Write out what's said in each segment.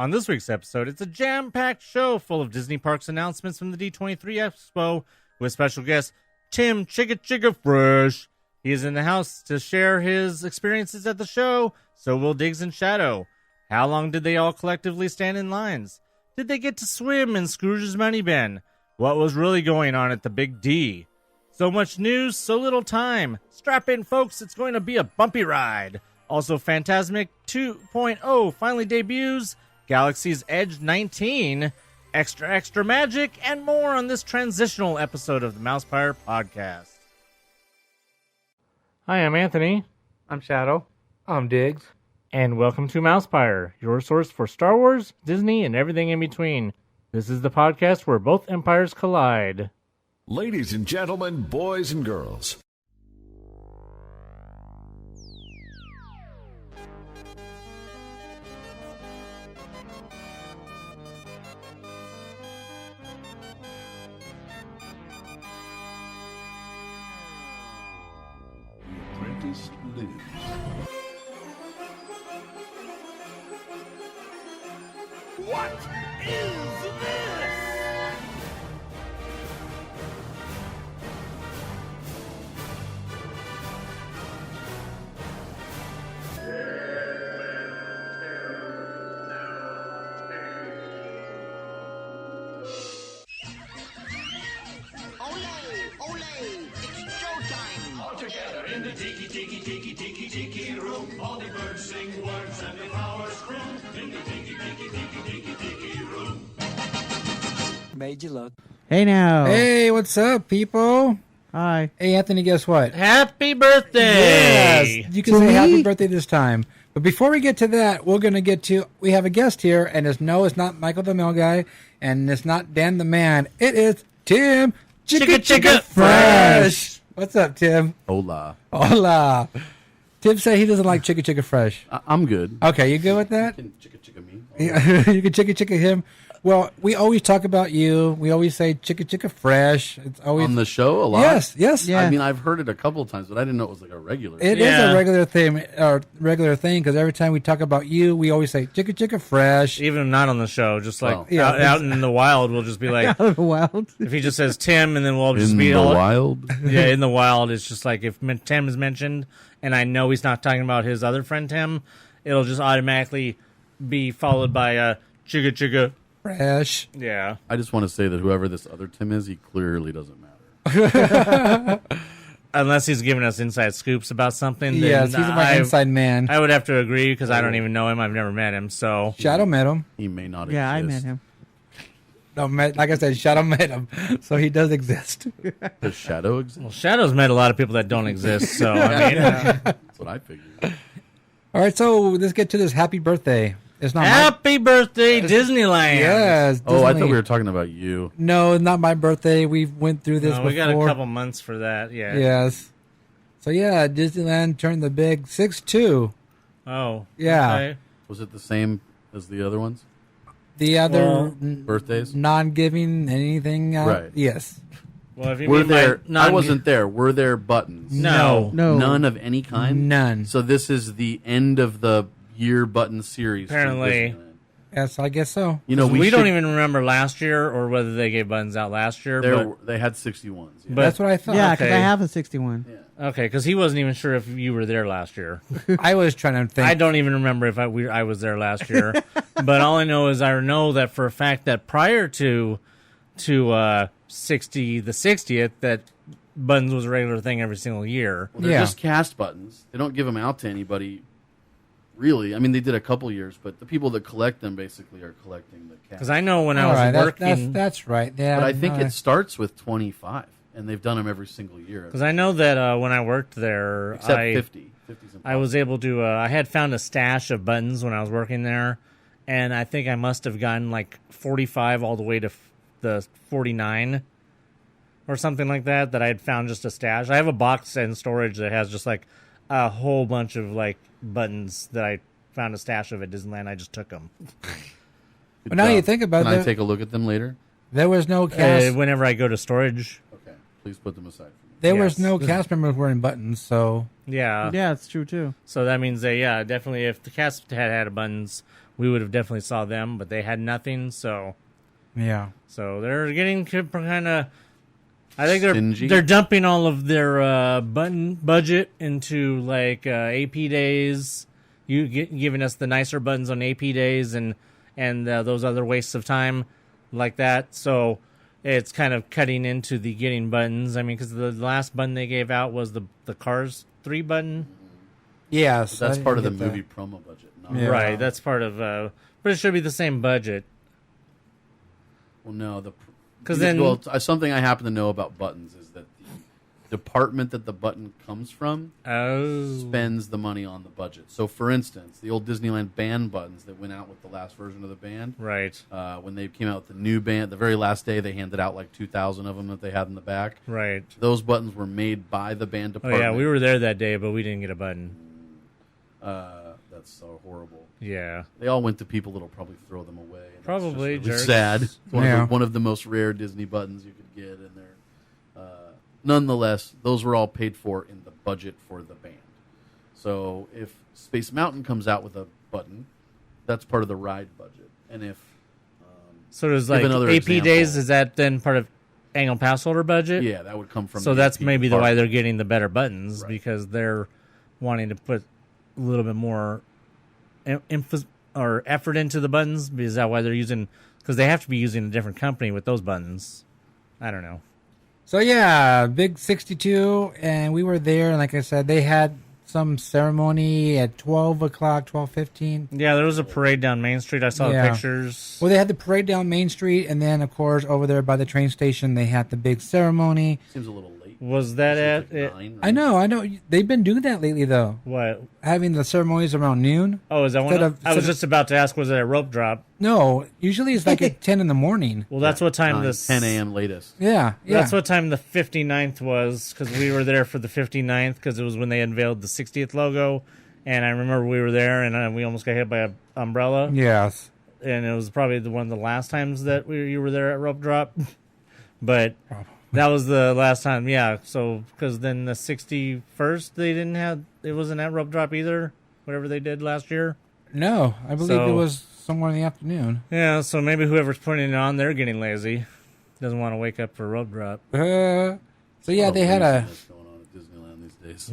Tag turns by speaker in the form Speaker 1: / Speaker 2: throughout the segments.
Speaker 1: On this week's episode, it's a jam-packed show full of Disney Parks announcements from the D23 Expo with special guest Tim Chicka Fresh. He is in the house to share his experiences at the show, so will Diggs and Shadow. How long did they all collectively stand in lines? Did they get to swim in Scrooge's money bin? What was really going on at the Big D? So much news, so little time. Strap in, folks. It's going to be a bumpy ride. Also, Fantasmic 2.0 finally debuts. Galaxy's Edge 19. Extra magic and more on this transitional episode of the MousePIRE Podcast. Hi, I'm Anthony.
Speaker 2: I'm Shadow. I'm Diggs.
Speaker 1: And welcome to MousePIRE, your source for Star Wars, Disney, and everything in between. This is the podcast where both empires collide.
Speaker 3: Ladies and gentlemen, boys and girls. The apprentice lives.
Speaker 4: What is this?
Speaker 5: It's showtime!
Speaker 4: All together in the tiki room. All the birds sing words and the flowers croon. In the tiki room.
Speaker 2: Made you look.
Speaker 6: Hey now.
Speaker 2: Hey, what's up, people?
Speaker 6: Hi.
Speaker 2: Hey, Anthony, guess what?
Speaker 1: Happy birthday!
Speaker 2: Yes, you can say happy birthday this time. But before we get to that, we have a guest here, and it's not Michael the Mail Guy, and it's not Dan the Man. It is Tim
Speaker 1: Chicka
Speaker 2: Fresh. What's up, Tim?
Speaker 7: Hola.
Speaker 2: Hola. Tim said he doesn't like Chicka Fresh.
Speaker 7: I'm good.
Speaker 2: Okay, you good with that?
Speaker 7: You can chicka me.
Speaker 2: You can chicka him. Well, we always talk about you. We always say Chicka Fresh. It's always
Speaker 7: On the show a lot?
Speaker 2: Yes.
Speaker 6: Yeah.
Speaker 7: I mean, I've heard it a couple of times, but I didn't know it was like a regular.
Speaker 2: It is
Speaker 1: Yeah.
Speaker 2: a regular thing because every time we talk about you, we always say Chicka Fresh.
Speaker 1: Even not on the show, just like
Speaker 7: Oh.
Speaker 2: Yeah.
Speaker 1: out in the wild, we'll just be like,
Speaker 6: Out of the wild.
Speaker 1: if he just says Tim, and then we'll just
Speaker 7: In
Speaker 1: be
Speaker 7: the
Speaker 1: all,
Speaker 7: wild?
Speaker 1: yeah, in the wild. It's just like if Tim is mentioned, and I know he's not talking about his other friend Tim, it'll just automatically be followed by a Chicka.
Speaker 2: Fresh.
Speaker 1: Yeah.
Speaker 7: I just want to say that whoever this other Tim is, he clearly doesn't matter.
Speaker 1: Unless he's giving us inside scoops about something. Then
Speaker 2: Yes, he's my inside man.
Speaker 1: I would have to agree because I don't even know him. I've never met him. So
Speaker 2: Shadow met him.
Speaker 7: He may not
Speaker 6: Yeah, I met
Speaker 7: exist.
Speaker 6: him.
Speaker 2: No, like I said, Shadow met him, so he does exist.
Speaker 7: Does Shadow exist?
Speaker 1: well, Shadow's met a lot of people that don't exist. So I mean,
Speaker 7: That's what I figured.
Speaker 2: All right, so let's get to this happy birthday. It's not
Speaker 1: happy birthday, Disneyland!
Speaker 2: my yes.
Speaker 7: Oh, I
Speaker 2: Disneyland.
Speaker 7: thought we were talking about you.
Speaker 2: No, not my birthday. We went through this
Speaker 1: No,
Speaker 2: before.
Speaker 1: we got a couple months for that. Yeah.
Speaker 2: Yes. So yeah, Disneyland turned the big 6-2.
Speaker 1: Oh.
Speaker 2: Yeah.
Speaker 1: Okay.
Speaker 7: Was it the same as the other ones?
Speaker 2: The other
Speaker 1: Well,
Speaker 7: Birthdays?
Speaker 2: non-giving anything out.
Speaker 7: Right.
Speaker 2: Yes.
Speaker 1: Well, if you
Speaker 7: Were
Speaker 1: mean by
Speaker 7: there? I
Speaker 1: non-
Speaker 7: wasn't there. Were there buttons?
Speaker 1: No.
Speaker 6: No.
Speaker 7: None of any kind?
Speaker 2: None.
Speaker 7: So this is the end of the year button series. from
Speaker 1: Apparently.
Speaker 7: Disneyland.
Speaker 2: Yes, I guess so.
Speaker 7: You know,
Speaker 1: we
Speaker 7: should-
Speaker 1: don't even remember last year or whether they gave buttons out last year.
Speaker 7: They had 61s. Yeah.
Speaker 1: But
Speaker 2: That's what I thought.
Speaker 6: Yeah, because
Speaker 1: Okay.
Speaker 6: I have a 61.
Speaker 1: okay, because he wasn't even sure if you were there last year.
Speaker 2: I was trying to think.
Speaker 1: I don't even remember if I was there last year. But all I know is I know that for a fact that prior to 60th, that buttons was a regular thing every single year.
Speaker 7: Well, they're
Speaker 2: Yeah.
Speaker 7: just cast buttons. They don't give them out to anybody, really. I mean, they did a couple years, but the people that collect them basically are collecting the cast.
Speaker 1: Because I know when I
Speaker 2: All
Speaker 1: was
Speaker 2: right,
Speaker 1: working.
Speaker 2: that's right. Yeah,
Speaker 7: But I think
Speaker 2: no,
Speaker 7: it starts with 25, and they've done them every single year.
Speaker 1: Because I know that when I worked there,
Speaker 7: Except
Speaker 1: I
Speaker 7: 50. 50's
Speaker 1: I was
Speaker 7: impossible.
Speaker 1: able to. I had found a stash of buttons when I was working there, and I think I must have gotten like 45 all the way to the 49 or something like that. That I had found just a stash. I have a box in storage that has just like a whole bunch of like buttons that I found a stash of at Disneyland. I just took them.
Speaker 7: Good
Speaker 2: But now
Speaker 7: job.
Speaker 2: you think about
Speaker 7: Can I
Speaker 2: it,
Speaker 7: take a look at them later?
Speaker 2: there was no cast.
Speaker 1: Whenever I go to storage.
Speaker 7: Okay. Please put them aside for me.
Speaker 2: There
Speaker 1: Yes.
Speaker 2: was no cast members wearing buttons, so
Speaker 1: Yeah.
Speaker 6: Yeah, it's true too.
Speaker 1: So that means that, yeah, definitely if the cast had buttons, we would have definitely saw them, but they had nothing. So they're getting kind of. I think
Speaker 7: Stingy?
Speaker 1: they're dumping all of their button budget into like AP days. Giving us the nicer buttons on AP days and those other wastes of time like that. So it's kind of cutting into the getting buttons. I mean, because the last button they gave out was the Cars 3 button.
Speaker 2: Yes,
Speaker 7: That's part of the movie promo budget.
Speaker 2: Yeah.
Speaker 1: Right, that's part of... but it should be the same budget.
Speaker 7: Well, no.
Speaker 1: Because then...
Speaker 7: Well, something I happen to know about buttons is that the department that the button comes from spends the money on the budget. So, for instance, the old Disneyland band buttons that went out with the last version of the band.
Speaker 1: Right.
Speaker 7: When they came out with the new band, the very last day, they handed out like 2,000 of them that they had in the back.
Speaker 1: Right.
Speaker 7: Those buttons were made by the band department.
Speaker 1: Oh, yeah, we were there that day, but we didn't get a button.
Speaker 7: That's so horrible.
Speaker 1: Yeah.
Speaker 7: They all went to people that'll probably throw them away. And
Speaker 1: Probably,
Speaker 7: it's just
Speaker 1: jerks.
Speaker 7: really sad. One of the most rare Disney buttons you could get, and they're nonetheless, those were all paid for in the budget for the band. So if Space Mountain comes out with a button, that's part of the ride budget. And if
Speaker 1: so, there's like AP
Speaker 7: example,
Speaker 1: days. Is that then part of annual pass holder budget?
Speaker 7: Yeah, that would come from.
Speaker 1: So
Speaker 7: the
Speaker 1: that's
Speaker 7: AP
Speaker 1: maybe the why
Speaker 7: department.
Speaker 1: they're getting the better buttons,
Speaker 7: Right.
Speaker 1: because they're wanting to put a little bit more emphasis or effort into the buttons. Is that why they're using? Because they have to be using a different company with those buttons. I don't know.
Speaker 2: So yeah, Big 62, and we were there, and like I said, they had some ceremony at 12 o'clock, 12:15.
Speaker 1: Yeah, there was a parade down Main Street. I saw
Speaker 2: Yeah.
Speaker 1: pictures.
Speaker 2: Well, they had the parade down Main Street, and then, of course, over there by the train station, they had the big ceremony.
Speaker 7: Seems a little late.
Speaker 1: Was that at
Speaker 7: Seems like
Speaker 1: it?
Speaker 7: 9,
Speaker 2: I know. They've been doing that lately, though.
Speaker 1: What?
Speaker 2: Having the ceremonies around noon.
Speaker 1: Oh, is that one?
Speaker 2: Instead of-
Speaker 1: I was
Speaker 2: instead of-
Speaker 1: just about to ask. Was it a rope drop?
Speaker 2: No, usually it's like at 10 in the morning.
Speaker 1: Well, that's what time
Speaker 7: 9,
Speaker 1: this
Speaker 7: 10 a.m. latest.
Speaker 2: Yeah.
Speaker 1: That's what time the 59th was, because we were there for the 59th, because it was when they unveiled the 60th logo. And I remember we were there, and we almost got hit by an umbrella.
Speaker 2: Yes.
Speaker 1: And it was probably one of the last times that you were there at rope drop. But that was the last time, yeah. So, because then the 61st, it wasn't at rope drop either, whatever they did last year.
Speaker 2: No, I believe
Speaker 1: So-
Speaker 2: it was somewhere in the afternoon.
Speaker 1: Yeah, so maybe whoever's putting it on, they're getting lazy. Doesn't want to wake up for rope drop.
Speaker 2: So yeah, they had a
Speaker 7: What's going on at Disneyland these days?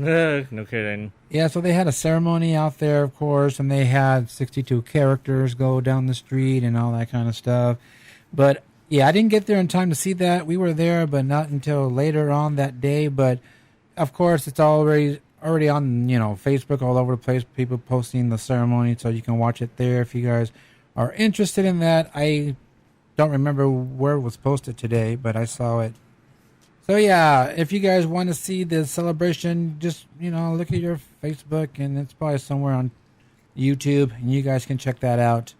Speaker 1: No kidding.
Speaker 2: so they had a ceremony out there, of course, and they had 62 characters go down the street and all that kind of stuff. But yeah, I didn't get there in time to see that. We were there, but not until later on that day. But of course, it's already on Facebook all over the place. People posting the ceremony, so you can watch it there if you guys are interested in that. I don't remember where it was posted today, but I saw it. So yeah, if you guys want to see the celebration, just look at your Facebook, and it's probably somewhere on YouTube, and you guys can check that out.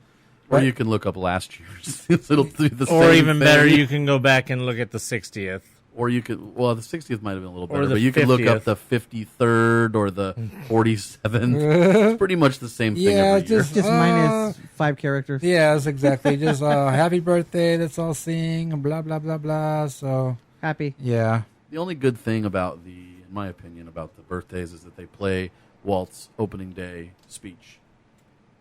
Speaker 7: Or you can look up last year's. It'll do the
Speaker 1: Or
Speaker 7: same
Speaker 1: even
Speaker 7: thing.
Speaker 1: better, you can go back and look at the 60th.
Speaker 7: Or you could, the 60th might have been a little
Speaker 1: Or
Speaker 7: better,
Speaker 1: the
Speaker 7: but you can look
Speaker 1: 50th.
Speaker 7: up the 53rd or the 47th. It's pretty much the same thing
Speaker 2: Yeah,
Speaker 7: every year.
Speaker 6: Just minus 5 characters.
Speaker 2: Yes, exactly. Just happy birthday. Let's all sing. Blah blah blah blah. So
Speaker 6: Happy.
Speaker 2: yeah.
Speaker 7: The only good thing about in my opinion, about the birthdays is that they play Walt's opening day speech.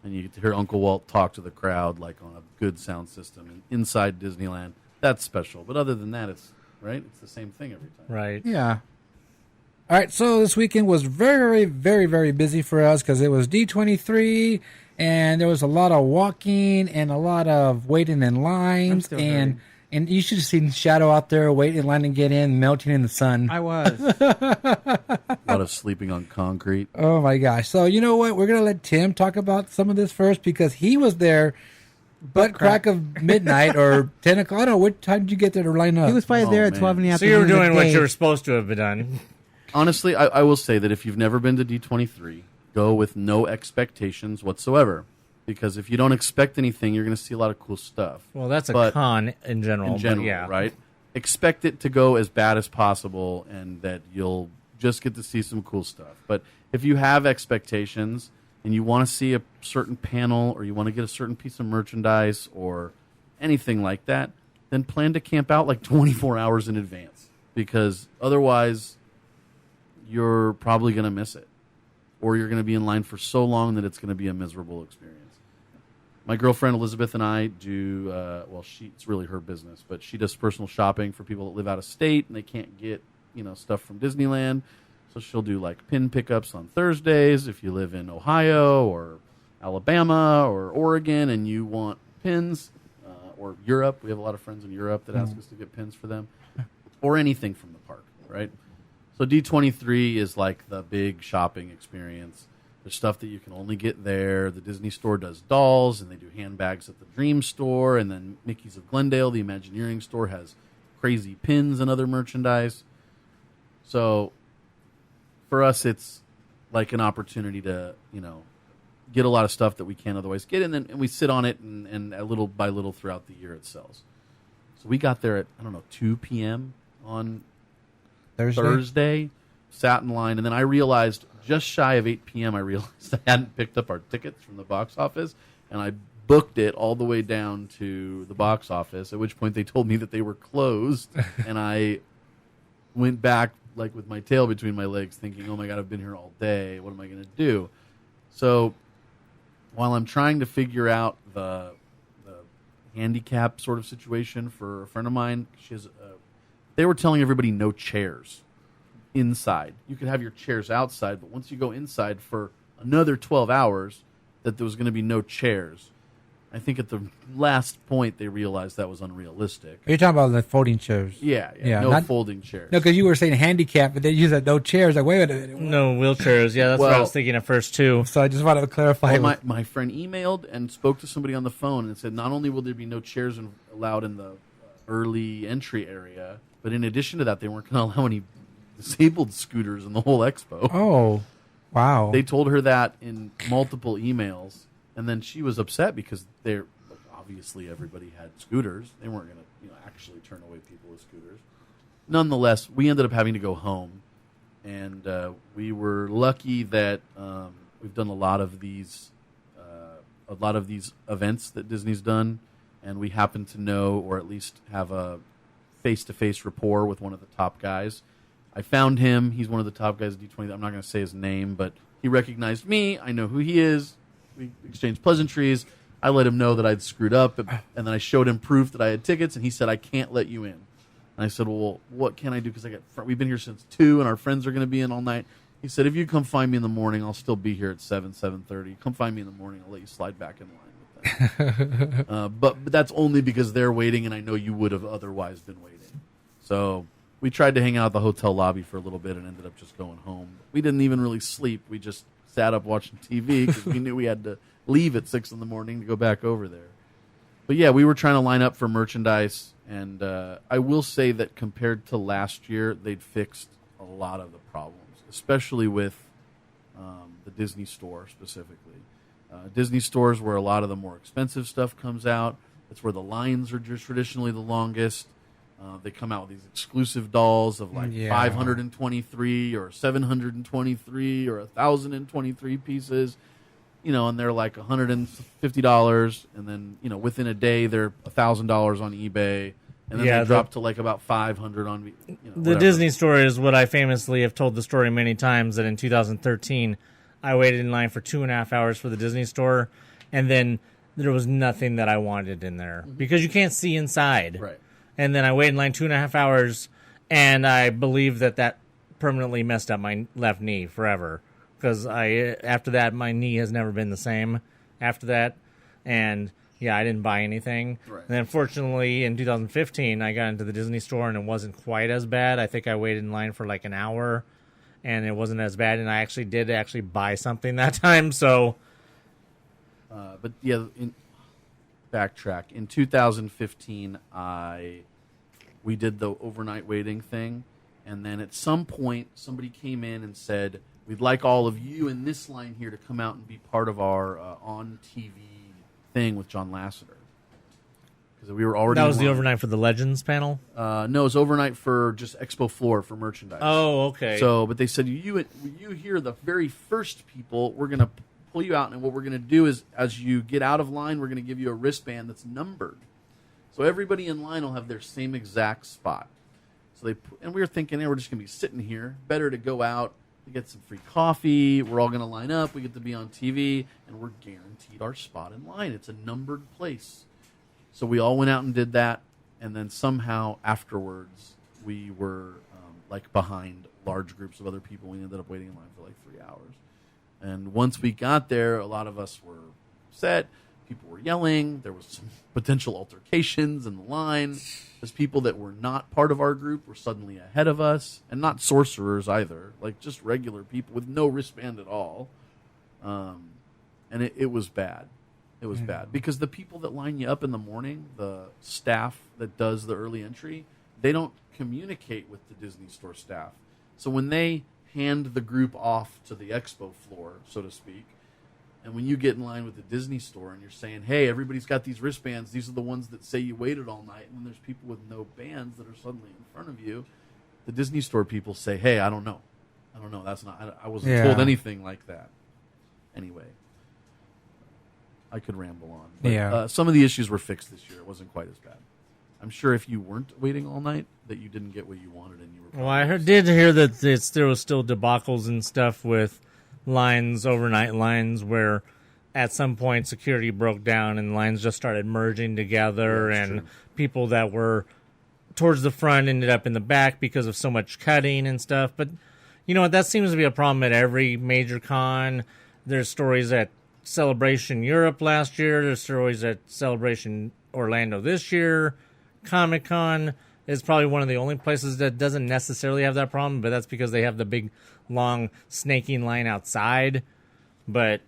Speaker 7: And you get to hear Uncle Walt talk to the crowd like on a good sound system and inside Disneyland. That's special. But other than that, it's the same thing every time.
Speaker 1: Right.
Speaker 2: Yeah. All right, so this weekend was very, very, very busy for us because it was D23, and there was a lot of walking and a lot of waiting in lines,
Speaker 6: still
Speaker 2: and you should have seen Shadow out there waiting in line to get in, melting in the sun.
Speaker 6: I was.
Speaker 7: A lot of sleeping on concrete.
Speaker 2: Oh my gosh! So you know what? We're gonna let Tim talk about some of this first because he was there, butt crack of midnight or 10 o'clock. I don't know what time did you get there to line up.
Speaker 6: He was probably there at
Speaker 7: man.
Speaker 6: 12 in the
Speaker 1: So
Speaker 6: afternoon.
Speaker 1: you were doing what
Speaker 6: day.
Speaker 1: you were supposed to have been done.
Speaker 7: Honestly, I will say that if you've never been to D23, go with no expectations whatsoever. Because if you don't expect anything, you're going to see a lot of cool stuff.
Speaker 1: Well, that's a
Speaker 7: But
Speaker 1: con in general.
Speaker 7: in general,
Speaker 1: but yeah.
Speaker 7: right? Expect it to go as bad as possible and that you'll just get to see some cool stuff. But if you have expectations and you want to see a certain panel or you want to get a certain piece of merchandise or anything like that, then plan to camp out like 24 hours in advance. Because otherwise, you're probably going to miss it. Or you're going to be in line for so long that it's going to be a miserable experience. My girlfriend Elizabeth and I do, it's really her business, but she does personal shopping for people that live out of state and they can't get, stuff from Disneyland. So she'll do like pin pickups on Thursdays if you live in Ohio or Alabama or Oregon and you want pins, or Europe. We have a lot of friends in Europe that ask us to get pins for them, or anything from the park, right? So D23 is like the big shopping experience. There's stuff that you can only get there. The Disney store does dolls, and they do handbags at the Dream store, and then Mickey's of Glendale, the Imagineering store, has crazy pins and other merchandise. So for us, it's like an opportunity to, get a lot of stuff that we can't otherwise get, and we sit on it, and little by little throughout the year it sells. So we got there at, 2 p.m. on Thursday, sat in line, and then I realized just shy of 8 p.m. I realized I hadn't picked up our tickets from the box office, and I booked it all the way down to the box office, at which point they told me that they were closed, and I went back like with my tail between my legs thinking, oh my God, I've been here all day. What am I going to do? So while I'm trying to figure out the handicap sort of situation for a friend of mine, they were telling everybody no chairs inside. You could have your chairs outside, but once you go inside for another 12 hours, that there was going to be no chairs. I think at the last point they realized that was unrealistic.
Speaker 2: Are you talking about the folding chairs?
Speaker 7: Yeah, folding chairs.
Speaker 2: No, because you were saying handicap, but then you said no chairs. Like, wait a minute.
Speaker 1: No wheelchairs. Yeah, that's what I was thinking at first, too.
Speaker 2: So I just want to clarify.
Speaker 7: Well, my friend emailed and spoke to somebody on the phone and said not only will there be no chairs allowed in the early entry area, but in addition to that, they weren't going to allow any disabled scooters in the whole expo.
Speaker 2: Oh, wow.
Speaker 7: They told her that in multiple emails. And then she was upset because obviously everybody had scooters. They weren't going to actually turn away people with scooters. Nonetheless, we ended up having to go home, and we were lucky that we've done a lot of these events that Disney's done, and we happen to know or at least have a face-to-face rapport with one of the top guys. I found him. He's one of the top guys at D23. I'm not going to say his name, but he recognized me. I know who he is. We exchanged pleasantries. I let him know that I'd screwed up, and then I showed him proof that I had tickets, and he said, I can't let you in. And I said, well, what can I do? Because we've been here since 2, and our friends are going to be in all night. He said, if you come find me in the morning, I'll still be here at 7:30. Come find me in the morning. I'll let you slide back in line with them. But that's only because they're waiting, and I know you would have otherwise been waiting. So we tried to hang out at the hotel lobby for a little bit and ended up just going home. We didn't even really sleep. We just sat up watching TV because we knew we had to leave at 6 in the morning to go back over there. But yeah, we were trying to line up for merchandise, and I will say that compared to last year, they'd fixed a lot of the problems, especially with the Disney store specifically. Disney stores where a lot of the more expensive stuff comes out. It's where the lines are just traditionally the longest. They come out with these exclusive dolls of like 523 or 723 or 1,023 pieces, and they're like $150, and then within a day they're $1,000 on eBay, and then they drop to like about 500 on.
Speaker 1: The Disney store is what I famously have told the story many times, that in 2013 I waited in line for 2.5 hours for the Disney store, and then there was nothing that I wanted in there because you can't see inside.
Speaker 7: Right.
Speaker 1: And then I waited in line 2.5 hours, and I believe that permanently messed up my left knee forever. Because after that, my knee has never been the same after that. And, I didn't buy anything.
Speaker 7: Right.
Speaker 1: And then, fortunately, in 2015, I got into the Disney store, and it wasn't quite as bad. I think I waited in line for like an hour, and it wasn't as bad. And I actually did buy something that time, so...
Speaker 7: backtrack. In 2015, we did the overnight waiting thing, and then at some point, somebody came in and said, we'd like all of you in this line here to come out and be part of our on-TV thing with John Lasseter. Because we were already...
Speaker 1: That was the overnight for the Legends panel?
Speaker 7: No, it was overnight for just Expo floor for merchandise.
Speaker 1: Oh, okay.
Speaker 7: So, but they said, you here, the very first people, we're going to pull you out, and what we're going to do is, as you get out of line, we're going to give you a wristband that's numbered. So everybody in line will have their same exact spot. So and we were thinking, we're just going to be sitting here. Better to go out, We get some free coffee. We're all going to line up. We get to be on TV, and we're guaranteed our spot in line. It's a numbered place. So we all went out and did that, and then somehow afterwards we were behind large groups of other people. We ended up waiting in line for 3 hours. And once we got there, a lot of us were upset. People were yelling. There was some potential altercations in the line. There's people that were not part of our group were suddenly ahead of us, and not sorcerers either, just regular people with no wristband at all. And it was bad. It was bad because the people that line you up in the morning, the staff that does the early entry, they don't communicate with the Disney Store staff. So when they hand the group off to the expo floor, so to speak, and when you get in line with the Disney Store and you're saying, hey, everybody's got these wristbands, these are the ones that say you waited all night, and then there's people with no bands that are suddenly in front of you, the Disney Store people say, hey, I don't know. That's not, I wasn't told anything like that. Anyway, I could ramble on. But, some of the issues were fixed this year. It wasn't quite as bad. I'm sure if you weren't waiting all night, that you didn't get what you wanted, and you were.
Speaker 1: Well, I did hear that there was still debacles and stuff with lines, overnight lines, where at some point security broke down and lines just started merging together, and people that were towards the front ended up in the back because of so much cutting and stuff. But you know what? That seems to be a problem at every major con. There's stories at Celebration Europe last year. There's stories at Celebration Orlando this year. Comic-Con is probably one of the only places that doesn't necessarily have that problem, but that's because they have the big, long, snaking line outside. But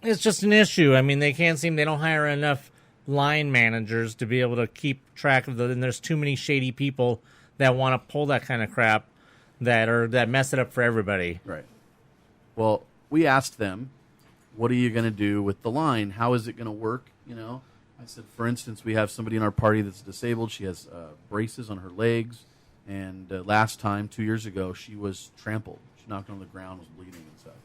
Speaker 1: it's just an issue. I mean, they don't hire enough line managers to be able to keep track of and there's too many shady people that want to pull that kind of crap that mess it up for everybody.
Speaker 7: Right. Well, we asked them, what are you going to do with the line? How is it going to work? I said, for instance, we have somebody in our party that's disabled. She has braces on her legs. And last time, 2 years ago, she was trampled. She knocked on the ground, was bleeding and stuff.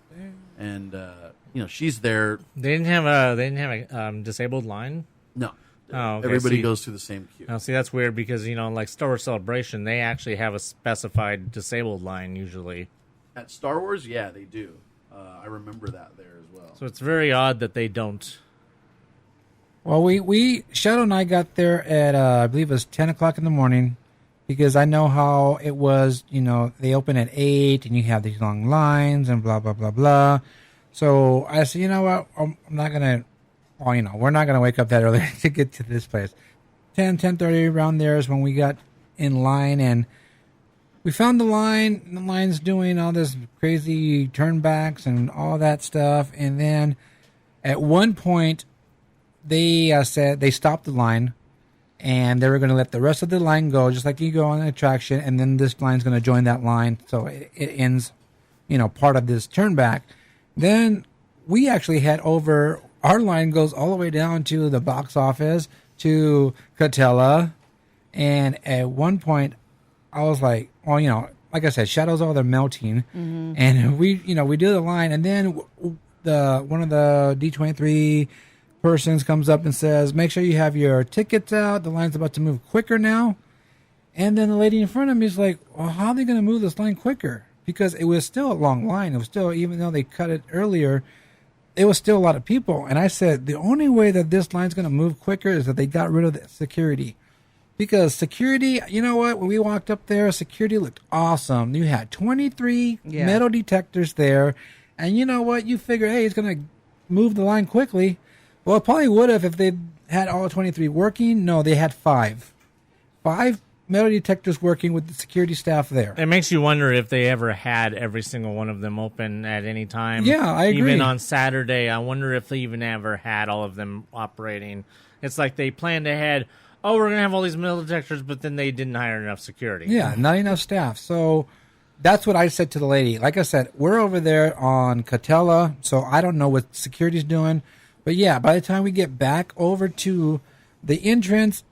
Speaker 7: And, she's there.
Speaker 1: They didn't have a disabled line?
Speaker 7: No.
Speaker 1: Oh, okay.
Speaker 7: Everybody goes through the same queue.
Speaker 1: Oh, see, that's weird because, like Star Wars Celebration, they actually have a specified disabled line usually.
Speaker 7: At Star Wars, yeah, they do. I remember that there as well.
Speaker 1: So it's very odd that they don't.
Speaker 2: Well, we Shadow and I got there at I believe it was 10 o'clock in the morning, because I know how it was. They open at 8 and you have these long lines and blah blah blah blah. So I said, you know what, I'm not gonna. Well, we're not gonna wake up that early to get to this place. 10:30 around there is when we got in line, and we found the line. The line's doing all this crazy turnbacks and all that stuff, and then at one point, they said they stopped the line, and they were going to let the rest of the line go, just like you go on an attraction, and then this line's going to join that line, so it ends, part of this turnback. Then we actually head over. Our line goes all the way down to the box office, to Catella, and at one point, I was like, well, like I said, shadows over there melting, and we do the line, and then one of the D23 persons comes up and says, make sure you have your tickets out. The line's about to move quicker now. And then the lady in front of me is like, well, how are they going to move this line quicker? Because it was still a long line. It was still, even though they cut it earlier, it was still a lot of people. And I said, the only way that this line's going to move quicker is that they got rid of the security. Because security, you know what? When we walked up there, security looked awesome. You had 23 metal detectors there. And you know what? You figure, hey, it's going to move the line quickly. Well, it probably would have if they had all 23 working. No, they had 5. 5 metal detectors working with the security staff there.
Speaker 1: It makes you wonder if they ever had every single one of them open at any time.
Speaker 2: Yeah, I agree.
Speaker 1: Even on Saturday, I wonder if they even ever had all of them operating. It's like they planned ahead, we're going to have all these metal detectors, but then they didn't hire enough security.
Speaker 2: Yeah, not enough staff. So that's what I said to the lady. Like I said, we're over there on Catella, so I don't know what security's doing. But yeah, by the time we get back over to the entrance,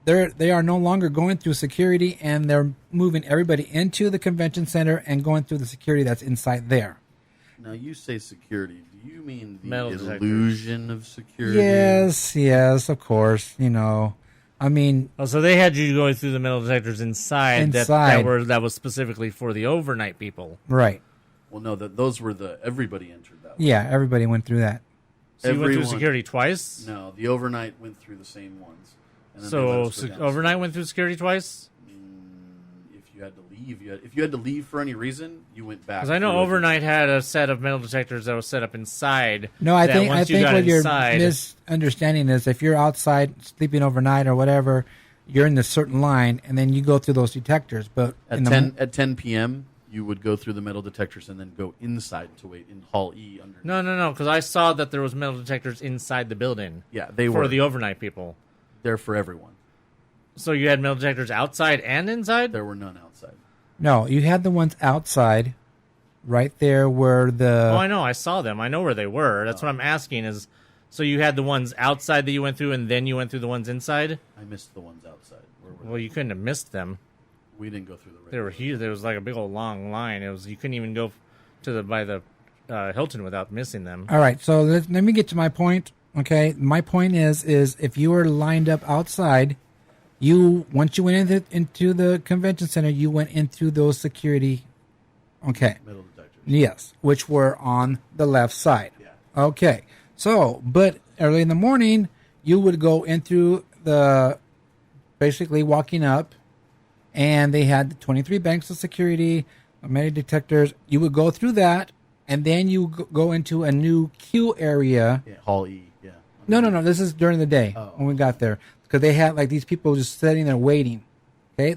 Speaker 2: they are no longer going through security, and they're moving everybody into the convention center and going through the security that's inside there.
Speaker 7: Now, you say security. Do you mean the
Speaker 1: Metal detectors.
Speaker 7: illusion of security?
Speaker 2: Yes, of course. I mean...
Speaker 1: Oh, so they had you going through the metal detectors inside. That was specifically for the overnight people.
Speaker 2: Right.
Speaker 7: Well, no, those were everybody entered that way.
Speaker 2: Yeah, everybody went through that.
Speaker 1: So you went through
Speaker 7: Everyone-
Speaker 1: security twice?
Speaker 7: No, the overnight went through the same ones. And then they
Speaker 1: So
Speaker 7: let us go downstairs.
Speaker 1: overnight went through security twice?
Speaker 7: If you had to leave, if you had to leave for any reason, you went back.
Speaker 1: Because I know
Speaker 7: through
Speaker 1: overnight had a set of metal detectors that was set up inside.
Speaker 2: No, I
Speaker 1: that
Speaker 2: think
Speaker 1: once you got
Speaker 2: what you're
Speaker 1: inside,
Speaker 2: misunderstanding is if you're outside sleeping overnight or whatever, you're in this certain line, and then you go through those detectors. But
Speaker 7: at 10 p.m., you would go through the metal detectors and then go inside to wait in Hall E. Underneath.
Speaker 1: No, because I saw that there was metal detectors inside the building.
Speaker 7: Yeah, they
Speaker 1: for
Speaker 7: were
Speaker 1: the overnight people.
Speaker 7: there for everyone.
Speaker 1: So you had metal detectors outside and inside?
Speaker 7: There were none outside.
Speaker 2: No, you had the ones outside, right there where the.
Speaker 1: Oh, I know. I saw them. I know where they were. That's what I'm asking is, so you had the ones outside that you went through, and then you went through the ones inside?
Speaker 7: I missed the ones outside. Where were
Speaker 1: Well, you couldn't have missed them.
Speaker 7: We didn't go through the
Speaker 1: They were
Speaker 7: regular.
Speaker 1: huge. There was like a big old long line. You couldn't even go to by the Hilton without missing them.
Speaker 2: All right, so let me get to my point. Okay, my point is if you were lined up outside, once you went into the convention center, you went into those security. Okay.
Speaker 7: Metal detectors.
Speaker 2: Yes, which were on the left side.
Speaker 7: Yeah.
Speaker 2: Okay. So, but early in the morning, you would go in through basically walking up, and they had 23 banks of security, metal detectors. You would go through that, and then you go into a new queue area.
Speaker 7: Yeah, Hall E. Yeah.
Speaker 2: No. This is during the day when we got there, because they had like these people just sitting there waiting. Okay,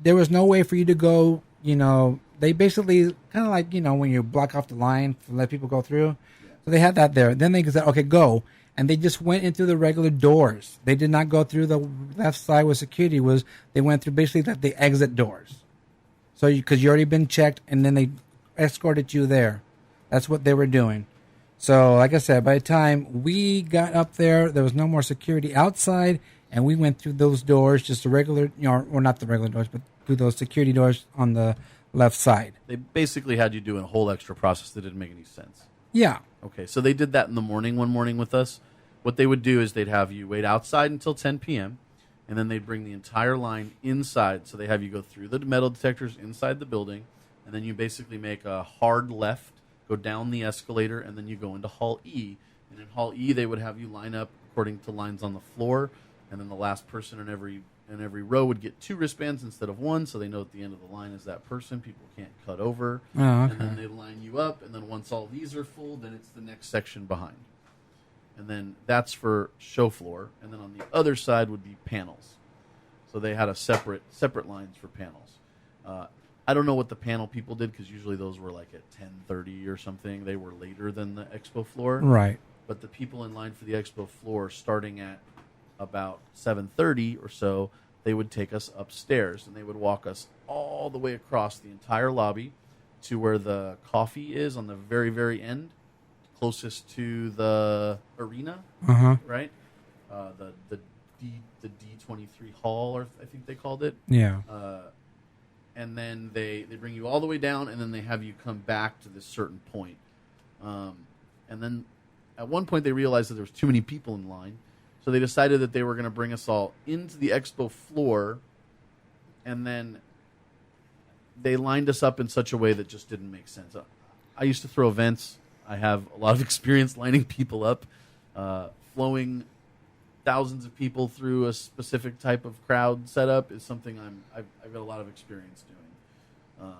Speaker 2: there was no way for you to go. They basically kind of like when you block off the line to let people go through. Yeah. So they had that there. Then they said, "Okay, go," and they just went into the regular doors. They did not go through the left side where security was. They went through basically the exit doors. So because you already been checked, and then they escorted you there. That's what they were doing. So, like I said, by the time we got up there was no more security outside, and we went through those doors, just the regular, or not the regular doors, but through those security doors on the left side.
Speaker 7: They basically had you do a whole extra process that didn't make any sense.
Speaker 2: Yeah.
Speaker 7: Okay, so they did that in the morning, one morning with us. What they would do is they'd have you wait outside until 10 p.m., and then they'd bring the entire line inside. So they have you go through the metal detectors inside the building, and then you basically make a hard left, go down the escalator, and then you go into Hall E. And in Hall E, they would have you line up according to lines on the floor, and then the last person in every row would get 2 wristbands instead of 1, so they know at the end of the line is that person. People can't cut over.
Speaker 2: Oh, okay.
Speaker 7: And then they line you up, and then once all these are full, then it's the next section behind. And then that's for show floor, and then on the other side would be panels. So they had a separate lines for panels. I don't know what the panel people did, because usually those were like at 10:30 or something. They were later than the expo floor.
Speaker 2: Right.
Speaker 7: But the people in line for the expo floor, starting at about 7:30 or so, they would take us upstairs, and they would walk us all the way across the entire lobby to where the coffee is on the very, very end, closest to the arena, right? The D23 hall, or I think they called it.
Speaker 2: Yeah.
Speaker 7: And then they bring you all the way down, and then they have you come back to this certain point. And then at one point they realized that there was too many people in line, so they decided that they were going to bring us all into the expo floor, and then they lined us up in such a way that just didn't make sense. I used to throw events. I have a lot of experience lining people up, flowing thousands of people through a specific type of crowd setup is something I've got a lot of experience doing.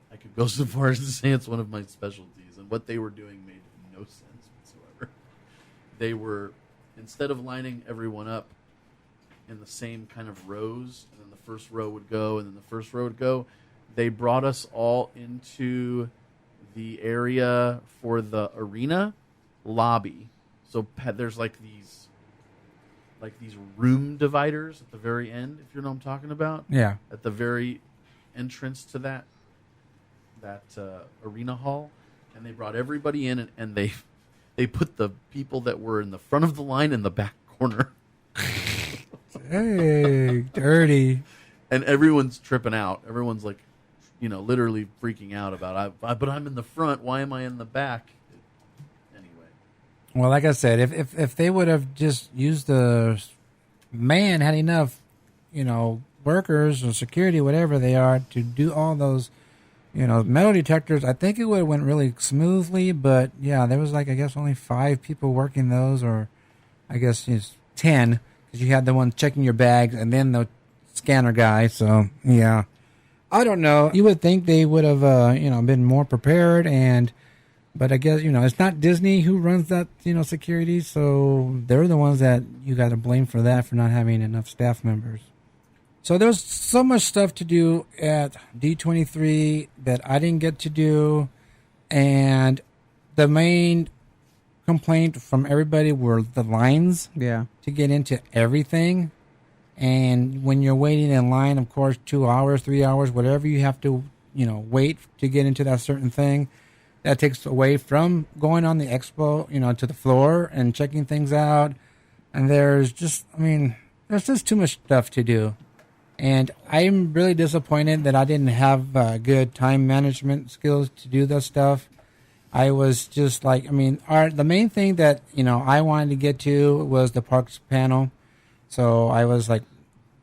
Speaker 7: I could go so far as to say it's one of my specialties, and what they were doing made no sense whatsoever. They were, instead of lining everyone up in the same kind of rows, and then the first row would go, and then the first row would go, they brought us all into the area for the arena lobby. So there's like these room dividers at the very end, if you know what I'm talking about.
Speaker 2: Yeah.
Speaker 7: At the very entrance to that arena hall, and they brought everybody in, and they put the people that were in the front of the line in the back corner.
Speaker 2: Hey, dirty.
Speaker 7: And everyone's tripping out. Everyone's like, literally freaking out about, but I'm in the front. Why am I in the back? Anyway.
Speaker 2: Well, like I said, if they would have just used had enough, workers or security, whatever they are, to do all those Metal detectors, I think it would have went really smoothly, but yeah, there was like, I guess only 5 people working those, or I guess 10, because you had the one checking your bags and then the scanner guy. So yeah, I don't know. You would think they would have, been more prepared, but I guess, it's not Disney who runs that, security. So they're the ones that you got to blame for that, for not having enough staff members. So there was so much stuff to do at D23 that I didn't get to do. And the main complaint from everybody were the lines
Speaker 6: Yeah.
Speaker 2: to get into everything. And when you're waiting in line, of course, 2 hours, 3 hours, whatever you have to, wait to get into that certain thing, that takes away from going on the expo, to the floor and checking things out. And there's just too much stuff to do. And I'm really disappointed that I didn't have good time management skills to do that stuff. I was just like, the main thing that, I wanted to get to was the parks panel. So I was like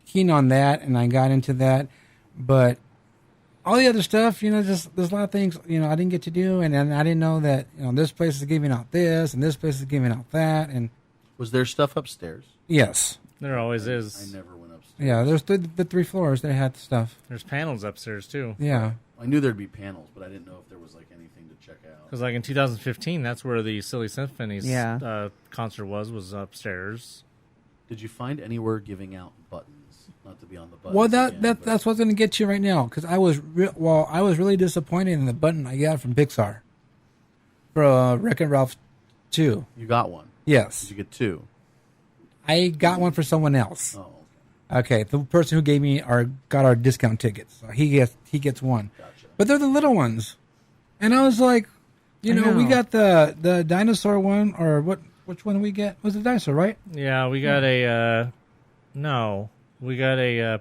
Speaker 2: keen on that, and I got into that. But all the other stuff, just there's a lot of things, I didn't get to do. And I didn't know that, this place is giving out this and this place is giving out that. And
Speaker 7: Was there stuff upstairs?
Speaker 2: yes.
Speaker 1: There always
Speaker 7: I
Speaker 1: is.
Speaker 7: never went upstairs.
Speaker 2: Yeah, there's the 3 floors that had stuff.
Speaker 1: There's panels upstairs too.
Speaker 2: Yeah.
Speaker 7: I knew there'd be panels, but I didn't know if there was like anything to check out.
Speaker 1: Because like in 2015, that's where the Silly Symphonies
Speaker 6: Yeah.
Speaker 1: concert was upstairs.
Speaker 7: Did you find anywhere giving out buttons? Not to be on the buttons.
Speaker 2: Well,
Speaker 7: again, but-
Speaker 2: that's what's going to get you right now, because I was really disappointed in the button I got from Pixar for Wreck-It Ralph 2.
Speaker 7: You got one.
Speaker 2: Yes,
Speaker 7: Did you get 2?
Speaker 2: I got one for someone else.
Speaker 7: Oh,
Speaker 2: Okay, the person who gave me got our discount tickets, so he gets one.
Speaker 7: gotcha.
Speaker 2: But they're the little ones, and I was like, we
Speaker 6: know.
Speaker 2: got the dinosaur one, or what? Which one did we get? Was it dinosaur, right?
Speaker 1: Yeah, we got we got a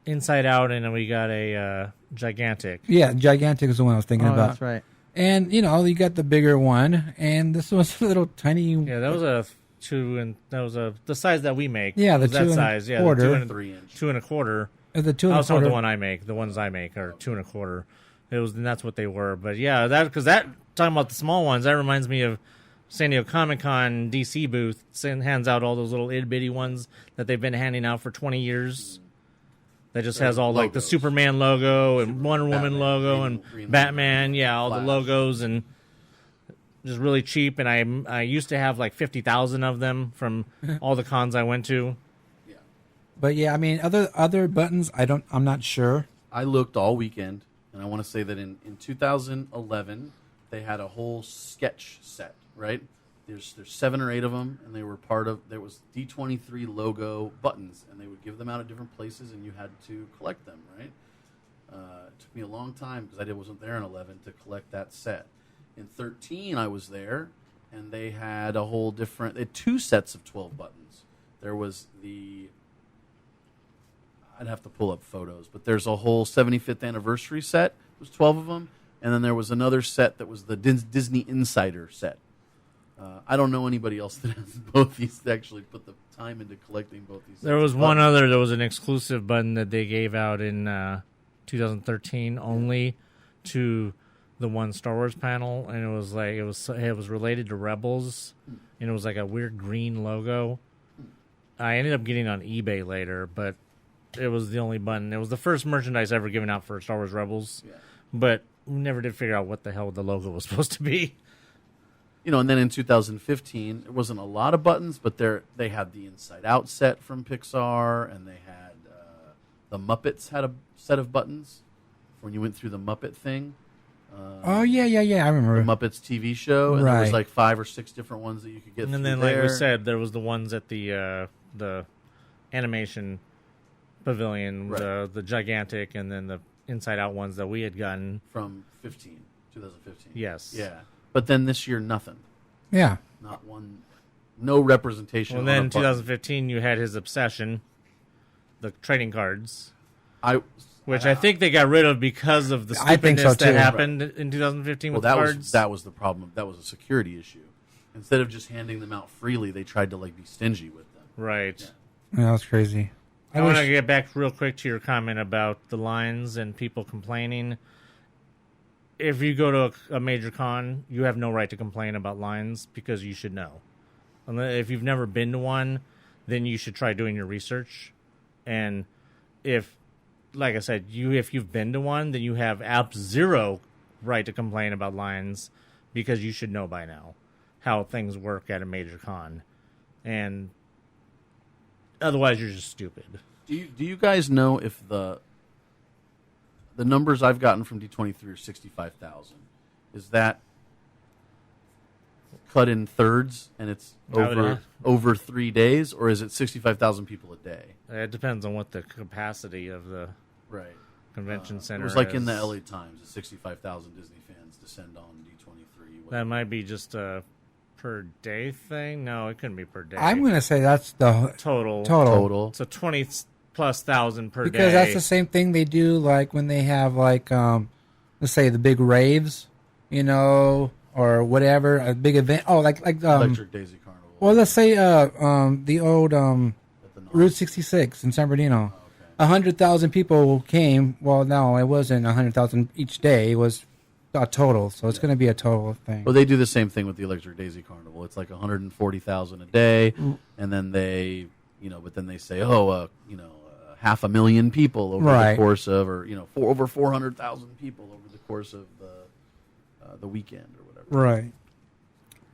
Speaker 1: Inside Out, and then we got a Gigantic.
Speaker 2: Yeah, gigantic is the one I was thinking
Speaker 6: Oh,
Speaker 2: about.
Speaker 6: that's right.
Speaker 2: And you got the bigger one, and this was a little tiny.
Speaker 1: Yeah, that was a 2, and that was the size that we make.
Speaker 2: Yeah, the
Speaker 1: Was that
Speaker 2: 2
Speaker 1: size. Yeah,
Speaker 2: quarter.
Speaker 1: the 2 and
Speaker 7: 3-inch.
Speaker 1: 2 and a quarter.
Speaker 2: The 2
Speaker 1: I
Speaker 2: and a
Speaker 1: was talking
Speaker 2: quarter.
Speaker 1: the one I make. The ones I make are 2 and a quarter. And that's what they were. But yeah, talking about the small ones, that reminds me of San Diego Comic-Con DC booth. Hands out all those little itty bitty ones that they've been handing out for 20 years. That just has all like the
Speaker 7: Logos.
Speaker 1: Superman logo and Wonder Woman
Speaker 7: Batman,
Speaker 1: logo
Speaker 7: Green
Speaker 1: and Batman.
Speaker 7: Lantern,
Speaker 1: Yeah, all the
Speaker 7: Flash.
Speaker 1: logos, and just really cheap. And I used to have like 50,000 of them from all the cons I went to.
Speaker 2: But yeah, other buttons, I'm not sure.
Speaker 7: I looked all weekend, and I want to say that in 2011 they had a whole sketch set. Right? There's 7 or 8 of them, and they were there was D23 logo buttons, and they would give them out at different places, and you had to collect them. Right? It took me a long time because I wasn't there in 11 to collect that set. In 13, I was there, and they had they had 2 sets of 12 buttons. There was I'd have to pull up photos, but there's a whole 75th anniversary set. It was 12 of them, and then there was another set that was the Disney Insider set. I don't know anybody else that has both these that actually put the time into collecting both these.
Speaker 1: There was one other. There was an exclusive button that they gave out in 2013 only to the one Star Wars panel, and it was related to Rebels, and it was like a weird green logo. I ended up getting it on eBay later, but it was the only button. It was the first merchandise ever given out for Star Wars Rebels, but we never did figure out what the hell the logo was supposed to be.
Speaker 7: And then in 2015, it wasn't a lot of buttons, but they had the Inside Out set from Pixar, and they had the Muppets had a set of buttons when you went through the Muppet thing.
Speaker 2: Oh yeah, I remember.
Speaker 7: The Muppets TV show, and there was
Speaker 2: Right.
Speaker 7: like 5 or 6 different ones that you could get.
Speaker 1: And then, like we said, there was the ones at the animation pavilion,
Speaker 7: Right.
Speaker 1: the Gigantic, and then the Inside Out ones that we had gotten.
Speaker 7: from 2015.
Speaker 1: Yes.
Speaker 7: Yeah, but then this year, nothing.
Speaker 2: Yeah.
Speaker 7: Not one. No representation.
Speaker 1: Well,
Speaker 7: on
Speaker 1: then
Speaker 7: a
Speaker 1: in
Speaker 7: button.
Speaker 1: 2015, you had his obsession, the trading cards,
Speaker 7: I
Speaker 1: which I think they got rid of because of the
Speaker 2: I think so,
Speaker 1: stupidness that
Speaker 2: too.
Speaker 1: happened in 2015
Speaker 7: well,
Speaker 1: with
Speaker 7: that
Speaker 1: cards.
Speaker 7: was the problem. That was a security issue. Instead of just handing them out freely, they tried to be stingy with them.
Speaker 1: right.
Speaker 2: Yeah, that was crazy.
Speaker 1: I want to get back real quick to your comment about the lines and people complaining. if you go to a major con, you have no right to complain about lines because you should know. If you've never been to one, then you should try doing your research. And if, like I said, if you've been to one, then you have zero right to complain about lines because you should know by now how things work at a major con. And otherwise, you're just stupid.
Speaker 7: Do you guys know if the numbers I've gotten from D23 are 65,000? Is that cut in thirds and it's over 3 days, or is it 65,000 people a day?
Speaker 1: It depends on what the capacity of the convention center is.
Speaker 7: It was like in the LA Times, 65,000 Disney fans descend on D23.
Speaker 1: That might be just a per day thing. No, it couldn't be per day.
Speaker 2: I'm going to say that's the
Speaker 1: total. So 20+ thousand per day.
Speaker 2: Because that's the same thing they do, like when they have like, let's say the big raves, or whatever, a big event. Oh, like
Speaker 7: Electric Daisy Carnival.
Speaker 2: Well, let's say the old Route 66 in San Bernardino. 100,000 people came. Well, no, it wasn't 100,000 each day. It was a total, so it's going to be a total thing.
Speaker 7: Well, they do the same thing with the Electric Daisy Carnival. It's like 140,000 a day, and then they, but then they say, 500,000 people over the course of, or over 400,000 people over the course of the weekend or whatever.
Speaker 2: Right.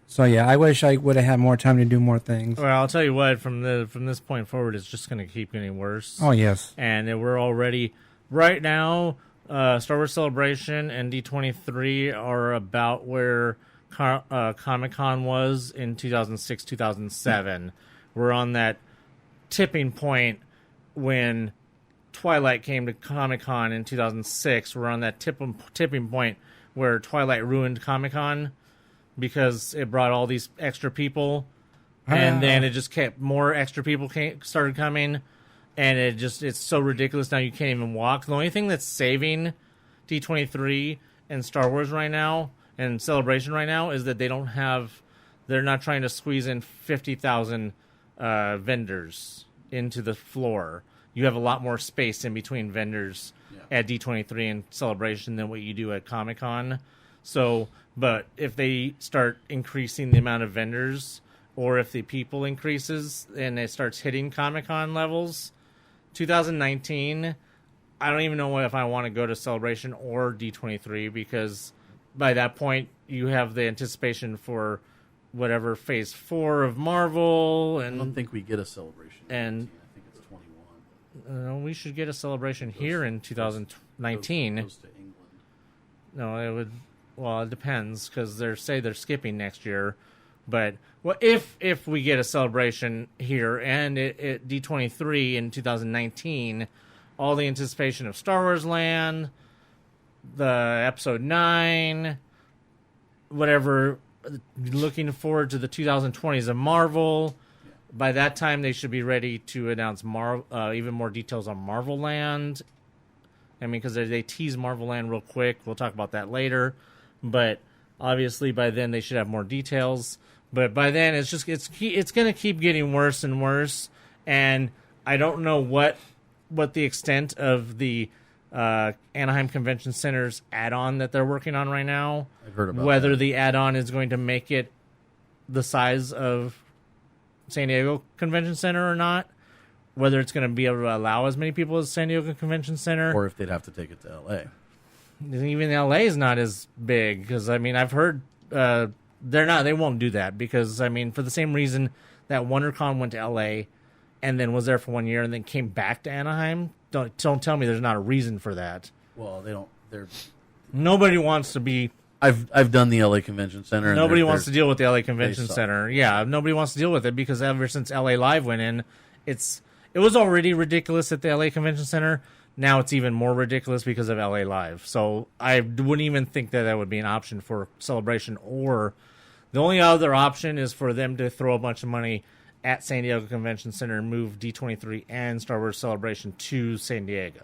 Speaker 2: So yeah, I wish I would have had more time to do more things.
Speaker 1: Well, I'll tell you what. From this point forward, it's just going to keep getting worse.
Speaker 2: Oh yes.
Speaker 1: And we're already right now. Star Wars Celebration and D23 are about where Comic-Con was in 2006, 2007. We're on that tipping point when Twilight came to Comic-Con in 2006. We're on that tipping point where Twilight ruined Comic-Con because it brought all these extra people, and then it just kept more extra people started coming. And it's so ridiculous now you can't even walk. The only thing that's saving D23 and Star Wars right now and Celebration right now is that they're not trying to squeeze in 50,000 vendors into the floor. You have a lot more space in between vendors at D23 and Celebration than what you do at Comic-Con. So, but if they start increasing the amount of vendors, or if the people increases and it starts hitting Comic-Con levels, 2019, I don't even know if I want to go to Celebration or D23, because by that point you have the anticipation for whatever Phase 4 of Marvel. And
Speaker 7: I don't think we get a Celebration.
Speaker 1: And
Speaker 7: I think it's 21.
Speaker 1: We should get a Celebration here in 2019.
Speaker 7: Goes to England.
Speaker 1: No, it would. Well, it depends, because they're skipping next year. But if we get a Celebration here and at D23 in 2019, all the anticipation of Star Wars Land, the Episode 9, whatever, looking forward to the 2020s of Marvel. By that time, they should be ready to announce even more details on Marvel Land. I mean, because they tease Marvel Land real quick. We'll talk about that later. But obviously, by then they should have more details. But by then, it's going to keep getting worse and worse. And I don't know what the extent of the Anaheim Convention Center's add-on that they're working on right now.
Speaker 7: I've heard about
Speaker 1: whether
Speaker 7: that.
Speaker 1: the add-on is going to make it the size of San Diego Convention Center or not. Whether it's going to be able to allow as many people as San Diego Convention Center,
Speaker 7: or if they'd have to take it to LA.
Speaker 1: Even LA is not as big, because I've heard they won't do that, because for the same reason that WonderCon went to LA and then was there for 1 year and then came back to Anaheim. Don't tell me there's not a reason for that.
Speaker 7: Well, they don't.
Speaker 1: Nobody wants to be.
Speaker 7: I've done the LA Convention Center. And
Speaker 1: nobody wants to deal with the LA Convention Center. Yeah, nobody wants to deal with it, because ever since LA Live went in, it was already ridiculous at the LA Convention Center. Now it's even more ridiculous because of LA Live. So I wouldn't even think that would be an option for Celebration. Or the only other option is for them to throw a bunch of money at San Diego Convention Center and move D23 and Star Wars Celebration to San Diego.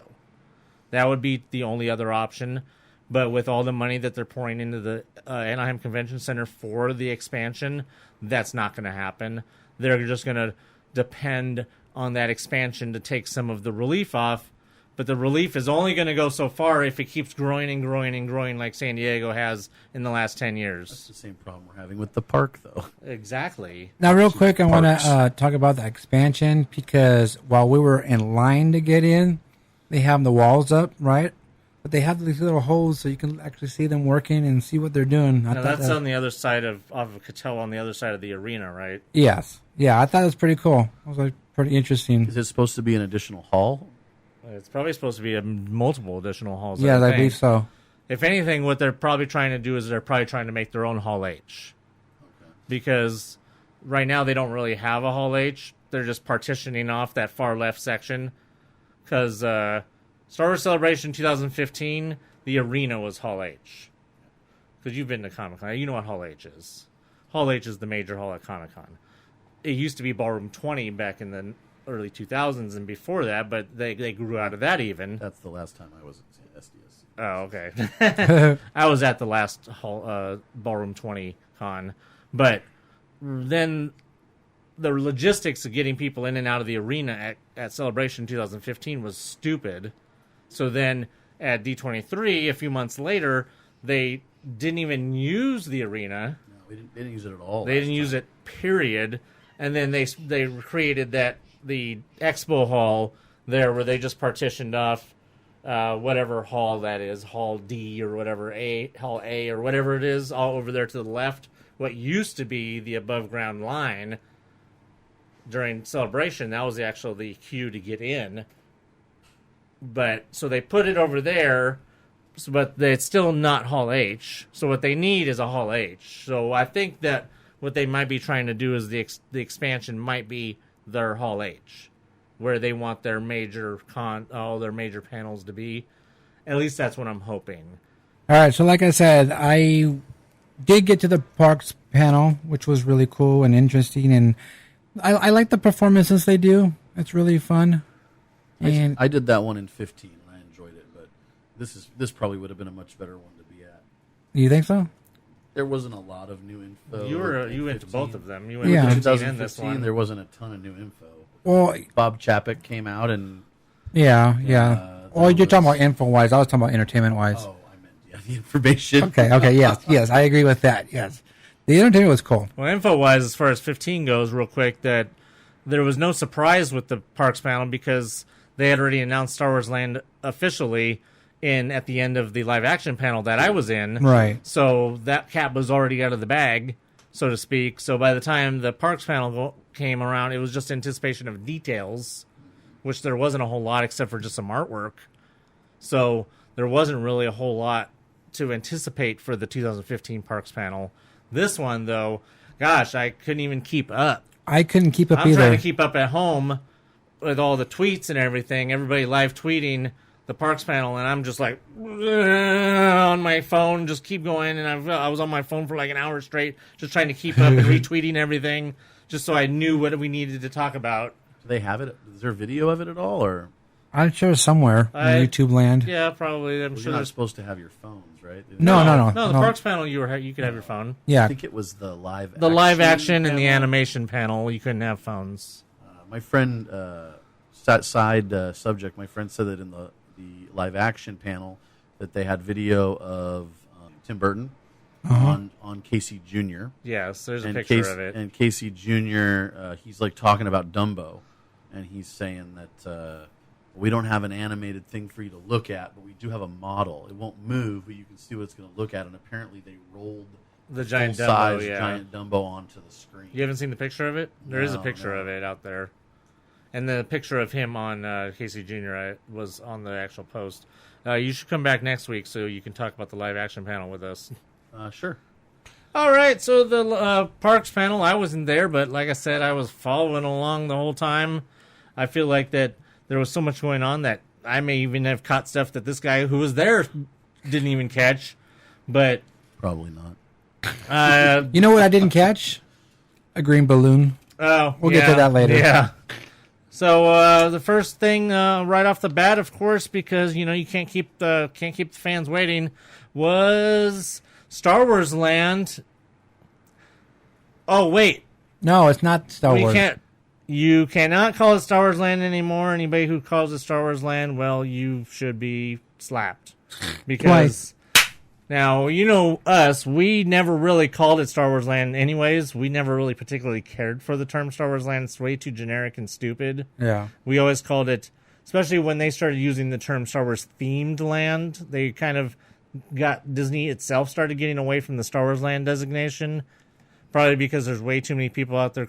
Speaker 1: That would be the only other option. But with all the money that they're pouring into the Anaheim Convention Center for the expansion, that's not going to happen. They're just going to depend on that expansion to take some of the relief off But the relief is only going to go so far if it keeps growing and growing and growing like San Diego has in the last 10 years.
Speaker 7: That's the same problem we're having with the park, though.
Speaker 1: Exactly.
Speaker 2: Now, real quick, I want
Speaker 7: Parks.
Speaker 2: to talk about the expansion because while we were in line to get in, they have the walls up, right? But they have these little holes so you can actually see them working and see what they're doing.
Speaker 1: Now, that's on the other side of Cattell, on the other side of the arena, right?
Speaker 2: Yes. Yeah, I thought it was pretty cool. It was like pretty interesting.
Speaker 7: Is it supposed to be an additional hall?
Speaker 1: It's probably supposed to be a multiple additional halls.
Speaker 2: Yeah, I
Speaker 1: think.
Speaker 2: believe so.
Speaker 1: If anything, what they're probably trying to do is they're probably trying to make their own Hall H. Because right now they don't really have a Hall H. They're just partitioning off that far left section. Because Star Wars Celebration 2015, the arena was Hall H. Because you've been to Comic-Con. You know what Hall H is. Hall H is the major hall at Comic-Con. It used to be Ballroom 20 back in the early 2000s and before that, but they grew out of that even.
Speaker 7: That's the last time I was at SDS.
Speaker 1: Oh, okay. I was at the last Ballroom 20 con. But then the logistics of getting people in and out of the arena at Celebration 2015 was stupid. So then at D23, a few months later, they didn't even use the arena.
Speaker 7: No, they didn't use it at all.
Speaker 1: They didn't use it, period. And then they created the expo hall there where they just partitioned off whatever hall that is, Hall D or whatever, Hall A or whatever it is, all over there to the left. What used to be the above ground line during Celebration, that was the queue to get in. But so they put it over there, but it's still not Hall H. So what they need is a Hall H. So I think that what they might be trying to do is the expansion might be their Hall H, where they want their all their major panels to be. At least that's what I'm hoping.
Speaker 2: All right, so like I said, I did get to the parks panel, which was really cool and interesting, and I like the performances they do. It's really fun. And
Speaker 7: I did that one in 15 and I enjoyed it, but this probably would have been a much better one to be at.
Speaker 2: you think so?
Speaker 7: There wasn't a lot of new info.
Speaker 1: You went to
Speaker 7: 15.
Speaker 1: both of them. You went
Speaker 2: Yeah.
Speaker 1: to
Speaker 7: In
Speaker 1: 15 and this
Speaker 7: 2015,
Speaker 1: one.
Speaker 7: there wasn't a ton of new info.
Speaker 2: Well,
Speaker 7: Bob Chapek came out and
Speaker 2: yeah.
Speaker 7: there
Speaker 2: You're talking
Speaker 7: was-
Speaker 2: about info-wise. I was talking about entertainment-wise.
Speaker 7: I meant the information.
Speaker 2: Okay, yes, I agree with that, yes. The entertainment was cool.
Speaker 1: Well, info-wise, as far as 15 goes, real quick, that there was no surprise with the parks panel because they had already announced Star Wars Land officially at the end of the live-action panel that I was in.
Speaker 2: Right.
Speaker 1: So that cap was already out of the bag, so to speak. So by the time the parks panel came around, it was just anticipation of details, which there wasn't a whole lot except for just some artwork. So there wasn't really a whole lot to anticipate for the 2015 parks panel. This one, though, gosh, I couldn't even keep up.
Speaker 2: I couldn't keep up
Speaker 1: I'm
Speaker 2: either.
Speaker 1: trying to keep up at home with all the tweets and everything, everybody live tweeting the parks panel, and I'm just like on my phone, just keep going, and I was on my phone for like an hour straight, just trying to keep up and retweeting everything, just so I knew what we needed to talk about.
Speaker 7: Do they have it? Is there video of it at all? Or
Speaker 2: I'm sure somewhere on YouTube land.
Speaker 1: Yeah, probably. I'm
Speaker 7: well,
Speaker 1: sure
Speaker 7: you're not
Speaker 1: there's.
Speaker 7: supposed to have your phones, right?
Speaker 2: No.
Speaker 1: No, the parks panel you could have your phone.
Speaker 2: Yeah.
Speaker 7: I think it was the live
Speaker 1: Action and the
Speaker 7: panel.
Speaker 1: animation panel, you couldn't have phones.
Speaker 7: My friend, side subject, my friend said that in the live action panel that they had video of Tim Burton on Casey Jr.
Speaker 1: Yes, there's a
Speaker 7: and
Speaker 1: picture of it.
Speaker 7: And Casey Jr., he's like talking about Dumbo, and he's saying that we don't have an animated thing for you to look at, but we do have a model. It won't move, but you can see what it's going to look at. And apparently they rolled
Speaker 1: The giant Dumbo,
Speaker 7: full-size
Speaker 1: yeah.
Speaker 7: giant Dumbo onto the screen.
Speaker 1: You haven't seen the picture of it? There is a
Speaker 7: No,
Speaker 1: picture
Speaker 7: no.
Speaker 1: of it out there. And the picture of him on Casey Jr. Was on the actual post. You should come back next week so you can talk about the live action panel with us.
Speaker 7: Sure.
Speaker 1: All right, so the parks panel, I wasn't there, but like I said, I was following along the whole time. I feel like that there was so much going on that I may even have caught stuff that this guy who was there didn't even catch. But
Speaker 7: Probably not.
Speaker 2: You know what I didn't catch? A green balloon.
Speaker 1: oh,
Speaker 2: We'll get to that later.
Speaker 1: Yeah. So the first thing right off the bat, of course, because you can't keep the fans waiting, was Star Wars Land. Oh wait,
Speaker 2: No, it's not Star
Speaker 1: we
Speaker 2: Wars.
Speaker 1: can't. You cannot call it Star Wars Land anymore. Anybody who calls it Star Wars Land, well, you should be slapped. Because now, you know us, we never really called it Star Wars Land anyways. We never really particularly cared for the term Star Wars Land. It's way too generic and stupid.
Speaker 2: Yeah.
Speaker 1: We always called it, especially when they started using the term Star Wars themed land, they kind of got, Disney itself started getting away from the Star Wars Land designation. Probably because there's way too many people out there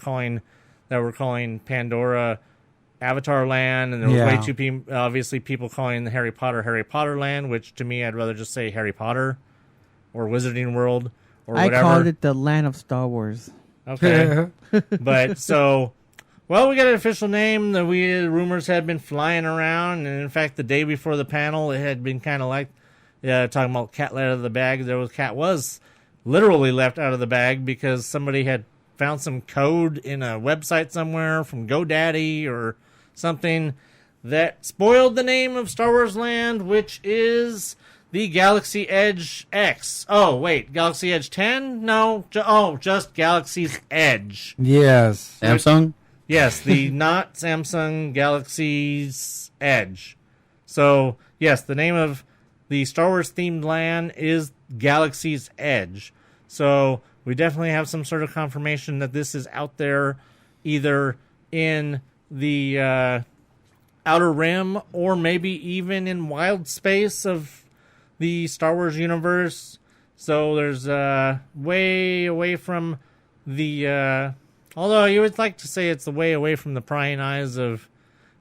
Speaker 1: that were calling Pandora Avatar Land, and there was way too obviously people calling the Harry Potter Land, which to me I'd rather just say Harry Potter or Wizarding World or whatever.
Speaker 6: I called it the Land of Star Wars.
Speaker 1: Okay. But so, well, we got an official name. The rumors had been flying around, and in fact, the day before the panel, it had been kind of like talking about cat let out of the bag. Cat was literally left out of the bag because somebody had found some code in a website somewhere from GoDaddy or something that spoiled the name of Star Wars Land, which is the Galaxy Edge X. Oh, wait, Galaxy Edge 10? No, just Galaxy's Edge.
Speaker 2: Yes.
Speaker 7: Samsung?
Speaker 1: Yes, the not Samsung Galaxy's Edge. So, yes, the name of the Star Wars themed land is Galaxy's Edge. So, we definitely have some sort of confirmation that this is out there either in the Outer Rim or maybe even in wild space of the Star Wars universe. So there's way away from the... although you would like to say it's the way away from the prying eyes of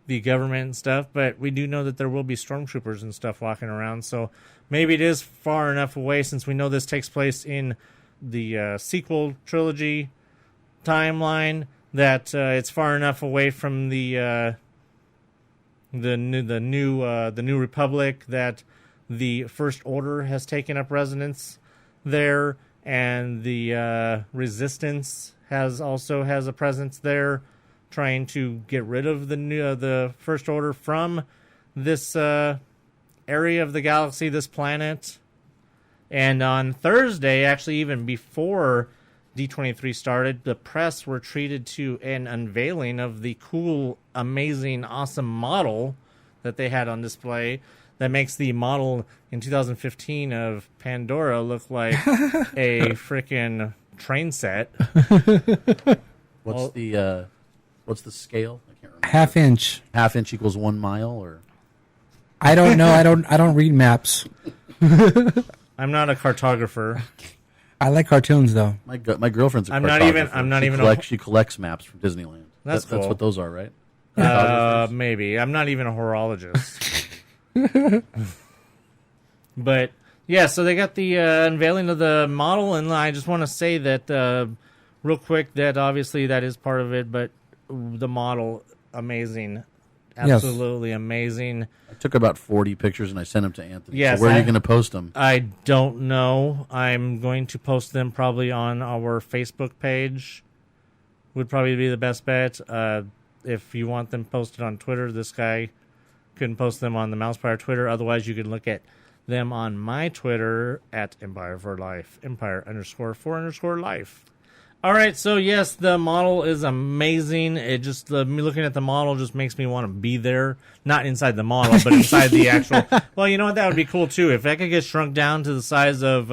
Speaker 1: the government and stuff, but we do know that there will be stormtroopers and stuff walking around. So maybe it is far enough away since we know this takes place in the sequel trilogy timeline that it's far enough away from the new Republic that the First Order has taken up residence there, and the Resistance has a presence there, trying to get rid of the First Order from this area of the galaxy, this planet. And on Thursday, actually even before D23 started, the press were treated to an unveiling of the cool, amazing, awesome model that they had on display that makes the model in 2015 of Pandora look like a freaking train set.
Speaker 7: What's the scale? I can't remember.
Speaker 2: Half inch.
Speaker 7: Half inch equals 1 mile, or
Speaker 2: I don't know. I don't read maps.
Speaker 1: I'm not a cartographer.
Speaker 2: I like cartoons though.
Speaker 7: my girlfriend's a
Speaker 1: I'm
Speaker 7: cartographer.
Speaker 1: not even
Speaker 7: She collects maps from Disneyland.
Speaker 1: That's cool.
Speaker 7: That's what those are, right?
Speaker 1: Maybe. I'm not even a horologist. But, yeah, so they got the unveiling of the model, and I just want to say that real quick that obviously that is part of it, but the model, amazing. Absolutely amazing.
Speaker 7: I took about 40 pictures and I sent them to Anthony.
Speaker 1: Yes,
Speaker 7: so where are you going to post them?
Speaker 1: I don't know. I'm going to post them probably on our Facebook page. Would probably be the best bet. If you want them posted on Twitter, this guy couldn't post them on the MousePIRE Twitter. Otherwise, you can look at them on my Twitter at Empire for Life. Empire_for_life. All right, so yes, the model is amazing. It just me looking at the model just makes me want to be there. Not inside the model, but inside the actual. Well, you know what? That would be cool too. If I could get shrunk down to the size of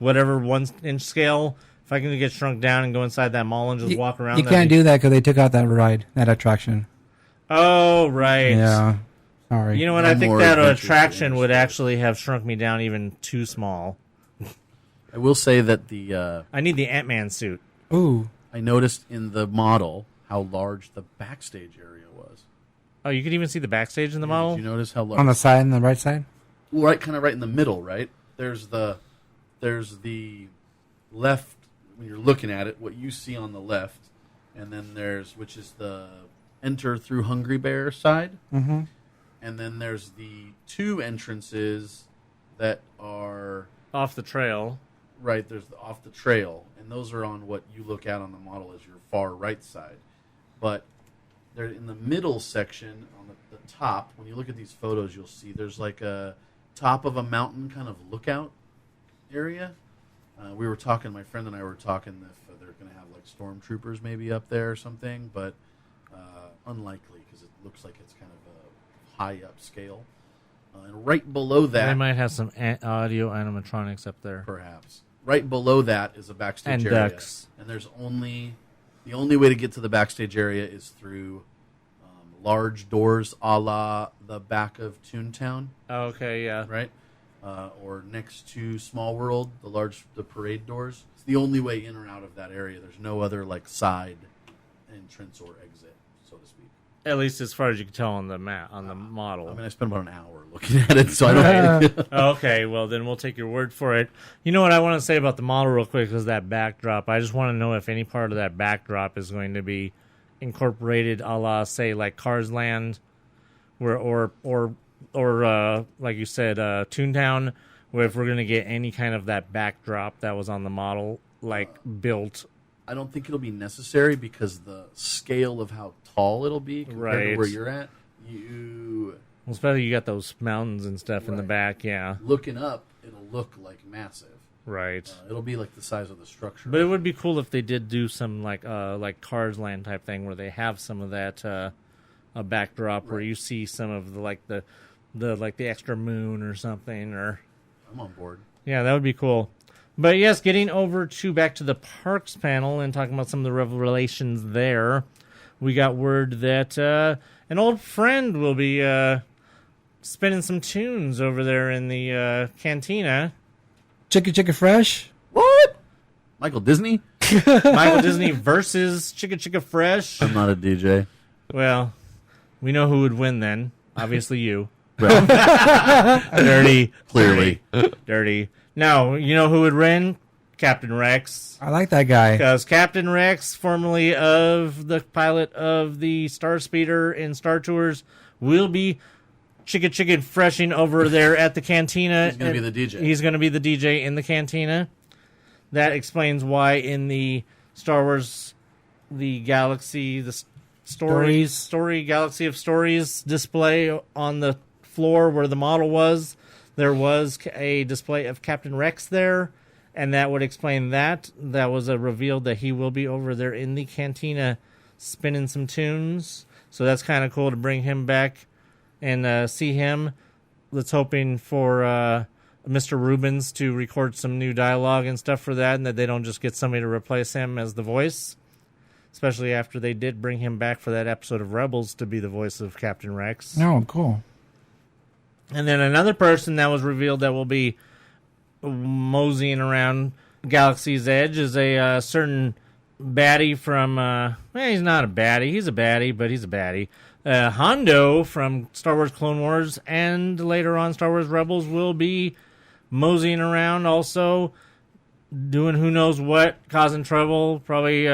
Speaker 1: whatever 1-inch scale. If I can get shrunk down and go inside that mall and just walk around.
Speaker 2: You can't do that because they took out that ride, that attraction.
Speaker 1: Oh, right.
Speaker 2: Yeah. Sorry.
Speaker 1: You know what?
Speaker 7: No
Speaker 1: I think
Speaker 7: more
Speaker 1: that
Speaker 7: adventures
Speaker 1: attraction
Speaker 7: in
Speaker 1: would
Speaker 7: space.
Speaker 1: actually have shrunk me down even too small.
Speaker 7: I will say that the
Speaker 1: I need the Ant-Man suit.
Speaker 2: Ooh.
Speaker 7: I noticed in the model how large the backstage area was.
Speaker 1: Oh, you can even see the backstage in the model?
Speaker 7: Did you notice how large?
Speaker 2: On the side and the right side?
Speaker 7: Right, kind of right in the middle, right? There's the left, when you're looking at it, what you see on the left, and then which is the enter through Hungry Bear side.
Speaker 2: Mm-hmm.
Speaker 7: And then there's the 2 entrances that are
Speaker 1: Off the trail.
Speaker 7: right. There's off the trail, and those are on what you look at on the model as your far right side. But they're in the middle section on the top. When you look at these photos, you'll see there's like a top of a mountain kind of lookout area. We were talking, my friend and I were talking if they're going to have like stormtroopers maybe up there or something, but unlikely because it looks like it's kind of a high up scale. And right below that,
Speaker 1: They might have some audio animatronics up there.
Speaker 7: perhaps. Right below that is a backstage
Speaker 1: And
Speaker 7: area,
Speaker 1: ducks.
Speaker 7: and there's the only way to get to the backstage area is through large doors, a la the back of Toontown,
Speaker 1: Okay, yeah.
Speaker 7: right? Or next to Small World, the parade doors. It's the only way in or out of that area. There's no other like side entrance or exit, so to speak.
Speaker 1: At least as far as you can tell on the model.
Speaker 7: I mean, I spent about an hour looking at it, so I don't.
Speaker 1: Okay, well, then we'll take your word for it. You know what I want to say about the model real quick is that backdrop. I just want to know if any part of that backdrop is going to be incorporated a la, say, like Cars Land or like you said, Toontown, where if we're going to get any kind of that backdrop that was on the model, like, built.
Speaker 7: I don't think it'll be necessary because the scale of how tall it'll be compared to
Speaker 1: Right.
Speaker 7: where you're at, you
Speaker 1: Well, especially you got those mountains and stuff in the
Speaker 7: Right.
Speaker 1: back, yeah.
Speaker 7: looking up, it'll look like massive.
Speaker 1: Right.
Speaker 7: It'll be like the size of the structure.
Speaker 1: But it would be cool if they did do some like Cars Land type thing where they have some of that a backdrop where you see some of the extra moon or something, or
Speaker 7: I'm on board.
Speaker 1: yeah, that would be cool. But yes, getting over to back to the parks panel and talking about some of the revelations there, we got word that an old friend will be spinning some tunes over there in the cantina.
Speaker 2: Chicka Fresh.
Speaker 7: What? Michael Disney?
Speaker 1: Michael Disney versus Chicka Fresh.
Speaker 7: I'm not a DJ.
Speaker 1: Well, we know who would win then. Obviously you. Dirty.
Speaker 7: Clearly.
Speaker 1: Dirty. Now, you know who would win? Captain Rex.
Speaker 2: I like that guy.
Speaker 1: Because Captain Rex, formerly of the pilot of the Star Speeder in Star Tours, will be Chicka freshing over there at the cantina.
Speaker 7: He's going to be the DJ.
Speaker 1: He's going to be the DJ in the cantina. That explains why in the Star Wars, the Galaxy, the story Galaxy of Stories display on the floor where the model was, there was a display of Captain Rex there, and that would explain that. That was a reveal that he will be over there in the cantina spinning some tunes. So that's kind of cool to bring him back and see him. Let's hoping for Mr. Rubens to record some new dialogue and stuff for that, and that they don't just get somebody to replace him as the voice. Especially after they did bring him back for that episode of Rebels to be the voice of Captain Rex.
Speaker 2: Oh, cool.
Speaker 1: And then another person that was revealed that will be moseying around Galaxy's Edge is a certain baddie from... he's not a baddie. He's a baddie, but he's a baddie. Hondo from Star Wars Clone Wars and later on Star Wars Rebels will be moseying around also, doing who knows what, causing trouble, probably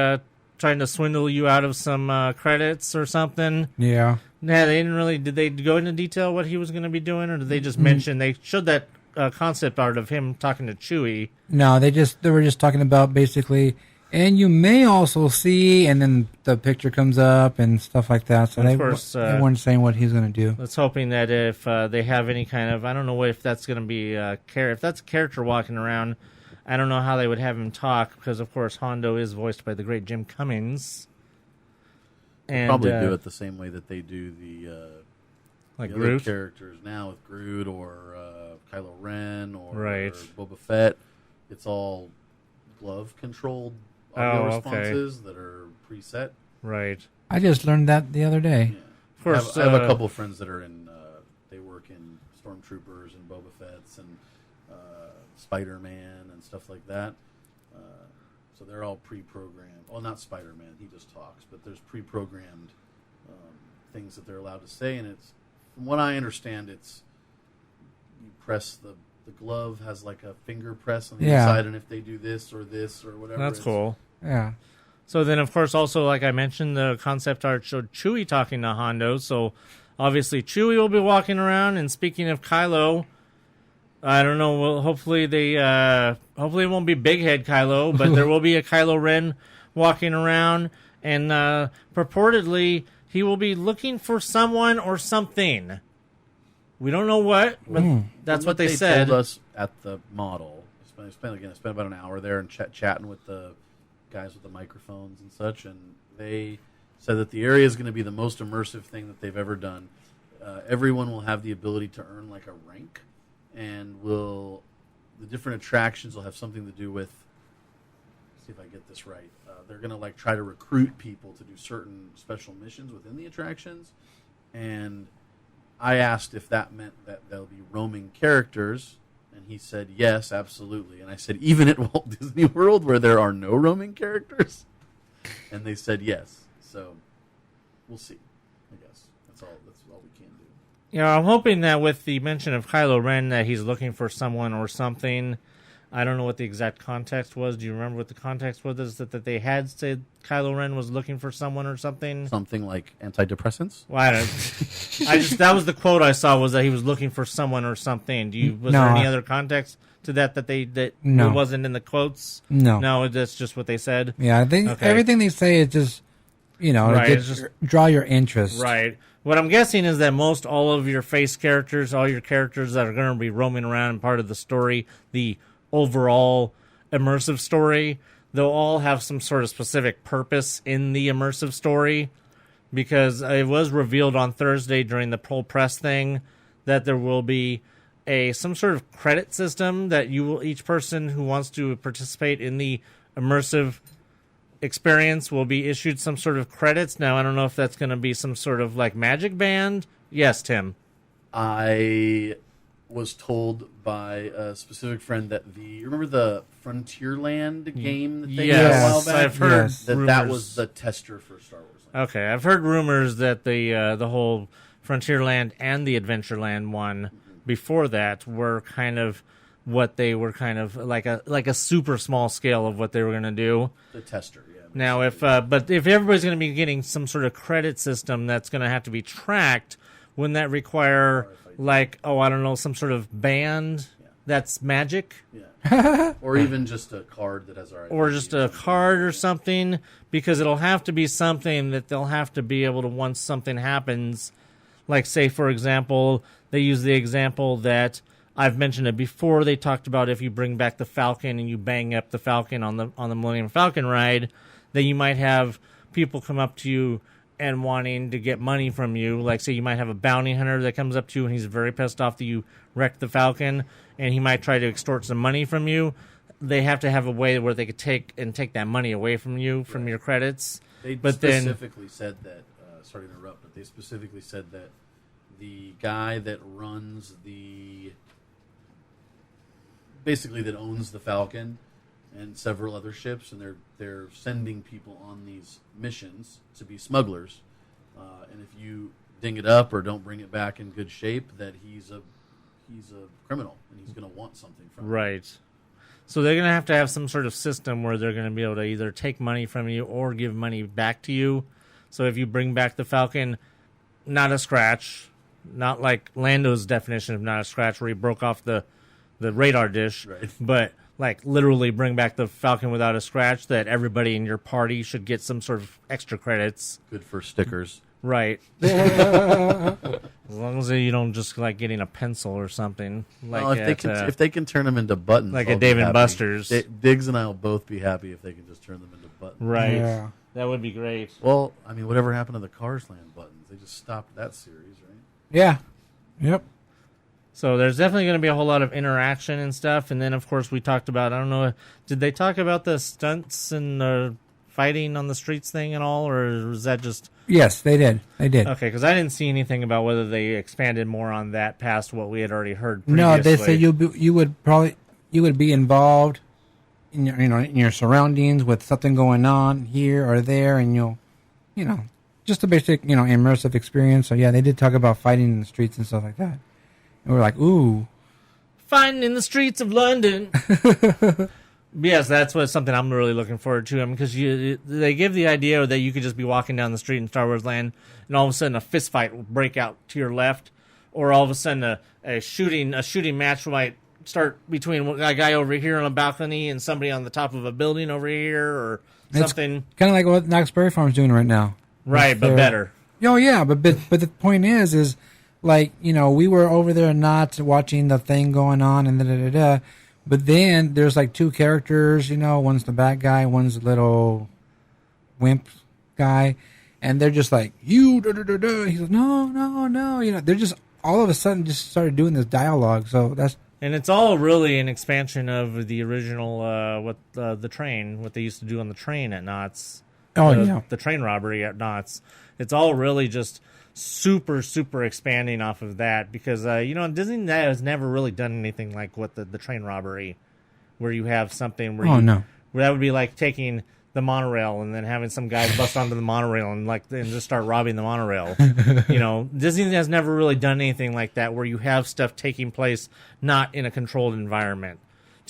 Speaker 1: trying to swindle you out of some credits or something.
Speaker 2: Yeah.
Speaker 1: Yeah, they didn't really... Did they go into detail what he was going to be doing, or did they just mention... They showed that concept art of him talking to Chewie.
Speaker 2: No, they were just talking about basically, and you may also see, and then the picture comes up and stuff like that. So
Speaker 1: Of
Speaker 2: they
Speaker 1: course,
Speaker 2: they weren't saying what he's going to do.
Speaker 1: Let's hoping that if they have any kind of... I don't know if that's going to be... if that's a character walking around, I don't know how they would have him talk, because, of course, Hondo is voiced by the great Jim Cummings. And,
Speaker 7: Probably do it the same way that they do the
Speaker 1: like
Speaker 7: the
Speaker 1: Groot?
Speaker 7: other characters now with Groot or Kylo Ren or
Speaker 1: Right.
Speaker 7: Boba Fett. It's all glove-controlled audio responses that are preset.
Speaker 1: Right.
Speaker 2: I just learned that the other day.
Speaker 1: Of course,
Speaker 7: I have a couple of friends that are in. They work in Stormtroopers and Boba Fett's and Spider-Man and stuff like that. So they're all pre-programmed. Well, not Spider-Man; he just talks. But there's pre-programmed things that they're allowed to say, and it's, from what I understand, it's you press the glove has like a finger press on the inside, and if they do this or whatever,
Speaker 1: That's cool.
Speaker 2: Yeah.
Speaker 1: So then, of course, also, like I mentioned, the concept art showed Chewie talking to Hondo. So obviously, Chewie will be walking around. And speaking of Kylo, I don't know. Well, hopefully hopefully it won't be Big Head Kylo, but there will be a Kylo Ren walking around, and purportedly he will be looking for someone or something. We don't know what, but that's what they said.
Speaker 7: Told us at the model. I spent about an hour there and chatting with the guys with the microphones and such, and they said that the area is going to be the most immersive thing that they've ever done. Everyone will have the ability to earn like a rank, and the different attractions will have something to do with. Let's see if I get this right. They're going to like try to recruit people to do certain special missions within the attractions, and I asked if that meant that there'll be roaming characters, and he said yes, absolutely. And I said even at Walt Disney World where there are no roaming characters, and they said yes. So we'll see. I guess that's all we can do.
Speaker 1: You know, I'm hoping that with the mention of Kylo Ren that he's looking for someone or something. I don't know what the exact context was. Do you remember what the context was? Is that they had said Kylo Ren was looking for someone or something?
Speaker 7: Something like antidepressants?
Speaker 1: Well, that was the quote I saw, was that he was looking for someone or something. Was there any other context to that
Speaker 2: no.
Speaker 1: it wasn't in the quotes?
Speaker 2: No,
Speaker 1: that's just what they said.
Speaker 2: Yeah, I think everything they say is just to draw your interest.
Speaker 1: Right. What I'm guessing is that most all of your face characters, all your characters that are going to be roaming around and part of the story, the overall immersive story, they'll all have some sort of specific purpose in the immersive story, because it was revealed on Thursday during the pro press thing that there will be some sort of credit system that each person who wants to participate in the immersive experience will be issued some sort of credits. Now I don't know if that's going to be some sort of like magic band. Yes, Tim.
Speaker 7: I was told by a specific friend that remember the Frontierland game that they did a while back?
Speaker 1: I've heard
Speaker 7: that was the tester for Star Wars Land.
Speaker 1: Okay, I've heard rumors that the whole Frontierland and the Adventureland one before that were kind of what they were kind of like a super small scale of what they were going to do.
Speaker 7: The tester, yeah.
Speaker 1: Now, if everybody's going to be getting some sort of credit system that's going to have to be tracked, wouldn't that require some sort of band that's magic?
Speaker 7: Yeah. Or even just a card that has our identity.
Speaker 1: Or just a card or something, because it'll have to be something that they'll have to be able to, once something happens, like say, for example, they use the example that I've mentioned it before. They talked about if you bring back the Falcon and you bang up the Falcon on the Millennium Falcon ride, that you might have people come up to you and wanting to get money from you. Like, say you might have a bounty hunter that comes up to you and he's very pissed off that you wrecked the Falcon, and he might try to extort some money from you. They have to have a way where they could take that money away from you, from your credits.
Speaker 7: They specifically said that, sorry to interrupt, but they specifically said that the guy that runs basically that owns the Falcon and several other ships, and they're sending people on these missions to be smugglers. And if you ding it up or don't bring it back in good shape, that he's a criminal and he's going to want something from you.
Speaker 1: Right. So they're going to have some sort of system where they're going to be able to either take money from you or give money back to you. So if you bring back the Falcon, not a scratch, not like Lando's definition of not a scratch where he broke off the radar dish,
Speaker 7: right,
Speaker 1: but like literally bring back the Falcon without a scratch, that everybody in your party should get some sort of extra credits.
Speaker 7: Good for stickers.
Speaker 1: Right. As long as you don't just like getting a pencil or something. Like
Speaker 7: well, if they can turn them into buttons,
Speaker 1: like
Speaker 7: I'll
Speaker 1: a Dave
Speaker 7: be
Speaker 1: and Buster's.
Speaker 7: Diggs and I will both be happy if they can just turn them into buttons.
Speaker 1: Right.
Speaker 2: Yeah.
Speaker 1: That would be great.
Speaker 7: Well, I mean, whatever happened to the Cars Land buttons? They just stopped that series, right?
Speaker 2: Yeah. Yep.
Speaker 1: So there's definitely going to be a whole lot of interaction and stuff. And then, of course, we talked about, I don't know, did they talk about the stunts and the fighting on the streets thing and all, or was that just...
Speaker 2: Yes, they did. They did.
Speaker 1: Okay, because I didn't see anything about whether they expanded more on that past what we had already heard previously.
Speaker 2: No, they said you would be involved in your surroundings with something going on here or there, and you'll just a basic immersive experience. So yeah, they did talk about fighting in the streets and stuff like that. And we're like, ooh,
Speaker 1: fighting in the streets of London. Yes, that's something I'm really looking forward to. Because they give the idea that you could just be walking down the street in Star Wars Land, and all of a sudden a fist fight will break out to your left, or all of a sudden a shooting match might start between a guy over here on a balcony and somebody on the top of a building over here, or something.
Speaker 2: It's kind of like what Knox Berry Farm's doing right now.
Speaker 1: Right, but better.
Speaker 2: Oh yeah, but the point is like we were over there not watching the thing going on and but then there's like two characters, one's the bad guy, one's the little wimp guy, and they're just like, you, da, da, da, da. He's like, no, no, no. You know, they're just all of a sudden just started doing this dialogue. So that's.
Speaker 1: And it's all really an expansion of the original, the train, what they used to do on the train at Knott's.
Speaker 2: Oh, yeah.
Speaker 1: The train robbery at Knott's. It's all really just super, super expanding off of that because, Disney has never really done anything like what the train robbery, where you have something where where that would be like taking the monorail and then having some guy bust onto the monorail and just start robbing the monorail. Disney has never really done anything like that where you have stuff taking place not in a controlled environment.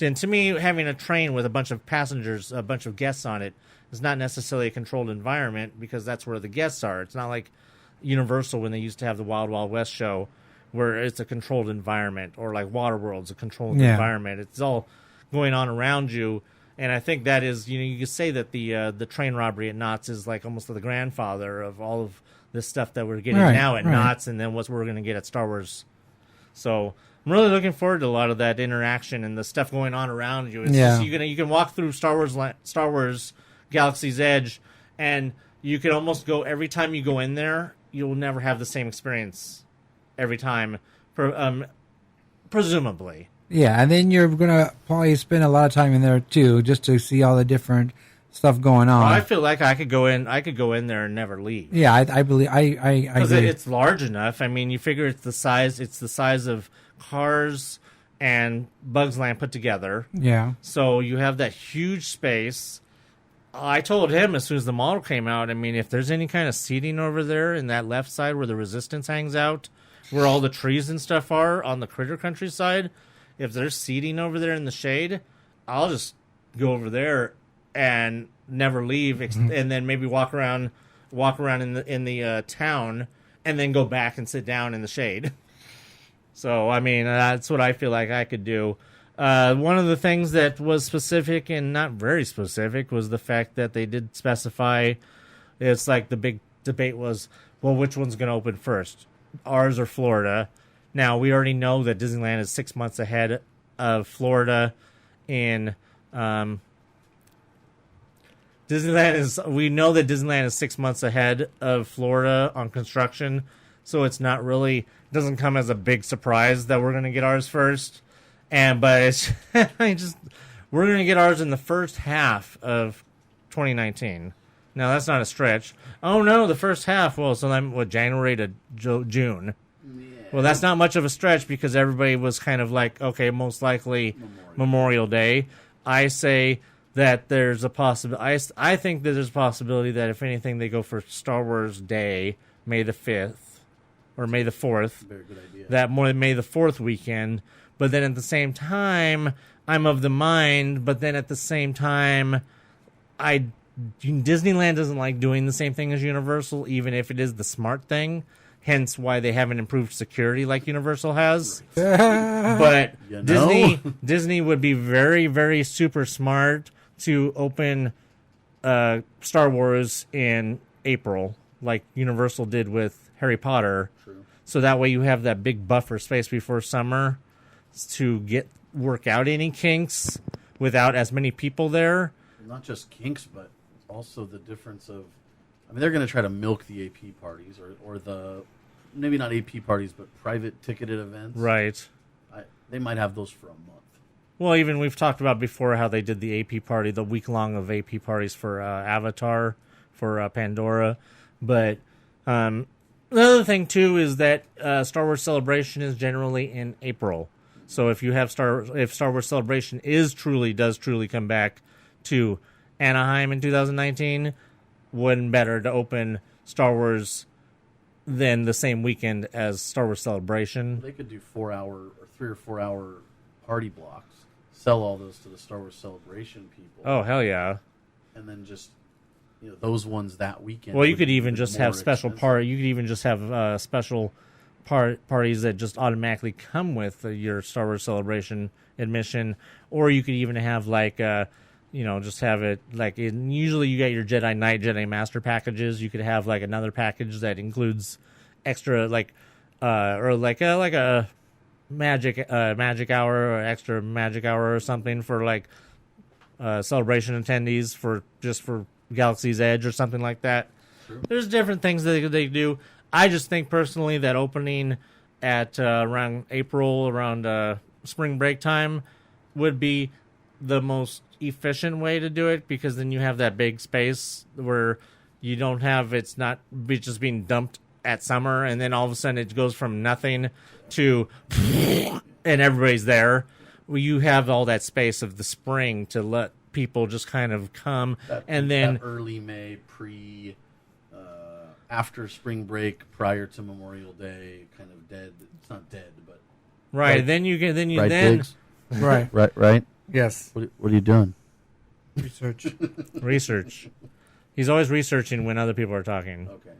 Speaker 1: And to me, having a train with a bunch of passengers, a bunch of guests on it, is not necessarily a controlled environment because that's where the guests are. It's not like Universal when they used to have the Wild Wild West show where it's a controlled environment, or like Waterworld's a controlled environment. It's all going on around you. And I think that is, you could say that the train robbery at Knott's is like almost the grandfather of all of this stuff that we're getting now at Knott's, and then what we're going to get at Star Wars. So I'm really looking forward to a lot of that interaction and the stuff going on around you. It's just, you can walk through Star Wars Galaxy's Edge, and you can almost go every time you go in there. You'll never have the same experience every time, presumably.
Speaker 2: Yeah, and then you're gonna probably spend a lot of time in there too, just to see all the different stuff going on.
Speaker 1: Well, I feel like I could go in there and never leave.
Speaker 2: Yeah, I believe I
Speaker 1: because
Speaker 2: agree.
Speaker 1: it's large enough. I mean, you figure it's the size of Cars and Bugs Land put together.
Speaker 2: Yeah.
Speaker 1: So you have that huge space. I told him as soon as the model came out, I mean, if there's any kind of seating over there in that left side where the Resistance hangs out, where all the trees and stuff are on the Critter Country side, if there's seating over there in the shade, I'll just go over there and never leave, and then maybe walk around in the town, and then go back and sit down in the shade. So, I mean, that's what I feel like I could do. One of the things that was specific and not very specific was the fact that they did specify, it's like the big debate was, well, which one's going to open first, ours or Florida? Now, we already know that Disneyland is 6 months ahead of Florida in we know that Disneyland is 6 months ahead of Florida on construction, so it doesn't come as a big surprise that we're going to get ours first. But it's we're going to get ours in the first half of 2019. Now, that's not a stretch. Oh, no, the first half. Well, so then January to June. Yeah. Well, that's not much of a stretch because everybody was kind of like, okay, most likely Memorial Day. I say that there's a possibility. I think that there's a possibility that if anything, they go for Star Wars Day, May the 5th or May the 4th. Very good idea. That more than May the 4th weekend. But then at the same time, I'm of the mind. But then at the same time, Disneyland doesn't like doing the same thing as Universal, even if it is the smart thing. Hence why they haven't improved security like Universal has. But Disney would be very, very super smart to open Star Wars in April, like Universal did with Harry Potter. True. So that way you have that big buffer space before summer to work out any kinks without as many people there.
Speaker 7: Not just kinks, but also the difference of, I mean, they're going to try to milk the AP parties or the, maybe not AP parties, but private ticketed events.
Speaker 1: Right.
Speaker 7: They might have those for a month.
Speaker 1: Well, even we've talked about before how they did the AP party, the week long of AP parties for Avatar, for Pandora. But the other thing, too, is that Star Wars Celebration is generally in April. So if you have if Star Wars Celebration does truly come back to Anaheim in 2019, wouldn't better to open Star Wars than the same weekend as Star Wars Celebration.
Speaker 7: They could do 3 or 4 hour party blocks, sell all those to the Star Wars Celebration people.
Speaker 1: Oh, hell yeah.
Speaker 7: And then just, those ones that weekend.
Speaker 1: Well, you could even just have special you could even just have special parties that just automatically come with your Star Wars Celebration admission, or you could even have just have it like usually you get your Jedi Knight, Jedi Master packages. You could have like another package that includes extra or like a magic hour or extra magic hour or something for like celebration attendees for Galaxy's Edge or something like that. There's different things that they do. I just think personally that opening at around April, around spring break time, would be the most efficient way to do it, because then you have that big space where you don't have it's not just being dumped at summer, and then all of a sudden it goes from nothing to and everybody's there. Well, you have all that space of the spring to let people just kind of come, and then
Speaker 7: that early May after spring break, prior to Memorial Day, kind of dead. It's not dead, but
Speaker 1: right. Then you get
Speaker 7: right, Diggs? right.
Speaker 2: Yes.
Speaker 7: What are you doing?
Speaker 2: Research.
Speaker 1: He's always researching when other people are talking.
Speaker 7: Okay.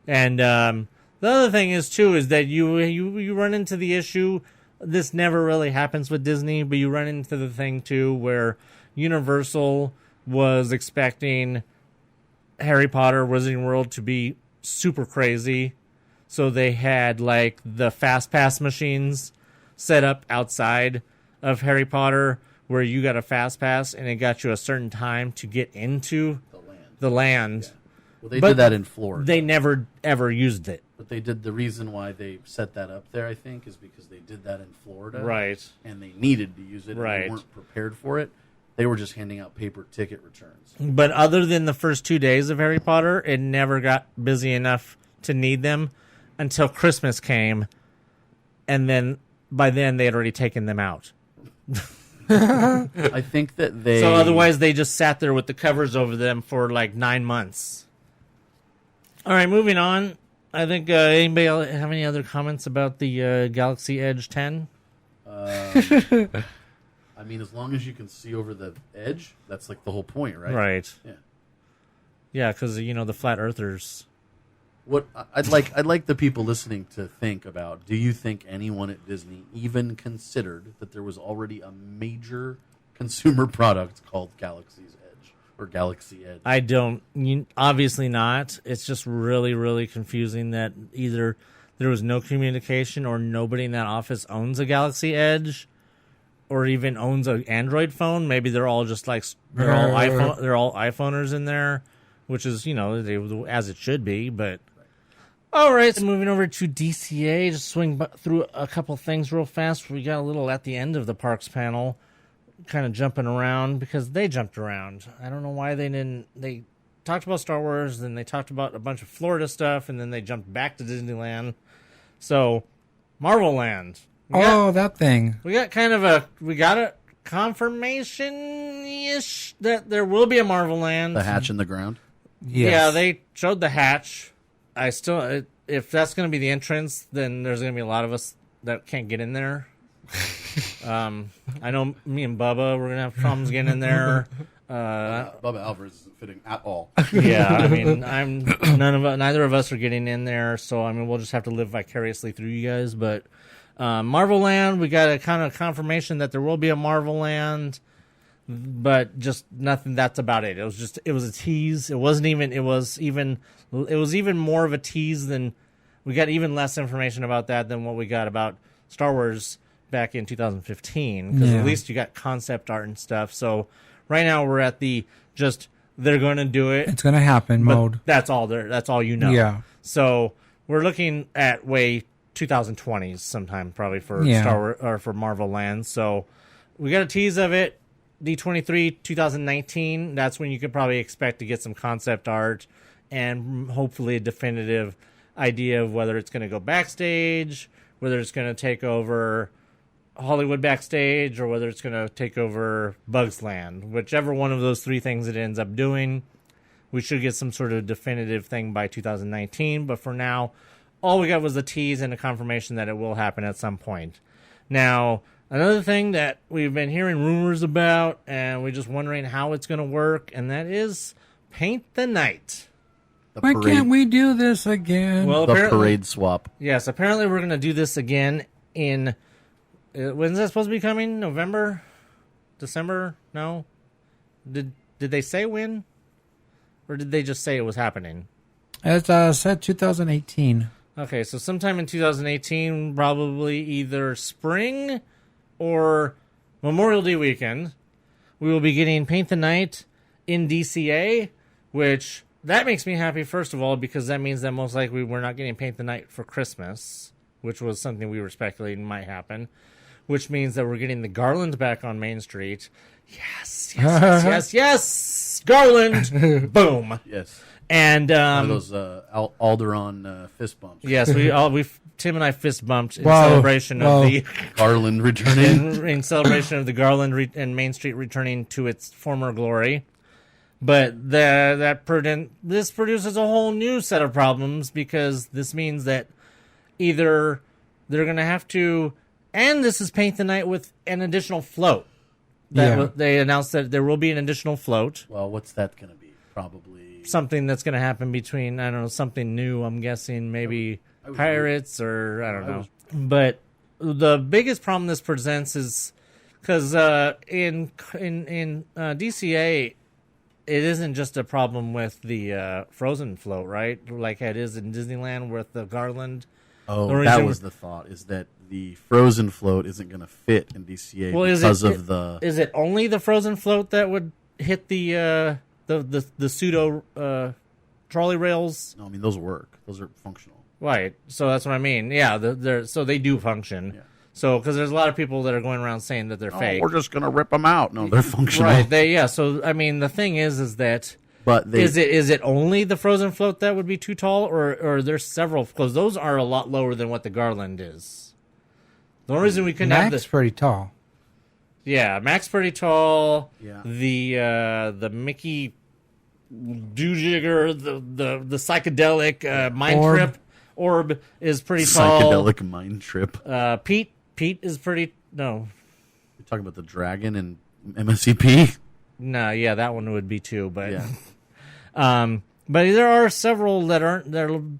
Speaker 1: And the other thing is too is that you run into the issue. This never really happens with Disney, but you run into the thing too where Universal was expecting Harry Potter Wizarding World to be super crazy, so they had like the fast pass machines set up outside of Harry Potter where you got a fast pass and it got you a certain time to get into the land.
Speaker 7: Yeah. Well, they did that in Florida.
Speaker 1: They never ever used it.
Speaker 7: But they did. The reason why they set that up there, I think, is because they did that in Florida.
Speaker 1: Right.
Speaker 7: And they needed to use it.
Speaker 1: Right.
Speaker 7: And they weren't prepared for it. They were just handing out paper ticket returns.
Speaker 1: But other than the first 2 days of Harry Potter, it never got busy enough to need them until Christmas came. And then by then they had already taken them out.
Speaker 7: I think that they...
Speaker 1: So otherwise they just sat there with the covers over them for like 9 months. All right, moving on. I think anybody else have any other comments about the Galaxy Edge 10?
Speaker 7: I mean, as long as you can see over the edge, that's like the whole point, right?
Speaker 1: Right.
Speaker 7: Yeah.
Speaker 1: Yeah, because the flat earthers.
Speaker 7: What I'd like the people listening to think about: do you think anyone at Disney even considered that there was already a major consumer product called Galaxy's Edge or Galaxy Edge?
Speaker 1: I don't. Obviously not. It's just really, really confusing that either there was no communication or nobody in that office owns a Galaxy Edge, or even owns an Android phone. Maybe they're all just like they're all iPhoners in there, which is as it should be. But all right, so moving over to DCA, just swing through a couple things real fast. We got a little at the end of the parks panel, kind of jumping around because they jumped around. I don't know why they didn't. They talked about Star Wars, then they talked about a bunch of Florida stuff, and then they jumped back to Disneyland. So, Marvel Land.
Speaker 2: That thing.
Speaker 1: We got a confirmation-ish that there will be a Marvel Land.
Speaker 7: The hatch in the ground?
Speaker 2: Yes.
Speaker 1: Yeah, they showed the hatch. If that's going to be the entrance, then there's going to be a lot of us that can't get in there. I know me and Bubba, we're going to have problems getting in there.
Speaker 7: Bubba Alvarez isn't fitting at all.
Speaker 1: Yeah, I mean, neither of us are getting in there, so I mean, we'll just have to live vicariously through you guys. But Marvel Land, we got a kind of confirmation that there will be a Marvel Land, but just nothing. That's about it. It was a tease. It was even more of a tease than we got. Even less information about that than what we got about Star Wars back in 2015, because at least you got concept art and stuff. So right now we're at the they're going to do it.
Speaker 2: It's going to happen mode.
Speaker 1: That's all you know.
Speaker 2: Yeah.
Speaker 1: So we're looking at 2020s sometime probably for Star Wars or for Marvel Land. So we got a tease of it. D23 2019. That's when you could probably expect to get some concept art and hopefully a definitive idea of whether it's going to go backstage, whether it's going to take over Hollywood backstage, or whether it's going to take over Bugs Land. Whichever one of those three things it ends up doing, we should get some sort of definitive thing by 2019. But for now, all we got was a tease and a confirmation that it will happen at some point. Now, another thing that we've been hearing rumors about, and we're just wondering how it's going to work, and that is Paint the Night.
Speaker 2: Why can't we do this again?
Speaker 1: Well,
Speaker 7: the parade swap.
Speaker 1: Yes, apparently we're going to do this again in... when's that supposed to be coming? November? December? No? Did they say when? Or did they just say it was happening?
Speaker 2: It's said 2018.
Speaker 1: Okay, so sometime in 2018, probably either spring or Memorial Day weekend, we will be getting Paint the Night in DCA, which that makes me happy, first of all, because that means that most likely we're not getting Paint the Night for Christmas, which was something we were speculating might happen, which means that we're getting the Garland back on Main Street. Yes, yes, yes, yes, yes! Garland! Boom!
Speaker 7: Yes.
Speaker 1: And
Speaker 7: One of those Alderon fist bumps.
Speaker 1: yes, Tim and I fist bumped in celebration of the
Speaker 7: Garland returning.
Speaker 1: in celebration of the Garland and Main Street returning to its former glory. But this produces a whole new set of problems, because this means that either they're going to have to, and this is Paint the Night with an additional float. They announced that there will be an additional float.
Speaker 7: Well, what's that going to be? Probably
Speaker 1: Something that's going to happen between, I don't know, something new, I'm guessing, maybe pirates or I don't know. But the biggest problem this presents is because in DCA, it isn't just a problem with the Frozen float, right? Like it is in Disneyland with the Garland.
Speaker 7: Oh, that was the thought, is that the Frozen float isn't going to fit in DCA
Speaker 1: Is it only the Frozen float that would hit the pseudo trolley rails?
Speaker 7: No, I mean, those work. Those are functional.
Speaker 1: Right. So that's what I mean. Yeah, so they do function. Yeah. So, because there's a lot of people that are going around saying that they're fake.
Speaker 7: We're just going to rip them out. No, they're functional.
Speaker 1: Right. So, I mean, the thing is that... But is it only the Frozen float that would be too tall, or there's several? Because those are a lot lower than what the Garland is. The only reason we couldn't have
Speaker 2: Mac's pretty tall.
Speaker 1: Yeah, Mac's pretty tall.
Speaker 7: Yeah.
Speaker 1: The Mickey Doojigger, the psychedelic mind trip orb is pretty tall.
Speaker 7: Psychedelic mind trip.
Speaker 1: Pete is pretty. No,
Speaker 7: you're talking about the dragon and MSCP.
Speaker 1: No, yeah, that one would be too, but
Speaker 7: yeah.
Speaker 1: But there are several that are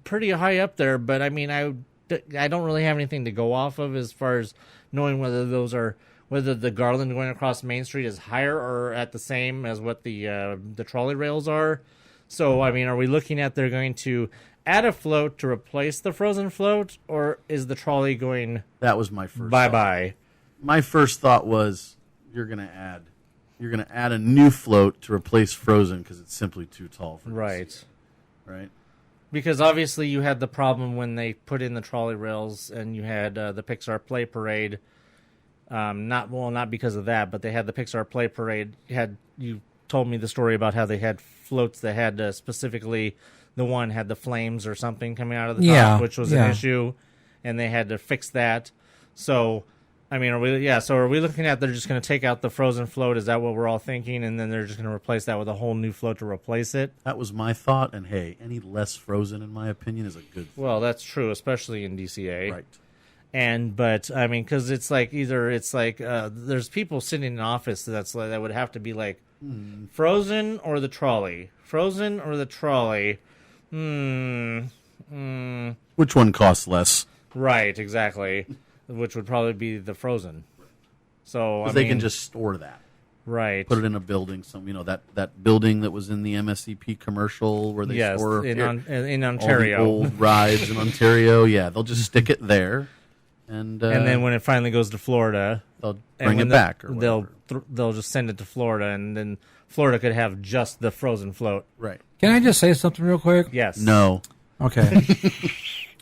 Speaker 1: pretty high up there. But I mean, I don't really have anything to go off of as far as knowing whether the Garland going across Main Street is higher or at the same as what the trolley rails are. So I mean, are we looking at they're going to add a float to replace the Frozen float, or is the trolley going?
Speaker 7: That was my first.
Speaker 1: Bye.
Speaker 7: My first thought was you're going to add a new float to replace Frozen because it's simply too tall for
Speaker 1: right.
Speaker 7: Right.
Speaker 1: Because obviously you had the problem when they put in the trolley rails, and you had the Pixar Play Parade. Not because of that, but they had the Pixar Play Parade. You told me the story about how they had floats that had specifically the one had the flames or something coming out of the top, which was an issue, and they had to fix that. So, I mean, are we looking at they're just going to take out the Frozen float? Is that what we're all thinking? And then they're just going to replace that with a whole new float to replace it?
Speaker 7: That was my thought. And hey, any less Frozen, in my opinion, is a good thing.
Speaker 1: Well, that's true, especially in DCA.
Speaker 7: Right.
Speaker 1: But I mean, because it's like there's people sitting in office that would have to be like Frozen or the trolley, Frozen or the trolley.
Speaker 7: Which one costs less?
Speaker 1: Right, exactly. Which would probably be the Frozen. So
Speaker 7: they can just store that.
Speaker 1: Right.
Speaker 7: Put it in a building. That building that was in the MSCP commercial where they store
Speaker 1: in Ontario.
Speaker 7: All the old rides in Ontario. Yeah, they'll just stick it there. And
Speaker 1: then when it finally goes to Florida,
Speaker 7: they'll bring it back. Or
Speaker 1: they'll just send it to Florida, and then Florida could have just the Frozen float.
Speaker 7: Right.
Speaker 2: Can I just say something real quick?
Speaker 1: Yes.
Speaker 7: No.
Speaker 2: Okay.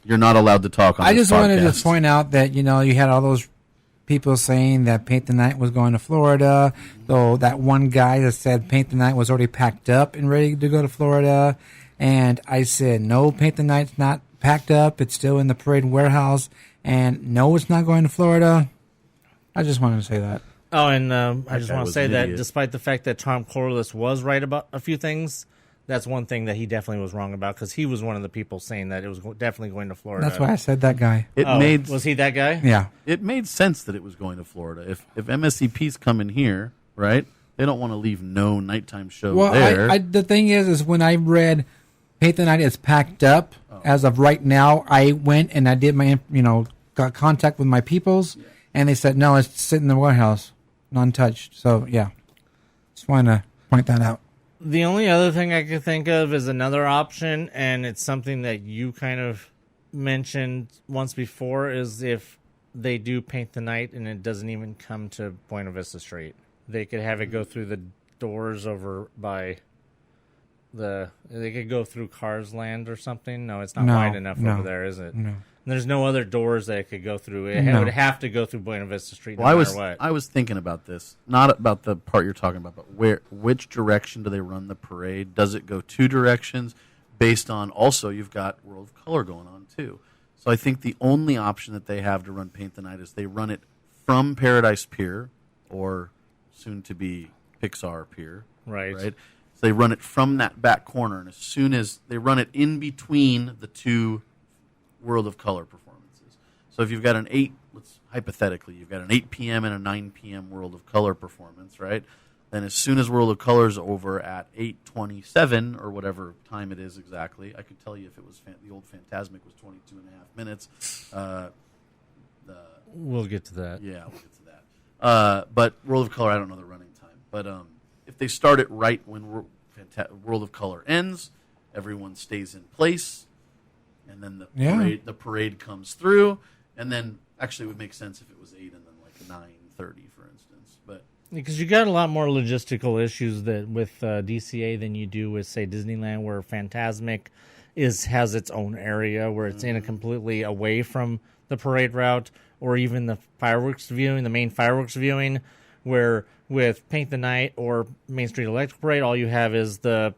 Speaker 7: You're not allowed to talk on
Speaker 2: I
Speaker 7: this
Speaker 2: just
Speaker 7: podcast.
Speaker 2: wanted to point out that, you had all those people saying that Paint the Night was going to Florida, though that one guy that said Paint the Night was already packed up and ready to go to Florida. And I said, no, Paint the Night's not packed up. It's still in the parade warehouse. And no, it's not going to Florida. I just wanted to say that.
Speaker 1: Oh, and I just want to say that despite the fact that Tom Corliss was right about a few things, that's one thing that he definitely was wrong about, because he was one of the people saying that it was definitely going to Florida.
Speaker 2: That's why I said that guy.
Speaker 1: Was he that guy?
Speaker 2: Yeah.
Speaker 7: It made sense that it was going to Florida. If MSCP's coming here, right, they don't want to leave no nighttime show there.
Speaker 2: Well, the thing is when I read Paint the Night is packed up, as of right now, I went and I did my, got contact with my peoples, and they said, no, it's sitting in the warehouse, untouched. So, yeah. Just want to point that out.
Speaker 1: The only other thing I could think of is another option, and it's something that you kind of mentioned once before, is if they do Paint the Night and it doesn't even come to Buena Vista Street. They could have it go through the doors over by they could go through Cars Land or something. No, it's not
Speaker 2: No,
Speaker 1: wide enough
Speaker 2: no,
Speaker 1: over there, is it?
Speaker 2: No.
Speaker 1: There's no other doors that it could go through. It
Speaker 2: No.
Speaker 1: would have to go through Buena Vista Street no
Speaker 7: Well,
Speaker 1: matter what.
Speaker 7: I was thinking about this, not about the part you're talking about, but which direction do they run the parade? Does it go two directions? Based on also, you've got World of Color going on too. So I think the only option that they have to run Paint the Night is they run it from Paradise Pier, or soon to be Pixar Pier.
Speaker 1: Right.
Speaker 7: So they run it from that back corner, and as soon as they run it in between the two World of Color performances. So if you've got hypothetically, you've got an 8 p.m. and a 9 p.m. World of Color performance, right? Then as soon as World of Color is over at 8:27 or whatever time it is exactly, I could tell you if it was the old Fantasmic was 22 and a half minutes.
Speaker 1: We'll get to that.
Speaker 7: Yeah, we'll get to that. But World of Color, I don't know the running time. But if they start it right when World of Color ends, everyone stays in place, and then the parade comes through, and then actually it would make sense if it was 8 and then like 9:30, for instance. But
Speaker 1: because you got a lot more logistical issues that with DCA than you do with, say, Disneyland, where Fantasmic has its own area where it's in a completely away from the parade route, or even the fireworks viewing, the main fireworks viewing, where with Paint the Night or Main Street Electric Parade, all you have is the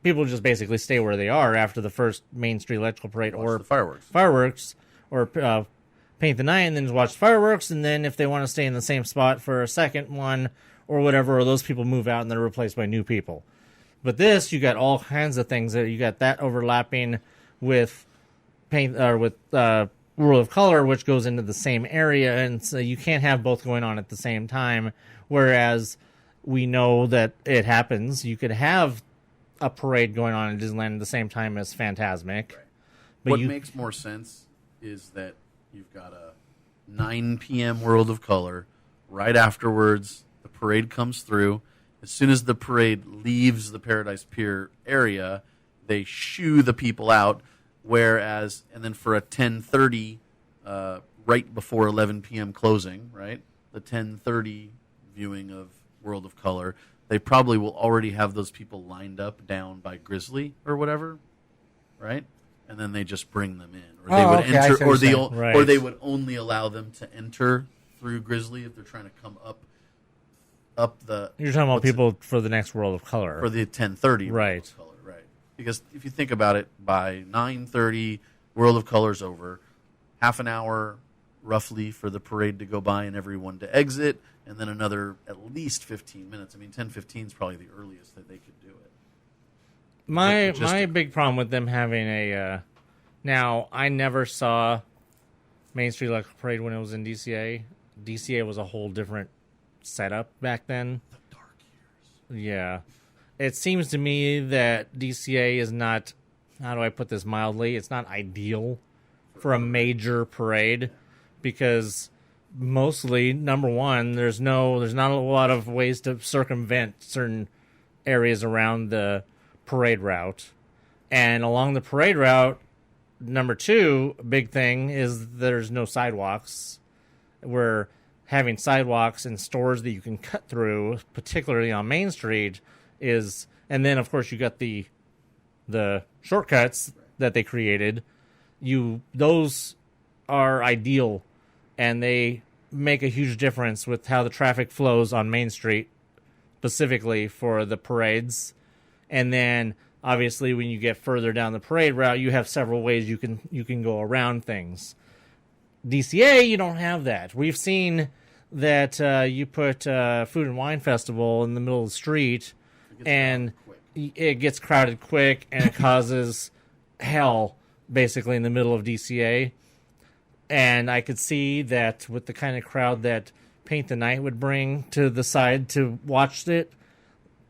Speaker 1: people just basically stay where they are after the first Main Street Electrical Parade or
Speaker 7: the fireworks.
Speaker 1: Or Paint the Night, and then just watch fireworks, and then if they want to stay in the same spot for a second one or whatever, or those people move out and they're replaced by new people. But this, you got all kinds of things that you got that overlapping with World of Color, which goes into the same area, and so you can't have both going on at the same time. Whereas we know that it happens. You could have a parade going on in Disneyland at the same time as Fantasmic.
Speaker 7: Right.
Speaker 1: But
Speaker 7: What makes more sense is that you've got a 9 p.m. World of Color. Right afterwards, the parade comes through. As soon as the parade leaves the Paradise Pier area, they shoo the people out. Whereas, and then for a 10:30, right before 11 p.m. closing, right, the 10:30 viewing of World of Color, they probably will already have those people lined up down by Grizzly or whatever, right? And then they just bring them in, or they would
Speaker 2: okay, I see
Speaker 7: enter,
Speaker 2: what you're saying.
Speaker 1: Right.
Speaker 7: or they would only allow them to enter through Grizzly if they're trying to come up the.
Speaker 1: you're talking about people for the next World of Color.
Speaker 7: For the 10:30
Speaker 1: Right.
Speaker 7: World of Color, right? Because if you think about it, by 9:30, World of Color's over. Half an hour, roughly, for the parade to go by and everyone to exit, and then another at least 15 minutes. I mean, 10:15 is probably the earliest that they could do it.
Speaker 1: My big problem with them having a now, I never saw Main Street Electric Parade when it was in DCA. DCA was a whole different setup back then.
Speaker 7: The dark years.
Speaker 1: Yeah. It seems to me that DCA is not, how do I put this mildly, it's not ideal for a major parade because mostly, number one, there's not a lot of ways to circumvent certain areas around the parade route. And along the parade route, number two, big thing is there's no sidewalks. We're having sidewalks and stores that you can cut through, particularly on Main Street, and then of course you got the shortcuts that they created. Those are ideal, and they make a huge difference with how the traffic flows on Main Street, specifically for the parades. And then obviously when you get further down the parade route, you have several ways you can go around things. DCA, you don't have that. We've seen that you put Food and Wine Festival in the middle of the street, and it gets crowded quick, and it causes hell, basically, in the middle of DCA. And I could see that with the kind of crowd that Paint the Night would bring to the side to watch it,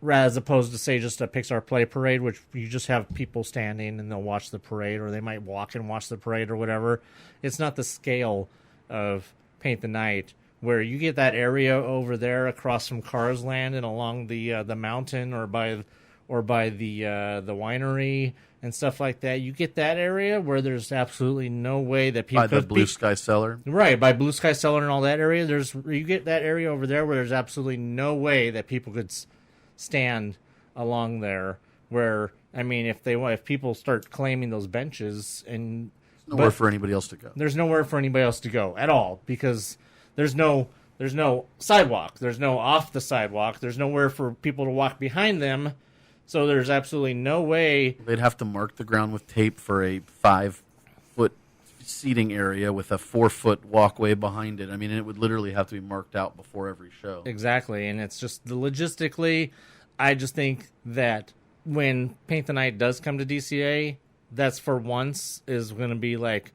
Speaker 1: as opposed to, say, just a Pixar Play Parade, which you just have people standing and they'll watch the parade, or they might walk and watch the parade or whatever. It's not the scale of Paint the Night, where you get that area over there across from Cars Land and along the mountain or by the winery and stuff like that. You get that area where there's absolutely no way that people
Speaker 7: By the Blue Sky Cellar.
Speaker 1: Right, by Blue Sky Cellar and all that area. You get that area over there where there's absolutely no way that people could stand along there Where I mean, if people start claiming those benches, and
Speaker 7: Nowhere for anybody else to go.
Speaker 1: there's nowhere for anybody else to go at all because there's no sidewalk, there's no off the sidewalk, there's nowhere for people to walk behind them. So there's absolutely no way.
Speaker 7: They'd have to mark the ground with tape for a 5-foot seating area with a 4-foot walkway behind it. I mean, it would literally have to be marked out before every show.
Speaker 1: Exactly, and it's just logistically, I just think that when Paint the Night does come to DCA, that's for once is going to be like,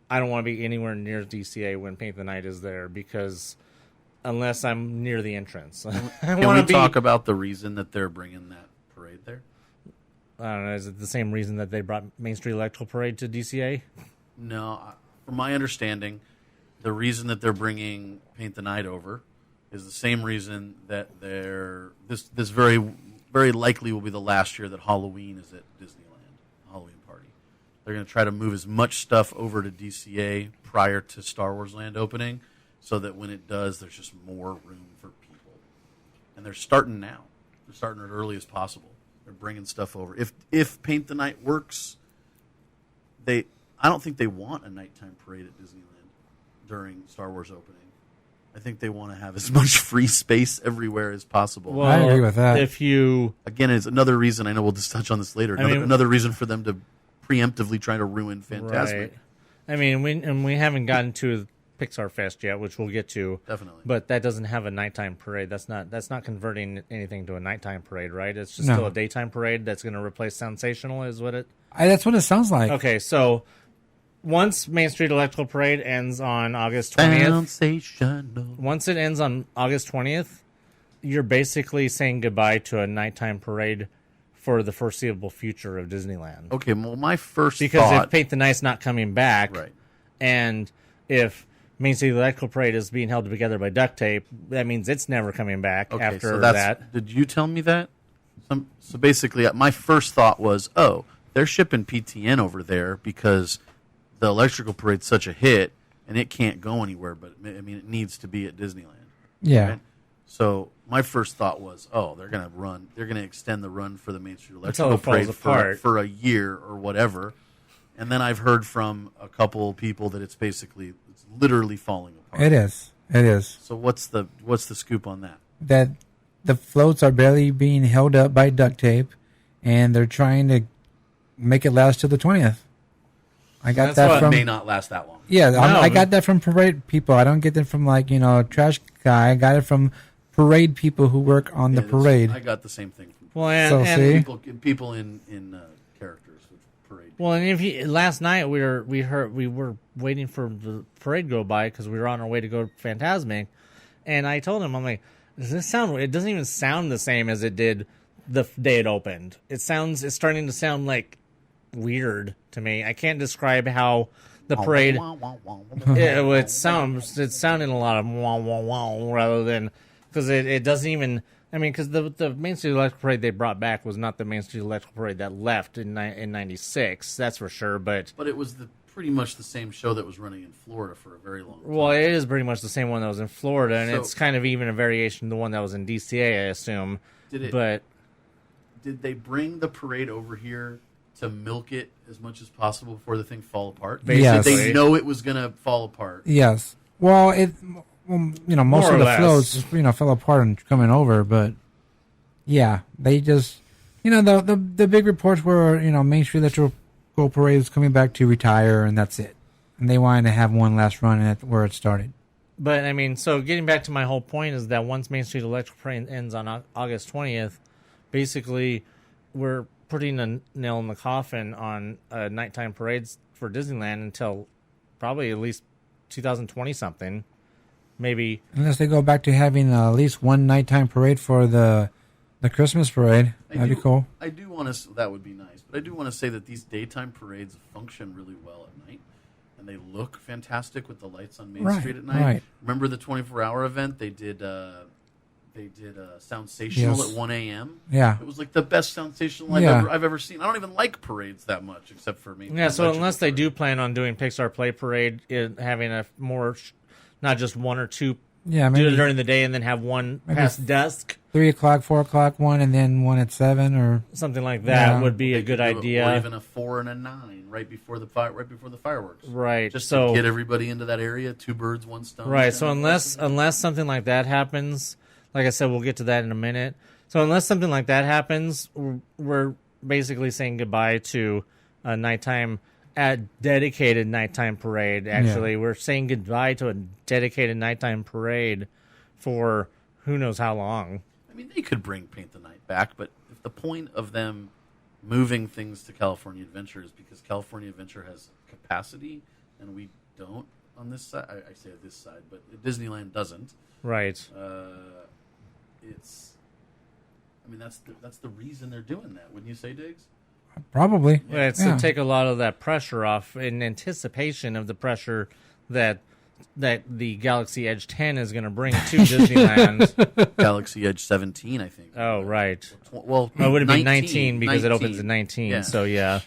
Speaker 1: I don't want to be anywhere near DCA when Paint the Night is there because unless I'm near the entrance.
Speaker 7: Can we talk about the reason that they're bringing that parade there?
Speaker 1: I don't know, is it the same reason that they brought Main Street Electrical Parade to DCA?
Speaker 7: No, from my understanding, the reason that they're bringing Paint the Night over is the same reason that this very, very likely will be the last year that Halloween is at Disneyland, Halloween party. They're going to try to move as much stuff over to DCA prior to Star Wars Land opening so that when it does, there's just more room for people. And they're starting now. They're starting as early as possible. They're bringing stuff over. If Paint the Night works, I don't think they want a nighttime parade at Disneyland during Star Wars opening. I think they want to have as much free space everywhere as possible.
Speaker 1: Well,
Speaker 2: I agree with that.
Speaker 7: Again, it's another reason, I know we'll just touch on this later, another reason for them to preemptively try to ruin Fantasmic.
Speaker 1: Right. I mean, we haven't gotten to Pixar Fest yet, which we'll get to.
Speaker 7: Definitely.
Speaker 1: But that doesn't have a nighttime parade. That's not converting anything to a nighttime parade, right? It's just still a daytime parade that's going to replace Sensational, is what it...
Speaker 2: That's what it sounds like.
Speaker 1: Okay, so once Main Street Electrical Parade ends on August 20th...
Speaker 7: Sensational.
Speaker 1: Once it ends on August 20th, you're basically saying goodbye to a nighttime parade for the foreseeable future of Disneyland.
Speaker 7: Okay, well, my first
Speaker 1: because
Speaker 7: thought...
Speaker 1: if Paint the Night's not coming back,
Speaker 7: right,
Speaker 1: and if Main Street Electrical Parade is being held together by duct tape, that means it's never coming back after that.
Speaker 7: Did you tell me that? So basically, my first thought was, they're shipping PTN over there because the electrical parade's such a hit, and it can't go anywhere, but, I mean, it needs to be at Disneyland.
Speaker 2: Yeah.
Speaker 7: Right? So my first thought was, they're going to extend the run for the Main Street Electrical Parade for a year or whatever. And then I've heard from a couple people that it's literally falling apart.
Speaker 2: It is.
Speaker 7: So what's the scoop on that?
Speaker 2: That the floats are barely being held up by duct tape, and they're trying to make it last till the 20th. I got that from...
Speaker 7: It may not last that long.
Speaker 2: Yeah, I got that from parade people. I don't get them from trash guy. I got it from parade people who work on the parade.
Speaker 7: I got the same thing.
Speaker 1: Well, and
Speaker 7: people in characters with parade.
Speaker 1: Well, and last night we were waiting for the parade to go by because we were on our way to go to Fantasmic, and I told him, I'm like, does this sound? It doesn't even sound the same as it did the day it opened. It's starting to sound like weird to me. I can't describe how the parade. It sounded a lot of wah wah wah rather than because it doesn't even. I mean, because the Main Street Electrical Parade they brought back was not the Main Street Electrical Parade that left in '96. That's for sure. But
Speaker 7: it was pretty much the same show that was running in Florida for a very long time.
Speaker 1: Well, it is pretty much the same one that was in Florida, and it's kind of even a variation of the one that was in DCA, I assume. Did
Speaker 7: they bring the parade over here to milk it as much as possible before the thing fall apart?
Speaker 2: Yes.
Speaker 7: Did they know it was going to fall apart?
Speaker 2: Yes. Well, most of the floats, fell apart and coming over, but yeah, they just, the big reports were, Main Street Electrical Parade is coming back to retire, and that's it. And they wanted to have one last run at where it started.
Speaker 1: But I mean, so getting back to my whole point is that once Main Street Electrical Parade ends on August 20th, basically we're putting a nail in the coffin on nighttime parades for Disneyland until probably at least 2020 something. Maybe
Speaker 2: unless they go back to having at least one nighttime parade for the Christmas parade, that'd be cool.
Speaker 7: I do want to. That would be nice, but I do want to say that these daytime parades function really well at night, and they look fantastic with the lights on Main Street at night.
Speaker 2: Right.
Speaker 7: Remember the 24-hour event they did? They did Soundsational at 1 a.m.
Speaker 2: Yeah,
Speaker 7: it was like the best Soundsational I've ever seen. I don't even like parades that much, except for me.
Speaker 1: Yeah, so unless they do plan on doing Pixar Play Parade, having a more. Not just one or two do it during the day and then have one past dusk.
Speaker 2: 3 o'clock, 4 o'clock one, and then one at 7, or
Speaker 1: something like that
Speaker 2: Yeah.
Speaker 1: would be a
Speaker 7: They
Speaker 1: good
Speaker 7: could do it,
Speaker 1: idea.
Speaker 7: or even a 4 and a 9 right before the fireworks.
Speaker 1: Right.
Speaker 7: Just
Speaker 1: so
Speaker 7: to get everybody into that area. 2 birds, 1 stone.
Speaker 1: right. So unless something like that happens, like I said, we'll get to that in a minute. So unless something like that happens, we're basically saying goodbye to a nighttime, dedicated nighttime parade. Actually, we're saying goodbye to a dedicated nighttime parade for who knows how long.
Speaker 7: I mean, they could bring Paint the Night back, but if the point of them moving things to California Adventure is because California Adventure has capacity and we don't on this side. I say this side, but Disneyland doesn't.
Speaker 1: Right.
Speaker 7: That's the reason they're doing that. Wouldn't you say, Diggs?
Speaker 2: probably.
Speaker 1: Yeah, it's to take a lot of that pressure off in anticipation of the pressure that the Galaxy Edge 10 is going to bring to Disneyland.
Speaker 7: Galaxy Edge 17, I think.
Speaker 1: Oh, right.
Speaker 7: Well,
Speaker 1: Oh, it would have been 19 because it opens at 19.
Speaker 7: Yeah.
Speaker 1: So, yeah.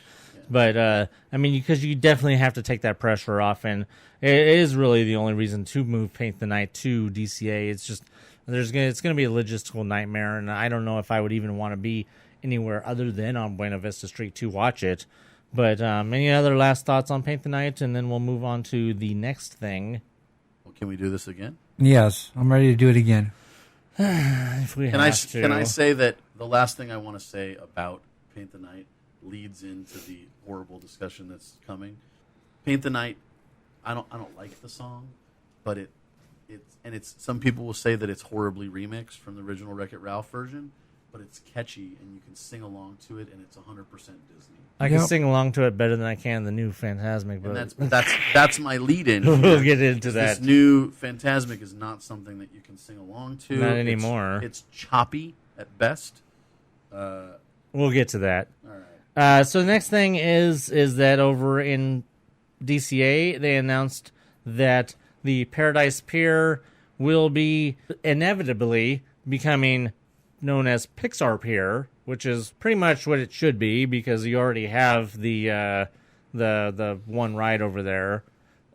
Speaker 1: But, I mean, because you definitely have to take that pressure off. And it is really the only reason to move Paint the Night to DCA. It's just, it's going to be a logistical nightmare. And I don't know if I would even want to be anywhere other than on Buena Vista Street to watch it. But any other last thoughts on Paint the Night? And then we'll move on to the next thing.
Speaker 7: Well, can we do this again?
Speaker 2: Yes, I'm ready to do it again.
Speaker 1: If we
Speaker 7: Can
Speaker 1: have to.
Speaker 7: I say that the last thing I want to say about Paint the Night leads into the horrible discussion that's coming. Paint the Night, I don't like the song, but it's some people will say that it's horribly remixed from the original Wreck-It Ralph version, but it's catchy and you can sing along to it and it's 100% Disney.
Speaker 1: I can sing along to it better than I can the new Fantasmic. But
Speaker 7: And that's my lead-in.
Speaker 1: we'll get into that.
Speaker 7: This new Fantasmic is not something that you can sing along to.
Speaker 1: Not anymore.
Speaker 7: It's choppy at best.
Speaker 1: We'll get to that.
Speaker 7: All right.
Speaker 1: So the next thing is that over in DCA, they announced that the Paradise Pier will be inevitably becoming known as Pixar Pier, which is pretty much what it should be because you already have the one ride over there,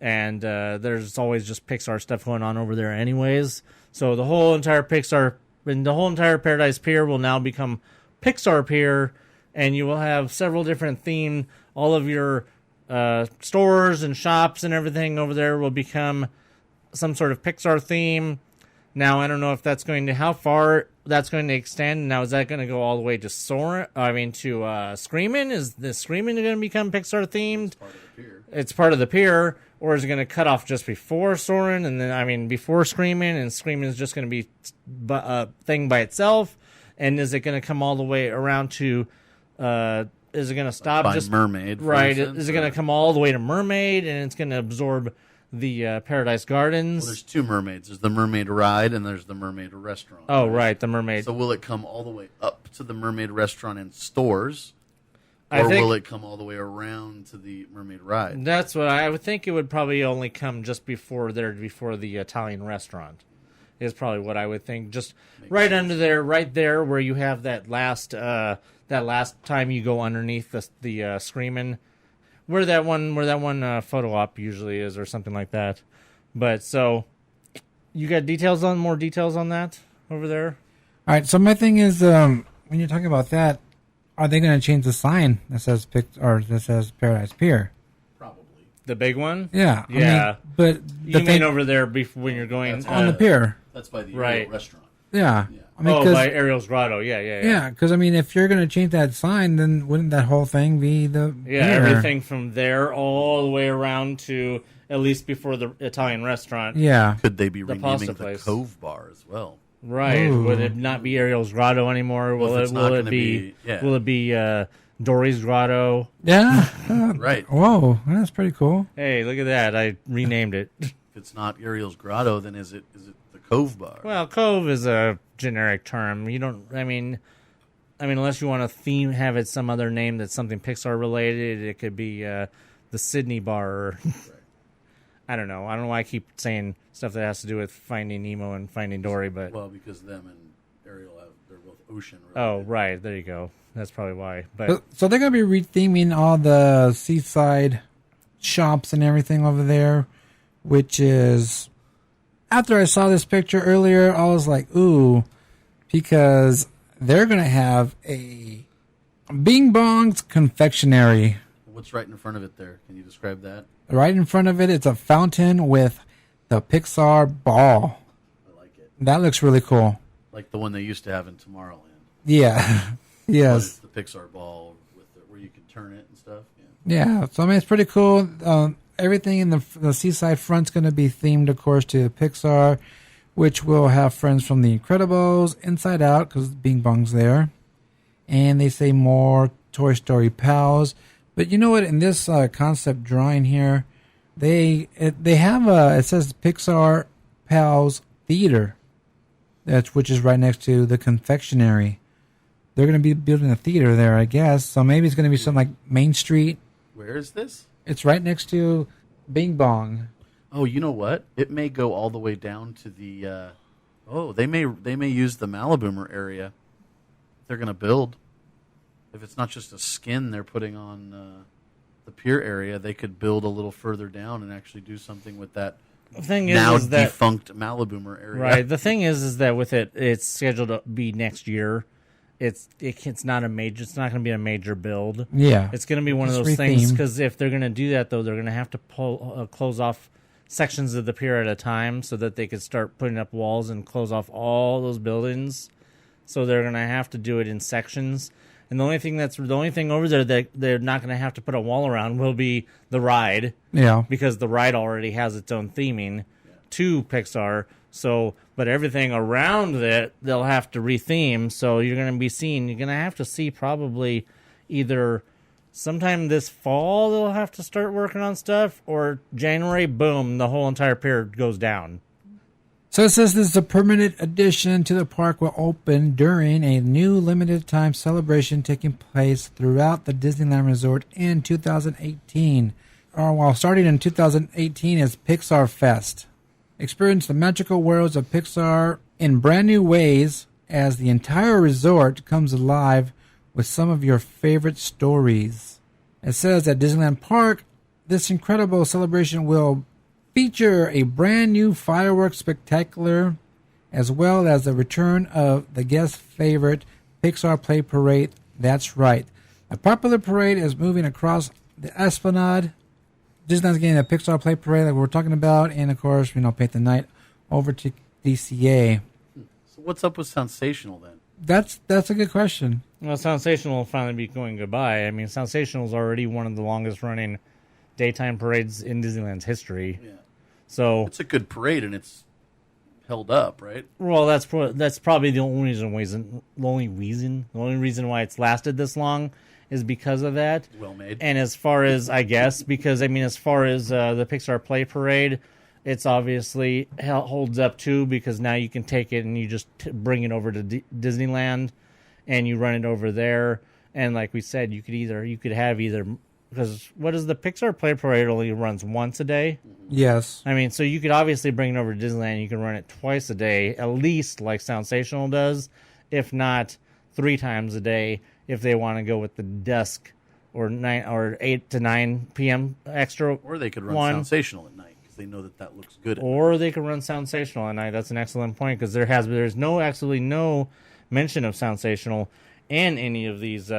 Speaker 1: and there's always just Pixar stuff going on over there anyways. So the whole entire Paradise Pier will now become Pixar Pier, and you will have several different themed. All of your stores and shops and everything over there will become some sort of Pixar theme. Now, I don't know if that's how far that's going to extend. Now, is that going to go all the way to Screamin'? Is the Screamin' going to become Pixar themed? It's part of the pier. Or is it going to cut off just before Soarin'? And then, before Screamin', and Screamin' is just going to be a thing by itself? And is it going to come all the way around to, is it going to stop
Speaker 7: By
Speaker 1: just
Speaker 7: Mermaid, for
Speaker 1: right?
Speaker 7: instance,
Speaker 1: Is it going to come all the way to Mermaid, and it's going to absorb the Paradise Gardens?
Speaker 7: Well, there's 2 mermaids. There's the Mermaid Ride and there's the Mermaid Restaurant.
Speaker 1: Oh, right, the Mermaid.
Speaker 7: So will it come all the way up to the Mermaid Restaurant and stores,
Speaker 1: I
Speaker 7: or
Speaker 1: think-
Speaker 7: will it come all the way around to the Mermaid Ride?
Speaker 1: That's what I would think. It would probably only come just before the Italian restaurant. Is probably what I would think. Just right under there, right there, where you have that last time you go underneath the Screamin', where that one photo op usually is, or something like that. But so, you got more details on that over there?
Speaker 2: All right, so my thing is, when you're talking about that, are they going to change the sign that says Paradise Pier?
Speaker 7: Probably.
Speaker 1: The big one?
Speaker 2: Yeah.
Speaker 1: Yeah.
Speaker 2: But
Speaker 1: You mean over there when you're going
Speaker 2: on the pier?
Speaker 7: That's by the
Speaker 1: Right.
Speaker 7: Ariel Restaurant.
Speaker 2: Yeah.
Speaker 1: by Ariel's Grotto. Yeah.
Speaker 2: Yeah, because if you're going to change that sign, then wouldn't that whole thing be the
Speaker 1: Yeah,
Speaker 2: pier?
Speaker 1: everything from there all the way around to at least before the Italian restaurant.
Speaker 2: Yeah.
Speaker 7: Could they be
Speaker 1: The
Speaker 7: renaming
Speaker 1: pasta
Speaker 7: the
Speaker 1: place.
Speaker 7: Cove Bar as well?
Speaker 1: Right.
Speaker 2: Ooh.
Speaker 1: Would it not be Ariel's Grotto anymore?
Speaker 7: Well, if it's not
Speaker 1: Will it
Speaker 7: gonna
Speaker 1: be?
Speaker 7: yeah.
Speaker 1: Will it be Dory's Grotto?
Speaker 2: Yeah.
Speaker 7: Right.
Speaker 2: Whoa, that's pretty cool.
Speaker 1: Hey, look at that! I renamed it.
Speaker 7: If it's not Ariel's Grotto, then is it the Cove Bar?
Speaker 1: Well, Cove is a generic term. You don't. I mean, unless you want to have it some other name that's something Pixar related, it could be the Sydney Bar. Or I don't know. I don't know why I keep saying stuff that has to do with Finding Nemo and Finding Dory, but
Speaker 7: Well, because them and Ariel they're both ocean related.
Speaker 1: oh, right, there you go. That's probably why. But
Speaker 2: So they're going to be retheming all the seaside shops and everything over there, which is, after I saw this picture earlier, I was like, ooh, because they're going to have a Bing Bong's confectionery.
Speaker 7: What's right in front of it there? Can you describe that?
Speaker 2: Right in front of it, it's a fountain with the Pixar ball.
Speaker 7: I like it.
Speaker 2: That looks really cool.
Speaker 7: Like the one they used to have in Tomorrowland.
Speaker 2: Yeah. Yes.
Speaker 7: The Pixar ball where you can turn it and stuff.
Speaker 2: Yeah. So, I mean, it's pretty cool. Everything in the seaside front's going to be themed, of course, to Pixar, which will have friends from The Incredibles, Inside Out, because Bing Bong's there. And they say more Toy Story pals. But you know what? In this concept drawing here, they have it says Pixar Pals Theater, which is right next to the confectionery. They're going to be building a theater there, I guess. So maybe it's going to be something like Main Street.
Speaker 7: Where is this?
Speaker 2: It's right next to Bing Bong.
Speaker 7: Oh, you know what? It may go all the way down to the. They may use the Maliboomer area. They're going to build. If it's not just a skin they're putting on the pier area, they could build a little further down and actually do something with that.
Speaker 1: The thing
Speaker 7: now
Speaker 1: is that,
Speaker 7: defunct Maliboomer area.
Speaker 1: Right. The thing is that with it's scheduled to be next year. It's not going to be a major build.
Speaker 2: Yeah.
Speaker 1: It's going to be one of
Speaker 2: Just
Speaker 1: those things,
Speaker 2: retheme.
Speaker 1: because if they're going to do that, though, they're going to have to close off sections of the pier at a time so that they could start putting up walls and close off all those buildings. So they're going to have to do it in sections. And the only thing over there that they're not going to have to put a wall around will be the ride.
Speaker 2: Yeah.
Speaker 1: Because the ride already has its own theming to Pixar. So, but everything around it, they'll have to retheme. So you're going to have to see probably either sometime this fall they'll have to start working on stuff, or January, boom, the whole entire pier goes down.
Speaker 2: So it says this is a permanent addition to the park will open during a new limited time celebration taking place throughout the Disneyland Resort in 2018. While starting in 2018 is Pixar Fest. Experience the magical worlds of Pixar in brand new ways as the entire resort comes alive with some of your favorite stories. It says at Disneyland Park, this incredible celebration will feature a brand new fireworks spectacular, as well as the return of the guest favorite Pixar Play Parade. That's right. A popular parade is moving across the Esplanade. Disneyland's getting a Pixar Play Parade like we're talking about, and of course, paint the night over to DCA.
Speaker 7: So what's up with Sensational then?
Speaker 2: That's a good question.
Speaker 1: Well, Sensational will finally be going goodbye. I mean, Sensational is already one of the longest running daytime parades in Disneyland's history.
Speaker 7: Yeah.
Speaker 1: So
Speaker 7: It's a good parade and it's held up, right?
Speaker 1: well, that's probably the only reason why it's lasted this long is because of that.
Speaker 7: Well made.
Speaker 1: And as far as as far as the Pixar Play Parade, it's obviously holds up too, because now you can take it and you just bring it over to Disneyland and you run it over there. And like we said, you could have either, because what is the Pixar Play Parade only runs once a day?
Speaker 2: Yes.
Speaker 1: I mean, so you could obviously bring it over to Disneyland. You can run it twice a day, at least, like Sensational does, if not 3 times a day, if they want to go with the dusk or 8 to 9 p.m. extra.
Speaker 7: Or they could run
Speaker 1: one.
Speaker 7: Sensational at night because they know that looks good.
Speaker 1: Or they could run Sensational at night. That's an excellent point, because there's absolutely no mention of Sensational in any of these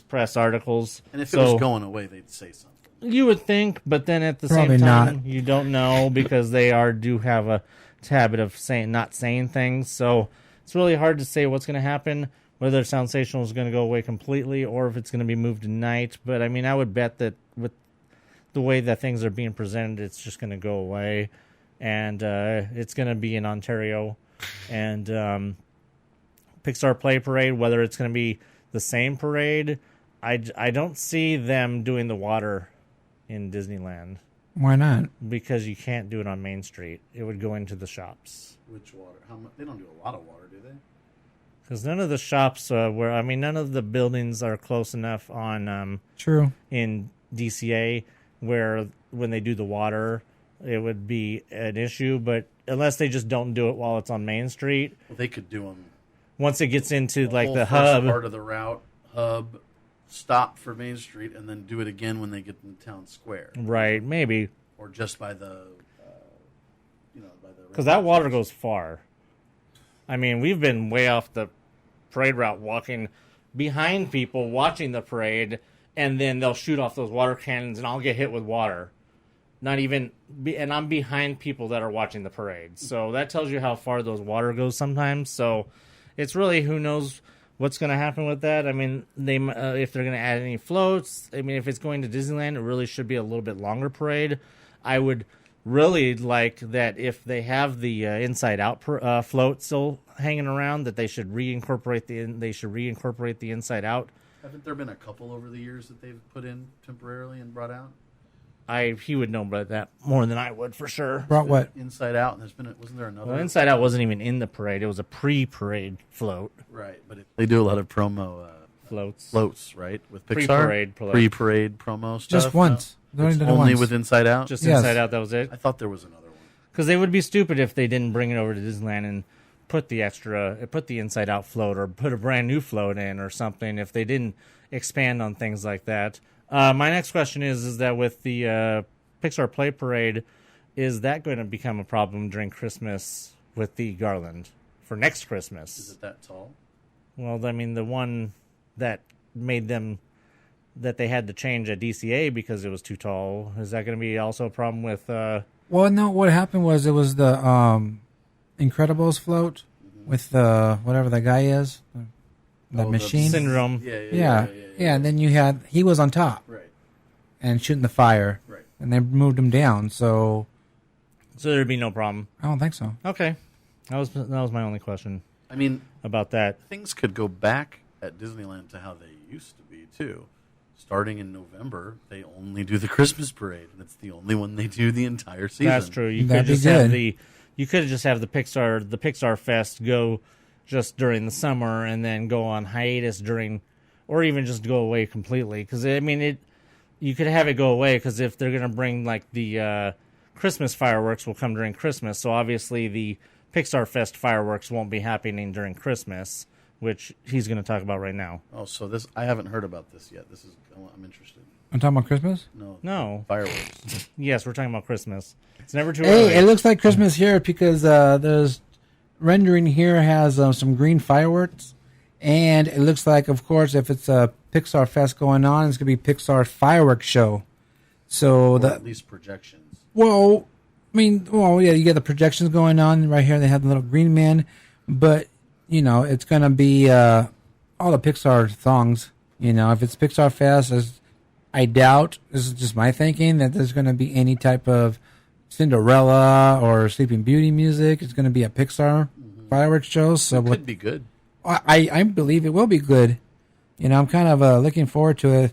Speaker 1: press articles.
Speaker 7: And if it was going away, they'd say something.
Speaker 1: You would think, but then at the
Speaker 2: Probably
Speaker 1: same time,
Speaker 2: not.
Speaker 1: you don't know, because they do have a habit of not saying things. So it's really hard to say what's going to happen, whether Sensational is going to go away completely or if it's going to be moved to night. But I mean, I would bet that with the way that things are being presented, it's just going to go away, and it's going to be in Ontario. And Pixar Play Parade, whether it's going to be the same parade, I don't see them doing the water in Disneyland,
Speaker 2: Why not?
Speaker 1: because you can't do it on Main Street. It would go into the shops.
Speaker 7: Which water? How much? They don't do a lot of water, do they?
Speaker 1: Because none of the shops none of the buildings are close enough on
Speaker 2: True.
Speaker 1: in DCA where when they do the water, it would be an issue. But unless they just don't do it while it's on Main Street,
Speaker 7: Well, they could do them.
Speaker 1: once it gets into like
Speaker 7: whole
Speaker 1: the
Speaker 7: first
Speaker 1: hub,
Speaker 7: part of the route, hub, stop for Main Street, and then do it again when they get in Town Square,
Speaker 1: right? Maybe
Speaker 7: or just by the, by the.
Speaker 1: because that water goes far. I mean, we've been way off the parade route, walking behind people, watching the parade, and then they'll shoot off those water cannons, and I'll get hit with water. And I'm behind people that are watching the parade. So that tells you how far those water goes sometimes. So it's really who knows what's going to happen with that. I mean, if they're going to add any floats. I mean, if it's going to Disneyland, it really should be a little bit longer parade. I would really like that if they have the Inside Out float still hanging around, that they should reincorporate the Inside Out.
Speaker 7: Haven't there been a couple over the years that they've put in temporarily and brought out?
Speaker 1: He would know about that more than I would, for sure.
Speaker 2: Brought what?
Speaker 7: Inside Out, and wasn't there another?
Speaker 1: Well, Inside Out wasn't even in the parade. It was a pre-parade float.
Speaker 7: Right, but they do a lot of promo floats, right? With Pixar? Pre-parade promo stuff?
Speaker 2: Just once.
Speaker 7: It's only with Inside Out?
Speaker 1: Just Inside Out, that was it?
Speaker 7: I thought there was another one.
Speaker 1: Because they would be stupid if they didn't bring it over to Disneyland and put the Inside Out float or put a brand new float in or something if they didn't expand on things like that. My next question is that with the Pixar Play Parade, is that going to become a problem during Christmas with the garland for next Christmas?
Speaker 7: Is it that tall?
Speaker 1: Well, I mean, the one that made them that they had to change at DCA because it was too tall, is that going to be also a problem with...
Speaker 2: Well, no, what happened was it was the Incredibles float with whatever that guy is, the machine.
Speaker 1: Syndrome.
Speaker 2: Yeah, and then he was on top.
Speaker 7: Right.
Speaker 2: And shooting the fire.
Speaker 7: Right.
Speaker 2: And they moved him down, so
Speaker 1: there'd be no problem.
Speaker 2: I don't think so.
Speaker 1: Okay. That was my only question.
Speaker 7: I mean,
Speaker 1: about that.
Speaker 7: Things could go back at Disneyland to how they used to be, too. Starting in November, they only do the Christmas parade, and it's the only one they do the entire season.
Speaker 1: That's true. You could just have the Pixar Fest go just during the summer and then go on hiatus during, or even just go away completely. Because I mean, you could have it go away because if they're going to bring like the Christmas fireworks will come during Christmas, so obviously the Pixar Fest fireworks won't be happening during Christmas, which he's going to talk about right now.
Speaker 7: Oh, so I haven't heard about this yet. I'm interested.
Speaker 2: I'm talking about Christmas?
Speaker 1: No.
Speaker 7: Fireworks.
Speaker 1: Yes, we're talking about Christmas. It's never too early.
Speaker 2: Hey, it looks like Christmas here because there's rendering here has some green fireworks, and it looks like, of course, if it's a Pixar Fest going on, it's going to be Pixar fireworks show. So
Speaker 7: at least projections.
Speaker 2: Well, yeah, you get the projections going on right here. They have the little green man, but it's going to be all the Pixar songs. If it's Pixar Fest, I doubt, this is just my thinking, that there's going to be any type of Cinderella or Sleeping Beauty music. It's going to be a Pixar fireworks show. So
Speaker 7: it could be good.
Speaker 2: I believe it will be good. I'm kind of looking forward to it.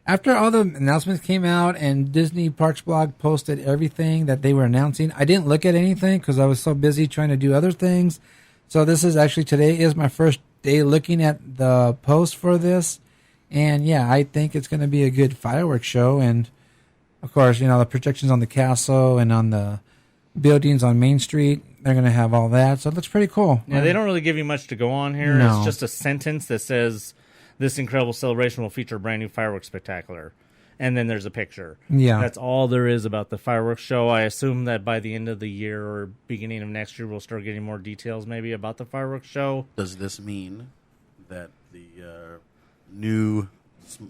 Speaker 2: After all the announcements came out and Disney Parks blog posted everything that they were announcing, I didn't look at anything because I was so busy trying to do other things. So today is my first day looking at the post for this. And yeah, I think it's going to be a good fireworks show. And of course, the projections on the castle and on the buildings on Main Street, they're going to have all that. So it looks pretty cool.
Speaker 1: Yeah, they don't really give you much to go on here.
Speaker 2: No.
Speaker 1: It's just a sentence that says, "This incredible celebration will feature a brand new fireworks spectacular." And then there's a picture.
Speaker 2: Yeah.
Speaker 1: That's all there is about the fireworks show. I assume that by the end of the year or beginning of next year, we'll start getting more details maybe about the fireworks show.
Speaker 7: Does this mean that the new,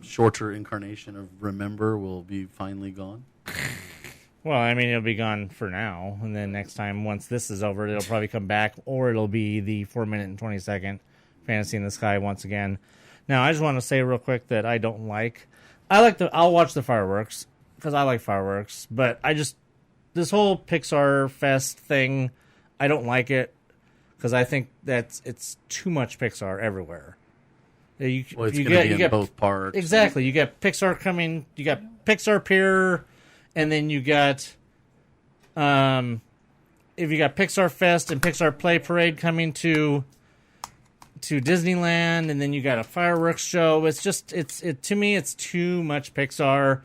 Speaker 7: shorter incarnation of Remember will be finally gone?
Speaker 1: Well, I mean, it'll be gone for now. And then next time, once this is over, it'll probably come back, or it'll be the 4-minute and 20-second Fantasy in the Sky once again. Now, I just want to say real quick that I'll watch the fireworks because I like fireworks, but this whole Pixar Fest thing, I don't like it because I think it's too much Pixar everywhere. You get
Speaker 7: both parks.
Speaker 1: Exactly. You get Pixar coming, you got Pixar Pier, and then you got if you got Pixar Fest and Pixar Play Parade coming to Disneyland, and then you got a fireworks show. It's just to me it's too much Pixar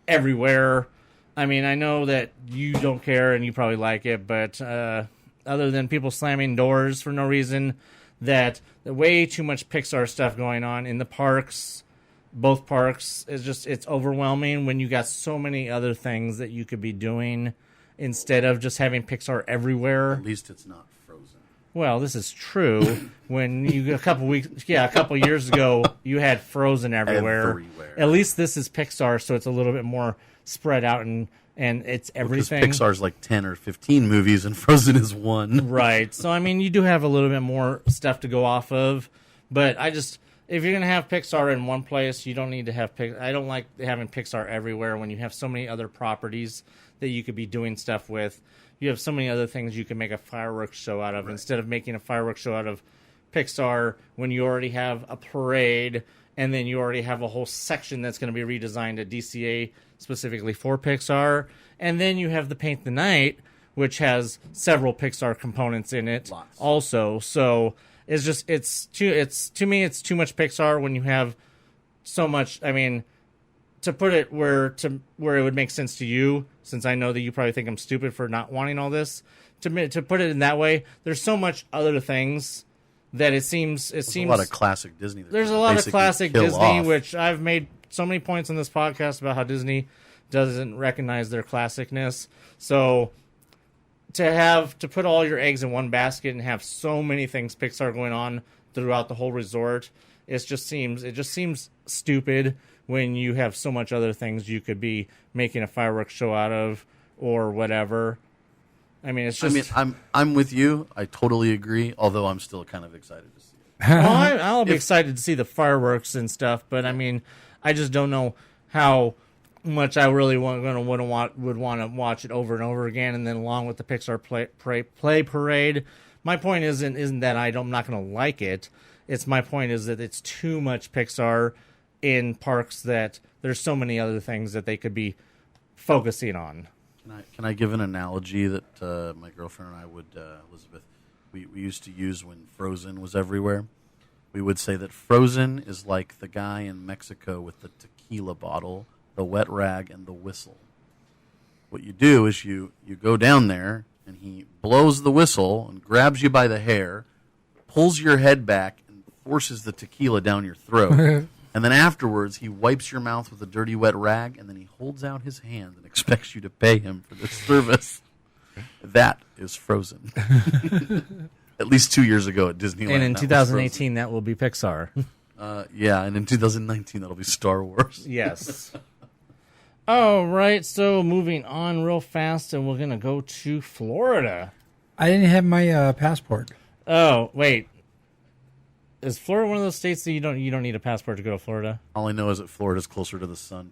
Speaker 1: everywhere. I mean, I know that you don't care and you probably like it, but other than people slamming doors for no reason, that the way too much Pixar stuff going on in the parks, both parks, it's overwhelming when you got so many other things that you could be doing instead of just having Pixar everywhere.
Speaker 7: At least it's not Frozen.
Speaker 1: Well, this is true. When you a couple years ago, you had Frozen everywhere. At least this is Pixar, so it's a little bit more spread out and it's everything.
Speaker 7: Because Pixar's like 10 or 15 movies, and Frozen is one.
Speaker 1: Right. So I mean, you do have a little bit more stuff to go off of, but if you're gonna have Pixar in one place, you don't need to have I don't like having Pixar everywhere when you have so many other properties that you could be doing stuff with. You have so many other things you can make a fireworks show out of, right, instead of making a fireworks show out of Pixar when you already have a parade and then you already have a whole section that's going to be redesigned at DCA specifically for Pixar. And then you have the Paint the Night, which has several Pixar components in it. Lots. Also. So it's to me, it's too much Pixar when you have so much. I mean, to put it where it would make sense to you, since I know that you probably think I'm stupid for not wanting all this, to put it in that way, there's so much other things that it seems a lot
Speaker 7: of classic Disney.
Speaker 1: There's a lot of classic Disney, which I've made so many points on this podcast about how Disney doesn't recognize their classicness. So to put all your eggs in one basket and have so many things Pixar going on throughout the whole resort, it just seems stupid when you have so much other things you could be making a fireworks show out of or whatever. I mean, it's just.
Speaker 7: I mean, I'm with you. I totally agree. Although I'm still kind of excited to see it.
Speaker 1: Well, I'll be excited to see the fireworks and stuff, but I mean, I just don't know how much I really would want to watch it over and over again, and then along with the Pixar play parade. My point isn't that I'm not going to like it. My point is that it's too much Pixar in parks that there's so many other things that they could be focusing on.
Speaker 7: Can I give an analogy that my girlfriend and I would, Elizabeth, we used to use when Frozen was everywhere? We would say that Frozen is like the guy in Mexico with the tequila bottle, the wet rag, and the whistle. What you do is you go down there, and he blows the whistle and grabs you by the hair, pulls your head back, and forces the tequila down your throat. And then afterwards, he wipes your mouth with a dirty, wet rag, and then he holds out his hand and expects you to pay him for this service. That is Frozen. At least 2 years ago at Disneyland.
Speaker 1: And in 2018, that will be Pixar.
Speaker 7: Yeah, and in 2019, that'll be Star Wars.
Speaker 1: Yes. All right, so moving on real fast, and we're going to go to Florida.
Speaker 2: I didn't have my passport.
Speaker 1: Oh, wait. Is Florida one of those states that you don't need a passport to go to Florida?
Speaker 7: All I know is that Florida's closer to the sun.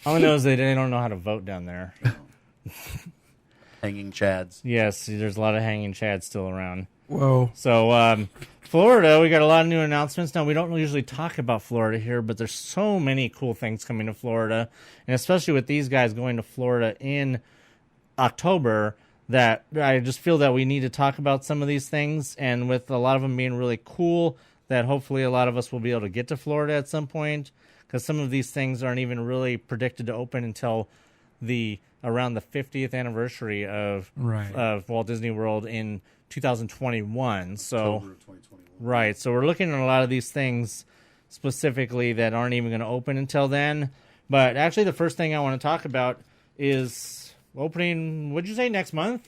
Speaker 1: All I know is they don't know how to vote down there.
Speaker 7: Hanging chads.
Speaker 1: Yes, there's a lot of hanging chads still around.
Speaker 2: Whoa.
Speaker 1: So, Florida, we got a lot of new announcements. Now, we don't usually talk about Florida here, but there's so many cool things coming to Florida, and especially with these guys going to Florida in October, that I just feel that we need to talk about some of these things, and with a lot of them being really cool, that hopefully a lot of us will be able to get to Florida at some point, because some of these things aren't even really predicted to open until around the 50th anniversary of Walt Disney World in 2021. So
Speaker 7: October of 2021.
Speaker 1: Right. So we're looking at a lot of these things specifically that aren't even going to open until then. But actually, the first thing I want to talk about is opening, what'd you say, next month?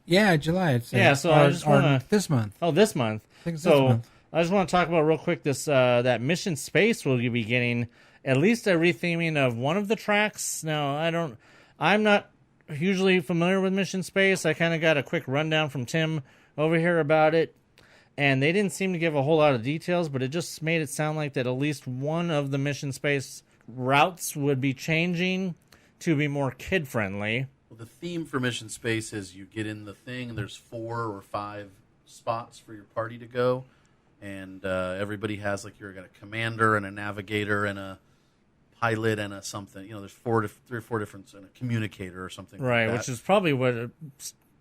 Speaker 2: Yeah, July. It's,
Speaker 1: so I just want to...
Speaker 2: This month.
Speaker 1: Oh, this month.
Speaker 2: I think it's
Speaker 1: so
Speaker 2: this month.
Speaker 1: I just want to talk about real quick this that Mission Space will be getting at least a retheming of one of the tracks. Now, I'm not hugely familiar with Mission Space. I kind of got a quick rundown from Tim over here about it, and they didn't seem to give a whole lot of details, but it just made it sound like that at least one of the Mission Space routes would be changing to be more kid-friendly.
Speaker 7: Well, the theme for Mission Space is you get in the thing, there's 4 or 5 spots for your party to go, and everybody has, like, you're got a commander and a navigator and a pilot and a something. You know, there's 3 or 4 different, and a communicator or something
Speaker 1: right,
Speaker 7: like that.
Speaker 1: Which is probably what a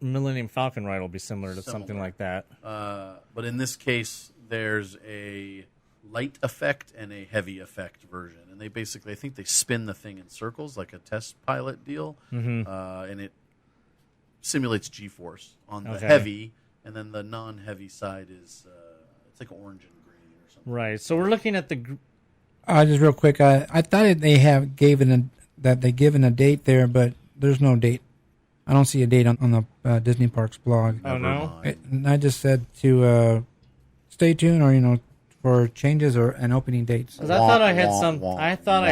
Speaker 1: Millennium Falcon ride will be similar to something like that.
Speaker 7: But in this case, there's a light effect and a heavy effect version. And they basically, I think they spin the thing in circles like a test pilot deal.
Speaker 1: Mm-hmm.
Speaker 7: And it simulates G-force on the heavy, and then the non-heavy side is, it's like orange and green or something.
Speaker 1: Right, so we're looking at the...
Speaker 2: just real quick, I thought they have given a date there, but there's no date I don't see a date on the Disney Parks blog.
Speaker 1: Oh, no?
Speaker 2: And I just said to stay tuned, or for changes and opening dates.
Speaker 1: 'Cause I thought I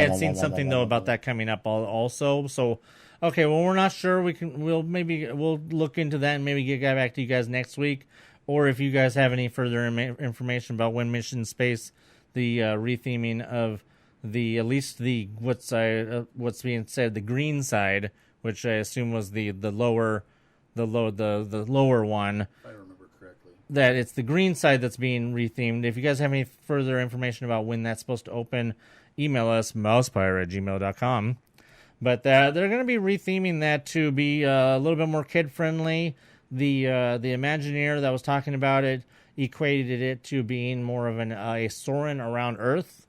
Speaker 1: had seen something though about that coming up also. So, okay, well, we're not sure. We'll look into that and maybe get back to you guys next week, or if you guys have any further information about when Mission Space, the retheming of at least the what's being said, the green side, which I assume was the lower one.
Speaker 7: If I remember correctly.
Speaker 1: That it's the green side that's being rethemed. If you guys have any further information about when that's supposed to open, email us, mousepire@gmail.com. But they're going to be retheming that to be a little bit more kid-friendly. The Imagineer that was talking about it equated it to being more of a Soarin' around Earth.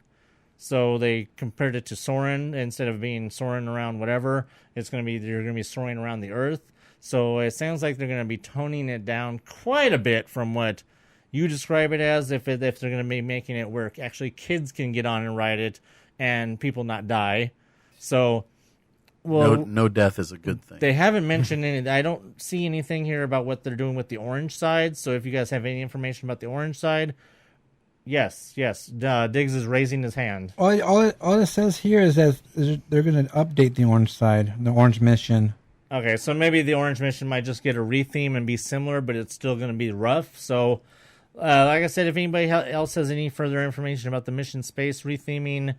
Speaker 1: So they compared it to Soarin'. Instead of being Soarin' around whatever, you're going to be soaring around the Earth. So it sounds like they're going to be toning it down quite a bit from what you describe it as, if they're going to be making it where actually kids can get on and ride it and people not die. So, well,
Speaker 7: no death is a good thing.
Speaker 1: They haven't mentioned any. I don't see anything here about what they're doing with the orange side. So if you guys have any information about the orange side, yes. Diggs is raising his hand.
Speaker 2: All it says here is that they're going to update the orange side, the orange mission.
Speaker 1: Okay, so maybe the orange mission might just get a retheme and be similar, but it's still going to be rough. So, like I said, if anybody else has any further information about the Mission Space retheming,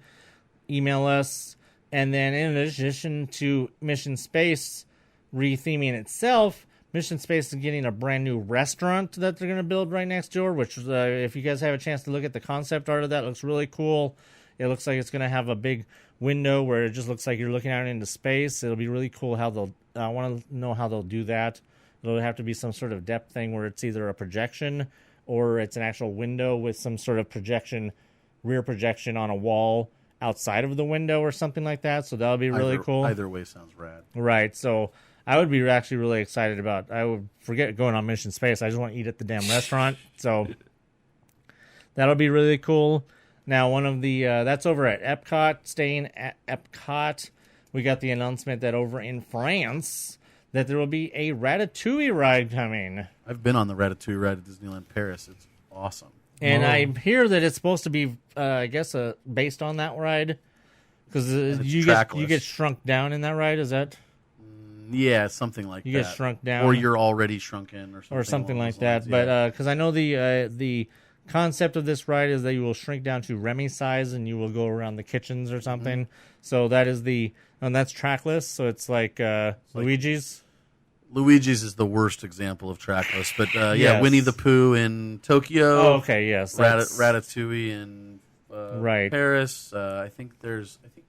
Speaker 1: email us. And then in addition to Mission Space retheming itself, Mission Space is getting a brand new restaurant that they're going to build right next door, which if you guys have a chance to look at the concept art of that, it looks really cool. It looks like it's going to have a big window where it just looks like you're looking out into space. It'll be really cool how I want to know how they'll do that. It'll have to be some sort of depth thing where it's either a projection or it's an actual window with some sort of rear projection on a wall outside of the window or something like that. So that'll be really cool.
Speaker 7: Either way sounds rad.
Speaker 1: Right. So I would be actually really excited about. I would forget going on Mission Space. I just want to eat at the damn restaurant. So that'll be really cool. Now, one of the that's over at Epcot. Staying at Epcot, we got the announcement that over in France that there will be a Ratatouille ride coming.
Speaker 7: I've been on the Ratatouille ride at Disneyland Paris. It's awesome.
Speaker 1: And I hear that it's supposed to be, I guess, based on that ride, because you get shrunk down in that ride. Is that?
Speaker 7: Yeah, something like that.
Speaker 1: You get shrunk down,
Speaker 7: or you're already shrunken, or something
Speaker 1: like that. Lines, but because I know the concept of this ride is that you will shrink down to Remy size and you will go around the kitchens or something. Mm-hmm. So that is and that's trackless. So it's like Luigi's.
Speaker 7: Luigi's is the worst example of trackless, but
Speaker 1: yes.
Speaker 7: Winnie the Pooh in Tokyo.
Speaker 1: Oh, okay, yes.
Speaker 7: Ratatouille in
Speaker 1: right.
Speaker 7: Paris. I think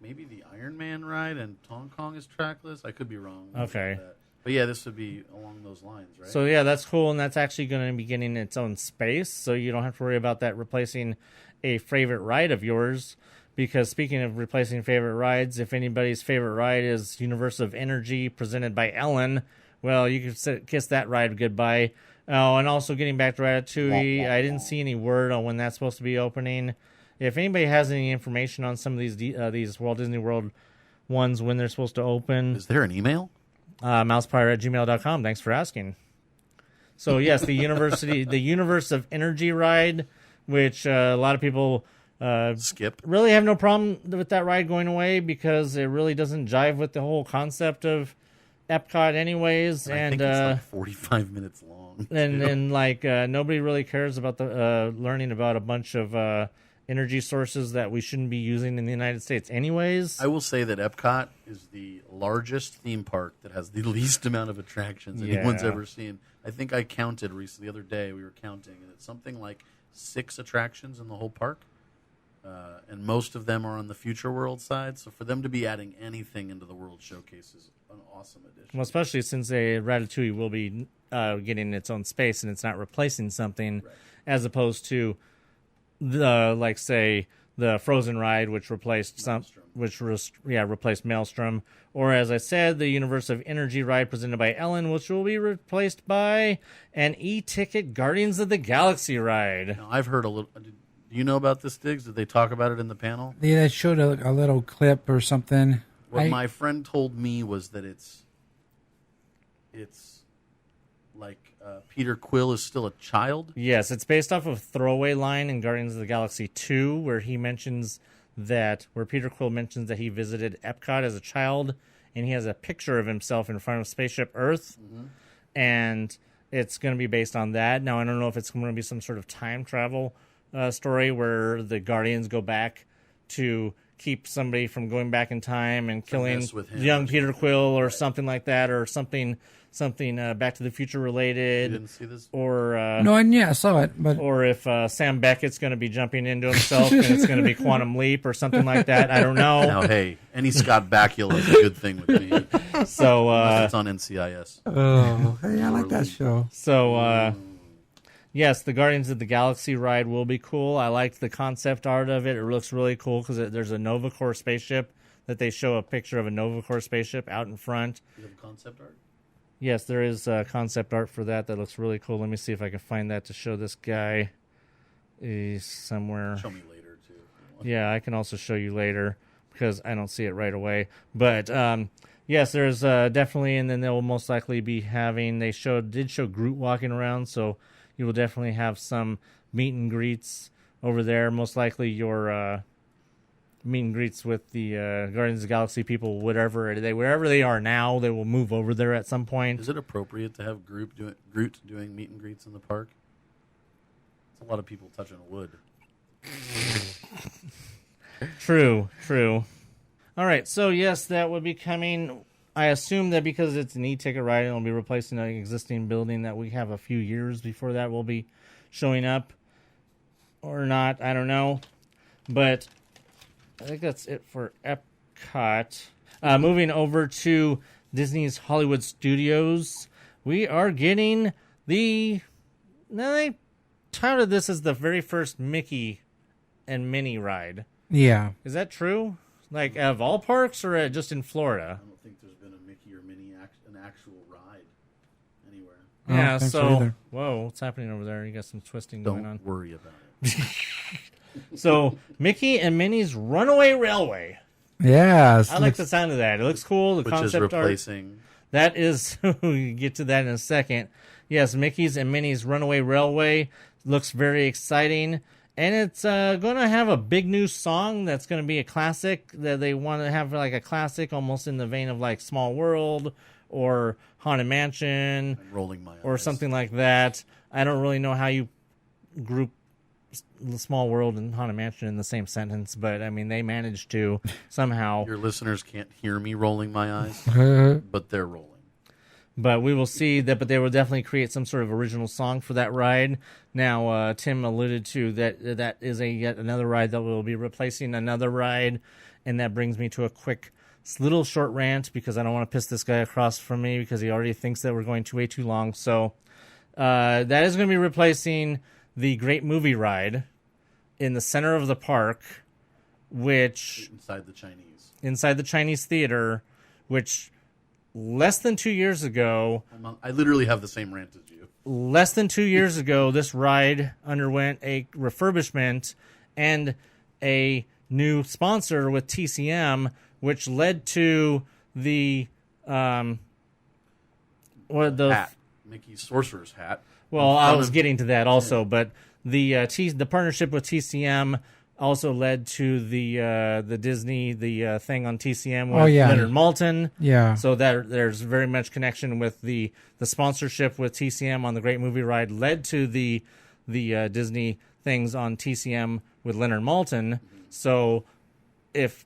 Speaker 7: maybe the Iron Man ride in Hong Kong is trackless. I could be wrong.
Speaker 1: Okay.
Speaker 7: But yeah, this would be along those lines, right?
Speaker 1: So yeah, that's cool, and that's actually going to be getting its own space, so you don't have to worry about that replacing a favorite ride of yours. Because speaking of replacing favorite rides, if anybody's favorite ride is Universe of Energy presented by Ellen, well, you can kiss that ride goodbye. Oh, and also getting back to Ratatouille, I didn't see any word on when that's supposed to be opening. If anybody has any information on some of these Walt Disney World ones, when they're supposed to open.
Speaker 7: Is there an email?
Speaker 1: mousepire@gmail.com. Thanks for asking. So, yes, the Universe of Energy ride, which a lot of people
Speaker 7: skip.
Speaker 1: Really have no problem with that ride going away because it really doesn't jive with the whole concept of Epcot anyways.
Speaker 7: I think it's like 45 minutes long.
Speaker 1: And nobody really cares about the learning about a bunch of energy sources that we shouldn't be using in the United States anyways.
Speaker 7: I will say that Epcot is the largest theme park that has the least amount of attractions anyone's ever seen. I think I counted recently, the other day we were counting, and it's something like 6 attractions in the whole park. And most of them are on the Future World side. So for them to be adding anything into the World Showcase is an awesome addition.
Speaker 1: Well, especially since Ratatouille will be getting its own space and it's not replacing something, right, as opposed to the Frozen ride, which replaced replaced Maelstrom, or as I said, the Universe of Energy ride presented by Ellen, which will be replaced by an e-ticket Guardians of the Galaxy ride.
Speaker 7: Now, I've heard a little. Do you know about this, Diggs? Did they talk about it in the panel?
Speaker 2: Yeah, they showed a little clip or something.
Speaker 7: What my friend told me was that it's like Peter Quill is still a child.
Speaker 1: Yes, it's based off of a throwaway line in Guardians of the Galaxy 2 where Peter Quill mentions that he visited Epcot as a child, and he has a picture of himself in front of Spaceship Earth, and it's going to be based on that. Now, I don't know if it's going to be some sort of time travel story where the Guardians go back to keep somebody from going back in time and killing young Peter Quill or something like that, or something Back to the Future related.
Speaker 7: You didn't see this?
Speaker 1: Or
Speaker 2: I saw it, but
Speaker 1: or if Sam Beckett's going to be jumping into himself and it's going to be Quantum Leap or something like that. I don't know.
Speaker 7: Now, hey, any Scott Bakula is a good thing with me.
Speaker 1: So
Speaker 7: Unless it's on NCIS.
Speaker 2: oh, hey, I like that show.
Speaker 1: So yes, the Guardians of the Galaxy ride will be cool. I liked the concept art of it. It looks really cool because there's a Nova Corps spaceship that they show a picture of a Nova Corps spaceship out in front.
Speaker 7: You have concept art?
Speaker 1: Yes, there is concept art for that. That looks really cool. Let me see if I can find that to show this guy. He's somewhere.
Speaker 7: Show me later, too.
Speaker 1: Yeah, I can also show you later because I don't see it right away. But yes, there's definitely, and then they will most likely be having. They did show Groot walking around, so you will definitely have some meet and greets over there. Most likely your meet and greets with the Guardians of the Galaxy people, wherever they are now, they will move over there at some point.
Speaker 7: Is it appropriate to have Groot doing meet and greets in the park? It's a lot of people touching wood.
Speaker 1: True. All right, so yes, that would be coming. I assume that because it's an e-ticket ride, it'll be replacing an existing building that we have a few years before that will be showing up. Or not, I don't know. But I think that's it for Epcot. Moving over to Disney's Hollywood Studios, we are getting they touted this as the very first Mickey and Minnie ride.
Speaker 2: Yeah.
Speaker 1: Is that true? Like, of all parks or just in Florida?
Speaker 7: I don't think there's been a Mickey or Minnie an actual ride anywhere.
Speaker 2: I don't
Speaker 1: Yeah,
Speaker 2: think so
Speaker 1: so,
Speaker 2: either.
Speaker 1: whoa, what's happening over there? You got some twisting going on.
Speaker 7: Don't worry about it.
Speaker 1: So, Mickey and Minnie's Runaway Railway.
Speaker 2: Yeah.
Speaker 1: I like the sound of that. It looks cool. The
Speaker 7: Which is
Speaker 1: concept art.
Speaker 7: replacing...
Speaker 1: That is, we get to that in a second. Yes, Mickey's and Minnie's Runaway Railway looks very exciting. And it's going to have a big new song that's going to be a classic. That they want to have like a classic almost in the vein of like Small World or Haunted Mansion.
Speaker 7: I'm rolling my eyes.
Speaker 1: Or something like that. I don't really know how you group the Small World and Haunted Mansion in the same sentence, but I mean they managed to somehow.
Speaker 7: Your listeners can't hear me rolling my eyes, but they're rolling.
Speaker 1: But we will see that. But they will definitely create some sort of original song for that ride. Now, Tim alluded to that is yet another ride that will be replacing another ride, and that brings me to a quick little short rant because I don't want to piss this guy across from me because he already thinks that we're going way too long. So that is going to be replacing the Great Movie Ride in the center of the park, which
Speaker 7: Inside the Chinese
Speaker 1: theater, which less than 2 years ago,
Speaker 7: I literally have the same rant as you.
Speaker 1: less than 2 years ago, this ride underwent a refurbishment and a new sponsor with TCM, which led to the
Speaker 7: hat. Mickey's Sorcerer's Hat.
Speaker 1: Well, I was getting to that also, but the partnership with TCM also led to the Disney thing on TCM with Leonard Maltin.
Speaker 2: Yeah.
Speaker 1: So that there's very much connection with the sponsorship with TCM on the Great Movie Ride led to the Disney things on TCM with Leonard Maltin. So if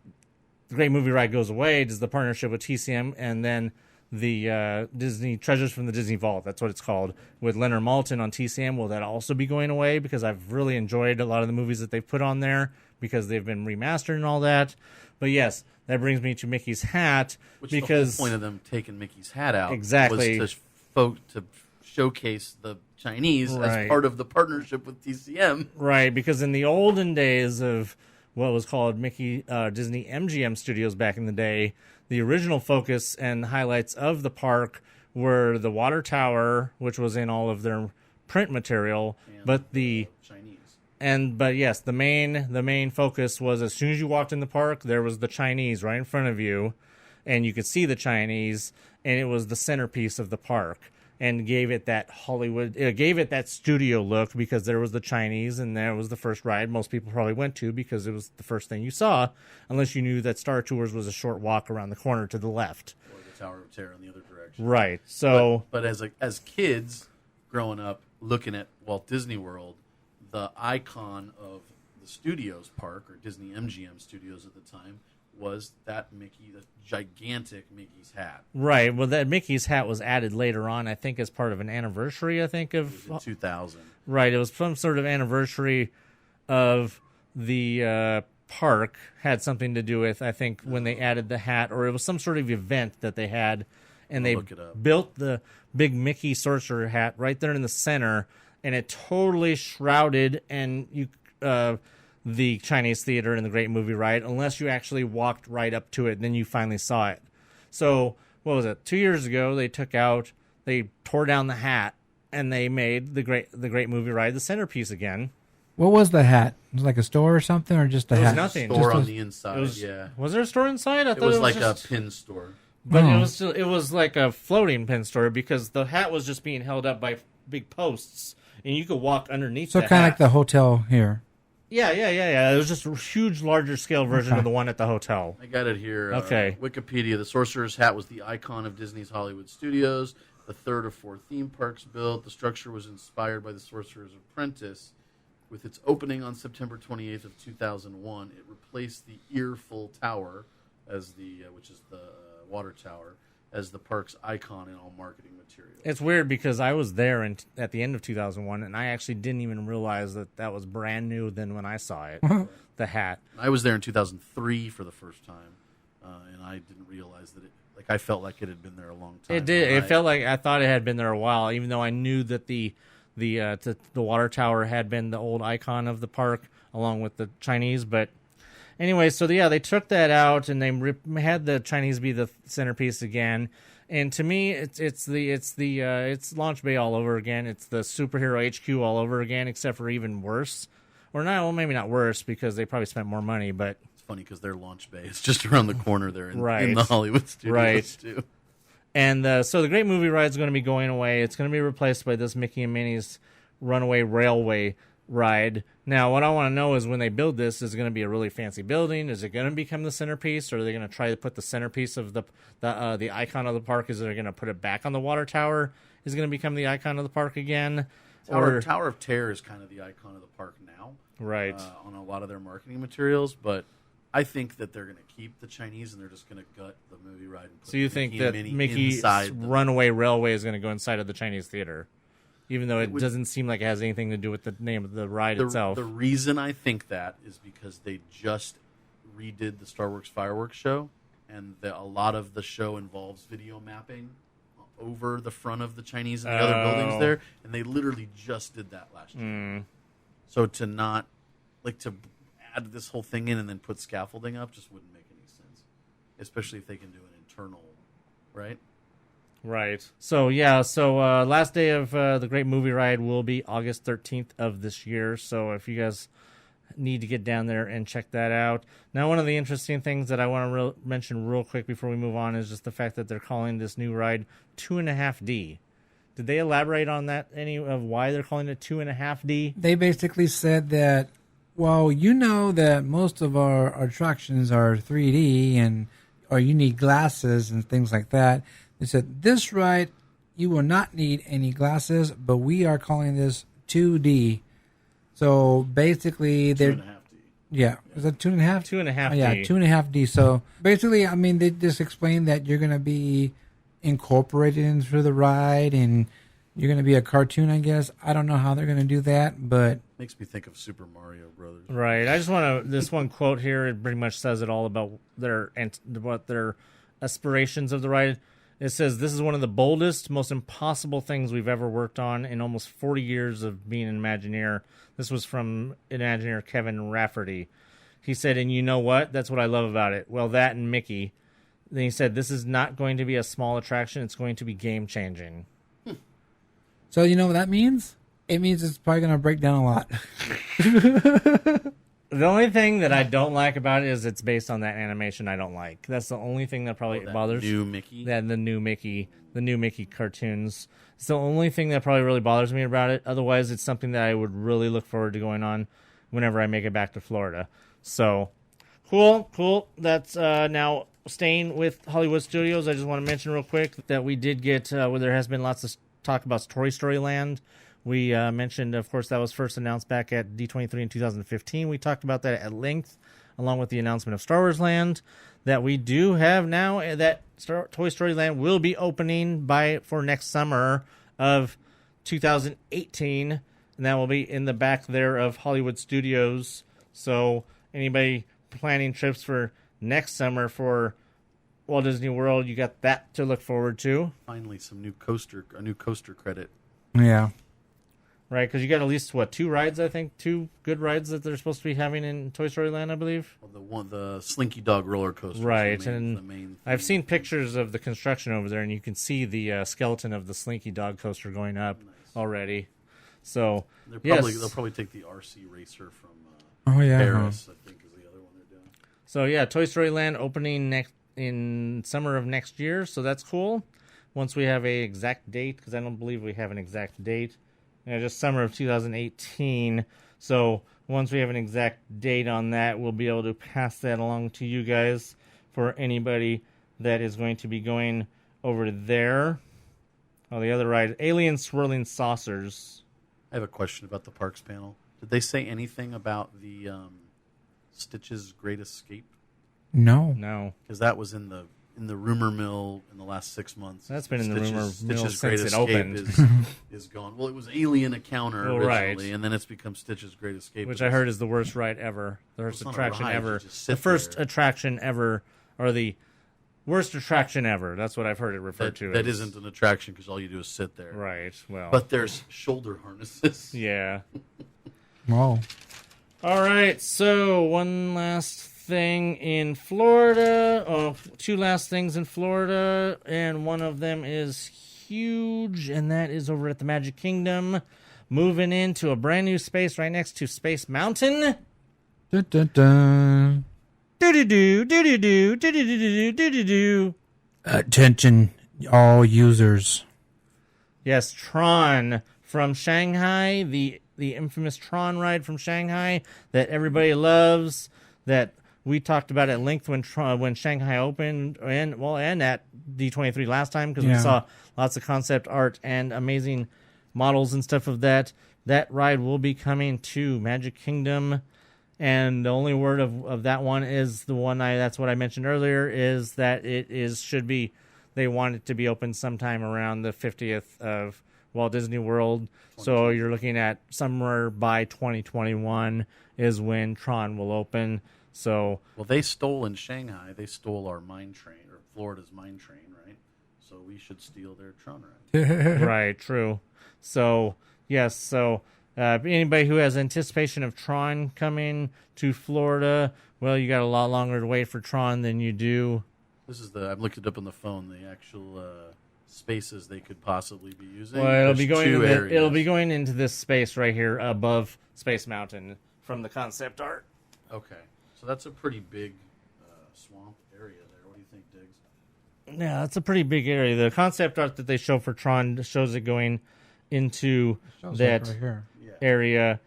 Speaker 1: the Great Movie Ride goes away, does the partnership with TCM and then the Disney Treasures from the Disney Vault, that's what it's called, with Leonard Maltin on TCM, will that also be going away? Because I've really enjoyed a lot of the movies that they've put on there because they've been remastered and all that. But yes, that brings me to Mickey's hat. Because
Speaker 7: the whole point of them taking Mickey's hat out
Speaker 1: exactly
Speaker 7: was to showcase the Chinese as part of the partnership with TCM.
Speaker 1: Right, because in the olden days of what was called Disney MGM Studios back in the day, the original focus and highlights of the park were the water tower, which was in all of their print material, but
Speaker 7: Chinese.
Speaker 1: But yes, the main focus was as soon as you walked in the park, there was the Chinese right in front of you, and you could see the Chinese, and it was the centerpiece of the park, and gave it that Hollywood, it gave it that studio look because there was the Chinese, and there was the first ride most people probably went to because it was the first thing you saw, unless you knew that Star Tours was a short walk around the corner to the left.
Speaker 7: Or the Tower of Terror in the other direction.
Speaker 1: Right. So,
Speaker 7: but as kids growing up looking at Walt Disney World, the icon of the Studios park, or Disney MGM Studios at the time, was that Mickey, the gigantic Mickey's hat.
Speaker 1: right. Well, that Mickey's hat was added later on, I think, as part of an anniversary, I think,
Speaker 7: It
Speaker 1: of...
Speaker 7: was in 2000.
Speaker 1: Right. It was some sort of anniversary of the park. Had something to do with, I think, when they added the hat, or it was some sort of event that they had, and they
Speaker 7: look it up.
Speaker 1: built the big Mickey sorcerer hat right there in the center, and it totally shrouded the Chinese theater and the Great Movie Ride, unless you actually walked right up to it, then you finally saw it. So, what was it? 2 years ago, they tore down the hat, and they made the Great Movie Ride the centerpiece again.
Speaker 2: What was the hat? Was it like a store or something, or just a
Speaker 1: It was
Speaker 2: hat?
Speaker 1: nothing.
Speaker 7: Store
Speaker 1: Just
Speaker 7: on
Speaker 1: a-
Speaker 7: the inside, yeah.
Speaker 1: Was there a store inside? I
Speaker 7: It
Speaker 1: thought
Speaker 7: was like
Speaker 1: just,
Speaker 7: a pin store.
Speaker 1: but
Speaker 2: Oh.
Speaker 1: it was like a floating pin store because the hat was just being held up by big posts, and you could walk underneath.
Speaker 2: So
Speaker 1: the
Speaker 2: kind of
Speaker 1: hat.
Speaker 2: like the hotel here.
Speaker 1: Yeah. It was just a huge, larger scale version of the one at the hotel.
Speaker 7: I got it here.
Speaker 1: Okay.
Speaker 7: Wikipedia. The Sorcerer's Hat was the icon of Disney's Hollywood Studios. The third of 4 theme parks built. The structure was inspired by The Sorcerer's Apprentice. With its opening on September 28th of 2001, it replaced the Earful Tower, as which is the water tower, as the park's icon in all marketing materials.
Speaker 1: It's weird because I was there at the end of 2001, and I actually didn't even realize that was brand new then when I saw it, the hat.
Speaker 7: I was there in 2003 for the first time, and I didn't realize that I felt like it had been there a long time.
Speaker 1: It did. It felt like I thought it had been there a while, even though I knew that the water tower had been the old icon of the park along with the Chinese. But anyway, so they took that out and they had the Chinese be the centerpiece again. And to me, it's Launch Bay all over again. It's the superhero HQ all over again, except for even worse. Or not, well, maybe not worse because they probably spent more money, but
Speaker 7: It's funny because their launch bay is just around the corner there in
Speaker 1: Right.
Speaker 7: the Hollywood Studios
Speaker 1: Right.
Speaker 7: too.
Speaker 1: And so the Great Movie Ride is going to be going away. It's going to be replaced by this Mickey and Minnie's Runaway Railway ride. Now, what I want to know is when they build this, is it going to be a really fancy building? Is it going to become the centerpiece, or are they going to try to put the centerpiece of the icon of the park? Is they going to put it back on the water tower? Is it going to become the icon of the park again?
Speaker 7: Tower of Terror is kind of the icon of the park now,
Speaker 1: Right.
Speaker 7: on a lot of their marketing materials. But I think that they're going to keep the Chinese and they're just going to gut the movie ride. And put
Speaker 1: So you think that
Speaker 7: Minnie
Speaker 1: Mickey's
Speaker 7: inside the-
Speaker 1: Runaway Railway is going to go inside of the Chinese theater? Even though it
Speaker 7: would-
Speaker 1: doesn't seem like it has anything to do with the name of the ride itself.
Speaker 7: The reason I think that is because they just redid the Star Wars fireworks show, and a lot of the show involves video mapping over the front of the Chinese and the other buildings there, and they literally just did that last year. So to add this whole thing in and then put scaffolding up just wouldn't make any sense, especially if they can do an internal, right?
Speaker 1: Right. So, last day of the Great Movie Ride will be August 13th of this year. So if you guys need to get down there and check that out. Now, one of the interesting things that I want to mention real quick before we move on is just the fact that they're calling this new ride 2.5D. Did they elaborate on that, any of why they're calling it 2.5D?
Speaker 2: They basically said that, well, you know that most of our attractions are 3D or you need glasses and things like that. They said, this ride, you will not need any glasses, but we are calling this 2D. So basically, they're
Speaker 7: 2.5D.
Speaker 2: Yeah. Is that 2.5?
Speaker 1: 2.5D.
Speaker 2: Oh, yeah, 2.5D. So basically, I mean, they just explained that you're going to be incorporated into the ride and you're going to be a cartoon, I guess. I don't know how they're going to do that, but
Speaker 7: Makes me think of Super Mario Brothers.
Speaker 1: Right. I just want to, this one quote here, it pretty much says it all about what their aspirations of the ride. It says, this is one of the boldest, most impossible things we've ever worked on in almost 40 years of being an Imagineer. This was from Imagineer Kevin Rafferty. He said, and you know what? That's what I love about it. Well, that and Mickey. Then he said, this is not going to be a small attraction. It's going to be game-changing.
Speaker 2: so you know what that means? It means it's probably going to break down a lot.
Speaker 1: The only thing that I don't like about it is it's based on that animation I don't like. That's the only thing that probably bothers
Speaker 7: New Mickey.
Speaker 1: the new Mickey cartoons. It's the only thing that probably really bothers me about it. Otherwise, it's something that I would really look forward to going on whenever I make it back to Florida. So, cool. That's now staying with Hollywood Studios. I just want to mention real quick that we did get, where there has been lots of talk about Toy Story Land. We mentioned, of course, that was first announced back at D23 in 2015. We talked about that at length, along with the announcement of Star Wars Land, that we do have now that Toy Story Land will be opening for next summer of 2018, and that will be in the back there of Hollywood Studios. So anybody planning trips for next summer for Walt Disney World, you got that to look forward to.
Speaker 7: Finally, a new coaster credit.
Speaker 2: Yeah.
Speaker 1: Right, because you got at least, 2 rides, I think? 2 good rides that they're supposed to be having in Toy Story Land, I believe?
Speaker 7: Well, the Slinky Dog roller coaster.
Speaker 1: Right,
Speaker 7: the main
Speaker 1: and I've seen pictures of the construction over there, and you can see the skeleton of the Slinky Dog coaster going up already. So,
Speaker 7: they'll probably take the RC Racer from Paris, I think, is the other one they're doing.
Speaker 1: So, yeah, Toy Story Land opening in summer of next year, so that's cool. Once we have a exact date, because I don't believe we have an exact date. Just summer of 2018. So once we have an exact date on that, we'll be able to pass that along to you guys for anybody that is going to be going over there. Oh, the other ride, Alien Swirling Saucers.
Speaker 7: I have a question about the parks panel. Did they say anything about the Stitch's Great Escape?
Speaker 2: No.
Speaker 7: Because that was in the rumor mill in the last 6 months.
Speaker 1: That's been in the rumor mill
Speaker 7: Stitch's
Speaker 1: since it opened.
Speaker 7: is gone. Well, it was Alien Encounter originally, and then it's become Stitch's Great Escape.
Speaker 1: Which I heard is the worst ride ever. The worst attraction ever. The first attraction ever, or the worst attraction ever. That's what I've heard it referred to.
Speaker 7: That isn't an attraction because all you do is sit there.
Speaker 1: Right, well.
Speaker 7: But there's shoulder harnesses.
Speaker 1: Yeah.
Speaker 2: Whoa.
Speaker 1: All right, so one last thing in Florida. 2 last things in Florida, and one of them is huge, and that is over at the Magic Kingdom, moving into a brand new space right next to Space Mountain.
Speaker 2: Dun, dun, dun.
Speaker 1: Do-do-do, do-do-do, do-do-do, do-do-do.
Speaker 2: Attention, all users.
Speaker 1: Yes, Tron from Shanghai, the infamous Tron ride from Shanghai that everybody loves, that we talked about at length when Shanghai opened, and at D23 last time, because we saw lots of concept art and amazing models and stuff of that. That ride will be coming to Magic Kingdom, and the only word of that one is the one that's what I mentioned earlier, is that they want it to be open sometime around the 50th of Walt Disney World. So you're looking at somewhere by 2021 is when Tron will open. So,
Speaker 7: well, they stole in Shanghai. They stole our mine train, or Florida's mine train, right? So we should steal their Tron ride.
Speaker 1: Right, true. So, yes. So, anybody who has anticipation of Tron coming to Florida, well, you got a lot longer to wait for Tron than you do.
Speaker 7: I've looked it up on the phone. The actual spaces they could possibly be using.
Speaker 1: Well, it'll be going into this space right here above Space Mountain from the concept art.
Speaker 7: Okay. So that's a pretty big swamp area there. What do you think, Diggs?
Speaker 1: Yeah, that's a pretty big area. The concept art that they show for Tron shows it going into that
Speaker 2: right here.
Speaker 1: area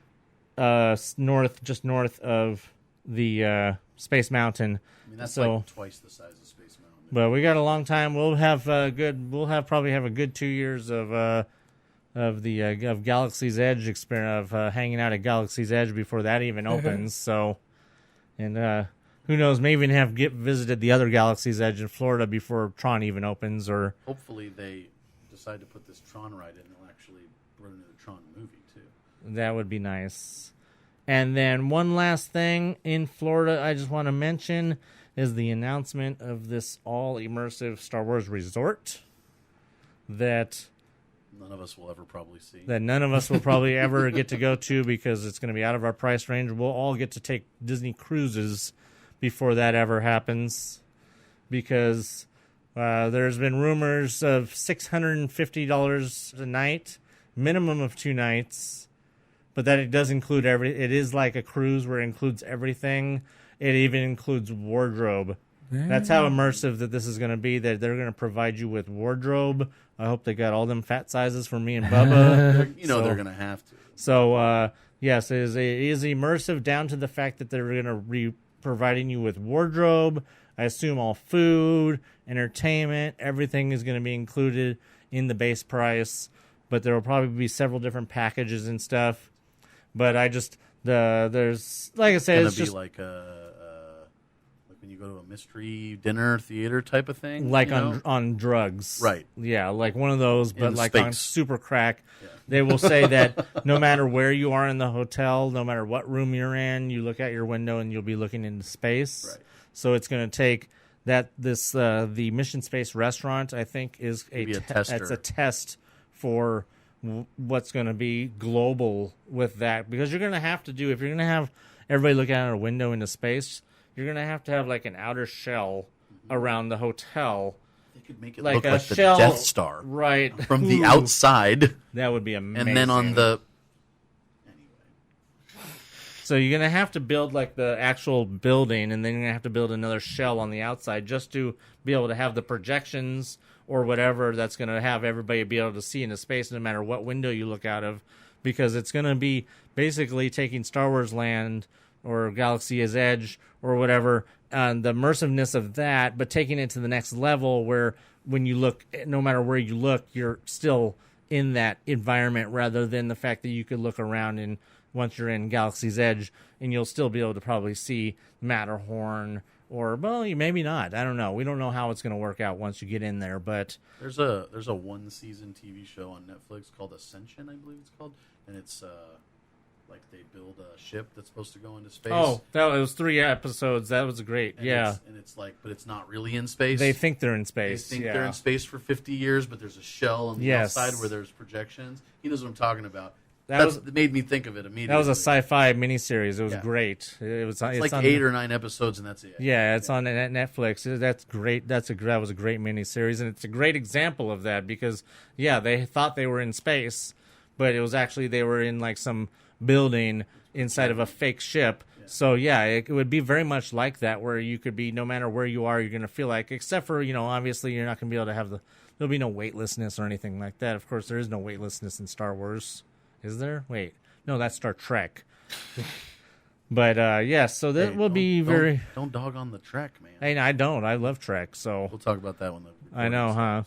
Speaker 1: just north of the Space Mountain.
Speaker 7: I mean, that's
Speaker 1: so,
Speaker 7: like twice the size of Space Mountain.
Speaker 1: But we got a long time. We'll probably have a good 2 years of Galaxy's Edge experience, of hanging out at Galaxy's Edge before that even opens. So. And who knows, may even have visited the other Galaxy's Edge in Florida before Tron even opens. Or
Speaker 7: hopefully they decide to put this Tron ride in. They'll actually run into the Tron movie, too.
Speaker 1: That would be nice. And then one last thing in Florida I just want to mention is the announcement of this all-immersive Star Wars resort that
Speaker 7: none of us will ever probably see.
Speaker 1: That none of us will probably ever get to go to because it's going to be out of our price range. We'll all get to take Disney cruises before that ever happens, because there's been rumors of $650 a night, minimum of 2 nights, but that it does include it is like a cruise where it includes everything. It even includes wardrobe. That's how immersive that this is going to be, that they're going to provide you with wardrobe. I hope they got all them fat sizes for me and Bubba.
Speaker 7: They're going to have to.
Speaker 1: So, yes, it is immersive down to the fact that they're going to be providing you with wardrobe. I assume all food, entertainment, everything is going to be included in the base price. But there will probably be several different packages and stuff. But there's, like I said, it's
Speaker 7: just like when you go to a mystery dinner theater type of thing,
Speaker 1: like on drugs,
Speaker 7: right?
Speaker 1: Yeah, like one of those, but like
Speaker 7: space.
Speaker 1: on super crack. Yeah. They will say that no matter where you are in the hotel, no matter what room you're in, you look out your window and you'll be looking into space. Right. So it's going to take the Mission Space restaurant, I think, is it's a test for what's going to be global with that, because you're going to have to do, if you're going to have everybody looking out a window into space, you're going to have like an outer shell around the hotel.
Speaker 7: They could make it
Speaker 1: like
Speaker 7: look
Speaker 1: a
Speaker 7: like
Speaker 1: shell,
Speaker 7: the Death Star,
Speaker 1: right?
Speaker 7: From the outside.
Speaker 1: That would be amazing.
Speaker 7: And then on the
Speaker 1: So you're going to have to build like the actual building, and then you're going to have to build another shell on the outside just to be able to have the projections or whatever that's going to have everybody be able to see into space no matter what window you look out of, because it's going to be basically taking Star Wars Land or Galaxy's Edge or whatever, and the immersiveness of that, but taking it to the next level where when you look, no matter where you look, you're still in that environment, rather than the fact that you could look around and once you're in Galaxy's Edge, and you'll still be able to probably see Matterhorn, or, well, you maybe not. I don't know. We don't know how it's going to work out once you get in there, but
Speaker 7: there's a one-season TV show on Netflix called Ascension, I believe it's called, and it's like they build a ship that's supposed to go into space.
Speaker 1: Oh, that was 3 episodes. That was great.
Speaker 7: And
Speaker 1: yeah,
Speaker 7: it's like, but it's not really in space.
Speaker 1: They think they're in space.
Speaker 7: They think they're in space for 50 years, but there's a shell on the outside where there's projections. He knows what I'm talking about. That made me think of it immediately.
Speaker 1: That was a sci-fi miniseries. It was great. It's
Speaker 7: like 8 or 9 episodes, and that's it.
Speaker 1: Yeah, it's on Netflix. That's great. That was a great miniseries, and it's a great example of that because, they thought they were in space, but it was actually they were in like some building inside of a fake ship. Yeah. So, it would be very much like that, where you could be, no matter where you are, you're going to feel like, except for, obviously you're not going to be able to have there'll be no weightlessness or anything like that. Of course, there is no weightlessness in Star Wars. Is there? Wait. No, that's Star Trek. But, so that will be very...
Speaker 7: Don't dog on the Trek, man.
Speaker 1: Hey, I don't. I love Trek, so...
Speaker 7: We'll talk about that one.
Speaker 1: I know, huh?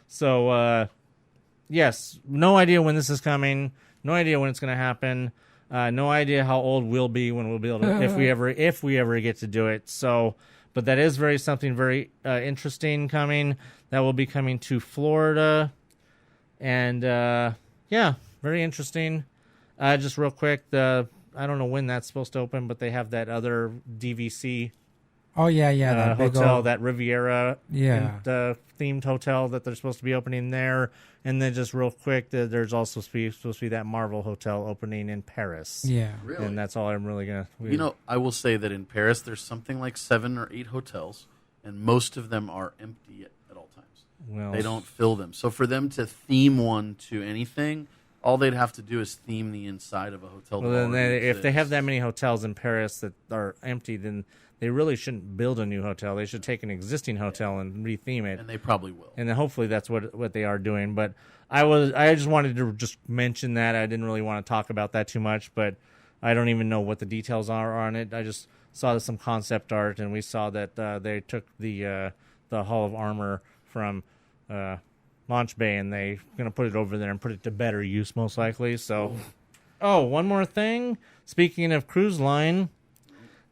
Speaker 1: So, yes, no idea when this is coming. No idea when it's going to happen. No idea how old we'll be when we'll be able to... if we ever get to do it. So, but that is something very interesting coming. That will be coming to Florida. And, very interesting. Just real quick, I don't know when that's supposed to open, but they have that other DVC.
Speaker 2: Oh yeah, that
Speaker 1: hotel, that Riviera,
Speaker 2: the
Speaker 1: themed hotel that they're supposed to be opening there. And then just real quick, there's also supposed to be that Marvel hotel opening in Paris.
Speaker 2: Yeah,
Speaker 7: really.
Speaker 1: And that's all I'm really gonna.
Speaker 7: I will say that in Paris, there's something like 7 or 8 hotels, and most of them are empty at all times.
Speaker 1: Well,
Speaker 7: they don't fill them. So for them to theme one to anything, all they'd have to do is theme the inside of a hotel.
Speaker 1: Well, then if they have that many hotels in Paris that are empty, then they really shouldn't build a new hotel. They should take an existing hotel and retheme it.
Speaker 7: And they probably will.
Speaker 1: And then hopefully that's what they are doing. But I just wanted to just mention that. I didn't really want to talk about that too much, but I don't even know what the details are on it. I just saw some concept art, and we saw that they took the Hall of Armor from Launch Bay, and they're going to put it over there and put it to better use, most likely. So, one more thing. Speaking of cruise line,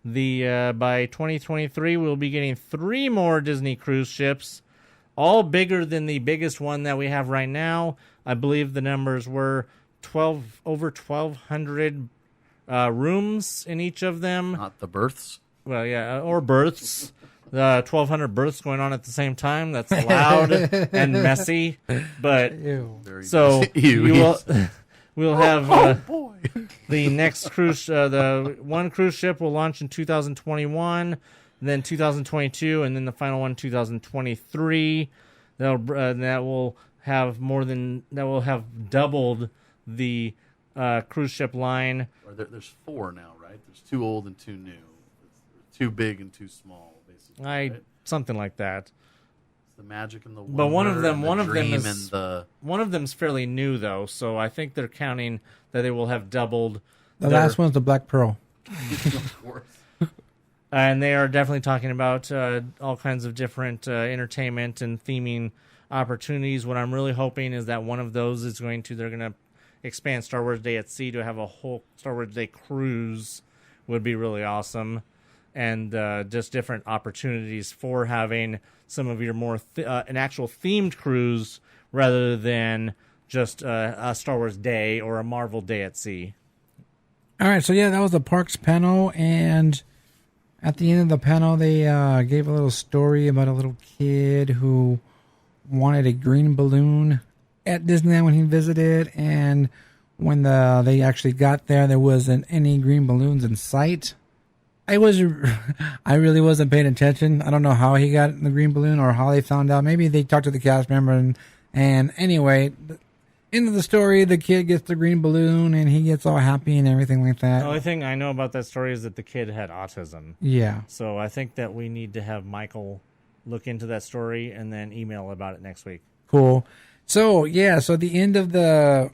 Speaker 1: by 2023, we'll be getting 3 more Disney cruise ships, all bigger than the biggest one that we have right now. I believe the numbers were over 1,200 rooms in each of them.
Speaker 7: Not the berths.
Speaker 1: Well, yeah, or berths. 1,200 berths going on at the same time. That's loud and messy. But so we'll have the next cruise. The one cruise ship will launch in 2021, then 2022, and then the final one 2023. That will have doubled the cruise ship line.
Speaker 7: Or there's 4 now, right? There's 2 old and 2 new. 2 big and 2 small, basically. Right?
Speaker 1: Something like that.
Speaker 7: It's the magic and the wonder.
Speaker 1: But one of them
Speaker 7: is
Speaker 1: one of them's fairly new though, so I think they're counting that they will have doubled.
Speaker 2: The last one's the Black Pearl.
Speaker 7: Of course.
Speaker 1: And they are definitely talking about all kinds of different entertainment and theming opportunities. What I'm really hoping is that one of those is they're going to expand Star Wars Day at Sea to have a whole Star Wars Day cruise. Would be really awesome. And just different opportunities for having some of your more an actual themed cruise rather than just a Star Wars Day or a Marvel Day at Sea.
Speaker 2: All right, so yeah, that was the parks panel, and at the end of the panel, they gave a little story about a little kid who wanted a green balloon at Disneyland when he visited, and when they actually got there, there wasn't any green balloons in sight. I really wasn't paying attention. I don't know how he got the green balloon or how they found out. Maybe they talked to the cast member, and anyway, end of the story, the kid gets the green balloon and he gets all happy and everything like that.
Speaker 1: The only thing I know about that story is that the kid had autism.
Speaker 2: Yeah.
Speaker 1: So I think that we need to have Michael look into that story and then email about it next week.
Speaker 2: Cool. So, yeah, so at the end of the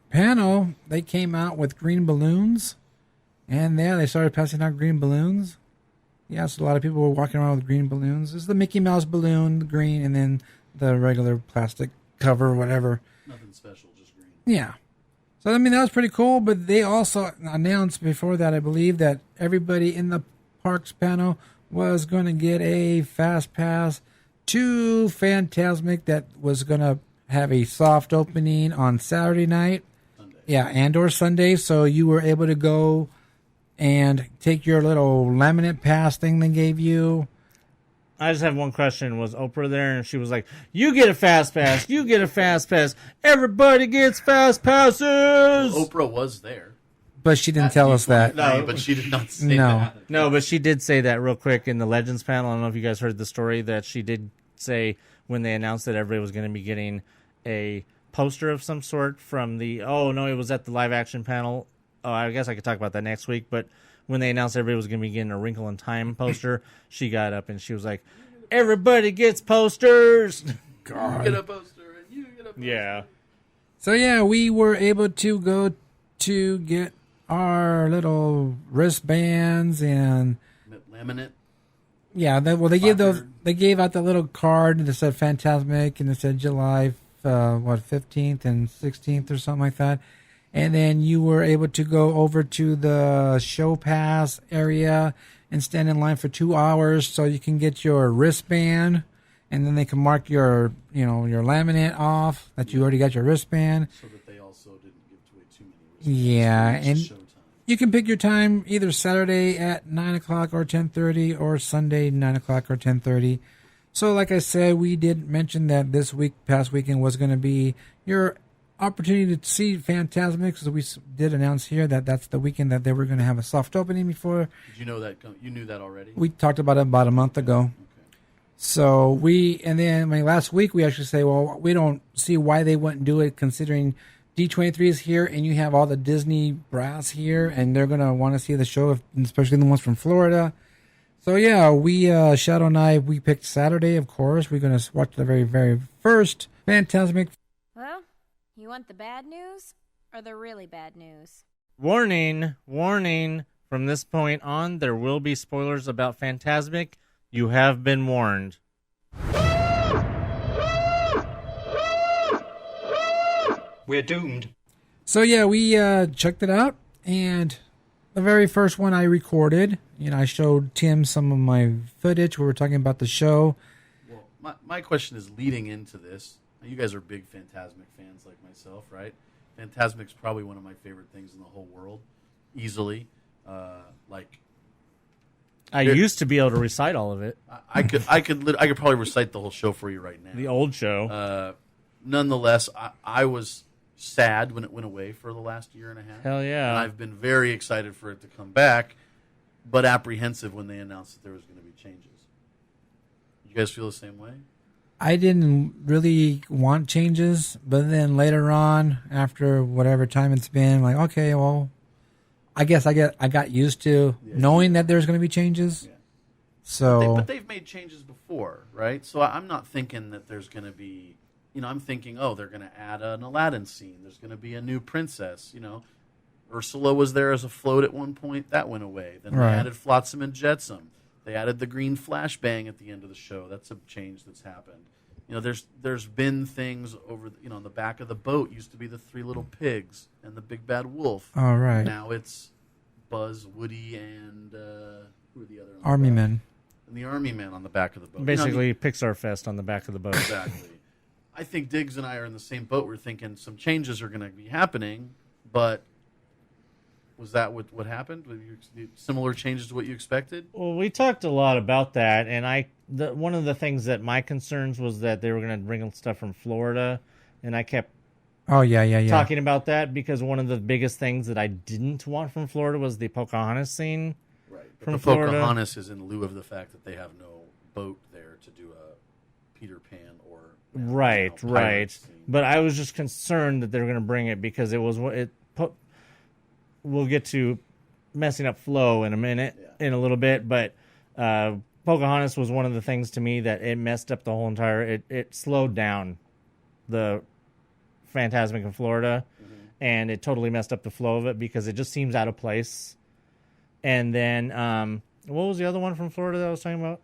Speaker 2: panel, they came out with green balloons. And there they started passing out green balloons. Yeah, so a lot of people were walking around with green balloons. This is the Mickey Mouse balloon, the green, and then the regular plastic cover, whatever.
Speaker 7: Nothing special, just green.
Speaker 2: Yeah. So, I mean, that was pretty cool, but they also announced before that, I believe, that everybody in the parks panel was going to get a fast pass to Fantasmic that was going to have a soft opening on Saturday night.
Speaker 7: Sunday.
Speaker 2: Yeah, and or Sunday, so you were able to go and take your little laminate pass thing they gave you.
Speaker 1: I just have one question. Was Oprah there? And she was like, you get a fast pass. You get a fast pass. Everybody gets fast passes.
Speaker 7: Well, Oprah was there.
Speaker 2: But she didn't tell us that.
Speaker 7: No, but she did not say
Speaker 2: No.
Speaker 7: that.
Speaker 1: No, but she did say that real quick in the Legends panel. I don't know if you guys heard the story that she did say when they announced that everybody was going to be getting a poster of some sort from the... Oh, no, it was at the live action panel. Oh, I guess I could talk about that next week. But when they announced everybody was going to be getting a Wrinkle in Time poster, she got up and she was like, everybody gets posters.
Speaker 2: God.
Speaker 7: You get a poster and you get a poster.
Speaker 1: Yeah.
Speaker 2: So, yeah, we were able to go to get our little wristbands and...
Speaker 7: Laminate.
Speaker 2: Yeah, they gave out the little card that said Fantasmic and it said July 15th and 16th or something like that. And then you were able to go over to the show pass area and stand in line for 2 hours so you can get your wristband, and then they can mark your laminate off that you already got your wristband.
Speaker 7: So that they also didn't give away too many wristbands.
Speaker 2: Yeah, and
Speaker 7: Showtime.
Speaker 2: you can pick your time either Saturday at 9 o'clock or 10:30 or Sunday 9 o'clock or 10:30. So like I said, we did mention that this past weekend was going to be your opportunity to see Fantasmic, so we did announce here that that's the weekend that they were going to have a soft opening before.
Speaker 7: Did you know that? You knew that already?
Speaker 2: We talked about it about a month ago.
Speaker 7: Okay.
Speaker 2: So last week we actually say, well, we don't see why they wouldn't do it considering D23 is here and you have all the Disney brass here and they're going to want to see the show, especially the ones from Florida. So yeah, Shadow and I, we picked Saturday, of course. We're going to watch the very, very first Fantasmic.
Speaker 8: Well, you want the bad news or the really bad news?
Speaker 1: Warning, warning. From this point on, there will be spoilers about Fantasmic. You have been warned.
Speaker 9: We're doomed.
Speaker 2: So yeah, we checked it out, and the very first one I recorded, I showed Tim some of my footage. We were talking about the show.
Speaker 7: Well, my question is leading into this. You guys are big Fantasmic fans like myself, right? Fantasmic's probably one of my favorite things in the whole world, easily.
Speaker 1: I used to be able to recite all of it.
Speaker 7: I could probably recite the whole show for you right now.
Speaker 1: The old show.
Speaker 7: Nonetheless, I was sad when it went away for the last year and a half.
Speaker 1: Hell yeah.
Speaker 7: And I've been very excited for it to come back, but apprehensive when they announced that there was going to be changes. You guys feel the same way?
Speaker 2: I didn't really want changes, but then later on, after whatever time it's been, like, okay, well, I guess I got used to knowing that there's going to be changes.
Speaker 7: Yeah.
Speaker 2: So,
Speaker 7: But they've made changes before, right? So I'm not thinking that there's going to be, I'm thinking, oh, they're going to add an Aladdin scene. There's going to be a new princess. Ursula was there as a float at one point. That went away. Then they added Flotsam and Jetsam. They added the green flashbang at the end of the show. That's a change that's happened. There's been things over, on the back of the boat used to be the 3 little pigs and the big bad wolf.
Speaker 2: all right,
Speaker 7: Now it's Buzz, Woody, and who are the other?
Speaker 2: Army men.
Speaker 7: And the Army men on the back of the boat.
Speaker 1: Basically, Pixar Fest on the back of the boat.
Speaker 7: Exactly. I think Diggs and I are in the same boat. We're thinking some changes are going to be happening, but was that what happened? Were similar changes to what you expected?
Speaker 1: Well, we talked a lot about that, and one of the things that my concerns was that they were going to bring stuff from Florida, and I kept talking about that because one of the biggest things that I didn't want from Florida was the Pocahontas scene.
Speaker 7: Right.
Speaker 1: From
Speaker 7: the
Speaker 1: Florida.
Speaker 7: Pocahontas is in lieu of the fact that they have no boat there to do a Peter Pan or
Speaker 1: right.
Speaker 7: scene.
Speaker 1: But I was just concerned that they were going to bring it because we'll get to messing up flow in a minute, in a little bit, but Pocahontas was one of the things to me that it messed up the whole entire. It slowed down the Fantasmic in Florida, and it totally messed up the flow of it because it just seems out of place. And then, what was the other one from Florida that I was talking about?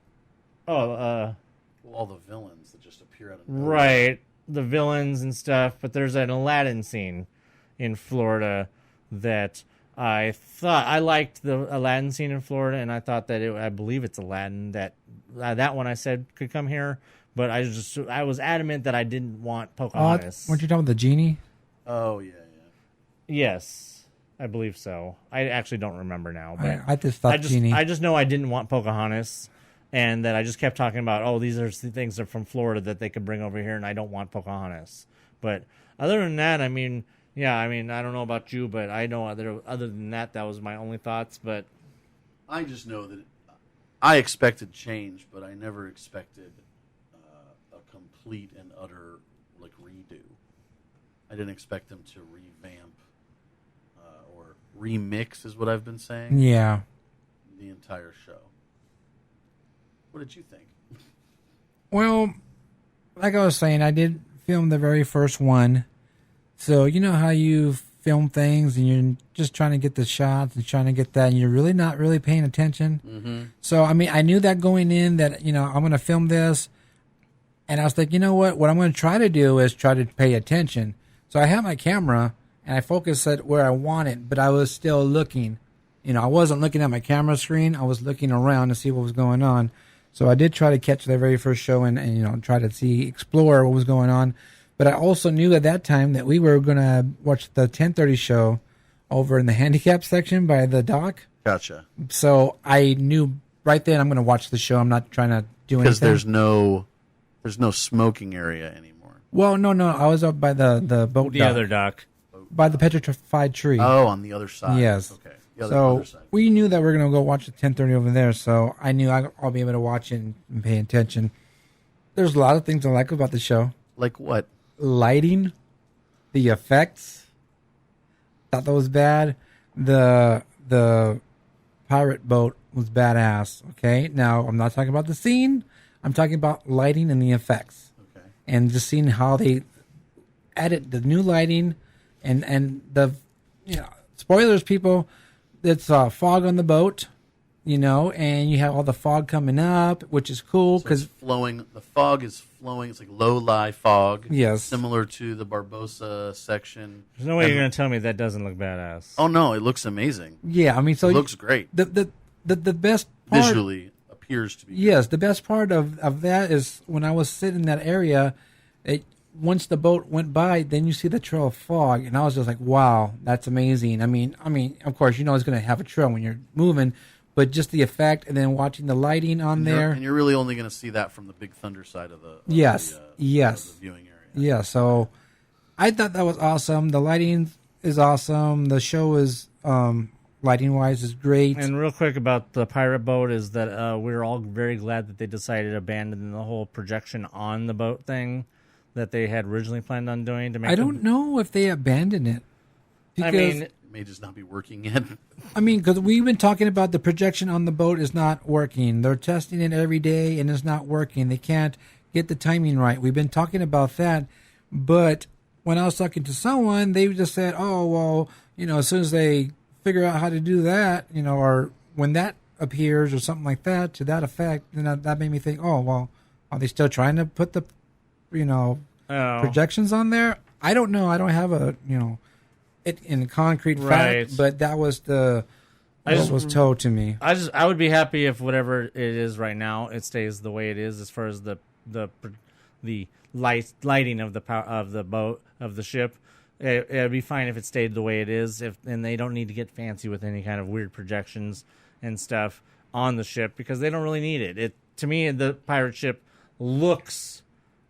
Speaker 7: All the villains that just appear out of nowhere.
Speaker 1: Right, the villains and stuff. But there's an Aladdin scene in Florida that I thought I liked the Aladdin scene in Florida, and I thought that I believe it's Aladdin that one I said could come here, but I was adamant that I didn't want Pocahontas.
Speaker 2: Weren't you talking about the genie?
Speaker 7: Oh yeah.
Speaker 1: Yes, I believe so. I actually don't remember now, but
Speaker 2: I just thought genie.
Speaker 1: I just know I didn't want Pocahontas, and that I just kept talking about, oh, these are things that are from Florida that they could bring over here, and I don't want Pocahontas. But other than that, I mean, I don't know about you, but I know other than that was my only thoughts. But
Speaker 7: I just know that I expected change, but I never expected a complete and utter redo. I didn't expect them to revamp or remix, is what I've been saying.
Speaker 2: Yeah.
Speaker 7: The entire show. What did you think?
Speaker 2: Well, like I was saying, I did film the very first one. So, you know how you film things and you're just trying to get the shots and trying to get that, and you're really not really paying attention.
Speaker 7: Mm-hmm.
Speaker 2: So, I mean, I knew that going in that, I'm going to film this. And I was like, you know what? What I'm going to try to do is try to pay attention. So I had my camera and I focused it where I want it, but I was still looking. I wasn't looking at my camera screen. I was looking around to see what was going on. So I did try to catch the very first show and try to explore what was going on. But I also knew at that time that we were going to watch the 10:30 show over in the handicap section by the dock.
Speaker 7: Gotcha.
Speaker 2: So I knew right then I'm going to watch the show. I'm not trying to do anything.
Speaker 7: Because there's no smoking area anymore.
Speaker 2: Well, no. I was up by the boat
Speaker 1: the
Speaker 2: dock.
Speaker 1: other dock.
Speaker 2: By the petrified tree.
Speaker 7: Oh, on the other side.
Speaker 2: Yes.
Speaker 7: Okay.
Speaker 2: So
Speaker 7: other side.
Speaker 2: we knew that we were going to go watch the 10:30 over there. So I knew I'll be able to watch it and pay attention. There's a lot of things I like about the show.
Speaker 7: Like what?
Speaker 2: Lighting, the effects. Thought that was bad. The pirate boat was badass. Okay, now I'm not talking about the scene. I'm talking about lighting and the effects.
Speaker 7: Okay.
Speaker 2: And just seeing how they added the new lighting and the spoilers, people. It's fog on the boat. And you have all the fog coming up, which is cool because
Speaker 7: flowing. The fog is flowing. It's like low-lie fog.
Speaker 2: Yes,
Speaker 7: similar to the Barbosa section.
Speaker 1: There's no way you're going to tell me that doesn't look badass.
Speaker 7: Oh no, it looks amazing.
Speaker 2: Yeah, I mean, so
Speaker 7: it looks great.
Speaker 2: The best part,
Speaker 7: visually appears to be.
Speaker 2: Yes, the best part of that is when I was sitting in that area. Once the boat went by, then you see the trail of fog, and I was just like, "Wow, that's amazing." I mean, of course, it's going to have a trail when you're moving. But just the effect, and then watching the lighting on there.
Speaker 7: And you're really only going to see that from the Big Thunder side of the
Speaker 2: yes.
Speaker 7: Of the viewing area.
Speaker 2: Yeah, so I thought that was awesome. The lighting is awesome. The show is a lighting wise is great.
Speaker 1: And real quick about the pirate boat is that we're all very glad that they decided to abandon the whole projection on the boat thing that they had originally planned on doing. To make
Speaker 2: I don't know if they abandoned it.
Speaker 1: I mean,
Speaker 7: It may just not be working yet.
Speaker 2: I mean, because we've been talking about the projection on the boat is not working. They're testing it every day, and it's not working. They can't get the timing right. We've been talking about that, but when I was talking to someone, they just said, "Oh, well, as soon as they figure out how to do that, or when that appears or something like that to that effect," then that made me think, "Oh, well, are they still trying to put the, projections on there?" I don't know. I don't have it in concrete fact, but that was what was told to me.
Speaker 1: I would be happy if whatever it is right now, it stays the way it is as far as the lighting of the boat of the ship. It'd be fine if it stayed the way it is. And they don't need to get fancy with any kind of weird projections and stuff on the ship because they don't really need it. To me, the pirate ship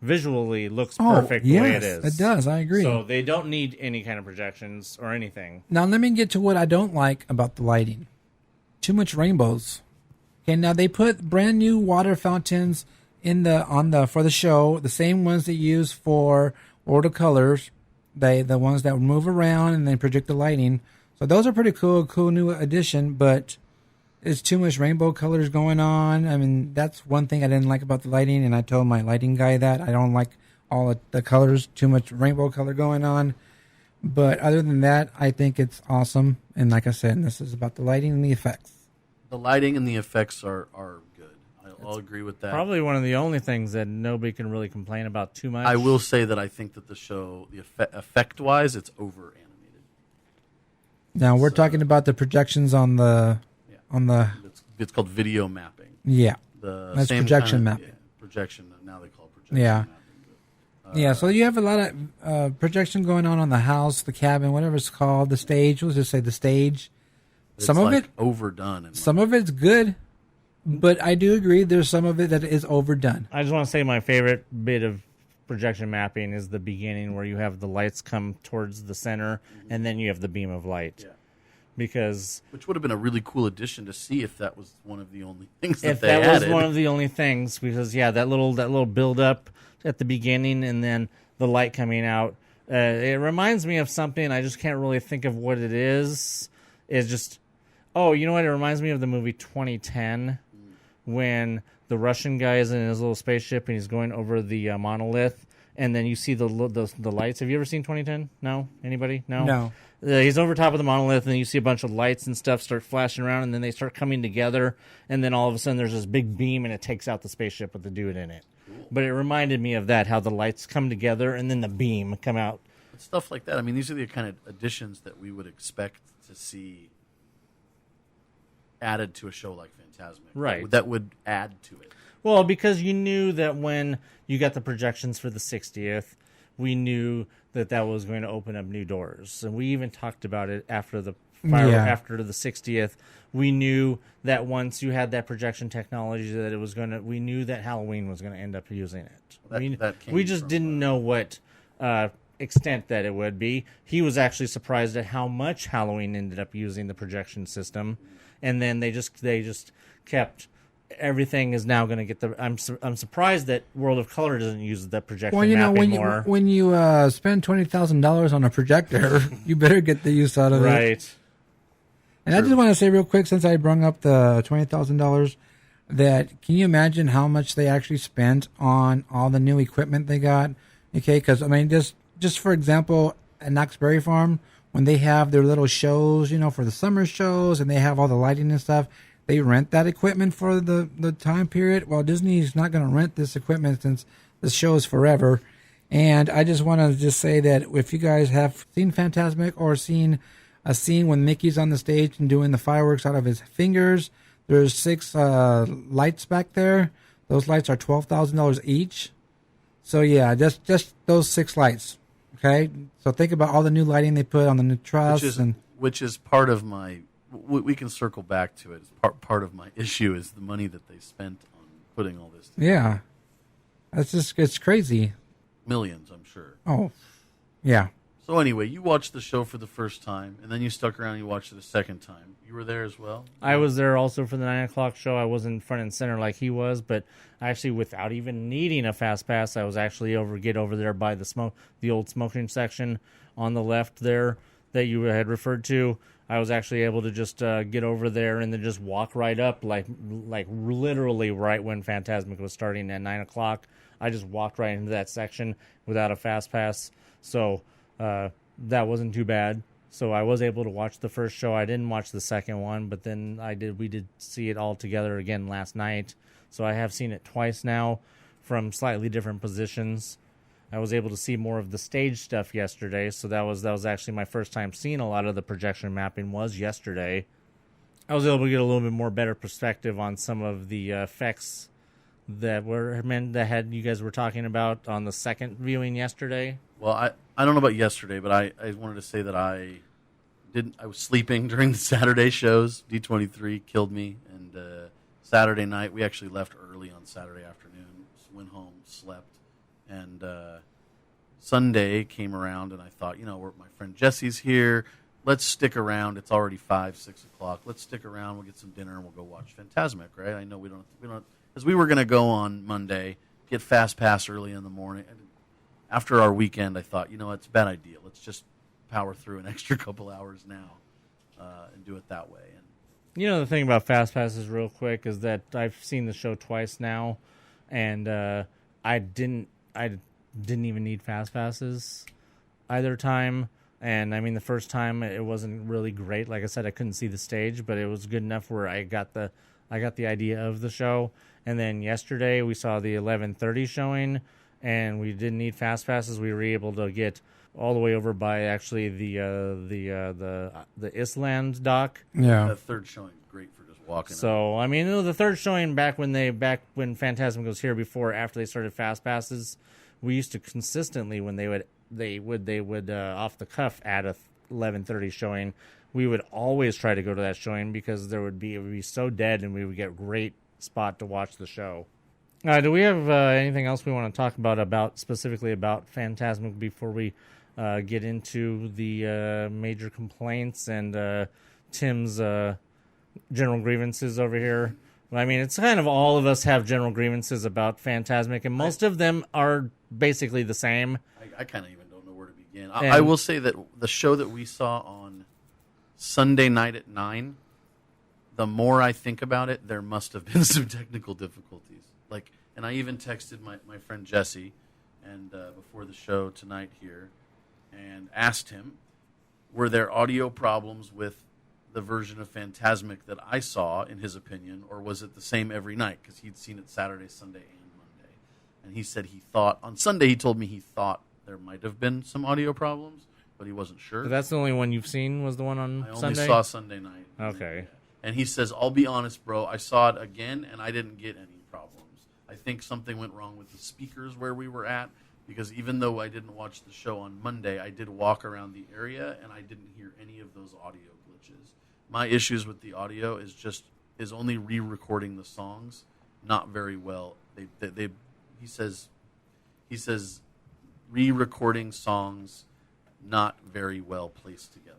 Speaker 1: visually looks perfect the way it is.
Speaker 2: It does. I agree.
Speaker 1: So they don't need any kind of projections or anything.
Speaker 2: Now let me get to what I don't like about the lighting. Too much rainbows. Okay, now they put brand new water fountains for the show, the same ones they use for World of Colors. The ones that move around and then project the lighting. So those are pretty cool new addition, but there's too much rainbow colors going on. I mean, that's one thing I didn't like about the lighting, and I told my lighting guy that. I don't like all of the colors, too much rainbow color going on. But other than that, I think it's awesome. And like I said, this is about the lighting and the effects.
Speaker 7: The lighting and the effects are good. I'll agree with that.
Speaker 1: Probably one of the only things that nobody can really complain about too much.
Speaker 7: I will say that I think that the show, effect-wise, it's over-animated.
Speaker 2: Now, we're talking about the projections on the...
Speaker 7: It's called video mapping.
Speaker 2: Yeah.
Speaker 7: That's
Speaker 2: projection mapping.
Speaker 7: Yeah, projection. Now they call it projection mapping.
Speaker 2: Yeah, so you have a lot of projection going on the house, the cabin, whatever it's called, the stage. We'll just say the stage. Some of it
Speaker 7: overdone.
Speaker 2: Some of it's good, but I do agree there's some of it that is overdone.
Speaker 1: I just want to say my favorite bit of projection mapping is the beginning where you have the lights come towards the center, and then you have the beam of light. Yeah.
Speaker 7: Which would have been a really cool addition to see if that was one of the only things that they added.
Speaker 1: If that was one of the only things, because that little build up at the beginning and then the light coming out, it reminds me of something. I just can't really think of what it is. It's just, you know what? It reminds me of the movie 2010 when the Russian guy is in his little spaceship and he's going over the monolith. And then you see the lights. Have you ever seen 2010? No? Anybody? No. He's over top of the monolith, and you see a bunch of lights and stuff start flashing around, and then they start coming together, and then all of a sudden there's this big beam, and it takes out the spaceship with the dude in it. Cool. But it reminded me of that, how the lights come together, and then the beam come out.
Speaker 7: Stuff like that. I mean, these are the kind of additions that we would expect to see added to a show like Fantasmic.
Speaker 1: Right.
Speaker 7: That would add to it.
Speaker 1: Well, because you knew that when you got the projections for the 60th, we knew that was going to open up new doors. And we even talked about it after the after the 60th. We knew that once you had that projection technology that we knew that Halloween was going to end up using it. We just didn't know what extent that it would be. He was actually surprised at how much Halloween ended up using the projection system. And then they just kept... Everything is now going to get the. I'm surprised that World of Color doesn't use that projection mapping more.
Speaker 2: When you spend $20,000 on a projector, you better get the use out of it.
Speaker 1: Right.
Speaker 2: And True. I just want to say real quick, since I brung up the $20,000, that can you imagine how much they actually spent on all the new equipment they got? Okay, because I mean, just for example, at Knott's Berry Farm, when they have their little shows, for the summer shows, and they have all the lighting and stuff. They rent that equipment for the time period. Well, Disney's not going to rent this equipment since the show is forever. And I just want to say that if you guys have seen Fantasmic or seen a scene when Mickey's on the stage and doing the fireworks out of his fingers, there's 6 lights back there. Those lights are $12,000 each. So yeah, just those 6 lights. Okay, so think about all the new lighting they put on the new truss,
Speaker 7: which is part of my. We can circle back to it. Part of my issue is the money that they spent on putting all this together.
Speaker 2: Yeah. It's crazy.
Speaker 7: Millions, I'm sure.
Speaker 2: Oh, yeah.
Speaker 7: So anyway, you watched the show for the first time, and then you stuck around and you watched it a second time. You were there as well?
Speaker 1: I was there also for the 9 o'clock show. I wasn't front and center like he was, but actually without even needing a fast pass, I was actually get over there by the old smoking section on the left there that you had referred to. I was actually able to just get over there and then just walk right up, like literally right when Fantasmic was starting at 9 o'clock. I just walked right into that section without a fast pass, so that wasn't too bad. So I was able to watch the first show. I didn't watch the second one, but then we did see it all together again last night. So I have seen it twice now from slightly different positions. I was able to see more of the stage stuff yesterday, so that was actually my first time seeing a lot of the projection mapping was yesterday. I was able to get a little bit more better perspective on some of the effects that you guys were talking about on the second viewing yesterday.
Speaker 7: Well, I don't know about yesterday, but I wanted to say that I was sleeping during the Saturday shows. D23 killed me, and Saturday night, we actually left early on Saturday afternoon, went home, slept, and Sunday came around, and I thought, my friend Jesse's here. Let's stick around. It's already 5, 6 o'clock. Let's stick around. We'll get some dinner, and we'll go watch Fantasmic, right? I know we don't, because we were going to go on Monday, get Fast Pass early in the morning. After our weekend, I thought, it's a bad idea. Let's just power through an extra couple hours now and do it that way. And
Speaker 1: the thing about Fast Passes real quick is that I've seen the show twice now, and I didn't even need Fast Passes either time. And I mean, the first time it wasn't really great. Like I said, I couldn't see the stage, but it was good enough where I got the idea of the show. And then yesterday we saw the 11:30 showing, and we didn't need fast passes. We were able to get all the way over by actually the Island dock.
Speaker 2: Yeah.
Speaker 7: The third showing is great for just walking.
Speaker 1: So I mean, the third showing back when Fantasmic was here before, after they started fast passes, we used to consistently, when they would off the cuff add a 11:30 showing, we would always try to go to that showing because it would be so dead, and we would get a great spot to watch the show. Do we have anything else we want to talk about specifically about Fantasmic before we get into the major complaints and Tim's general grievances over here? I mean, it's kind of all of us have general grievances about Fantasmic, and most of them are basically the same.
Speaker 7: I kind of even don't know where to begin. I will say that the show that we saw on Sunday night at 9, the more I think about it, there must have been some technical difficulties. And I even texted my friend Jesse and before the show tonight here and asked him, were there audio problems with the version of Fantasmic that I saw, in his opinion, or was it the same every night? Because he'd seen it Saturday, Sunday, and Monday. And he said on Sunday he told me he thought there might have been some audio problems, but he wasn't sure.
Speaker 1: So that's the only one you've seen, was the one on Sunday?
Speaker 7: I only saw Sunday night.
Speaker 1: Okay.
Speaker 7: And he says, I'll be honest, bro, I saw it again, and I didn't get any problems. I think something went wrong with the speakers where we were at, because even though I didn't watch the show on Monday, I did walk around the area, and I didn't hear any of those audio glitches. My issues with the audio is only re-recording the songs, not very well. He says re-recording songs not very well placed together.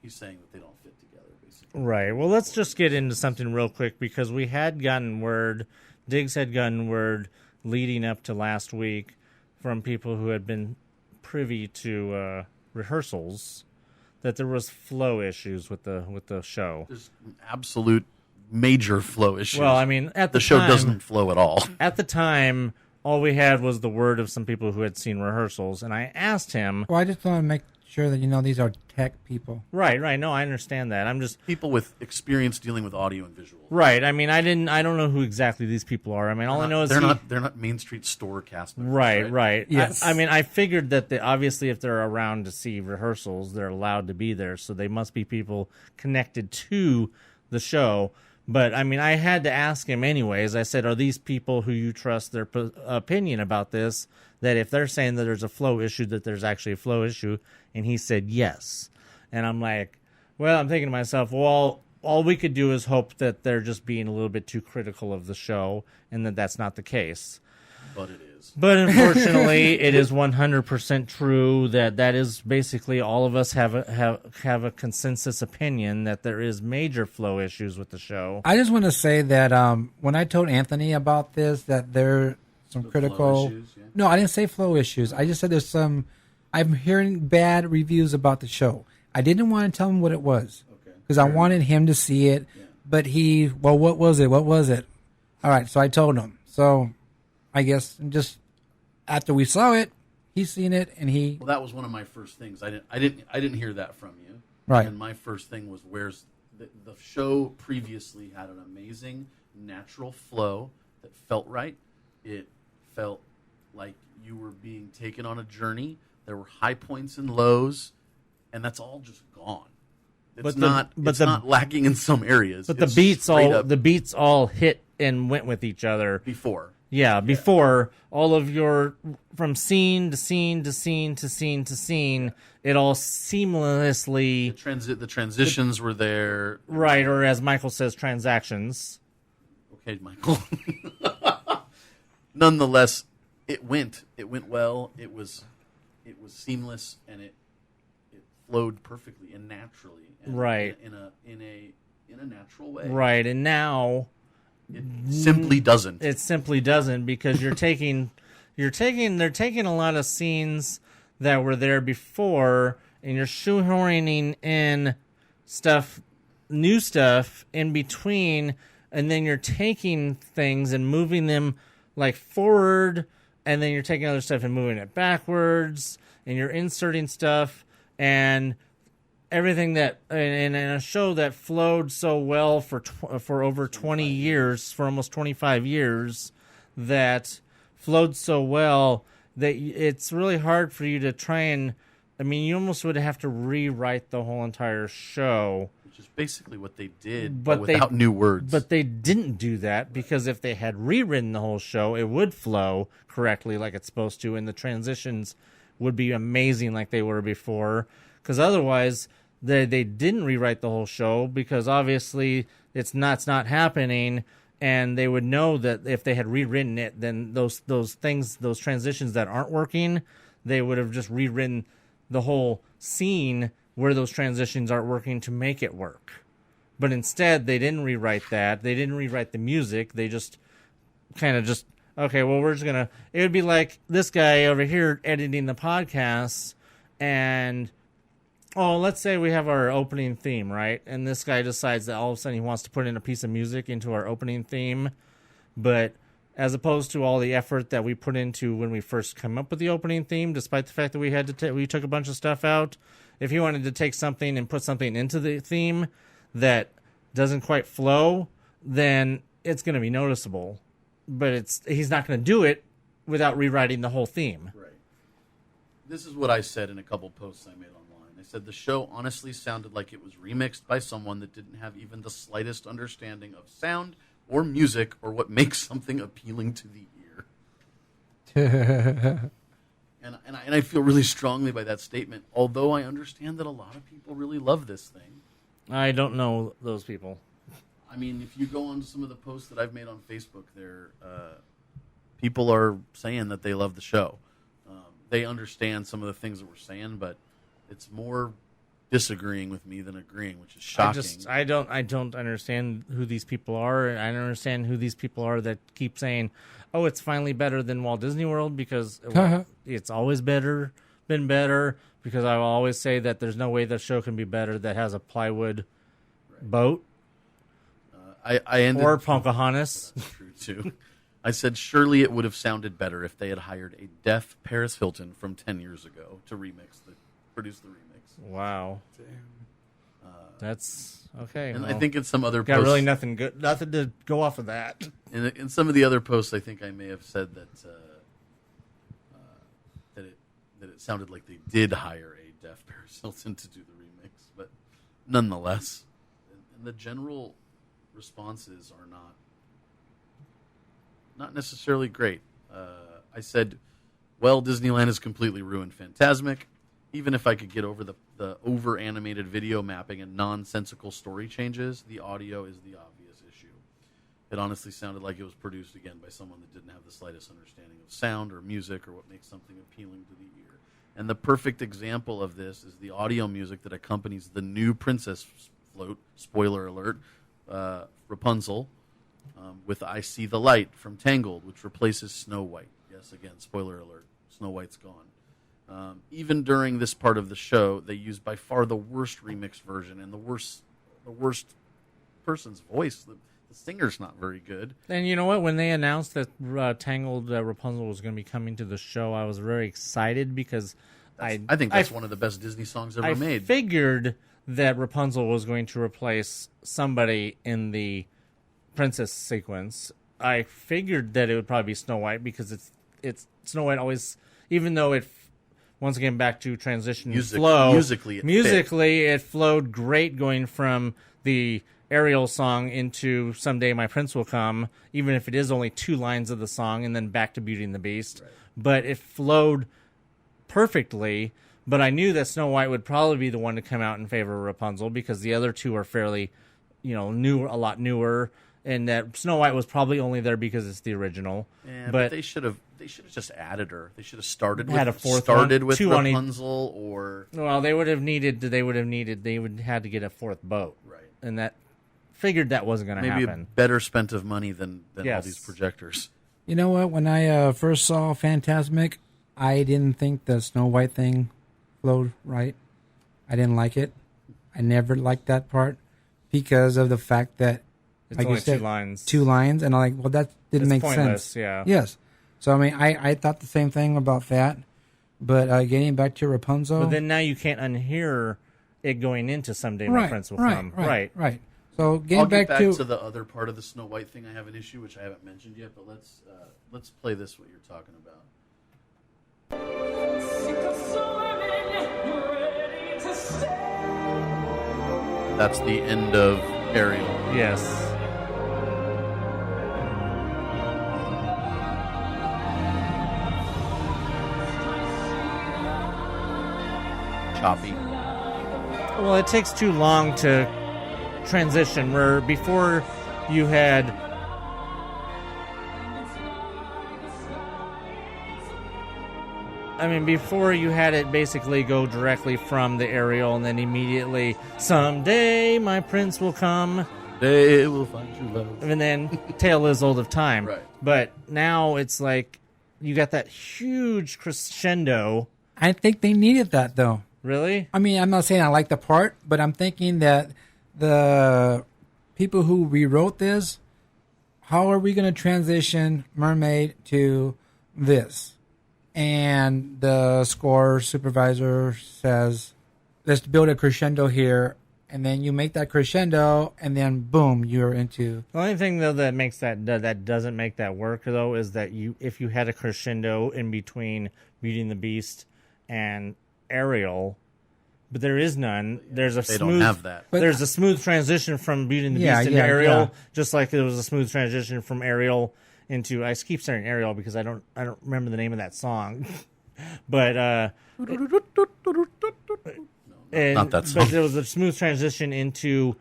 Speaker 7: He's saying that they don't fit together, basically.
Speaker 1: Right. Well, let's just get into something real quick, because we had gotten word, Diggs had gotten word leading up to last week from people who had been privy to rehearsals that there was flow issues with the show.
Speaker 7: There's absolute major flow issues.
Speaker 1: Well, I mean, at the
Speaker 7: show
Speaker 1: time,
Speaker 7: doesn't flow at all.
Speaker 1: At the time, all we had was the word of some people who had seen rehearsals, and I asked him.
Speaker 2: Well, I just want to make sure that these are tech people.
Speaker 1: Right. No, I understand that. I'm just
Speaker 7: people with experience dealing with audio and visual.
Speaker 1: Right. I mean, I don't know who exactly these people are. I mean, all I know is
Speaker 7: they're not Main Street store cast members.
Speaker 1: Right.
Speaker 2: Yes.
Speaker 1: I mean, I figured that obviously if they're around to see rehearsals, they're allowed to be there, so they must be people connected to the show. But, I mean, I had to ask him anyways. I said, are these people who you trust their opinion about this, that if they're saying that there's a flow issue, that there's actually a flow issue? And he said yes. And I'm like, well, I'm thinking to myself, well, all we could do is hope that they're just being a little bit too critical of the show and that that's not the case.
Speaker 7: But it is. is.
Speaker 1: But unfortunately, it is 100% true that is basically all of us have a consensus opinion that there is major flow issues with the show.
Speaker 2: I just want to say that when I told Anthony about this, that there some
Speaker 7: The
Speaker 2: critical.
Speaker 7: flow issues, yeah.
Speaker 2: No, I didn't say flow issues. I just said there's some. I'm hearing bad reviews about the show. I didn't want to tell him what it was because I wanted him to see it. Yeah. But what was it? What was it? All right, so I told him. So I guess just after we saw it, he's seen it, and he.
Speaker 7: Well, that was one of my first things. I didn't hear that from you.
Speaker 2: Right.
Speaker 7: And my first thing was where's the show previously had an amazing natural flow that felt right. It felt like you were being taken on a journey. There were high points and lows, and that's all just gone. It's not lacking in some areas.
Speaker 1: But the beats all hit and went with each other
Speaker 7: before.
Speaker 1: Yeah, before all of your from scene to scene to scene to scene to scene, it all seamlessly
Speaker 7: the transitions were there.
Speaker 1: Right, or as Michael says, transactions.
Speaker 7: Okay, Michael. Nonetheless, it went well. It was seamless, and it flowed perfectly and naturally, and
Speaker 1: right,
Speaker 7: in a natural way.
Speaker 1: Right, and now
Speaker 7: it simply doesn't.
Speaker 1: It simply doesn't because they're taking a lot of scenes that were there before, and you're shoehorning in new stuff in between, and then you're taking things and moving them like forward, and then you're taking other stuff and moving it backwards, and you're inserting stuff and everything that in a show that flowed so well for over 20 years, for almost 25 years, that flowed so well that it's really hard for you to try and, I mean, you almost would have to rewrite the whole entire show.
Speaker 7: Which is basically what they did, but without new words.
Speaker 1: But they didn't do that because if they had rewritten the whole show, it would flow correctly like it's supposed to, and the transitions would be amazing like they were before. Because otherwise, they didn't rewrite the whole show because obviously it's not happening, and they would know that if they had rewritten it, then those transitions that aren't working, they would have just rewritten the whole scene where those transitions aren't working to make it work. But instead, they didn't rewrite that. They didn't rewrite the music. They just kind of just, okay, well, we're just going to... It would be like this guy over here editing the podcast, and... Oh, let's say we have our opening theme, right? And this guy decides that all of a sudden he wants to put in a piece of music into our opening theme. But as opposed to all the effort that we put into when we first come up with the opening theme, despite the fact that we had to we took a bunch of stuff out, if he wanted to take something and put something into the theme that doesn't quite flow, then it's going to be noticeable. But he's not going to do it without rewriting the whole theme.
Speaker 7: Right. This is what I said in a couple posts I made online. I said the show honestly sounded like it was remixed by someone that didn't have even the slightest understanding of sound or music or what makes something appealing to the ear. and I feel really strongly by that statement, although I understand that a lot of people really love this thing.
Speaker 1: I don't know those people.
Speaker 7: I mean, if you go on to some of the posts that I've made on Facebook, people are saying that they love the show. They understand some of the things that we're saying, but it's more disagreeing with me than agreeing, which is shocking.
Speaker 1: I don't understand who these people are. I don't understand who these people are that keep saying, "Oh, it's finally better than Walt Disney World," because it's always been better. Because I will always say that there's no way the show can be better that has a plywood boat.
Speaker 7: I ended
Speaker 1: or Pocahontas.
Speaker 7: That's true too. I said surely it would have sounded better if they had hired a deaf Paris Hilton from 10 years ago to produce the remix.
Speaker 1: Wow. That's okay.
Speaker 7: And I think in some other
Speaker 1: got
Speaker 7: posts,
Speaker 1: really nothing to go off of that.
Speaker 7: In some of the other posts, I think I may have said that that it sounded like they did hire a deaf Paris Hilton to do the remix, but nonetheless, and the general responses are not necessarily great. I said, well, Disneyland has completely ruined Fantasmic. Even if I could get over the over-animated video mapping and nonsensical story changes, the audio is the obvious issue. It honestly sounded like it was produced again by someone that didn't have the slightest understanding of sound or music or what makes something appealing to the ear. And the perfect example of this is the audio music that accompanies the new Princess Float, spoiler alert, Rapunzel, with I See the Light from Tangled, which replaces Snow White. Yes, again, spoiler alert, Snow White's gone. Even during this part of the show, they used by far the worst remixed version and the worst person's voice. The singer's not very good.
Speaker 1: And you know what? When they announced that Tangled Rapunzel was going to be coming to the show, I was very excited because I
Speaker 7: think that's one of the best Disney songs ever made.
Speaker 1: I figured that Rapunzel was going to replace somebody in the princess sequence. I figured that it would probably be Snow White because it's Snow White always, even though it, once again back to transition flow. Musically, it flowed great going from the Ariel song into Someday My Prince Will Come, even if it is only 2 lines of the song, and then back to Beauty and the Beast. Right. But it flowed perfectly, but I knew that Snow White would probably be the one to come out in favor of Rapunzel because the other two are fairly, new, a lot newer, and that Snow White was probably only there because it's the original.
Speaker 7: Yeah, but they should have just added her. They should have started with Rapunzel, or
Speaker 1: well, they would have had to get a fourth boat,
Speaker 7: right?
Speaker 1: And that figured that wasn't going to happen.
Speaker 7: Maybe a better spent of money than all these projectors.
Speaker 2: You know what? When I first saw Fantasmic, I didn't think the Snow White thing flowed right. I didn't like it. I never liked that part because of the fact that,
Speaker 1: it's
Speaker 2: like
Speaker 1: only
Speaker 2: you said,
Speaker 1: 2 lines,
Speaker 2: and I'm like, well, that didn't make
Speaker 1: pointless,
Speaker 2: sense.
Speaker 1: Yeah.
Speaker 2: Yes. So I mean, I thought the same thing about that, but getting back to Rapunzel.
Speaker 1: But then now you can't unhear it going into Someday My Prince Will Come.
Speaker 2: Right. So
Speaker 7: I'll get back to the other part of the Snow White thing. I have an issue which I haven't mentioned yet, but let's play this. What you're talking about. That's the end of Ariel.
Speaker 1: Yes.
Speaker 7: Choppy.
Speaker 1: Well, it takes too long to transition, where before you had it basically go directly from the Ariel and then immediately Someday My Prince Will Come,
Speaker 7: they will find true love,
Speaker 1: and then Tale is Old of Time.
Speaker 7: Right.
Speaker 1: But now it's like you got that huge crescendo.
Speaker 2: I think they needed that though.
Speaker 1: Really?
Speaker 2: I mean, I'm not saying I like the part, but I'm thinking that the people who rewrote this, how are we going to transition Mermaid to this? And the score supervisor says, let's build a crescendo here. And then you make that crescendo, and then boom, you're into.
Speaker 1: The only thing though that makes that doesn't make that work though is that if you had a crescendo in between Beauty and the Beast and Ariel, but there is none. There's a
Speaker 7: don't have that.
Speaker 1: There's a smooth transition from Beauty and the Beast into Ariel, just like there was a smooth transition from Ariel into. I keep saying Ariel because I don't remember the name of that song, but
Speaker 7: not that song.
Speaker 1: But there was a smooth transition into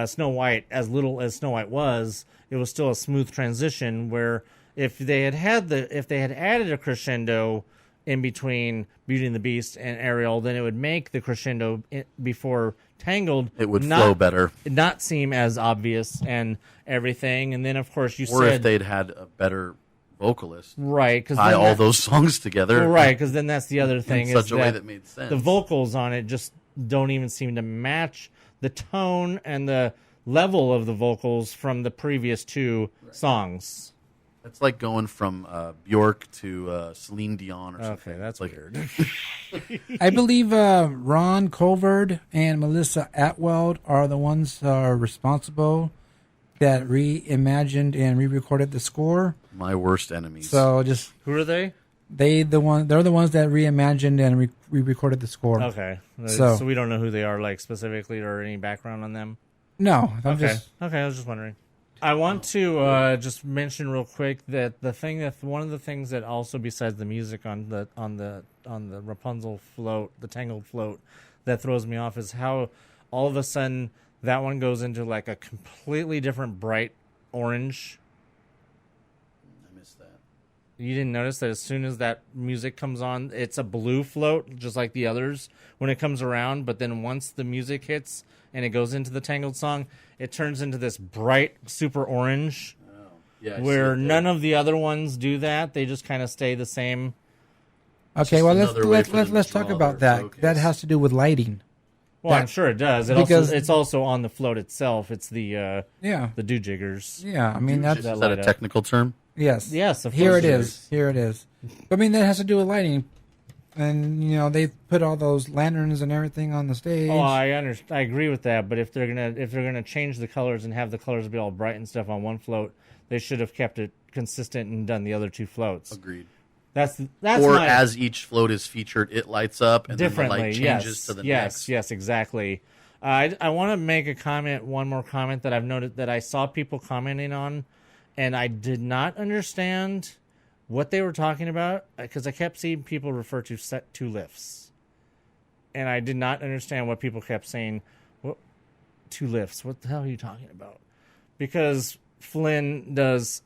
Speaker 1: Snow White. As little as Snow White was, it was still a smooth transition. Where if they had added a crescendo in between Beauty and the Beast and Ariel, then it would make the crescendo before Tangled.
Speaker 7: It would flow better.
Speaker 1: Not seem as obvious and everything. And then, of course,
Speaker 7: or if they'd had a better vocalist,
Speaker 1: right?
Speaker 7: Tie all those songs together,
Speaker 1: well, right? Because then that's the other thing
Speaker 7: in such a way that made sense.
Speaker 1: The vocals on it just don't even seem to match the tone and the level of the vocals from the previous 2 songs.
Speaker 7: It's like going from Bjork to Celine Dion or something.
Speaker 1: Okay, that's
Speaker 7: like
Speaker 1: weird.
Speaker 2: I believe Ron Colvard and Melissa Atwell are the ones responsible that reimagined and re-recorded the score.
Speaker 7: My worst enemies.
Speaker 2: So just
Speaker 1: who are they?
Speaker 2: They're the ones that reimagined and re-recorded the score.
Speaker 1: Okay, so we don't know who they are, like specifically, or any background on them.
Speaker 2: No.
Speaker 1: Okay, I was just wondering. I want to just mention real quick that one of the things that also, besides the music on the Rapunzel float, the Tangled float, that throws me off is how all of a sudden that one goes into like a completely different bright orange.
Speaker 7: I missed that.
Speaker 1: You didn't notice that as soon as that music comes on, it's a blue float, just like the others when it comes around. But then once the music hits and it goes into the Tangled song, it turns into this bright, super orange.
Speaker 7: Oh, yeah.
Speaker 1: Where none of the other ones do that. They just kind of stay the same.
Speaker 2: Okay, well let's talk about that.
Speaker 7: Focus.
Speaker 2: That has to do with lighting.
Speaker 1: Well, I'm sure it does. It's also on the float itself. It's the do-jiggers.
Speaker 2: Yeah, I mean that's
Speaker 7: Is that a technical term?
Speaker 2: yes.
Speaker 1: Yes, of
Speaker 2: Here
Speaker 1: course
Speaker 2: it
Speaker 1: it
Speaker 2: is. Here it is. I mean that has to do with lighting, and they put all those lanterns and everything on the stage.
Speaker 1: Oh, I agree with that. But if they're gonna change the colors and have the colors be all bright and stuff on one float, they should have kept it consistent and done the other two floats.
Speaker 7: Agreed.
Speaker 1: That's
Speaker 7: or as each float is featured, it lights up and then the light changes to the next.
Speaker 1: Yes, exactly. I want to make one more comment that I've noted that I saw people commenting on, and I did not understand what they were talking about because I kept seeing people refer to set two lifts, and I did not understand what people kept saying. What two lifts? What the hell are you talking about? Because Flynn does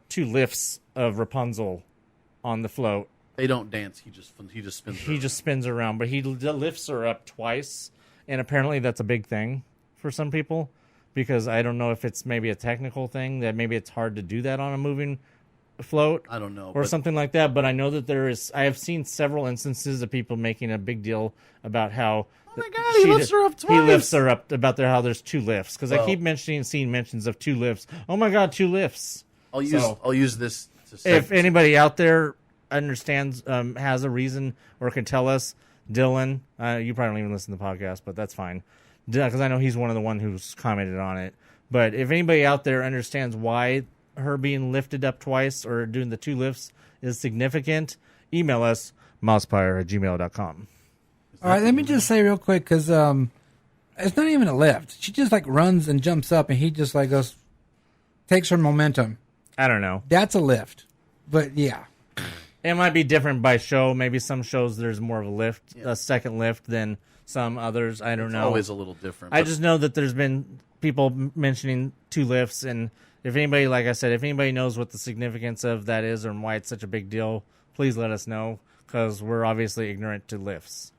Speaker 1: two lifts of Rapunzel on the float.
Speaker 7: They don't dance. He just spins.
Speaker 1: He just spins around, but he lifts her up twice, and apparently that's a big thing for some people. Because I don't know if it's maybe a technical thing that maybe it's hard to do that on a moving float.
Speaker 7: I don't know,
Speaker 1: or something like that. But I know that there is. I have seen several instances of people making a big deal about how.
Speaker 7: Oh my God! He lifts her up twice.
Speaker 1: He lifts her up about how there's two lifts because I keep seeing mentions of two lifts. Oh my God, two lifts!
Speaker 7: I'll use this.
Speaker 1: If anybody out there understands, has a reason, or can tell us, Dylan, you probably don't even listen to the podcast, but that's fine, because I know he's one of the one who's commented on it. But if anybody out there understands why her being lifted up twice or doing the two lifts is significant, email us, mousepire@gmail.com.
Speaker 2: All right, let me just say real quick, because it's not even a lift. She just runs and jumps up, and he just goes, takes her momentum.
Speaker 1: I don't know.
Speaker 2: That's a lift. But yeah.
Speaker 1: It might be different by show. Maybe some shows there's more of a lift, a second lift than some others. I don't know.
Speaker 7: It's always a little different.
Speaker 1: I just know that there's been people mentioning two lifts, and if anybody, like I said, if anybody knows what the significance of that is or why it's such a big deal, please let us know, because we're obviously ignorant to lifts.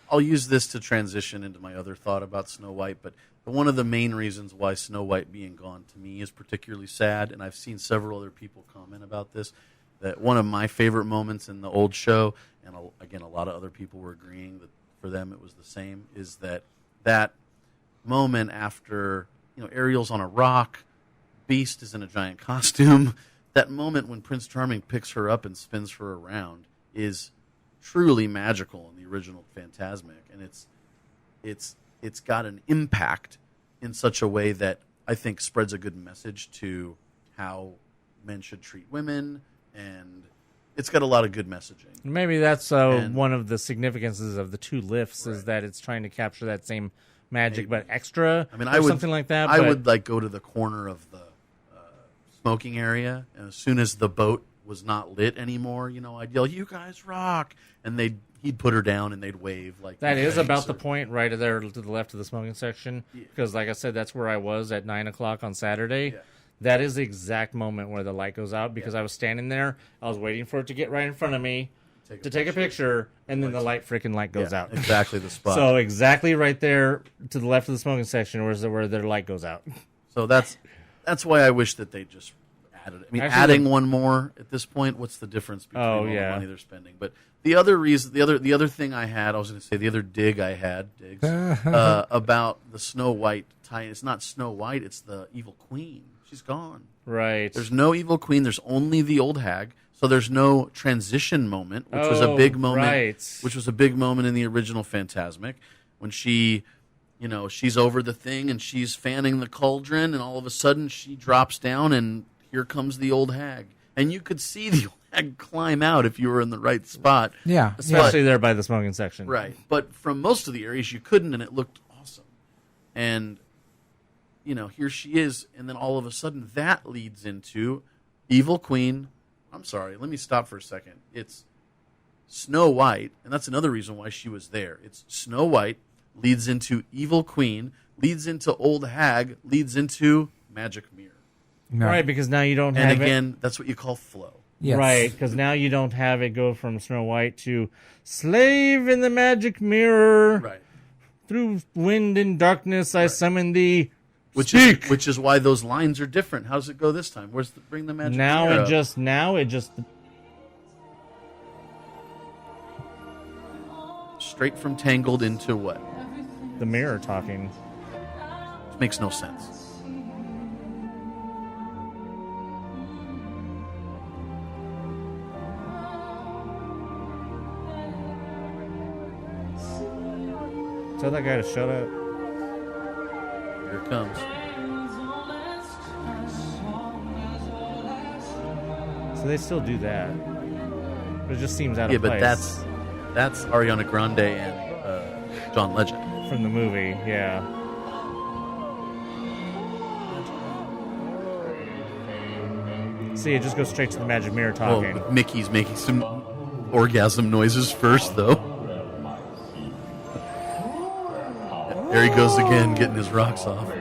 Speaker 7: I'll use this to transition into my other thought about Snow White, but one of the main reasons why Snow White being gone to me is particularly sad, and I've seen several other people comment about this, that one of my favorite moments in the old show, and again, a lot of other people were agreeing that for them it was the same, is that moment after, Ariel's on a rock, Beast is in a giant costume, that moment when Prince Charming picks her up and spins her around is truly magical in the original Fantasmic, and it's got an impact in such a way that I think spreads a good message to how men should treat women, and it's got a lot of good messaging.
Speaker 1: Maybe that's one of the significances of the two lifts, is that it's trying to capture that same magic, but extra.
Speaker 7: I mean,
Speaker 1: something like that.
Speaker 7: I would go to the corner of the smoking area, and as soon as the boat was not lit anymore, I'd yell, "You guys rock!" and he'd put her down and they'd wave like
Speaker 1: that. Is about the point right there to the left of the smoking section, because like I said, that's where I was at 9:00 on Saturday.
Speaker 7: Yeah.
Speaker 1: That is the exact moment where the light goes out, because I was standing there, I was waiting for it to get right in front of me to take a picture, and then the freaking light goes out.
Speaker 7: Exactly the spot.
Speaker 1: So exactly right there to the left of the smoking section where their light goes out.
Speaker 7: So that's why I wish that they just added it. I mean, adding one more at this point, what's the difference between all the money they're spending? But the other reason, the other thing I had, I was going to say the other dig I had about the Snow White tie. It's not Snow White; it's the evil queen. She's gone.
Speaker 1: Right.
Speaker 7: There's no evil queen. There's only the old hag. So there's no transition moment, which was a big moment.
Speaker 1: Right.
Speaker 7: Which was a big moment in the original Fantasmic, when she, she's over the thing and she's fanning the cauldron, and all of a sudden she drops down, and here comes the old hag, and you could see the old hag climb out if you were in the right spot.
Speaker 2: Yeah,
Speaker 1: especially there by the smoking section.
Speaker 7: Right. But from most of the areas you couldn't, and it looked awesome. And here she is, and then all of a sudden that leads into evil queen. I'm sorry, let me stop for a second. It's Snow White, and that's another reason why she was there. It's Snow White leads into evil queen, leads into old hag, leads into magic mirror.
Speaker 2: No.
Speaker 1: Right, because now you don't
Speaker 7: And
Speaker 1: have
Speaker 7: again, that's what you call flow.
Speaker 2: Yes.
Speaker 1: Right, because now you don't have it go from Snow White to slave in the magic mirror.
Speaker 7: Right.
Speaker 1: Through wind and darkness, I summon thee.
Speaker 7: Which
Speaker 1: Speak!
Speaker 7: is why those lines are different. How does it go this time? Bring the magic
Speaker 1: Now
Speaker 7: mirror
Speaker 1: it
Speaker 7: up?
Speaker 1: just
Speaker 7: straight from Tangled into what?
Speaker 1: the mirror talking.
Speaker 7: Makes no sense.
Speaker 1: Tell that guy to shut up.
Speaker 7: Here it comes.
Speaker 1: So they still do that. But it just seems out of
Speaker 7: Yeah,
Speaker 1: place.
Speaker 7: but that's Ariana Grande and John Legend.
Speaker 1: From the movie, yeah. See, it just goes straight to the magic mirror talking.
Speaker 7: Oh, Mickey's making some orgasm noises first, though. There he goes again, getting his rocks off.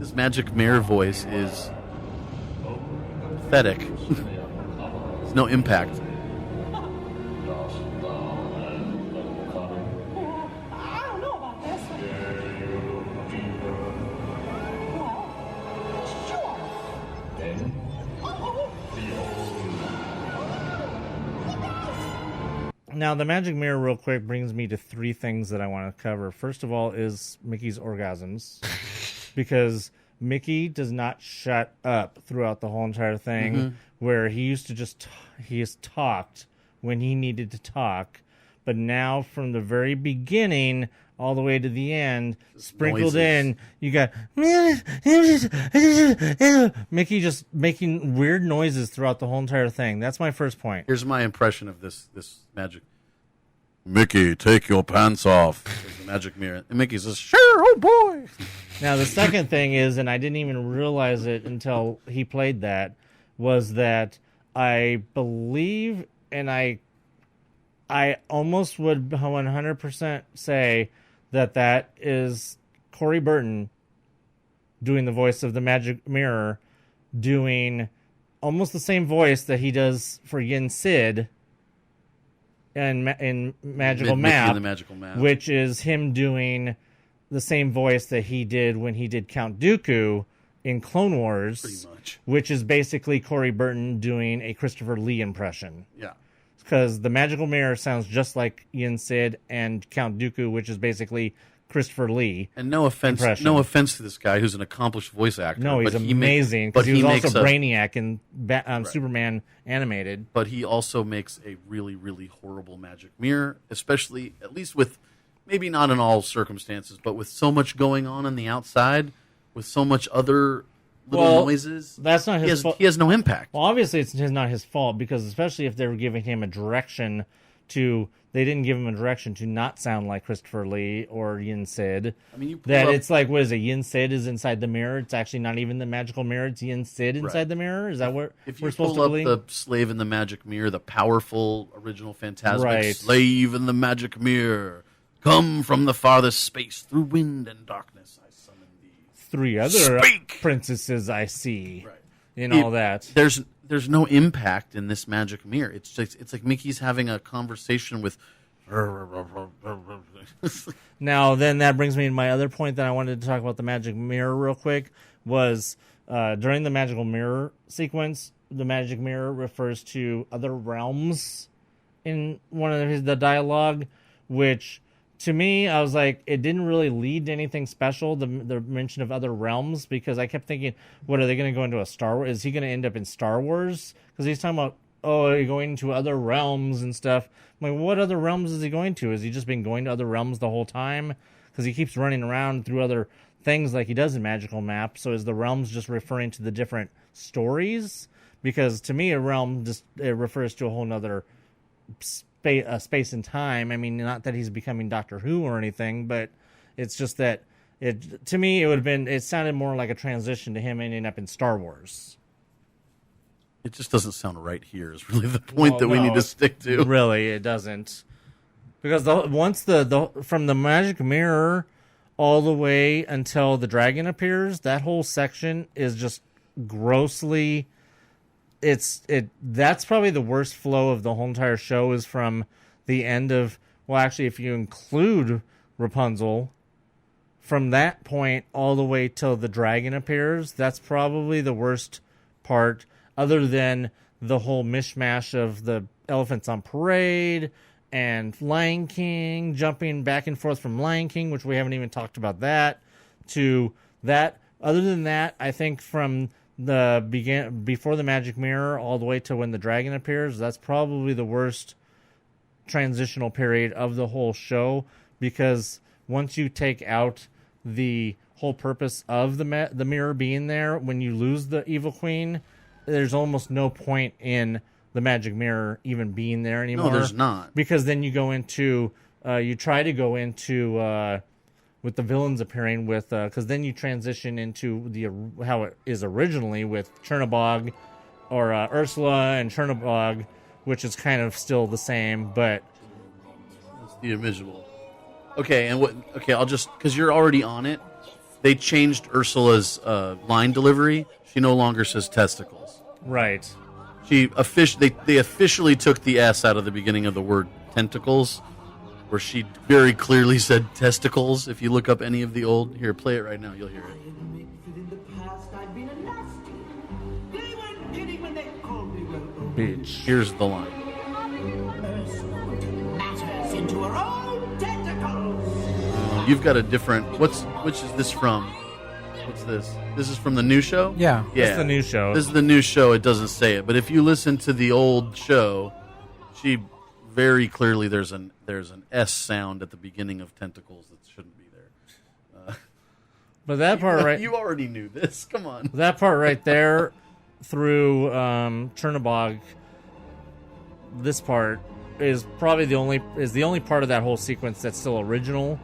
Speaker 7: This magic mirror voice is pathetic. There's no impact.
Speaker 1: Now, the magic mirror, real quick, brings me to three things that I want to cover. First of all is Mickey's orgasms. Because Mickey does not shut up throughout the whole entire thing, where he used to just, he has talked when he needed to talk. But now, from the very beginning all the way to the end, sprinkled
Speaker 7: noises.
Speaker 1: in, you got Mickey just making weird noises throughout the whole entire thing. That's my first point.
Speaker 7: Here's my impression of this magic. Mickey, take your pants off. Says the magic mirror. And Mickey says, sure, oh boy.
Speaker 1: Now, the second thing is, and I didn't even realize it until he played that, was that I believe, and I almost would 100% say that is Corey Burton doing the voice of the magic mirror, doing almost the same voice that he does for Yin Sid in Magical
Speaker 7: Mickey
Speaker 1: Map,
Speaker 7: and the Magical Map.
Speaker 1: which is him doing the same voice that he did when he did Count Dooku in Clone Wars,
Speaker 7: Pretty much.
Speaker 1: which is basically Corey Burton doing a Christopher Lee impression.
Speaker 7: Yeah.
Speaker 1: Because the Magical Mirror sounds just like Yin Sid and Count Dooku, which is basically Christopher Lee.
Speaker 7: And no offense to this guy who's an accomplished voice actor.
Speaker 1: No, he's
Speaker 7: but
Speaker 1: amazing.
Speaker 7: But
Speaker 1: Because he was also
Speaker 7: makes
Speaker 1: Brainiac in Superman animated.
Speaker 7: But he also makes a really, really horrible magic mirror, especially, at least with, maybe not in all circumstances, but with so much going on the outside, with so much other little noises.
Speaker 1: That's not his fault.
Speaker 7: He has no impact.
Speaker 1: Well, obviously, it's not his fault, because especially if they were giving him a direction to, they didn't give him a direction to not sound like Christopher Lee or Yin Sid.
Speaker 7: I mean, you pull
Speaker 1: that
Speaker 7: up-
Speaker 1: it's like, what is it? Yin Sid is inside the mirror. It's actually not even the magical mirror. It's Yin Sid inside the mirror. Is that what
Speaker 7: If
Speaker 1: we're
Speaker 7: you
Speaker 1: supposed
Speaker 7: pull
Speaker 1: to
Speaker 7: up
Speaker 1: believe?
Speaker 7: the Slave in the Magic Mirror, the powerful original Fantasmic
Speaker 1: Right.
Speaker 7: Slave in the Magic Mirror, come from the farthest space through wind and darkness, I summon thee.
Speaker 1: Three other
Speaker 7: Speak!
Speaker 1: princesses I see,
Speaker 7: Right.
Speaker 1: and all that.
Speaker 7: There's no impact in this magic mirror. It's like Mickey's having a conversation with.
Speaker 1: Now, then that brings me to my other point that I wanted to talk about the magic mirror real quick, was during the magical mirror sequence, the magic mirror refers to other realms in one of the dialogue, which to me, I was like, it didn't really lead to anything special, the mention of other realms, because I kept thinking, what, are they going to go into a Star Wars? Is he going to end up in Star Wars? Because he's talking about, oh, are you going to other realms and stuff? I'm like, what other realms is he going to? Has he just been going to other realms the whole time? Because he keeps running around through other things like he does in Magical Map. So is the realms just referring to the different stories? Because to me, a realm just it refers to a whole nother space and time. I mean, not that he's becoming Doctor Who or anything, but it's just that to me, it sounded more like a transition to him ending up in Star Wars.
Speaker 7: It just doesn't sound right here. Is really the point that we need to stick to.
Speaker 1: Really, it doesn't, because once from the magic mirror all the way until the dragon appears. That whole section is just grossly. That's probably the worst flow of the whole entire show, is from the end of, well, actually, if you include Rapunzel, from that point all the way till the dragon appears. That's probably the worst part, other than the whole mishmash of the elephants on parade and Lion King, jumping back and forth from Lion King, which we haven't even talked about that, to that. Other than that, I think from the before the magic mirror all the way to when the dragon appears, that's probably the worst transitional period of the whole show, because once you take out the whole purpose of the mirror being there, when you lose the evil queen, there's almost no point in the magic mirror even being there anymore.
Speaker 7: No, there's not.
Speaker 1: Because then you go into, you try to go into, with the villains appearing with, because then you transition into how it is originally with Chernabog, or Ursula and Chernabog, which is kind of still the same, but
Speaker 7: it's the visual. Okay, and I'll just, because you're already on it, they changed Ursula's line delivery. She no longer says testicles.
Speaker 1: Right.
Speaker 7: They officially took the S out of the beginning of the word tentacles, where she very clearly said testicles. If you look up any of the old, here, play it right now, you'll hear it.
Speaker 1: Bitch.
Speaker 7: Here's the line.
Speaker 5: Into her own tentacles.
Speaker 7: You've got a different. Which is this from? What's this? This is from the new show?
Speaker 2: Yeah.
Speaker 1: It's the new show.
Speaker 7: This is the new show. It doesn't say it, but if you listen to the old show, she very clearly there's an S sound at the beginning of tentacles that shouldn't be there.
Speaker 1: But that part right,
Speaker 7: you already knew this. Come on.
Speaker 1: That part right there, through Chernabog, this part is probably the only part of that whole sequence that's still original,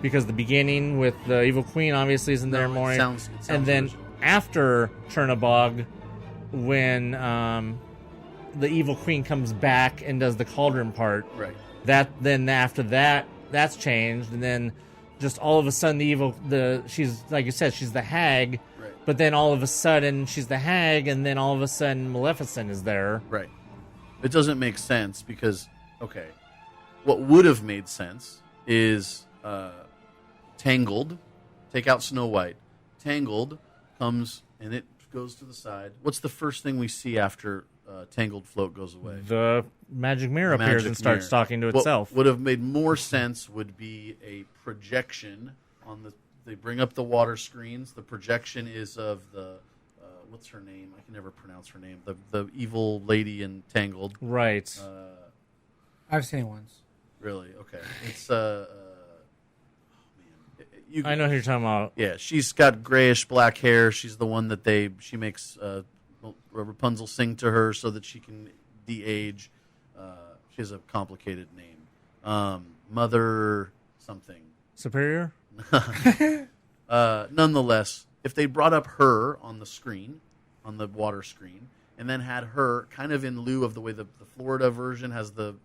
Speaker 1: because the beginning with the evil queen obviously isn't there anymore.
Speaker 7: It sounds
Speaker 1: and then
Speaker 7: original.
Speaker 1: After Chernabog, when the evil queen comes back and does the cauldron part,
Speaker 7: right?
Speaker 1: Then after that, that's changed, and then just all of a sudden she's, like you said, she's the hag,
Speaker 7: right?
Speaker 1: But then all of a sudden she's the hag, and then all of a sudden Maleficent is there,
Speaker 7: right? It doesn't make sense because, okay, what would have made sense is Tangled. Take out Snow White. Tangled comes and it goes to the side. What's the first thing we see after Tangled float goes away?
Speaker 1: The magic mirror appears and starts talking to itself.
Speaker 7: What would have made more sense would be a projection on the. They bring up the water screens. The projection is of the. What's her name? I can never pronounce her name. The evil lady in Tangled.
Speaker 1: Right.
Speaker 2: I've seen it once.
Speaker 7: Really? Okay. It's
Speaker 1: I know who you're talking about.
Speaker 7: Yeah, she's got grayish black hair. She's the one that she makes Rapunzel sing to her so that she can de-age. She has a complicated name. Mother something.
Speaker 1: Superior?
Speaker 7: Nonetheless, if they brought up her on the screen, on the water screen, and then had her kind of in lieu of the way the Florida version has the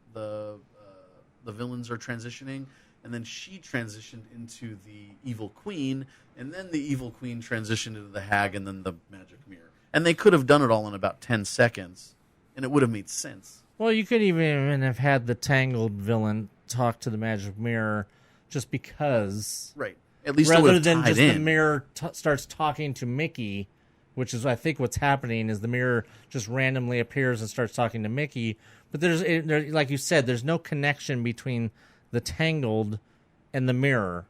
Speaker 7: villains are transitioning, and then she transitioned into the evil queen, and then the evil queen transitioned into the hag, and then the magic mirror. And they could have done it all in about 10 seconds, and it would have made sense.
Speaker 1: Well, you could even have had the Tangled villain talk to the magic mirror just because.
Speaker 7: Right. At least
Speaker 1: rather
Speaker 7: it would have
Speaker 1: than
Speaker 7: tied
Speaker 1: just
Speaker 7: in.
Speaker 1: the mirror starts talking to Mickey, which is I think what's happening is the mirror just randomly appears and starts talking to Mickey. But there, like you said, there's no connection between the Tangled and the mirror.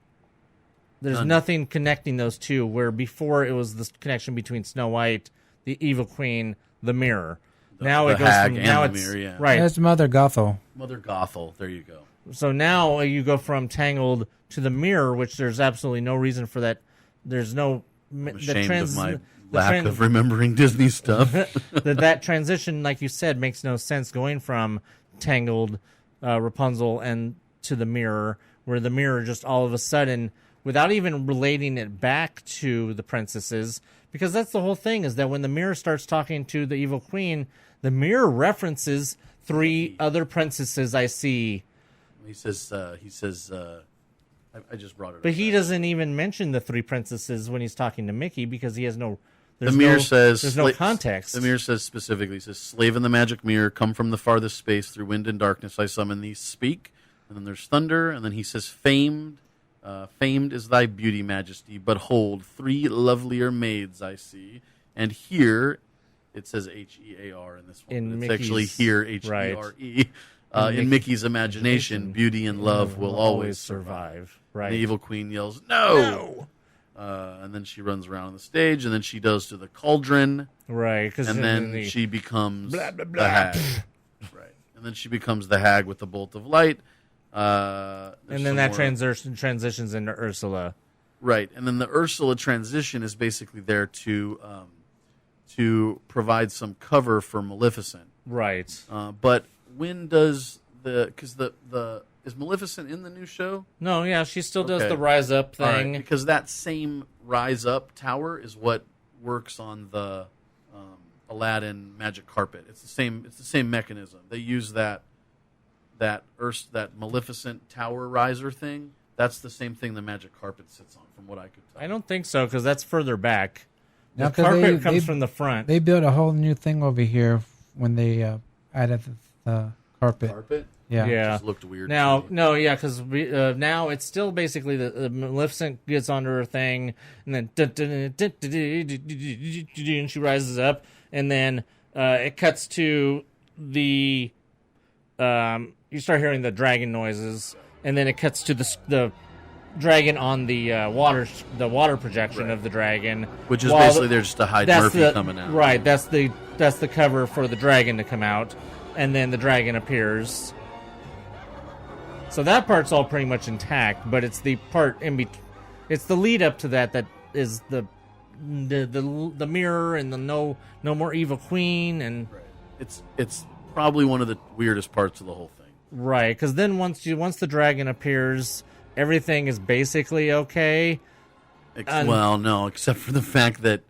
Speaker 1: There's nothing connecting those two, where before it was the connection between Snow White, the evil queen, the mirror. Now it goes from now it's
Speaker 7: mirror, yeah.
Speaker 1: right.
Speaker 2: That's Mother Gothel.
Speaker 7: Mother Gothel. There you go.
Speaker 1: So now you go from Tangled to the mirror, which there's absolutely no reason for that. There's no
Speaker 7: I'm ashamed of my lack of remembering Disney stuff.
Speaker 1: that transition, like you said, makes no sense going from Tangled, Rapunzel, and to the mirror, where the mirror just all of a sudden, without even relating it back to the princesses, because that's the whole thing, is that when the mirror starts talking to the evil queen, the mirror references 3 other princesses I see.
Speaker 7: He says, I just brought it up.
Speaker 1: But he doesn't even mention the three princesses when he's talking to Mickey because he has no.
Speaker 7: The mirror says
Speaker 1: there's no context.
Speaker 7: The mirror says specifically, says, "Slave in the magic mirror, come from the farthest space through wind and darkness. I summon thee, speak." And then there's thunder, and then he says, "Famed, famed is thy beauty, majesty. But hold, three lovelier maids I see, and here." It says Hear in this one.
Speaker 1: In
Speaker 7: it's
Speaker 1: Mickey's,
Speaker 7: actually here, Here. In Mickey's imagination, beauty and love will always survive.
Speaker 1: Right.
Speaker 7: The evil queen yells, "No!" And then she runs around on the stage, and then she does to the cauldron.
Speaker 1: Right.
Speaker 7: And then she becomes the hag. Right. And then she becomes the hag with the bolt of light.
Speaker 1: And then that transitions into Ursula.
Speaker 7: Right. And then the Ursula transition is basically there to provide some cover for Maleficent.
Speaker 1: Right.
Speaker 7: But when does because is Maleficent in the new show?
Speaker 1: No, yeah, she still does the rise up thing.
Speaker 7: Right, because that same rise up tower is what works on the Aladdin magic carpet. It's the same mechanism. They use that Maleficent tower riser thing. That's the same thing the magic carpet sits on, from what I could tell.
Speaker 1: I don't think so, because that's further back. The
Speaker 2: No, 'cause
Speaker 1: carpet comes from the front.
Speaker 2: They built a whole new thing over here when they added the carpet.
Speaker 7: Carpet?
Speaker 2: Yeah.
Speaker 1: Yeah.
Speaker 7: It just looked weird.
Speaker 1: Now,
Speaker 7: to me.
Speaker 1: no, yeah, because now it's still basically the Maleficent gets onto her thing, and then and she rises up, and then it cuts to the you start hearing the dragon noises, and then it cuts to the dragon on the water projection of the dragon,
Speaker 7: which is basically they're just to hide Murphy coming out.
Speaker 1: Right, that's the cover for the dragon to come out, and then the dragon appears. So that part's all pretty much intact, but it's the part in between. It's the lead up to that is the mirror and the no more evil queen, and
Speaker 7: it's probably one of the weirdest parts of the whole thing.
Speaker 1: Right, because then once the dragon appears, everything is basically okay.
Speaker 7: Well, no, except for the fact that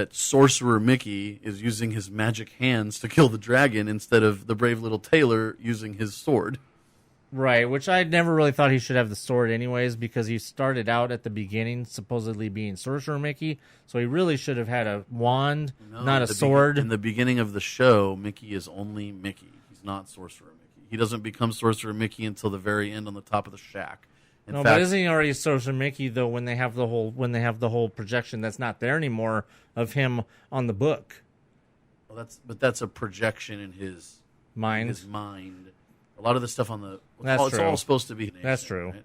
Speaker 7: Sorcerer Mickey is using his magic hands to kill the dragon instead of the brave little tailor using his sword.
Speaker 1: Right, which I never really thought he should have the sword anyways, because he started out at the beginning supposedly being Sorcerer Mickey, so he really should have had a wand, not a sword.
Speaker 7: In the beginning of the show, Mickey is only Mickey. He's not Sorcerer Mickey. He doesn't become Sorcerer Mickey until the very end on the top of the shack. In fact,
Speaker 1: but isn't he already Sorcerer Mickey though? When they have the whole projection that's not there anymore of him on the book.
Speaker 7: Well, that's a projection in his
Speaker 1: mind.
Speaker 7: A lot of the stuff on the
Speaker 1: it's
Speaker 7: all supposed to be.
Speaker 1: That's true.
Speaker 7: Right?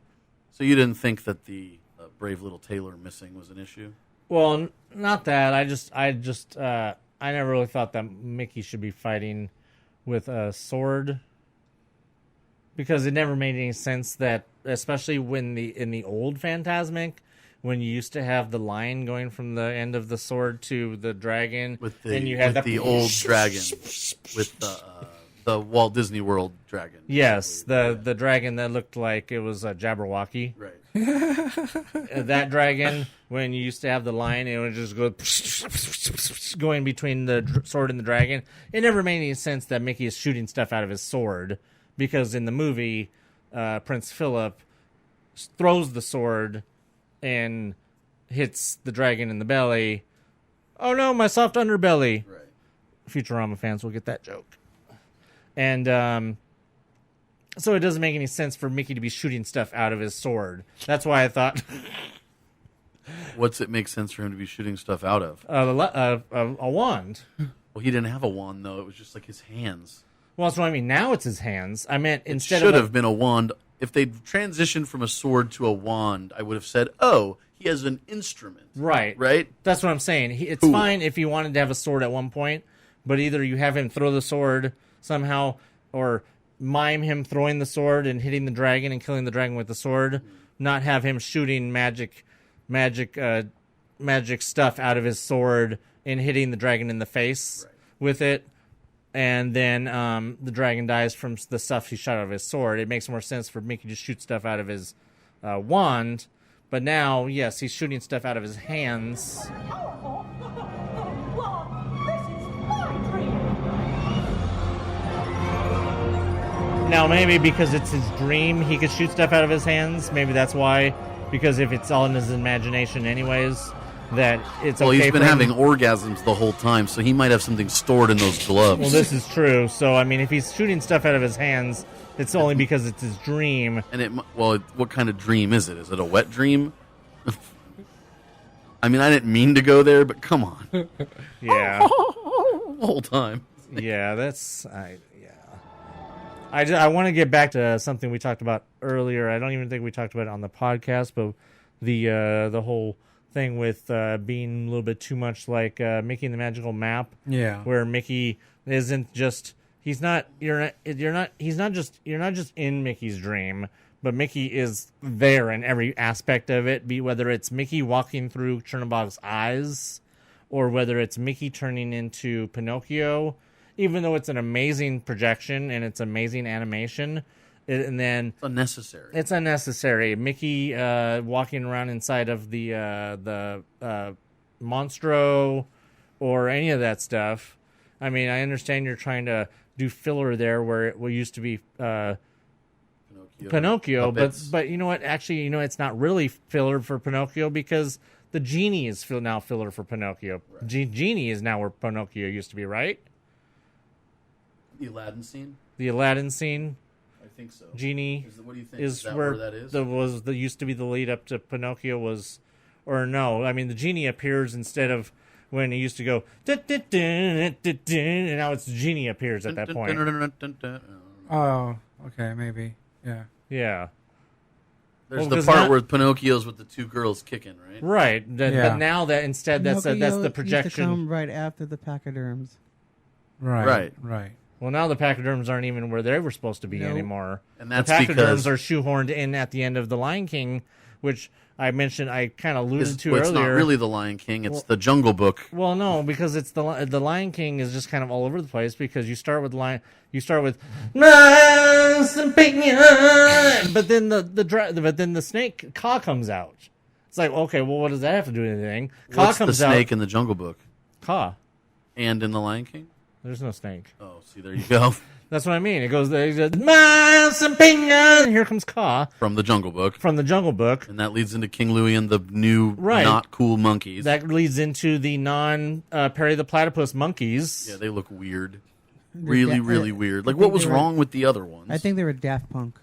Speaker 7: So you didn't think that the brave little tailor missing was an issue?
Speaker 1: Well, not that. I never really thought that Mickey should be fighting with a sword, because it never made any sense that, especially in the old Fantasmic, when you used to have the line going from the end of the sword to the dragon, and you had
Speaker 7: the old dragon with the Walt Disney World dragon.
Speaker 1: Yes, the dragon that looked like it was a Jabberwocky.
Speaker 7: Right.
Speaker 1: That dragon, when you used to have the line, it would just go going between the sword and the dragon. It never made any sense that Mickey is shooting stuff out of his sword, because in the movie, Prince Philip throws the sword and hits the dragon in the belly. Oh no, my soft underbelly.
Speaker 7: Right.
Speaker 1: Futurama fans will get that joke. And so it doesn't make any sense for Mickey to be shooting stuff out of his sword. That's why I thought...
Speaker 7: What's it make sense for him to be shooting stuff out of?
Speaker 1: A wand.
Speaker 7: Well, he didn't have a wand, though. It was just like his hands.
Speaker 1: Well, that's what I mean. Now it's his hands. I meant instead
Speaker 7: should have been a wand. If they'd transitioned from a sword to a wand, I would have said, oh, he has an instrument.
Speaker 1: Right.
Speaker 7: Right?
Speaker 1: That's what I'm saying. It's fine if you wanted to have a sword at one point, but either you have him throw the sword somehow, or mime him throwing the sword and hitting the dragon and killing the dragon with the sword, not have him shooting magic stuff out of his sword and hitting the dragon in the face with it, and then the dragon dies from the stuff he shot out of his sword. It makes more sense for Mickey to shoot stuff out of his wand, but now, yes, he's shooting stuff out of his hands. Now, maybe because it's his dream, he could shoot stuff out of his hands. Maybe that's why. Because if it's all in his imagination anyways, that it's
Speaker 7: Well,
Speaker 1: okay
Speaker 7: he's been
Speaker 1: for him.
Speaker 7: having orgasms the whole time, so he might have something stored in those gloves.
Speaker 1: Well, this is true. So, I mean, if he's shooting stuff out of his hands, it's only because it's his dream.
Speaker 7: And what kind of dream is it? Is it a wet dream? I mean, I didn't mean to go there, but come on.
Speaker 1: Yeah.
Speaker 7: The whole time.
Speaker 1: Yeah, I want to get back to something we talked about earlier. I don't even think we talked about it on the podcast, but the whole thing with being a little bit too much like Mickey and the Magical Map.
Speaker 2: Yeah.
Speaker 1: Where Mickey isn't just you're not just in Mickey's dream, but Mickey is there in every aspect of it, whether it's Mickey walking through Chernobog's eyes or whether it's Mickey turning into Pinocchio. Even though it's an amazing projection and it's amazing animation, and then
Speaker 7: It's unnecessary.
Speaker 1: It's unnecessary. Mickey walking around inside of the Monstro or any of that stuff. I mean, I understand you're trying to do filler there where it used to be Pinocchio, but you know what? Actually, it's not really filler for Pinocchio because the genie is now filler for Pinocchio. Right. Genie is now where Pinocchio used to be, right?
Speaker 7: The Aladdin scene?
Speaker 1: The Aladdin scene.
Speaker 7: I think so.
Speaker 1: Genie
Speaker 7: what do you think?
Speaker 1: is
Speaker 7: Is that
Speaker 1: where
Speaker 7: that is?
Speaker 1: Used to be the lead up to Pinocchio or no. I mean, the genie appears instead of when he used to go, and now it's the genie appears at that point.
Speaker 2: Oh, okay, maybe. Yeah.
Speaker 1: Yeah.
Speaker 7: There's the part where Pinocchio's with the two girls kicking, right?
Speaker 1: Right. But now that instead that's the projection.
Speaker 6: Used to come right after the pachyderms.
Speaker 2: Right.
Speaker 1: Well, now the pachyderms aren't even where they were supposed to be anymore.
Speaker 7: And that's
Speaker 1: the pachyderms
Speaker 7: because
Speaker 1: are shoehorned in at the end of The Lion King, which I mentioned, I kind of alluded to
Speaker 7: it's
Speaker 1: earlier.
Speaker 7: Not really The Lion King, it's the Jungle Book.
Speaker 1: Well, no, because it's the Lion King is just kind of all over the place because you start with but then the snake Ka comes out. It's like, okay, well, what does that have to do with anything?
Speaker 7: What's the snake in the Jungle Book?
Speaker 1: Ka.
Speaker 7: And in The Lion King?
Speaker 1: There's no snake.
Speaker 7: Oh, see, there you go.
Speaker 1: That's what I mean. It goes, and here comes Ka.
Speaker 7: From the Jungle Book.
Speaker 1: And
Speaker 7: that leads into King Louie and the new not cool monkeys.
Speaker 1: That leads into the Perry the Platypus monkeys.
Speaker 7: Yeah, they look weird. Really weird. Like, what was wrong with the other ones?
Speaker 6: I think they were Daft Punk.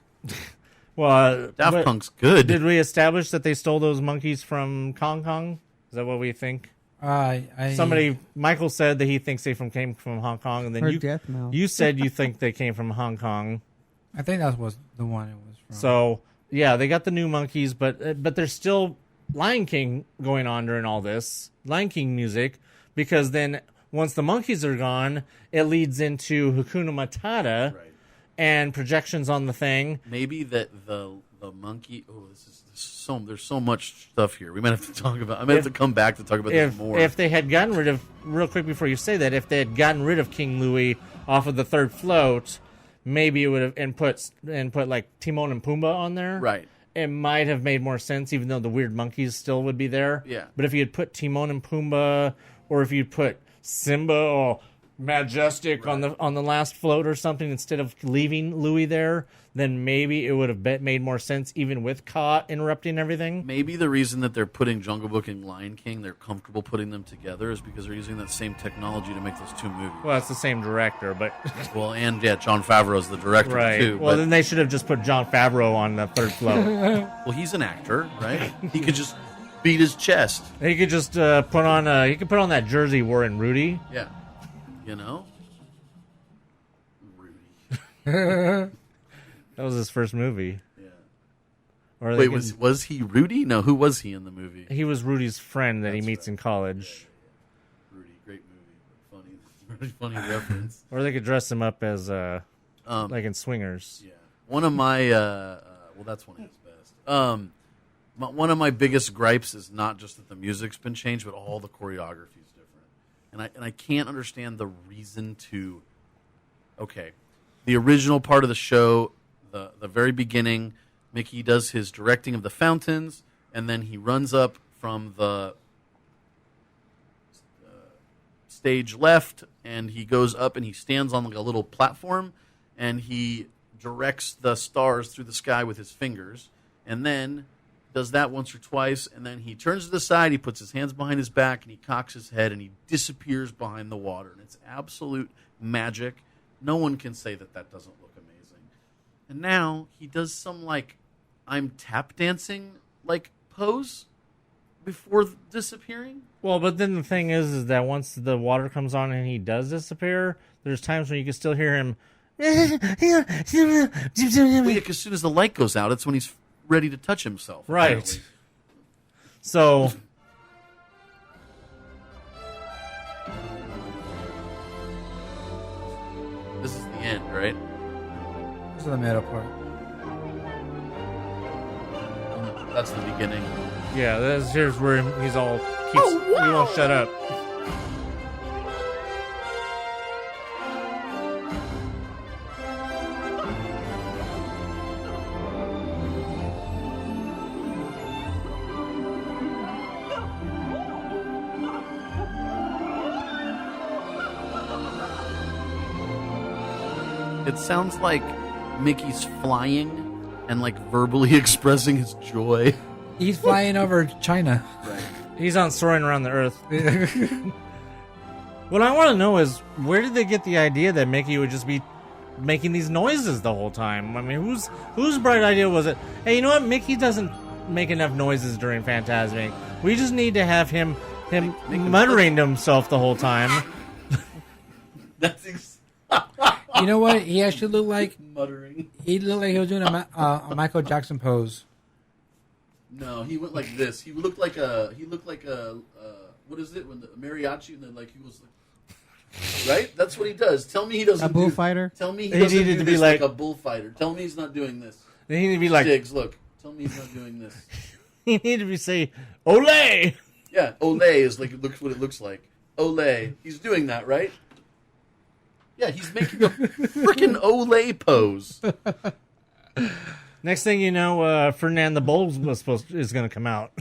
Speaker 1: Well,
Speaker 7: Daft Punk's good.
Speaker 1: Did we establish that they stole those monkeys from Hong Kong? Is that what we think? Michael said that he thinks they came from Hong Kong, and then you said you think they came from Hong Kong.
Speaker 2: I think that was the one it was from.
Speaker 1: So yeah, they got the new monkeys, but there's still Lion King going on during all this Lion King music, because then once the monkeys are gone, it leads into Hakuna Matata and projections on the thing.
Speaker 7: Maybe that the monkey. Oh, there's so much stuff here. We might have to talk about. I might have to come back to talk about this more.
Speaker 1: If they had gotten rid of, real quick before you say that, if they had gotten rid of King Louie off of the third float, maybe it would have and put like Timon and Pumbaa on there.
Speaker 7: Right.
Speaker 1: It might have made more sense, even though the weird monkeys still would be there.
Speaker 7: Yeah.
Speaker 1: But if you had put Timon and Pumbaa, or if you'd put Simba or Majestic on the last float or something instead of leaving Louie there, then maybe it would have made more sense, even with Ka interrupting everything.
Speaker 7: Maybe the reason that they're putting Jungle Book and Lion King, they're comfortable putting them together, is because they're using that same technology to make those two movies.
Speaker 1: Well, it's the same director, but
Speaker 7: well, and Jon Favreau's the director too.
Speaker 1: Well, then they should have just put Jon Favreau on the third float.
Speaker 7: Well, he's an actor, right? He could just beat his chest.
Speaker 1: He could just put on that jersey he wore in Rudy.
Speaker 7: Yeah. You know?
Speaker 1: Rudy. That was his first movie.
Speaker 7: Yeah.
Speaker 1: Or
Speaker 7: wait, was he Rudy? No, who was he in the movie?
Speaker 1: He was Rudy's friend that he meets in college.
Speaker 7: Yeah. Rudy, great movie. Funny reference.
Speaker 1: Or they could dress him up as like in Swingers.
Speaker 7: Yeah. One of my well, that's one of his best. One of my biggest gripes is not just that the music's been changed, but all the choreography is different. And I can't understand the reason to. Okay, the original part of the show, the very beginning, Mickey does his directing of the fountains, and then he runs up from the stage left, and he goes up and he stands on like a little platform, and he directs the stars through the sky with his fingers, and then does that once or twice, and then he turns to the side, he puts his hands behind his back, and he cocks his head, and he disappears behind the water. And it's absolute magic. No one can say that doesn't look amazing. And now he does some, like, I'm tap dancing, like, pose before disappearing.
Speaker 1: Well, but then the thing is that once the water comes on and he does disappear, there's times when you can still hear him.
Speaker 7: Well, yeah, 'cause as soon as the light goes out, it's when he's ready to touch himself.
Speaker 1: Right.
Speaker 7: Apparently.
Speaker 1: So
Speaker 7: this is the end, right?
Speaker 2: This is the middle part.
Speaker 7: That's the beginning.
Speaker 1: yeah, here's where he's all he won't shut up.
Speaker 7: It sounds like Mickey's flying and like verbally expressing his joy.
Speaker 2: He's flying over China.
Speaker 1: He's on soaring around the earth. What I want to know is, where did they get the idea that Mickey would just be making these noises the whole time? I mean, whose bright idea was it? Hey, you know what? Mickey doesn't make enough noises during Fantasmic. We just need to have him muttering to himself the whole time.
Speaker 7: That's
Speaker 2: You know what? He actually looked like
Speaker 7: muttering.
Speaker 2: he looked like he was doing a Michael Jackson pose.
Speaker 7: No, he went like this. He looked like a what is it when the mariachi and then like he was like, right? That's what he does. Tell me he doesn't.
Speaker 6: A bullfighter?
Speaker 7: Tell me he
Speaker 1: He
Speaker 7: doesn't
Speaker 1: needed
Speaker 7: do
Speaker 1: to be
Speaker 7: this
Speaker 1: like-
Speaker 7: like a bullfighter. Tell me he's not doing this.
Speaker 1: They need to be like,
Speaker 7: Diggs, look. Tell me he's not doing this.
Speaker 1: he need to be say, "Olay!"
Speaker 7: Yeah, Olay is like looks what it looks like. Olay. He's doing that, right? Yeah, he's making a freaking Olay pose.
Speaker 1: Next thing you know, Ferdinand the Bull is going to come out.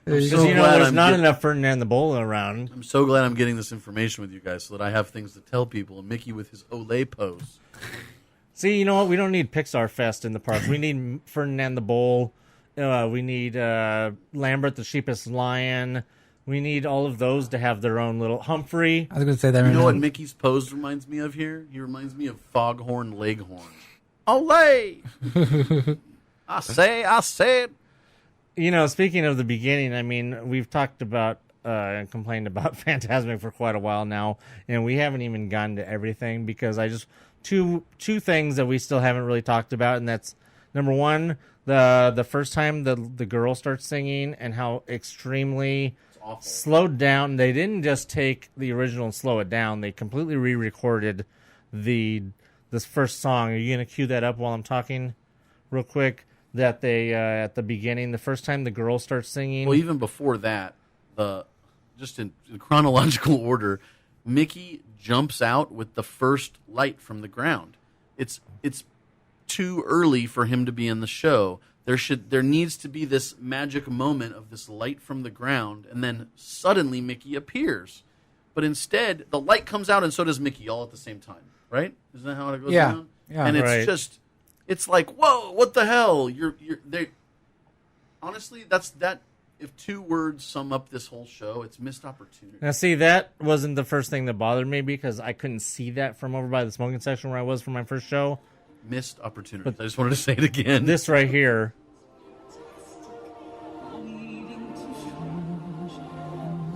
Speaker 1: Because
Speaker 7: so
Speaker 1: you know
Speaker 7: glad
Speaker 1: there's
Speaker 7: I'm
Speaker 1: not
Speaker 7: get-
Speaker 1: enough Ferdinand the Bull around.
Speaker 7: I'm so glad I'm getting this information with you guys so that I have things to tell people. And Mickey with his Olay pose.
Speaker 1: See, you know what? We don't need Pixar Fest in the parks. We need Ferdinand the Bull. We need Lambert the Sheepish Lion. We need all of those to have their own little Humphrey.
Speaker 2: I was going to say that
Speaker 7: You
Speaker 2: right
Speaker 7: know
Speaker 2: now.
Speaker 7: what Mickey's pose reminds me of here? He reminds me of Foghorn Leghorn. Olay! I say it.
Speaker 1: You know, speaking of the beginning, I mean, we've talked about and complained about Fantasmic for quite a while now, and we haven't even gotten to everything because I just two things that we still haven't really talked about, and that's number one, the first time the girl starts singing and how extremely slowed down. They didn't just take the original and slow it down; they completely re-recorded this first song. Are you gonna cue that up while I'm talking, real quick? That they at the beginning, the first time the girl starts singing.
Speaker 7: Well, even before that, just in chronological order, Mickey jumps out with the first light from the ground. It's too early for him to be in the show. There needs to be this magic moment of this light from the ground, and then suddenly Mickey appears. But instead, the light comes out, and so does Mickey, all at the same time. Right? Isn't that how it goes down?
Speaker 2: Yeah.
Speaker 7: And it's
Speaker 1: Right.
Speaker 7: just, it's like, whoa, what the hell? They. Honestly, that's that. If two words sum up this whole show, it's missed opportunity.
Speaker 1: Now, see, that wasn't the first thing that bothered me because I couldn't see that from over by the smoking section where I was for my first show.
Speaker 7: Missed opportunities. I just wanted to say it again.
Speaker 1: This right here.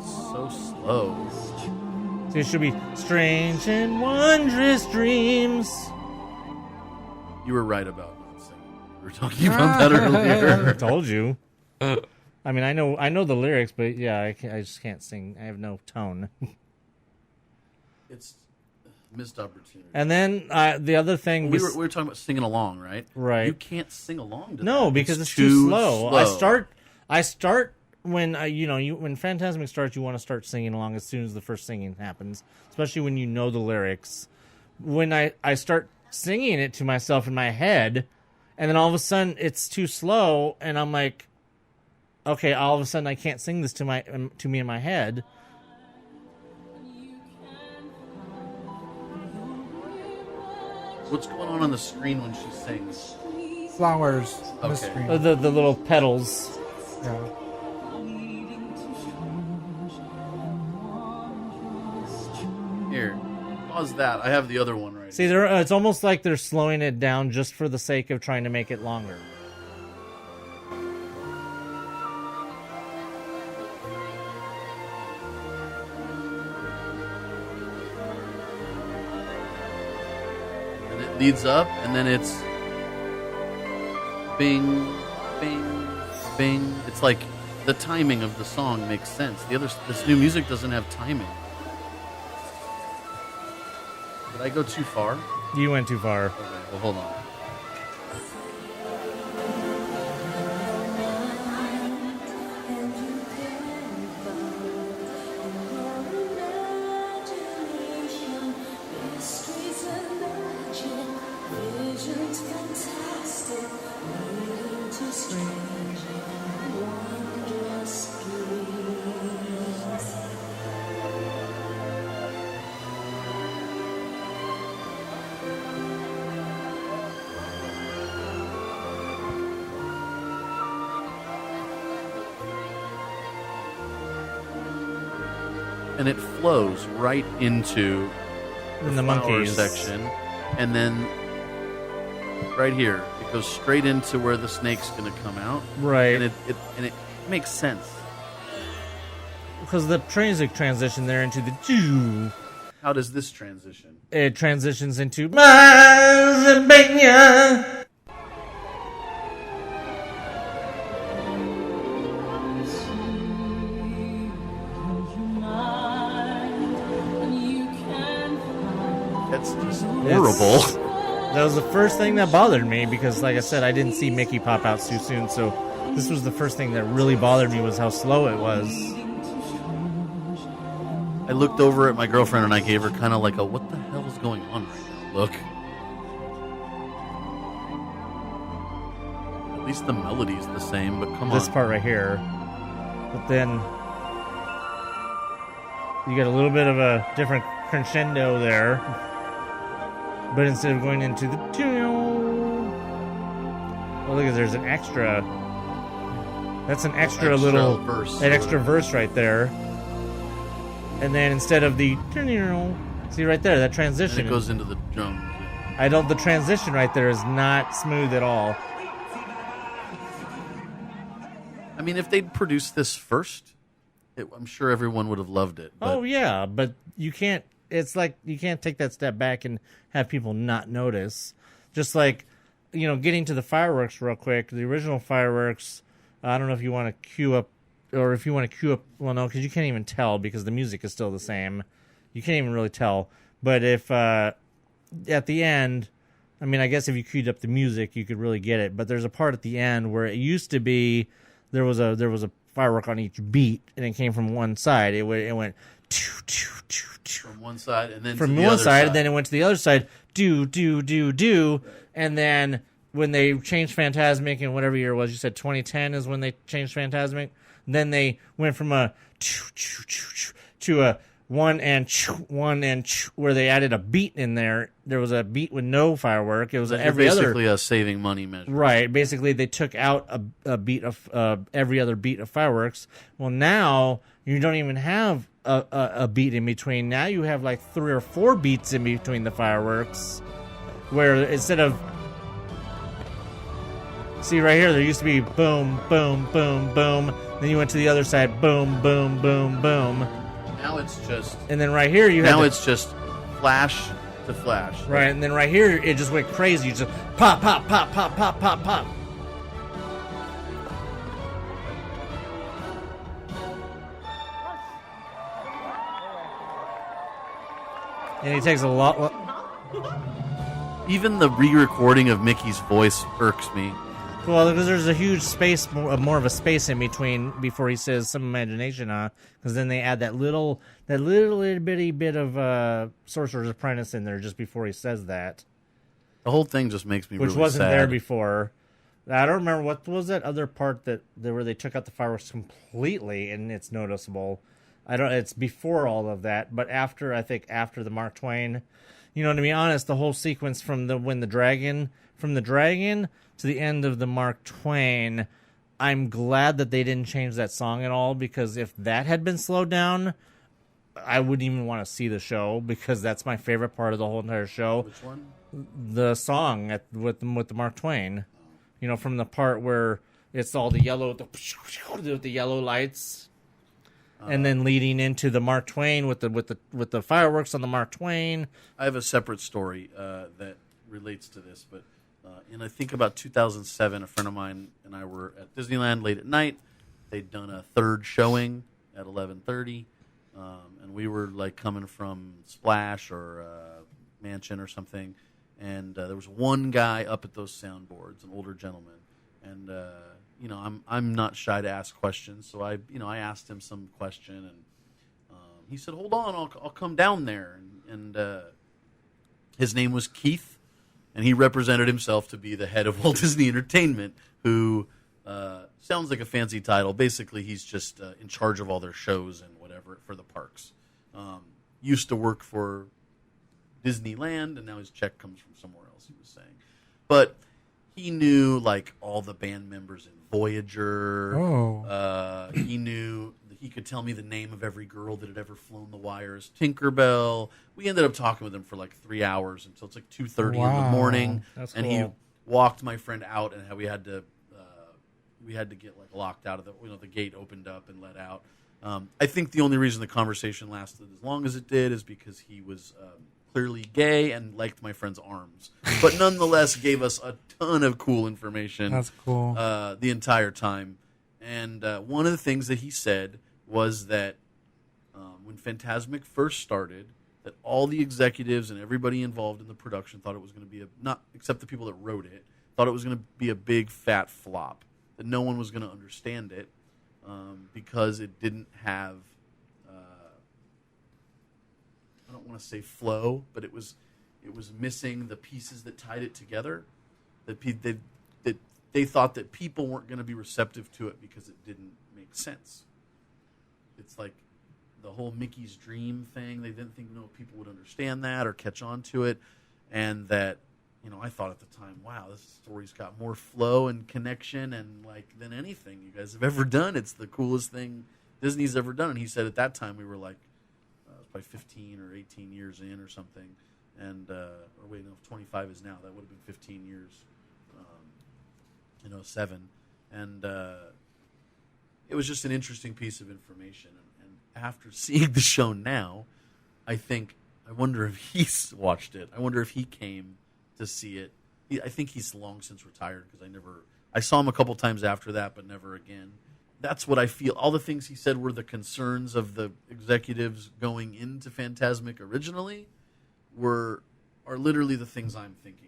Speaker 7: So slow.
Speaker 1: See, it should be strange and wondrous dreams.
Speaker 7: You were right about not singing. We were talking about that earlier.
Speaker 1: I told you. I mean, I know the lyrics, but yeah, I just can't sing. I have no tone.
Speaker 7: It's missed opportunity.
Speaker 1: And then the other thing
Speaker 7: we were talking about singing along, right?
Speaker 1: Right.
Speaker 7: You can't sing along to
Speaker 1: No,
Speaker 7: that.
Speaker 1: because it's too slow. I start when when Fantasmic starts, you want to start singing along as soon as the first singing happens, especially when you know the lyrics. When I start singing it to myself in my head, and then all of a sudden it's too slow, and I'm like, okay, all of a sudden I can't sing this to me in my head.
Speaker 7: What's going on the screen when she sings?
Speaker 2: Flowers on the
Speaker 7: Okay.
Speaker 2: screen.
Speaker 1: The little petals.
Speaker 2: Yeah.
Speaker 7: Here, pause that. I have the other one right
Speaker 1: See,
Speaker 7: here.
Speaker 1: it's almost like they're slowing it down just for the sake of trying to make it longer.
Speaker 7: And it leads up, and then it's bing, bing, bing. It's like the timing of the song makes sense. This new music doesn't have timing. Did I go too far?
Speaker 1: You went too far.
Speaker 7: Okay, well, hold on. And it flows right into
Speaker 1: In the
Speaker 7: flower
Speaker 1: monkeys
Speaker 7: section, and then right here it goes straight into where the snake's going to come out.
Speaker 1: Right.
Speaker 7: And it makes sense.
Speaker 1: Because the music transition there into the Jew.
Speaker 7: How does this transition?
Speaker 1: It transitions into Mazabenya.
Speaker 7: That's just horrible.
Speaker 1: That was the first thing that bothered me because, like I said, I didn't see Mickey pop out too soon. So this was the first thing that really bothered me was how slow it was.
Speaker 7: I looked over at my girlfriend and I gave her kind of like a what the hell is going on right now look. At least the melody's the same, but come on.
Speaker 1: This part right here. But then you get a little bit of a different crescendo there. But instead of going into the oh, look, there's an extra. That's an extra little
Speaker 7: verse.
Speaker 1: An extra verse right there. And then instead of the see right there, that transition.
Speaker 7: And it goes into the drums.
Speaker 1: The transition right there is not smooth at all.
Speaker 7: I mean, if they'd produced this first, I'm sure everyone would have loved it. But
Speaker 1: Oh yeah, but you can't. It's like you can't take that step back and have people not notice. Just like, getting to the fireworks real quick. The original fireworks. I don't know if you want to cue up, or if you want to cue up. Well, no, because you can't even tell because the music is still the same. You can't even really tell. But if at the end, I mean, I guess if you queued up the music, you could really get it. But there's a part at the end where it used to be there was a firework on each beat, and it came from one side. It went.
Speaker 7: From one side, and then
Speaker 1: from
Speaker 7: to the
Speaker 1: one
Speaker 7: other
Speaker 1: side, and then it went to the other side. Do, and then when they changed Fantasmic in whatever year it was, you said 2010 is when they changed Fantasmic. Then they went from a to a one and where they added a beat in there. There was a beat with no firework. It was
Speaker 7: basically a saving money measure,
Speaker 1: right? Basically, they took out a beat of every other beat of fireworks. Well, now you don't even have a beat in between. Now you have like 3 or 4 beats in between the fireworks, where instead of see right here, there used to be boom, boom, boom, boom. Then you went to the other side, boom, boom, boom, boom.
Speaker 7: Now it's just,
Speaker 1: and then right here
Speaker 7: it's just flash to flash,
Speaker 1: right? And then right here it just went crazy. You just pop, pop, pop, pop, pop, pop, pop. And he takes a lot.
Speaker 7: Even the re-recording of Mickey's voice irks me.
Speaker 1: Well, because there's a huge space, more of a space in between before he says some imagination, because then they add that little bitty bit of Sorcerer's Apprentice in there just before he says that.
Speaker 7: The whole thing just makes me
Speaker 1: which
Speaker 7: really
Speaker 1: wasn't
Speaker 7: sad.
Speaker 1: there before. I don't remember what was that other part where they took out the fireworks completely and it's noticeable. It's before all of that, but after the Mark Twain, You know, to be honest, the whole sequence from the dragon to the end of the Mark Twain, I'm glad that they didn't change that song at all, because if that had been slowed down, I wouldn't even want to see the show, because that's my favorite part of the whole entire show.
Speaker 7: Which one?
Speaker 1: The song with the Mark Twain. You know, from the part where it's all the yellow, with the yellow lights, and then leading into the Mark Twain with the fireworks on the Mark Twain.
Speaker 7: I have a separate story that relates to this, but in I think about 2007, a friend of mine and I were at Disneyland late at night. They'd done a third showing at 11:30, and we were like coming from Splash or Mansion or something, and there was one guy up at those soundboards, an older gentleman, and you know, I'm not shy to ask questions, so I asked him some question, and he said, "Hold on, I'll come down there," and his name was Keith. And he represented himself to be the head of Walt Disney Entertainment, who sounds like a fancy title. Basically, he's just in charge of all their shows and whatever for the parks. Used to work for Disneyland, and now his check comes from somewhere else, he was saying. But he knew, like, all the band members in Voyager.
Speaker 2: Oh.
Speaker 7: He could tell me the name of every girl that had ever flown the wires. Tinkerbell. We ended up talking with him for like 3 hours until it's like 2:30 in the morning.
Speaker 1: That's
Speaker 7: and
Speaker 1: cool.
Speaker 7: he walked my friend out, and how we had to get like locked out of the gate opened up and let out. I think the only reason the conversation lasted as long as it did is because he was clearly gay and liked my friend's arms, but nonetheless gave us a ton of cool information.
Speaker 2: That's cool.
Speaker 7: The entire time. And one of the things that he said was that when Fantasmic first started, that all the executives and everybody involved in the production thought it was going to be not except the people that wrote it, thought it was going to be a big fat flop, that no one was going to understand it because it didn't have, I don't want to say flow, but it was missing the pieces that tied it together. That they thought that people weren't going to be receptive to it because it didn't make sense. It's like the whole Mickey's Dream thing. They didn't think people would understand that or catch on to it. And that, I thought at the time, wow, this story's got more flow and connection and than anything you guys have ever done. It's the coolest thing Disney's ever done. And he said at that time we were probably 15 or 18 years in or something. And, 25 is now. That would have been 15 years. 7, and it was just an interesting piece of information. And after seeing the show now, I wonder if he's watched it. I wonder if he came to see it. I think he's long since retired because I saw him a couple times after that, but never again. That's what I feel. All the things he said were the concerns of the executives going into Fantasmic originally are literally the things I'm thinking.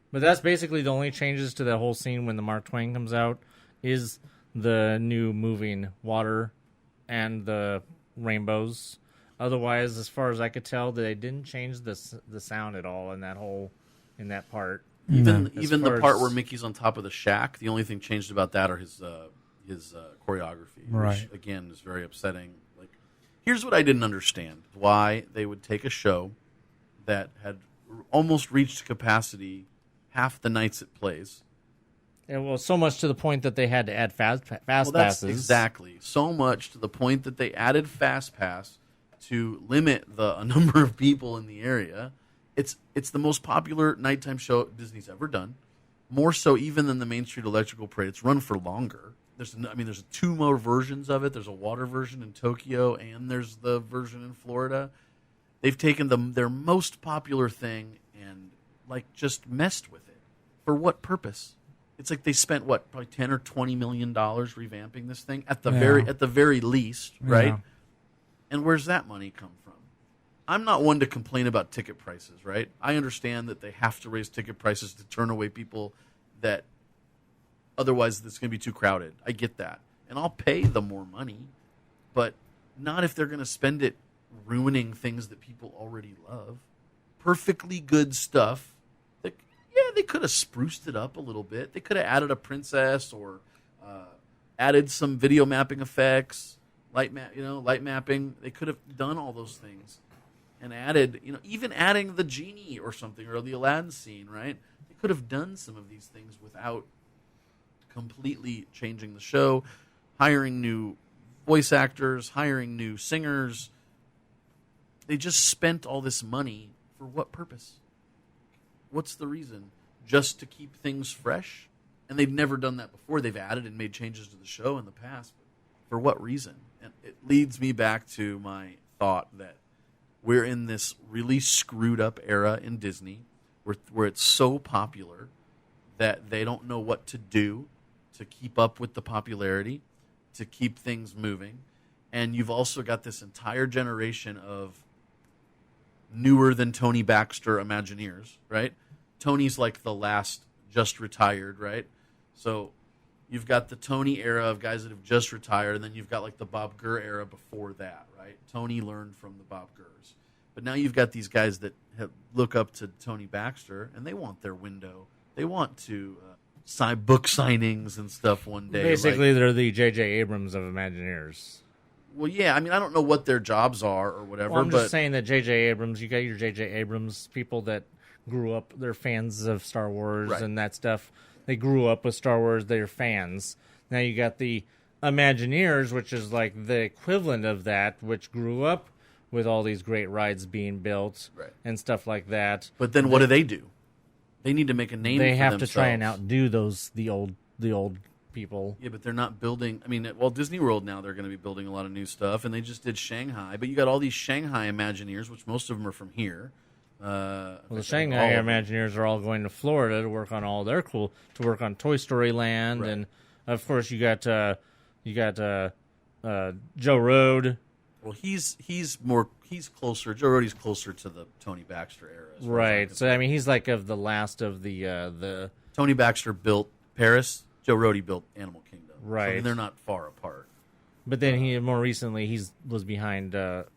Speaker 1: But that's basically the only changes to that whole scene when the Mark Twain comes out is the new moving water and the rainbows. Otherwise, as far as I could tell, they didn't change the sound at all in that part.
Speaker 7: Even the part where Mickey's on top of the shack, the only thing changed about that are his choreography,
Speaker 2: right.
Speaker 7: Which again is very upsetting. Here's what I didn't understand: why they would take a show that had almost reached capacity half the nights it plays.
Speaker 1: And well, so much to the point that they had to add fast passes.
Speaker 7: Exactly. So much to the point that they added Fast Pass to limit the number of people in the area. It's the most popular nighttime show Disney's ever done. More so even than the Main Street Electrical Parade. It's run for longer. There's 2 more versions of it. There's a water version in Tokyo, and there's the version in Florida. They've taken their most popular thing and just messed with it. For what purpose? It's like they spent probably $10 or $20 million revamping this thing at the very least, right?
Speaker 2: Yeah.
Speaker 7: And where's that money come from? I'm not one to complain about ticket prices, right? I understand that they have to raise ticket prices to turn away people that otherwise it's going to be too crowded. I get that. And I'll pay the more money, but not if they're going to spend it ruining things that people already love. Perfectly good stuff. They could have spruced it up a little bit. They could have added a princess or added some video mapping effects, light mapping. They could have done all those things. and added, even adding the genie or something, or the Aladdin scene, right? They could have done some of these things without completely changing the show, hiring new voice actors, hiring new singers. They just spent all this money for what purpose? What's the reason? Just to keep things fresh? And they've never done that before. They've added and made changes to the show in the past. But for what reason? And it leads me back to my thought that we're in this really screwed up era in Disney where it's so popular that they don't know what to do to keep up with the popularity, to keep things moving. And you've also got this entire generation of newer than Tony Baxter Imagineers, right? Tony's like the last just retired, right? So you've got the Tony era of guys that have just retired, and then you've got like the Bob Gurr era before that, right? Tony learned from the Bob Gurrs. But now you've got these guys that look up to Tony Baxter, and they want their window. They want to sign book signings and stuff one day.
Speaker 1: Basically, they're the J.J. Abrams of Imagineers.
Speaker 7: Well, yeah, I mean, I don't know what their jobs are or whatever.
Speaker 1: Well, I'm
Speaker 7: but
Speaker 1: just saying that J.J. Abrams, you got your J.J. Abrams people that grew up, they're fans of Star Wars and that stuff. They grew up with Star Wars, they're fans. Now you got the Imagineers, which is like the equivalent of that, which grew up with all these great rides being built and stuff like that.
Speaker 7: But then what do? They need to make a name for themselves.
Speaker 1: They have to try and outdo the old people.
Speaker 7: Yeah, but they're not building. I mean, well, Disney World now, they're going to be building a lot of new stuff, and they just did Shanghai. But you got all these Shanghai Imagineers, which most of them are from here.
Speaker 1: Well, the Shanghai Imagineers are all going to Florida to work on all their to work on Toy Story Land, and of course you got Joe Road.
Speaker 7: Well, he's closer. Joe Rohde's closer to the Tony Baxter era,
Speaker 1: right? So I mean, he's like of the last of the
Speaker 7: Tony Baxter built Paris. Joe Rohde built Animal Kingdom.
Speaker 1: Right.
Speaker 7: So they're not far apart.
Speaker 1: But then he more recently was behind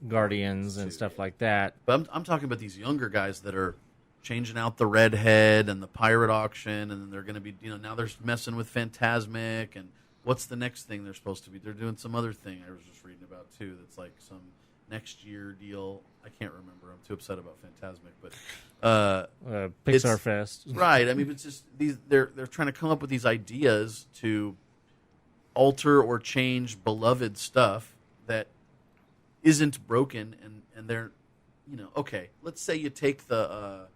Speaker 1: Guardians and stuff like that.
Speaker 7: But I'm talking about these younger guys that are changing out the redhead and the pirate auction, and then they're going to be, now they're messing with Fantasmic, and what's the next thing they're supposed to be? They're doing some other thing I was just reading about too. That's like some next year deal. I can't remember. I'm too upset about Fantasmic, but
Speaker 1: Pixar Fest,
Speaker 7: right? I mean, it's just they're trying to come up with these ideas to alter or change beloved stuff that isn't broken, and they're, okay. Let's say you take the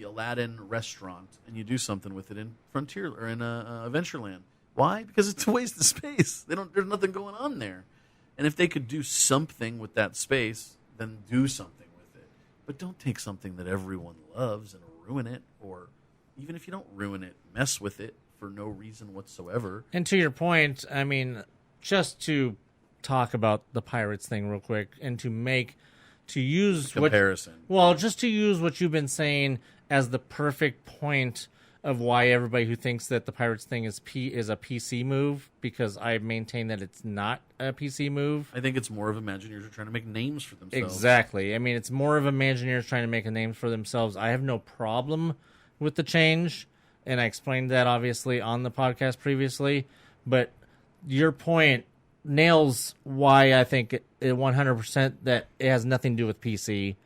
Speaker 7: Aladdin restaurant and you do something with it in Frontier or in Adventureland. Why? Because it's a waste of space. There's nothing going on there. And if they could do something with that space, then do something with it. But don't take something that everyone loves and ruin it, or even if you don't ruin it, mess with it for no reason whatsoever.
Speaker 1: And to your point, I mean, just to talk about the Pirates thing real quick, and to use
Speaker 7: comparison.
Speaker 1: Just to use what you've been saying as the perfect point of why everybody who thinks that the Pirates thing is a PC move, because I maintain that it's not a PC move.
Speaker 7: I think it's more of Imagineers are trying to make names for themselves.
Speaker 1: Exactly. I mean, it's more of Imagineers trying to make a name for themselves. I have no problem with the change, and I explained that obviously on the podcast previously, but your point nails why I think it 100% that it has nothing to do with PC.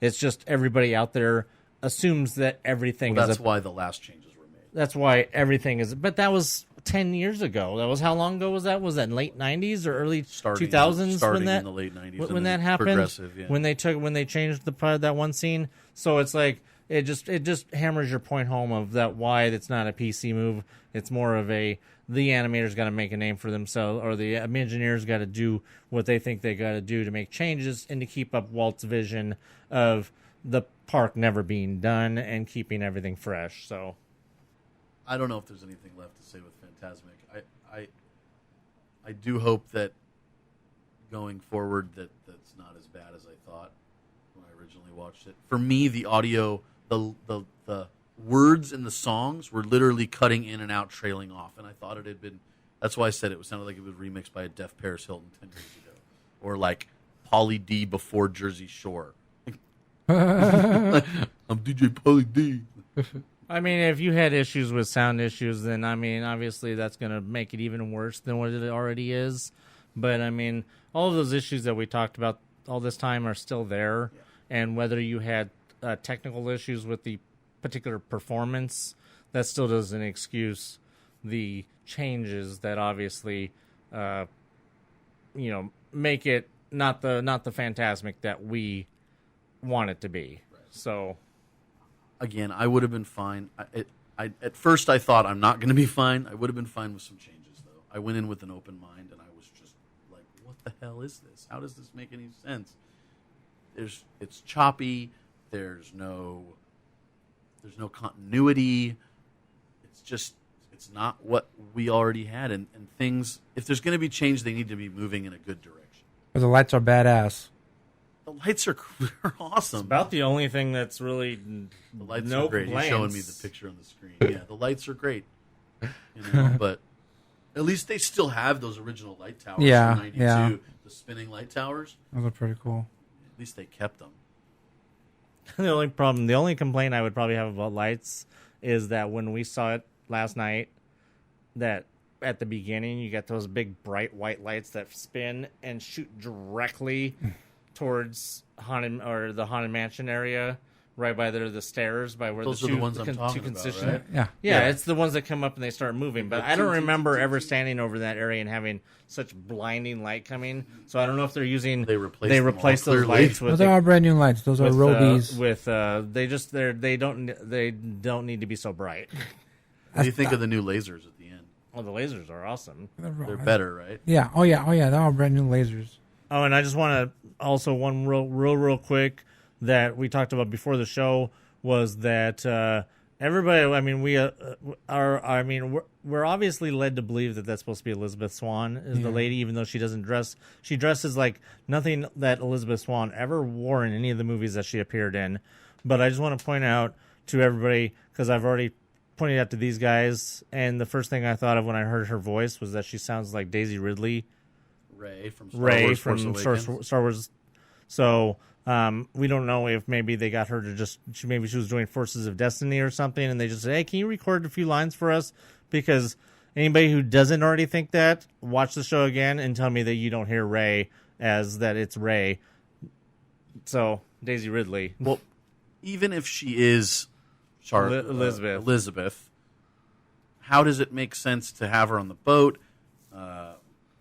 Speaker 1: It's just everybody out there assumes that everything
Speaker 7: that's why the last changes were made.
Speaker 1: That's why everything is. But that was 10 years ago. That was how long ago was that? Was that late 90s or early 2000s?
Speaker 7: Starting in the late 90s.
Speaker 1: When that happened?
Speaker 7: Progressive, yeah.
Speaker 1: When they changed that one scene. So it's like it just hammers your point home of that why it's not a PC move. It's more of the animators got to make a name for themselves, or the Imagineers got to do what they think they got to do to make changes and to keep up Walt's vision of the park never being done and keeping everything fresh. So
Speaker 7: I don't know if there's anything left to say with Fantasmic. I do hope that going forward that's not as bad as I thought when I originally watched it. For me, the audio, the words in the songs were literally cutting in and out, trailing off, and I thought it had been. That's why I said it sounded like it was remixed by a deaf Paris Hilton 10 years ago, or like Pauly D before Jersey Shore. I'm DJ Pauly D.
Speaker 1: I mean, if you had issues with sound issues, then I mean, obviously that's going to make it even worse than what it already is. But I mean, all of those issues that we talked about all this time are still there, and whether you had technical issues with the particular performance, that still doesn't excuse the changes that obviously, make it not the Fantasmic that we want it to be. Right. So,
Speaker 7: again, I would have been fine. At first I thought I'm not going to be fine. I would have been fine with some changes, though. I went in with an open mind, and I was just like, what the hell is this? How does this make any sense? It's choppy. There's no continuity. It's not what we already had. And things, if there's going to be change, they need to be moving in a good direction.
Speaker 2: But the lights are badass.
Speaker 7: The lights are awesome.
Speaker 1: It's about the only thing that's really
Speaker 7: the lights
Speaker 1: no
Speaker 7: are great.
Speaker 1: complaints.
Speaker 7: You're showing me the picture on the screen. Yeah, the lights are great. But at least they still have those original light towers from 92, the spinning light towers.
Speaker 2: Those are pretty cool.
Speaker 7: At least they kept them.
Speaker 1: The only complaint I would probably have about lights is that when we saw it last night, that at the beginning you got those big bright white lights that spin and shoot directly towards the Haunted Mansion area, right by the stairs, by where
Speaker 7: those
Speaker 1: the
Speaker 7: are the ones I'm talking about, right?
Speaker 2: Yeah.
Speaker 1: It's the ones that come up and they start moving. But I don't remember ever standing over that area and having such blinding light coming. So I don't know if they're using
Speaker 7: they replaced
Speaker 1: those lights with.
Speaker 2: Those are all brand new lights. Those are Robies.
Speaker 1: They don't need to be so bright.
Speaker 7: What do you think of the new lasers at the end?
Speaker 1: Oh, the lasers are awesome.
Speaker 7: They're better, right?
Speaker 2: Yeah. Oh yeah. They're all brand new lasers.
Speaker 1: Oh, and I just want to also one real quick that we talked about before the show was that everybody. I mean, we're obviously led to believe that that's supposed to be Elizabeth Swann is the lady, even though she doesn't dress. She dresses like nothing that Elizabeth Swann ever wore in any of the movies that she appeared in. But I just want to point out to everybody, because I've already pointed out to these guys, and the first thing I thought of when I heard her voice was that she sounds like Daisy Ridley.
Speaker 7: Ray from
Speaker 1: Star Wars. So we don't know if maybe they got her to maybe she was doing Forces of Destiny or something, and they just said, hey, can you record a few lines for us? Because anybody who doesn't already think that, watch the show again and tell me that you don't hear Ray as that it's Ray. So Daisy Ridley.
Speaker 7: Well, even if she is
Speaker 1: Elizabeth,
Speaker 7: how does it make sense to have her on the boat? I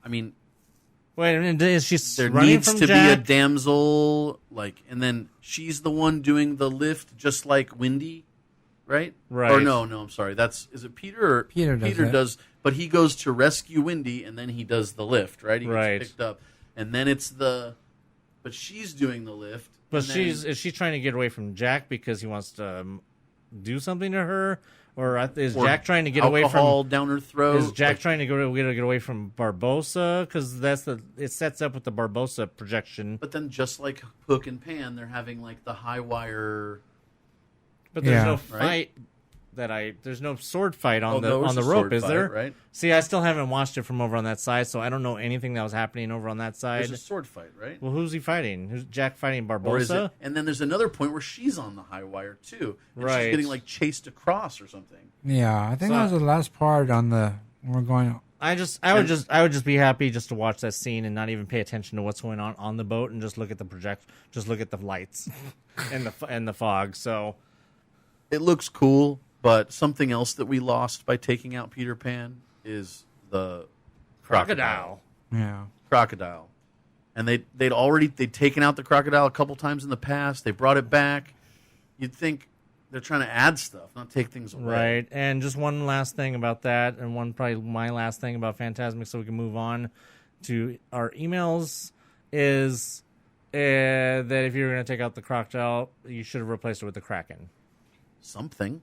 Speaker 7: mean,
Speaker 1: wait a minute, is she
Speaker 7: there
Speaker 1: running
Speaker 7: needs
Speaker 1: from
Speaker 7: to
Speaker 1: Jack?
Speaker 7: be a damsel, and then she's the one doing the lift, just like Wendy, right?
Speaker 1: Right.
Speaker 7: Or no, I'm sorry. Is it Peter? Or
Speaker 2: Peter
Speaker 7: does, but he goes to rescue Wendy, and then he does the lift, right? He gets picked up, and then but she's doing the lift.
Speaker 1: But is she trying to get away from Jack because he wants to do something to her? Or is Jack trying to get away from
Speaker 7: alcohol down her throat?
Speaker 1: Is Jack trying to get away from Barbossa? Because it sets up with the Barbossa projection.
Speaker 7: But then, just like Hook and Pan, they're having like the high wire.
Speaker 1: But there's no fight there's no sword fight on the rope, is there?
Speaker 7: Right?
Speaker 1: See, I still haven't watched it from over on that side, so I don't know anything that was happening over on that side.
Speaker 7: There's a sword fight, right?
Speaker 1: Well, who's he fighting? Who's Jack fighting Barbossa?
Speaker 7: Or is it, and then there's another point where she's on the high wire too, and
Speaker 1: right?
Speaker 7: She's getting like chased across or something.
Speaker 2: Yeah, I think that was the last part on we're going.
Speaker 1: I would just be happy just to watch that scene and not even pay attention to what's going on the boat and just look at just look at the lights and the fog. So
Speaker 7: it looks cool. But something else that we lost by taking out Peter Pan is the crocodile.
Speaker 2: Yeah,
Speaker 7: crocodile. And they'd taken out the crocodile a couple times in the past. They brought it back. You'd think they're trying to add stuff, not take things away.
Speaker 1: Right. And just one last thing about that, and probably my last thing about Fantasmic, so we can move on to our emails, is that if you're going to take out the crocodile, you should have replaced it with the Kraken.
Speaker 7: Something.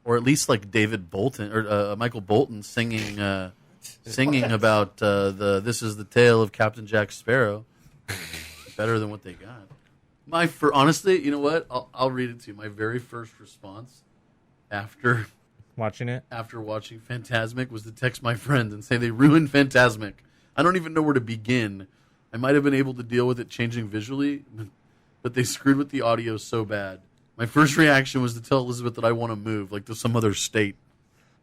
Speaker 7: Or at least like David Bolton or Michael Bolton singing about "This is the tale of Captain Jack Sparrow." Better than what they got. Honestly, you know what? I'll read it to you. My very first response after watching Fantasmic was to text my friend and say they ruined Fantasmic. I don't even know where to begin. I might have been able to deal with it changing visually, but they screwed with the audio so bad. My first reaction was to tell Elizabeth that I want to move, like to some other state.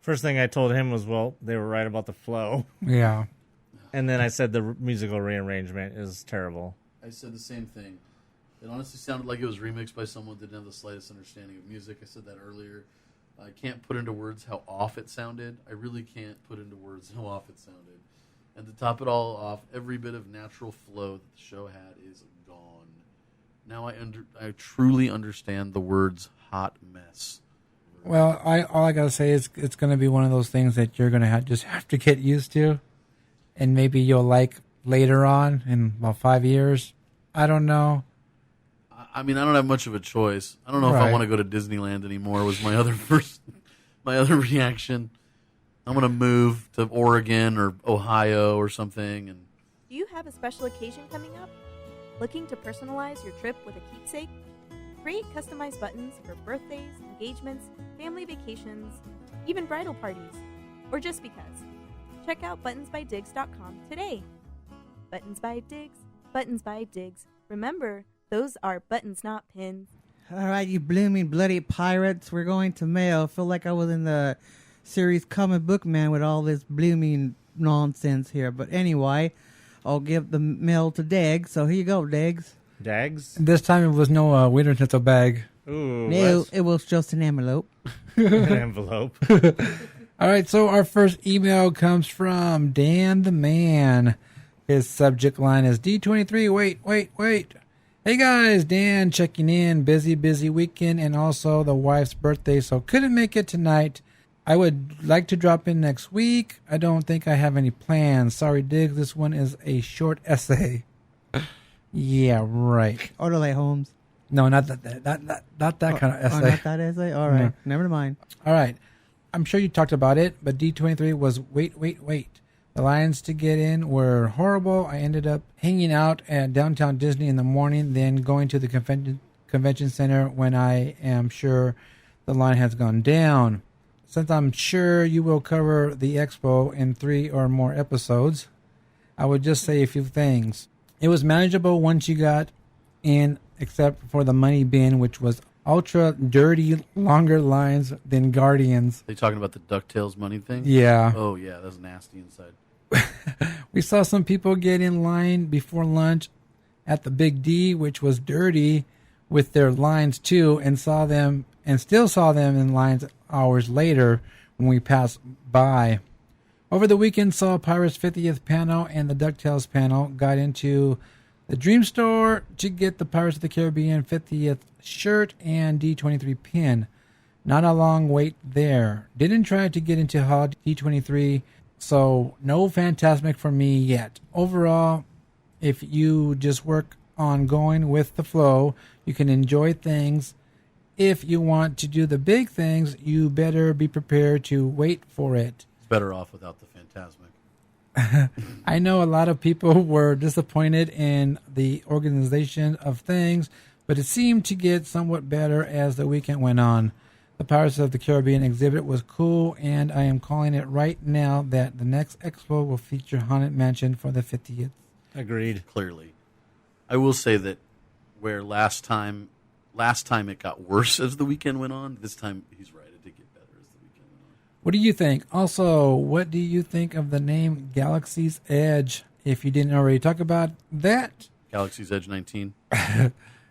Speaker 1: First thing I told him was, well, they were right about the flow.
Speaker 2: Yeah.
Speaker 1: And then I said the musical rearrangement is terrible.
Speaker 7: I said the same thing. It honestly sounded like it was remixed by someone that didn't have the slightest understanding of music. I said that earlier. I can't put into words how off it sounded. I really can't put into words how off it sounded. And to top it all off, every bit of natural flow that the show had is gone. Now I truly understand the words hot mess.
Speaker 2: Well, all I gotta say is it's gonna be one of those things that you're gonna just have to get used to, and maybe you'll like later on in about 5 years. I don't know.
Speaker 7: I mean, I don't have much of a choice. I don't know if I want to go to Disneyland anymore. Was my other reaction. I'm gonna move to Oregon or Ohio or something. And
Speaker 10: do you have a special occasion coming up? Looking to personalize your trip with a keepsake? Create customized buttons for birthdays, engagements, family vacations, even bridal parties, or just because. Check out buttonsbydiggs.com today. Buttons by Diggs, Buttons by Diggs. Remember, those are buttons, not pins.
Speaker 6: All right, you blooming bloody pirates. We're going to mail. I feel like I was in the series Comic Book Man with all this blooming nonsense here. But anyway, I'll give the mail to Diggs. So here you go, Diggs.
Speaker 1: Dags?
Speaker 2: This time it was no winter utensil bag.
Speaker 1: Ooh.
Speaker 6: No, it was just an envelope.
Speaker 1: An envelope.
Speaker 2: All right, so our first email comes from Dan the Man. His subject line is D23. Wait. Hey guys, Dan checking in. Busy weekend and also the wife's birthday, so couldn't make it tonight. I would like to drop in next week. I don't think I have any plans. Sorry, Diggs, this one is a short essay. Yeah, right.
Speaker 6: Orderly Holmes.
Speaker 2: No, not that kind of essay.
Speaker 6: Not that essay? All right. No. Never mind.
Speaker 2: All right. I'm sure you talked about it, but D23 was wait. The lines to get in were horrible. I ended up hanging out at downtown Disney in the morning, then going to the convention center when I am sure the line has gone down. Since I'm sure you will cover the expo in 3 or more episodes, I would just say a few things. It was manageable once you got in, except for the money bin, which was ultra dirty, longer lines than Guardians.
Speaker 7: Are you talking about the DuckTales money thing?
Speaker 2: Yeah.
Speaker 7: Oh, yeah, that's nasty inside.
Speaker 2: We saw some people get in line before lunch at the Big D, which was dirty with their lines too, and still saw them in lines hours later when we passed by. Over the weekend, saw Pirates 50th panel and the DuckTales panel. Got into the Dream Store to get the Pirates of the Caribbean 50th shirt and D23 pin. Not a long wait there. Didn't try to get into HUD D23, so no Fantasmic for me yet. Overall, if you just work on going with the flow, you can enjoy things. If you want to do the big things, you better be prepared to wait for it.
Speaker 7: It's better off without the Fantasmic.
Speaker 2: I know a lot of people were disappointed in the organization of things, but it seemed to get somewhat better as the weekend went on. The Pirates of the Caribbean exhibit was cool, and I am calling it right now that the next expo will feature Haunted Mansion for the 50th.
Speaker 1: Agreed.
Speaker 7: Clearly. I will say that where last time it got worse as the weekend went on, this time he's right. It did get better as the weekend went on.
Speaker 2: What do you think? Also, what do you think of the name Galaxy's Edge? If you didn't already talk about that.
Speaker 7: Galaxy's Edge 19.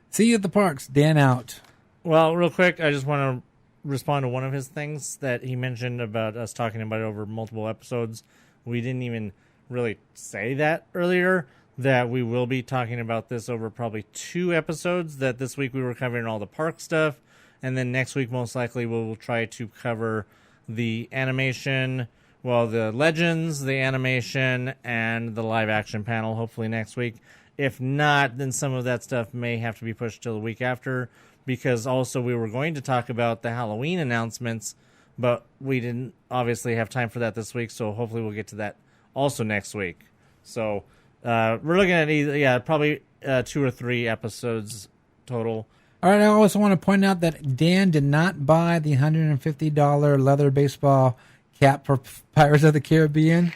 Speaker 2: See you at the parks. Dan out.
Speaker 1: Well, real quick, I just want to respond to one of his things that he mentioned about us talking about it over multiple episodes. We didn't even really say that earlier, that we will be talking about this over probably 2 episodes, that this week we were covering all the park stuff, and then next week most likely we'll try to cover the animation, well, the Legends, the animation, and the live action panel hopefully next week. If not, then some of that stuff may have to be pushed till the week after, because also we were going to talk about the Halloween announcements, but we didn't obviously have time for that this week, so hopefully we'll get to that also next week. So we're looking at probably 2 or 3 episodes total.
Speaker 2: All right, I also want to point out that Dan did not buy the $150 leather baseball cap for Pirates of the Caribbean.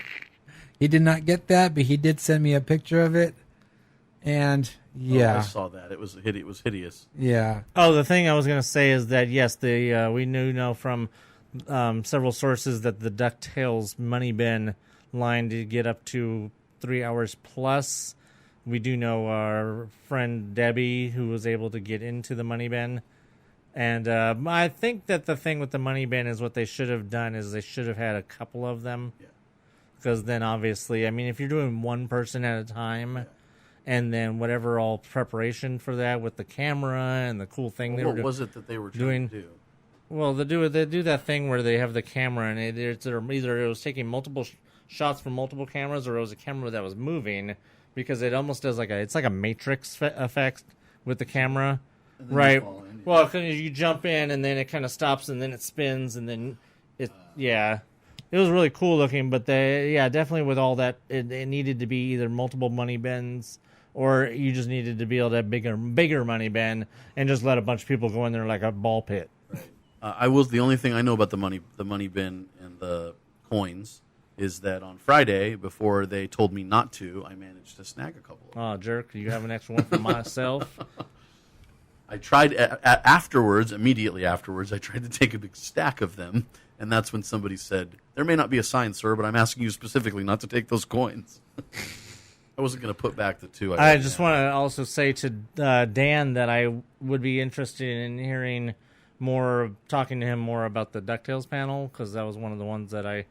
Speaker 2: He did not get that, but he did send me a picture of it. And yeah,
Speaker 7: I saw that. It was hideous.
Speaker 2: Yeah.
Speaker 1: Oh, the thing I was going to say is that yes, we know from several sources that the DuckTales money bin line did get up to 3 hours plus. We do know our friend Debbie, who was able to get into the money bin. And I think that the thing with the money bin is what they should have done is they should have had a couple of them. Yeah. Because then obviously, I mean, if you're doing one person at a time, and then whatever all preparation for that with the camera and the cool thing they were doing.
Speaker 7: What was it that they were trying to do?
Speaker 1: Well, they do that thing where they have the camera, and either it was taking multiple shots from multiple cameras, or it was a camera that was moving, because it almost does it's like a matrix effect with the camera, right? Well, because you jump in, and then it kind of stops, and then it spins, and then it was really cool looking. But definitely with all that, it needed to be either multiple money bins, or you just needed to be able to have bigger money bin, and just let a bunch of people go in there like a ball pit.
Speaker 7: Right. The only thing I know about the money bin and the coins is that on Friday, before they told me not to, I managed to snag a couple of them.
Speaker 1: Oh, jerk. You have an extra one for myself?
Speaker 7: I tried immediately afterwards, I tried to take a big stack of them, and that's when somebody said, "There may not be a sign, sir, but I'm asking you specifically not to take those coins." I wasn't going to put back the two.
Speaker 1: I just want to also say to Dan that I would be interested in hearing talking to him more about the DuckTales panel, because that was one of the ones that I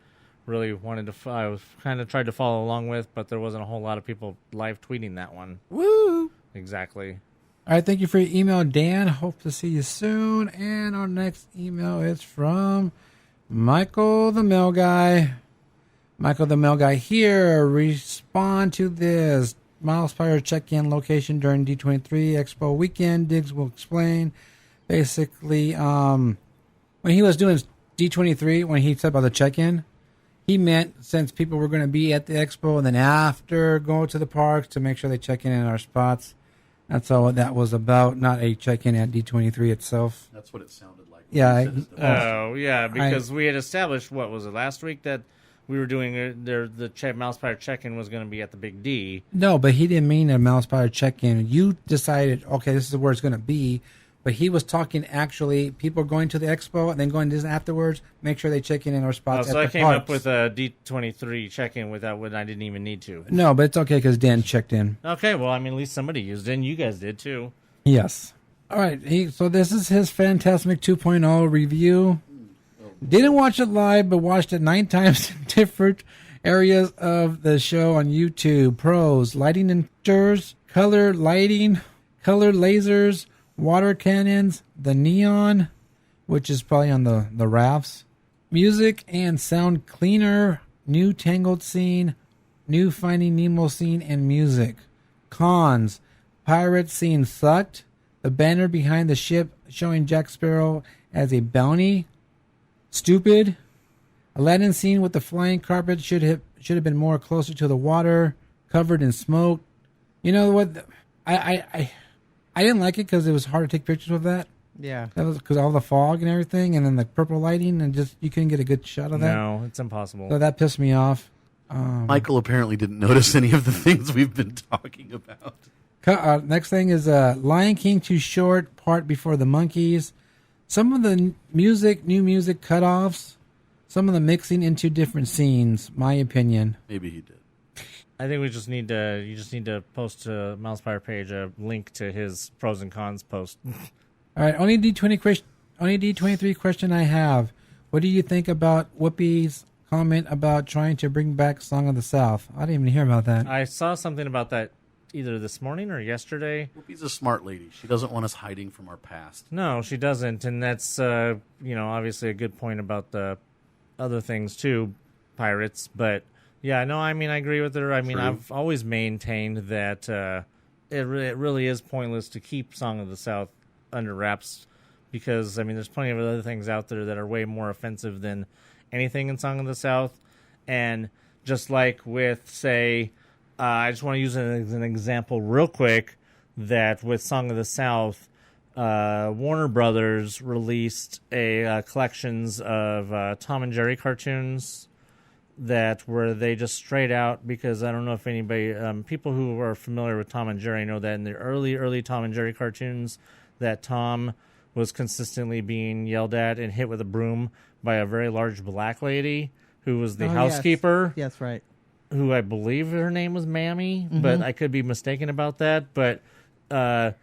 Speaker 1: really wanted to. I was kind of tried to follow along with, but there wasn't a whole lot of people live tweeting that one.
Speaker 2: Woo!
Speaker 1: Exactly.
Speaker 2: All right, thank you for your email, Dan. Hope to see you soon. And our next email is from Michael the Mail Guy. Michael the Mail Guy here. Respond to this. MousePIRE check-in location during D23 Expo weekend. Diggs will explain. Basically, when he was doing D23, when he said about the check-in, he meant since people were going to be at the expo and then after go to the parks to make sure they check in our spots. That's all that was about, not a check-in at D23 itself.
Speaker 7: That's what it sounded like.
Speaker 2: Yeah.
Speaker 1: Because we had established, what was it, last week, that we were doing the MousePIRE check-in was going to be at the Big D.
Speaker 2: No, but he didn't mean a MousePIRE check-in. You decided, okay, this is where it's going to be. But he was talking actually people going to the expo and then going to Disney afterwards, make sure they check in our spots.
Speaker 1: So I came up with a D23 check-in without when I didn't even need to.
Speaker 2: No, but it's okay because Dan checked in.
Speaker 1: Okay, well, I mean, at least somebody used it, and you guys did too.
Speaker 2: Yes. All right, so this is his Fantasmic 2.0 review. Didn't watch it live, but watched it 9 times in different areas of the show on YouTube. Pros, lighting and fixtures, color lighting, color lasers, water cannons, the neon, which is probably on the rafts, music and sound cleaner, new Tangled scene, new Finding Nemo scene, and music. Cons, pirate scene sucked, the banner behind the ship showing Jack Sparrow as a bounty, stupid, Aladdin scene with the flying carpet should have been more closer to the water, covered in smoke. You know what? I didn't like it because it was hard to take pictures with that.
Speaker 6: Yeah.
Speaker 2: That was because all the fog and everything, and then the purple lighting, and just you couldn't get a good shot of that.
Speaker 1: No, it's impossible.
Speaker 2: So that pissed me off.
Speaker 7: Michael apparently didn't notice any of the things we've been talking about.
Speaker 2: Next thing is Lion King too short, part before the monkeys. Some of the new music cutoffs. Some of the mixing into different scenes. My opinion.
Speaker 7: Maybe he did.
Speaker 1: I think you just need to post to MousePIRE page a link to his pros and cons post.
Speaker 2: All right, only D23 question I have. What do you think about Whoopi's comment about trying to bring back Song of the South? I didn't even hear about that.
Speaker 1: I saw something about that either this morning or yesterday.
Speaker 7: Whoopi's a smart lady. She doesn't want us hiding from our past.
Speaker 1: No, she doesn't, and that's obviously a good point about the other things too, pirates, but. Yeah, no, I mean, I agree with her. I mean, I've always maintained that it really is pointless to keep Song of the South under wraps because, I mean, there's plenty of other things out there that are way more offensive than anything in Song of the South. And just like with, say, I just want to use it as an example real quick, that with Song of the South, Warner Brothers released a collections of Tom and Jerry cartoons that were they just straight out, because I don't know if anybody, people who are familiar with Tom and Jerry know that in the early Tom and Jerry cartoons, that Tom was consistently being yelled at and hit with a broom by a very large black lady who was the housekeeper.
Speaker 6: Yes, right.
Speaker 1: who I believe her name was Mammy, but I could be mistaken about that. But at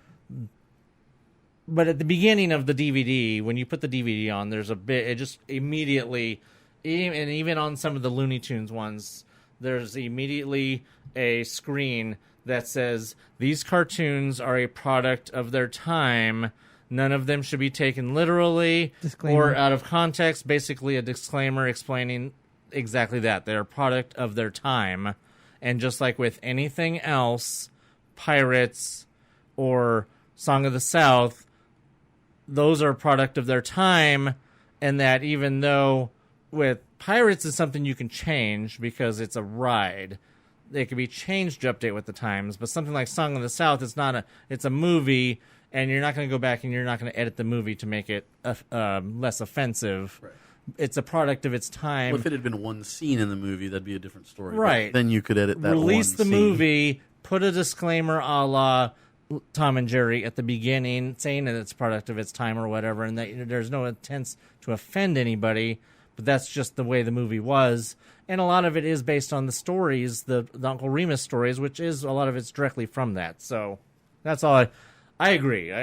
Speaker 1: the beginning of the DVD, when you put the DVD on, there's a bit. It just immediately, and even on some of the Looney Tunes ones, there's immediately a screen that says these cartoons are a product of their time. None of them should be taken literally or out of context. Basically, a disclaimer explaining exactly that. They're a product of their time. And just like with anything else, Pirates or Song of the South, those are a product of their time. And that even though with Pirates is something you can change because it's a ride, it can be changed to update with the times. But something like Song of the South, it's a movie, and you're not going to go back and you're not going to edit the movie to make it less offensive. Right. It's a product of its time.
Speaker 7: Well, if it had been one scene in the movie, that'd be a different story.
Speaker 1: Right.
Speaker 7: But then you could edit that
Speaker 1: Release
Speaker 7: one
Speaker 1: the
Speaker 7: scene.
Speaker 1: movie, put a disclaimer a la Tom and Jerry at the beginning, saying that it's a product of its time or whatever, and that there's no intent to offend anybody, but that's just the way the movie was. And a lot of it is based on the stories, the Uncle Remus stories, which is a lot of it's directly from that. So that's all I agree.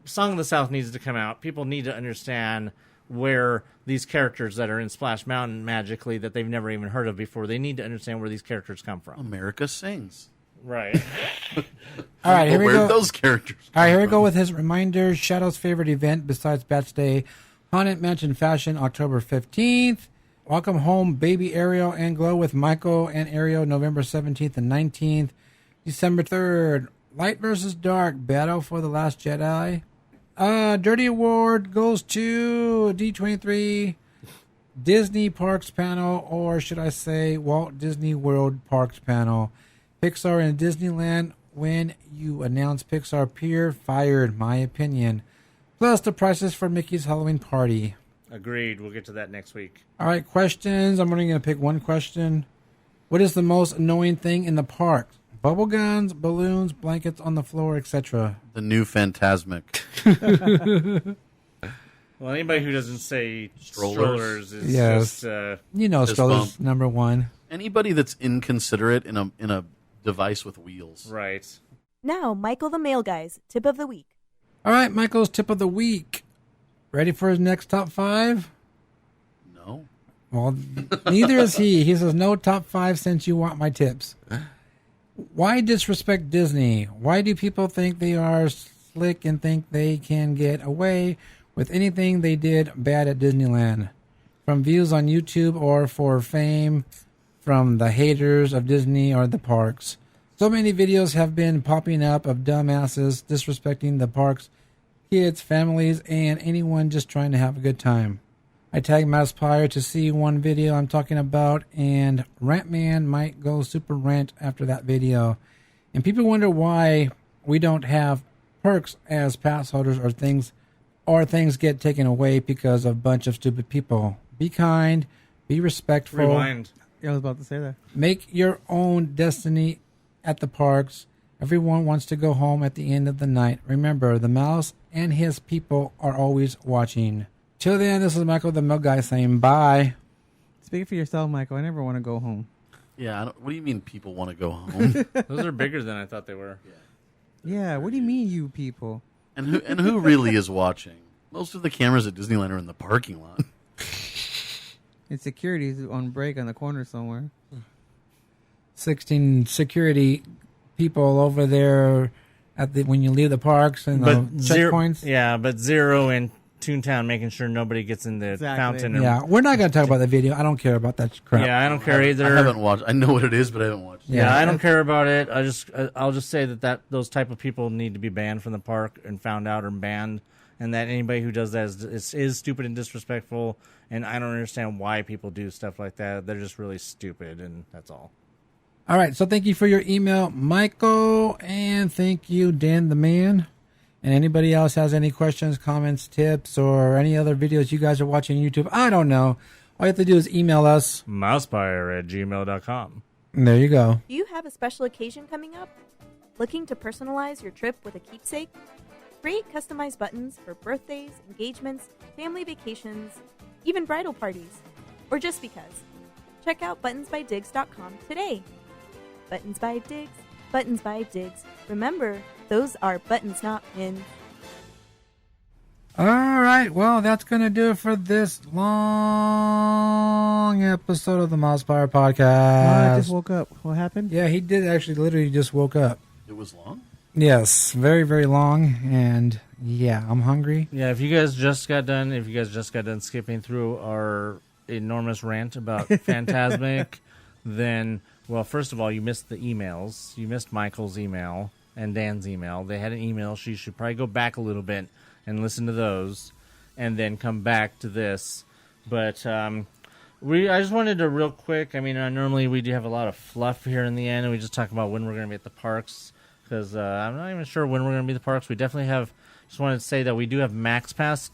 Speaker 1: Song of the South needs to come out. People need to understand where these characters that are in Splash Mountain magically that they've never even heard of before, they need to understand where these characters come from.
Speaker 7: America sings.
Speaker 1: Right.
Speaker 2: All right, here we go.
Speaker 7: Where those characters
Speaker 2: All right, here we
Speaker 7: from?
Speaker 2: go with his reminders. Shadow's favorite event besides Bats Day, Haunted Mansion Fashion, October 15th. Welcome Home, Baby Ariel and Glow with Michael and Ariel, November 17th and 19th. December 3rd, Light versus Dark, Battle for the Last Jedi. Dirty Award goes to D23 Disney Parks panel, or should I say Walt Disney World Parks panel. Pixar and Disneyland, when you announce Pixar Pier, fired, my opinion. Plus the prices for Mickey's Halloween party.
Speaker 1: Agreed. We'll get to that next week.
Speaker 2: All right, questions. I'm only going to pick one question. What is the most annoying thing in the park? Bubble guns, balloons, blankets on the floor, etc.
Speaker 7: The new Fantasmic.
Speaker 1: Well, anybody who doesn't say strollers is
Speaker 2: yes.
Speaker 1: just...
Speaker 2: strollers, number one.
Speaker 7: Anybody that's inconsiderate in a device with wheels.
Speaker 1: Right.
Speaker 10: Now, Michael the Mail Guy's Tip of the Week.
Speaker 2: All right, Michael's Tip of the Week. Ready for his next top five?
Speaker 7: No.
Speaker 2: Well, neither is he. He says, no top five since you want my tips. Why disrespect Disney? Why do people think they are slick and think they can get away with anything they did bad at Disneyland? From views on YouTube or for fame from the haters of Disney or the parks. So many videos have been popping up of dumbasses disrespecting the parks, kids, families, and anyone just trying to have a good time. I tagged MousePIRE to see one video I'm talking about, and Rant Man might go super rant after that video. And people wonder why we don't have perks as pass holders or things get taken away because of a bunch of stupid people. Be kind, be respectful.
Speaker 1: Rewind.
Speaker 6: Yeah, I was about to say that.
Speaker 2: Make your own destiny at the parks. Everyone wants to go home at the end of the night. Remember, the mouse and his people are always watching. Till then, this is Michael the Milk Guy saying bye.
Speaker 6: Speak for yourself, Michael. I never want to go home.
Speaker 7: Yeah, what do you mean people want to go home?
Speaker 1: Those are bigger than I thought they were.
Speaker 6: Yeah, what do you mean, you people?
Speaker 7: And who really is watching? Most of the cameras at Disneyland are in the parking lot.
Speaker 6: And security's on break on the corner somewhere.
Speaker 2: 16 security people over there when you leave the parks and the checkpoints.
Speaker 1: But zero in Toontown, making sure nobody gets in the fountain.
Speaker 2: Yeah, we're not going to talk about the video. I don't care about that crap.
Speaker 1: Yeah, I don't care either.
Speaker 7: I haven't watched. I know what it is, but I haven't watched.
Speaker 1: Yeah, I don't care about it. I'll just say that those type of people need to be banned from the park and found out or banned, and that anybody who does that is stupid and disrespectful. And I don't understand why people do stuff like that. They're just really stupid, and that's all.
Speaker 2: All right, so thank you for your email, Michael, and thank you, Dan the Man. And anybody else has any questions, comments, tips, or any other videos you guys are watching on YouTube, I don't know. All you have to do is email us.
Speaker 1: MousePIRE@gmail.com.
Speaker 2: And there you go.
Speaker 10: Do you have a special occasion coming up? Looking to personalize your trip with a keepsake? Create customized buttons for birthdays, engagements, family vacations, even bridal parties, or just because. Check out buttonsbydiggs.com today. Buttons by Diggs, Buttons by Diggs. Remember, those are buttons, not pins.
Speaker 2: All right, well, that's going to do it for this long episode of the MousePIRE Podcast.
Speaker 6: I just woke up. What happened?
Speaker 2: Yeah, he did actually literally just woke up.
Speaker 7: It was long?
Speaker 2: Yes, very, very long, and yeah, I'm hungry.
Speaker 1: Yeah, if you guys just got done skipping through our enormous rant about Fantasmic, then, well, first of all, you missed the emails. You missed Michael's email and Dan's email. They had an email, so you should probably go back a little bit and listen to those, and then come back to this. But I just wanted to real quick. I mean, normally we do have a lot of fluff here in the end, and we just talk about when we're going to be at the parks. Because I'm not even sure when we're going to be at the parks. We definitely have. Just wanted to say that we do have MaxPass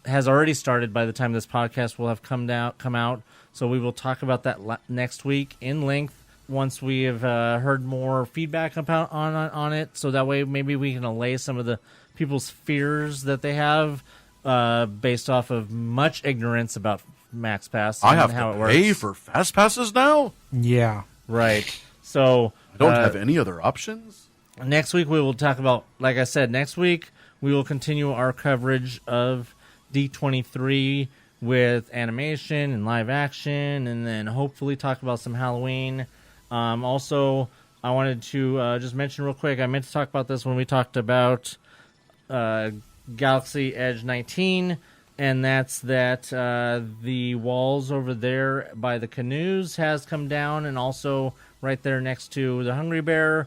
Speaker 1: has already started by the time this podcast will have come out. So we will talk about that next week in length once we have heard more feedback about on it. So that way maybe we can allay some of the people's fears that they have based off of much ignorance about MaxPass
Speaker 7: I have
Speaker 1: how
Speaker 7: to
Speaker 1: it works.
Speaker 7: pay for fast passes now?
Speaker 2: Yeah.
Speaker 1: Right. So
Speaker 7: I don't have any other options?
Speaker 1: Next week we will talk about, like I said, next week we will continue our coverage of D23 with animation and live action, and then hopefully talk about some Halloween. Also, I wanted to just mention real quick, I meant to talk about this when we talked about Galaxy Edge 19, and that's that the walls over there by the canoes has come down, and also right there next to the Hungry Bear.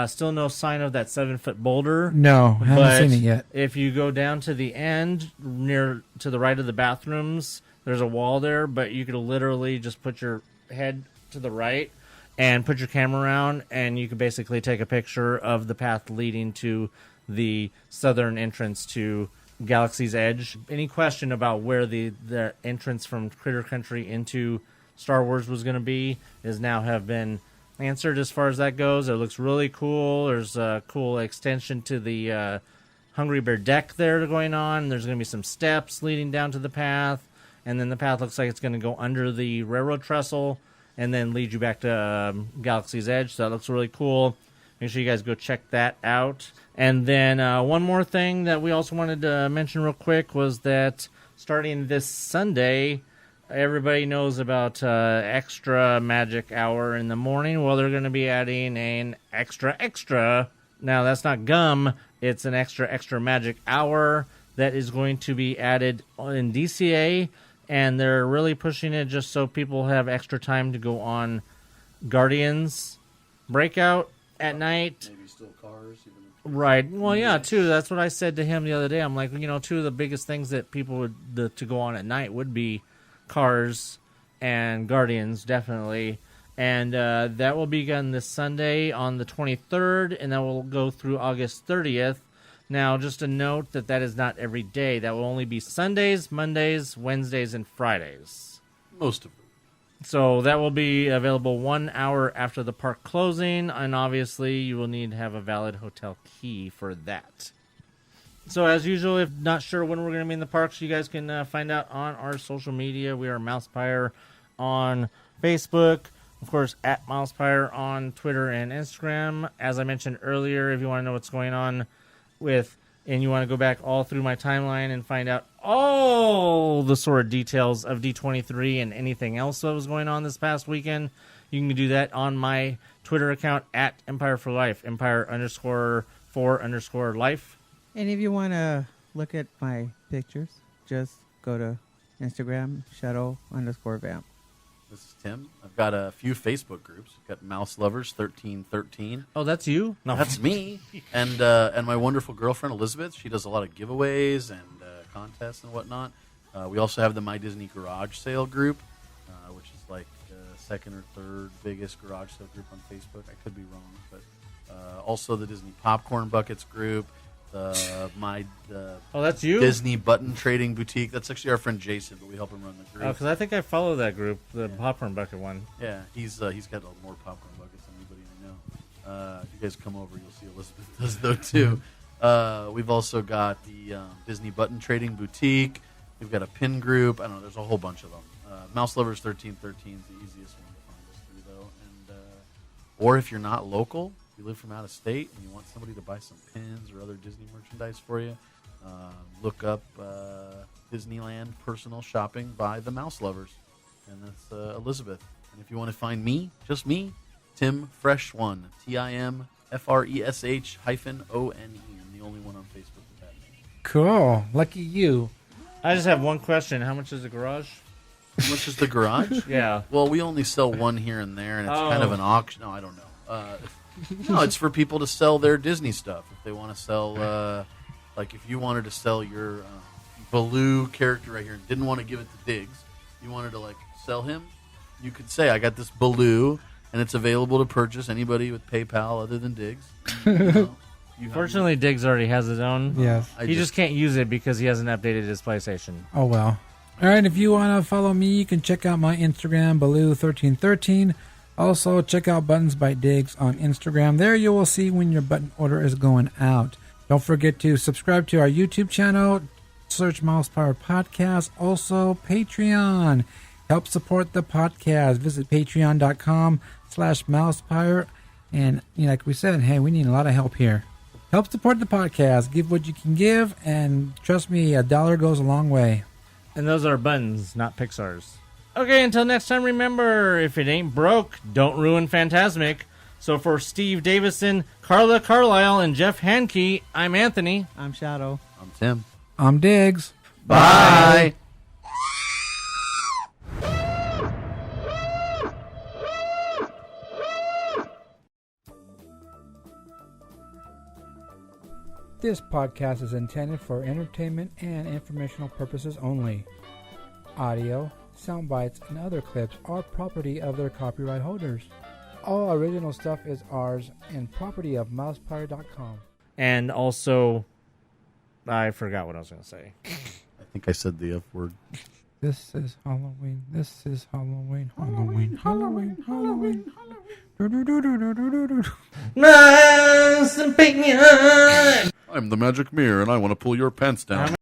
Speaker 1: Still no sign of that 7-foot boulder.
Speaker 2: No, I haven't seen it yet.
Speaker 1: If you go down to the end, near to the right of the bathrooms, there's a wall there, but you could literally just put your head to the right and put your camera around, and you could basically take a picture of the path leading to the southern entrance to Galaxy's Edge. Any question about where the entrance from Critter Country into Star Wars was going to be is now have been answered as far as that goes. It looks really cool. There's a cool extension to the Hungry Bear deck there going on. There's going to be some steps leading down to the path, and then the path looks like it's going to go under the railroad trestle and then lead you back to Galaxy's Edge. So that looks really cool. Make sure you guys go check that out. And then one more thing that we also wanted to mention real quick was that starting this Sunday, everybody knows about extra magic hour in the morning. Well, they're going to be adding an extra. Now, that's not gum. It's an extra magic hour that is going to be added in DCA. And they're really pushing it just so people have extra time to go on Guardians Breakout at night.
Speaker 7: Maybe still cars.
Speaker 1: Right. Well, yeah, too. That's what I said to him the other day. I'm like, two of the biggest things that people would to go on at night would be Cars and Guardians, definitely. And that will begin this Sunday on the 23rd, and that will go through August 30th. Now, just a note that is not every day. That will only be Sundays, Mondays, Wednesdays, and Fridays.
Speaker 7: Most of them.
Speaker 1: So that will be available 1 hour after the park closing, and obviously you will need to have a valid hotel key for that. So as usual, if not sure when we're going to be in the parks, you guys can find out on our social media. We are MousePIRE on Facebook, of course, at MousePIRE on Twitter and Instagram. As I mentioned earlier, if you want to know what's going on and you want to go back all through my timeline and find out all the sort of details of D23 and anything else that was going on this past weekend, you can do that on my Twitter account at Empire for Life, Empire_for_life.
Speaker 6: And if you want to look at my pictures, just go to Instagram, shadow_vamp.
Speaker 7: This is Tim. I've got a few Facebook groups. I've got Mouse Lovers 1313.
Speaker 1: Oh, that's you? No,
Speaker 7: that's me. And my wonderful girlfriend Elizabeth. She does a lot of giveaways and contests and whatnot. We also have the My Disney Garage Sale group, which is like the second or third biggest garage sale group on Facebook. I could be wrong, but also the Disney Popcorn Buckets group. Oh,
Speaker 1: that's you?
Speaker 7: Disney Button Trading Boutique. That's actually our friend Jason, but we help him run the group.
Speaker 1: Oh, because I think I follow that group, the Popcorn Bucket one.
Speaker 7: Yeah, he's got more popcorn buckets than anybody I know. If you guys come over, you'll see Elizabeth does though too. We've also got the Disney Button Trading Boutique. We've got a pin group. I don't know. There's a whole bunch of them, Mouse Lovers 1313 is the easiest one to find us through, though. And or if you're not local, you live from out of state, and you want somebody to buy some pins or other Disney merchandise for you, look up Disneyland Personal Shopping by the Mouse Lovers, and that's Elizabeth. And if you want to find me, just me, Tim Fresh1, TIMFRESH -ONE. I'm the only one on Facebook with that name.
Speaker 2: Cool. Lucky you.
Speaker 1: I just have one question. How much is the garage?
Speaker 7: How much is the garage?
Speaker 1: Yeah.
Speaker 7: Well, we only sell one here and there, and it's kind of an auction. No, I don't know. No, it's for people to sell their Disney stuff. If they want to sell, like if you wanted to sell your Baloo character right here and didn't want to give it to Diggs, you wanted to like sell him, you could say, I got this Baloo, and it's available to purchase anybody with PayPal other than Diggs.
Speaker 1: Fortunately, Diggs already has his own.
Speaker 2: Yes.
Speaker 1: He just can't use it because he hasn't updated his PlayStation.
Speaker 2: Oh, well. All right, if you want to follow me, you can check out my Instagram, Baloo1313. Also, check out Buttons by Diggs on Instagram. There you will see when your button order is going out. Don't forget to subscribe to our YouTube channel. Search MousePIRE Podcast. Also, Patreon. Help support the podcast. Visit patreon.com/MousePIRE. And like we said, hey, we need a lot of help here. Help support the podcast. Give what you can give. And trust me, $1 goes a long way.
Speaker 1: And those are Buttons, not Pixar's. Okay, until next time, remember, if it ain't broke, don't ruin Fantasmic. So for Steve Davison, Carla Carlisle, and Jeff Hankey, I'm Anthony.
Speaker 6: I'm Shadow.
Speaker 7: I'm Tim.
Speaker 2: I'm Diggs.
Speaker 7: Bye.
Speaker 2: This podcast is intended for entertainment and informational purposes only. Audio, sound bites, and other clips are property of their copyright holders. All original stuff is ours and property of MousePIRE.com.
Speaker 1: And also, I forgot what I was going to say.
Speaker 7: I think I said the F word.
Speaker 2: This is Halloween. This is Halloween. Halloween. Halloween. Halloween.
Speaker 1: Nice opinion.
Speaker 7: I'm the magic mirror, and I want to pull your pants down.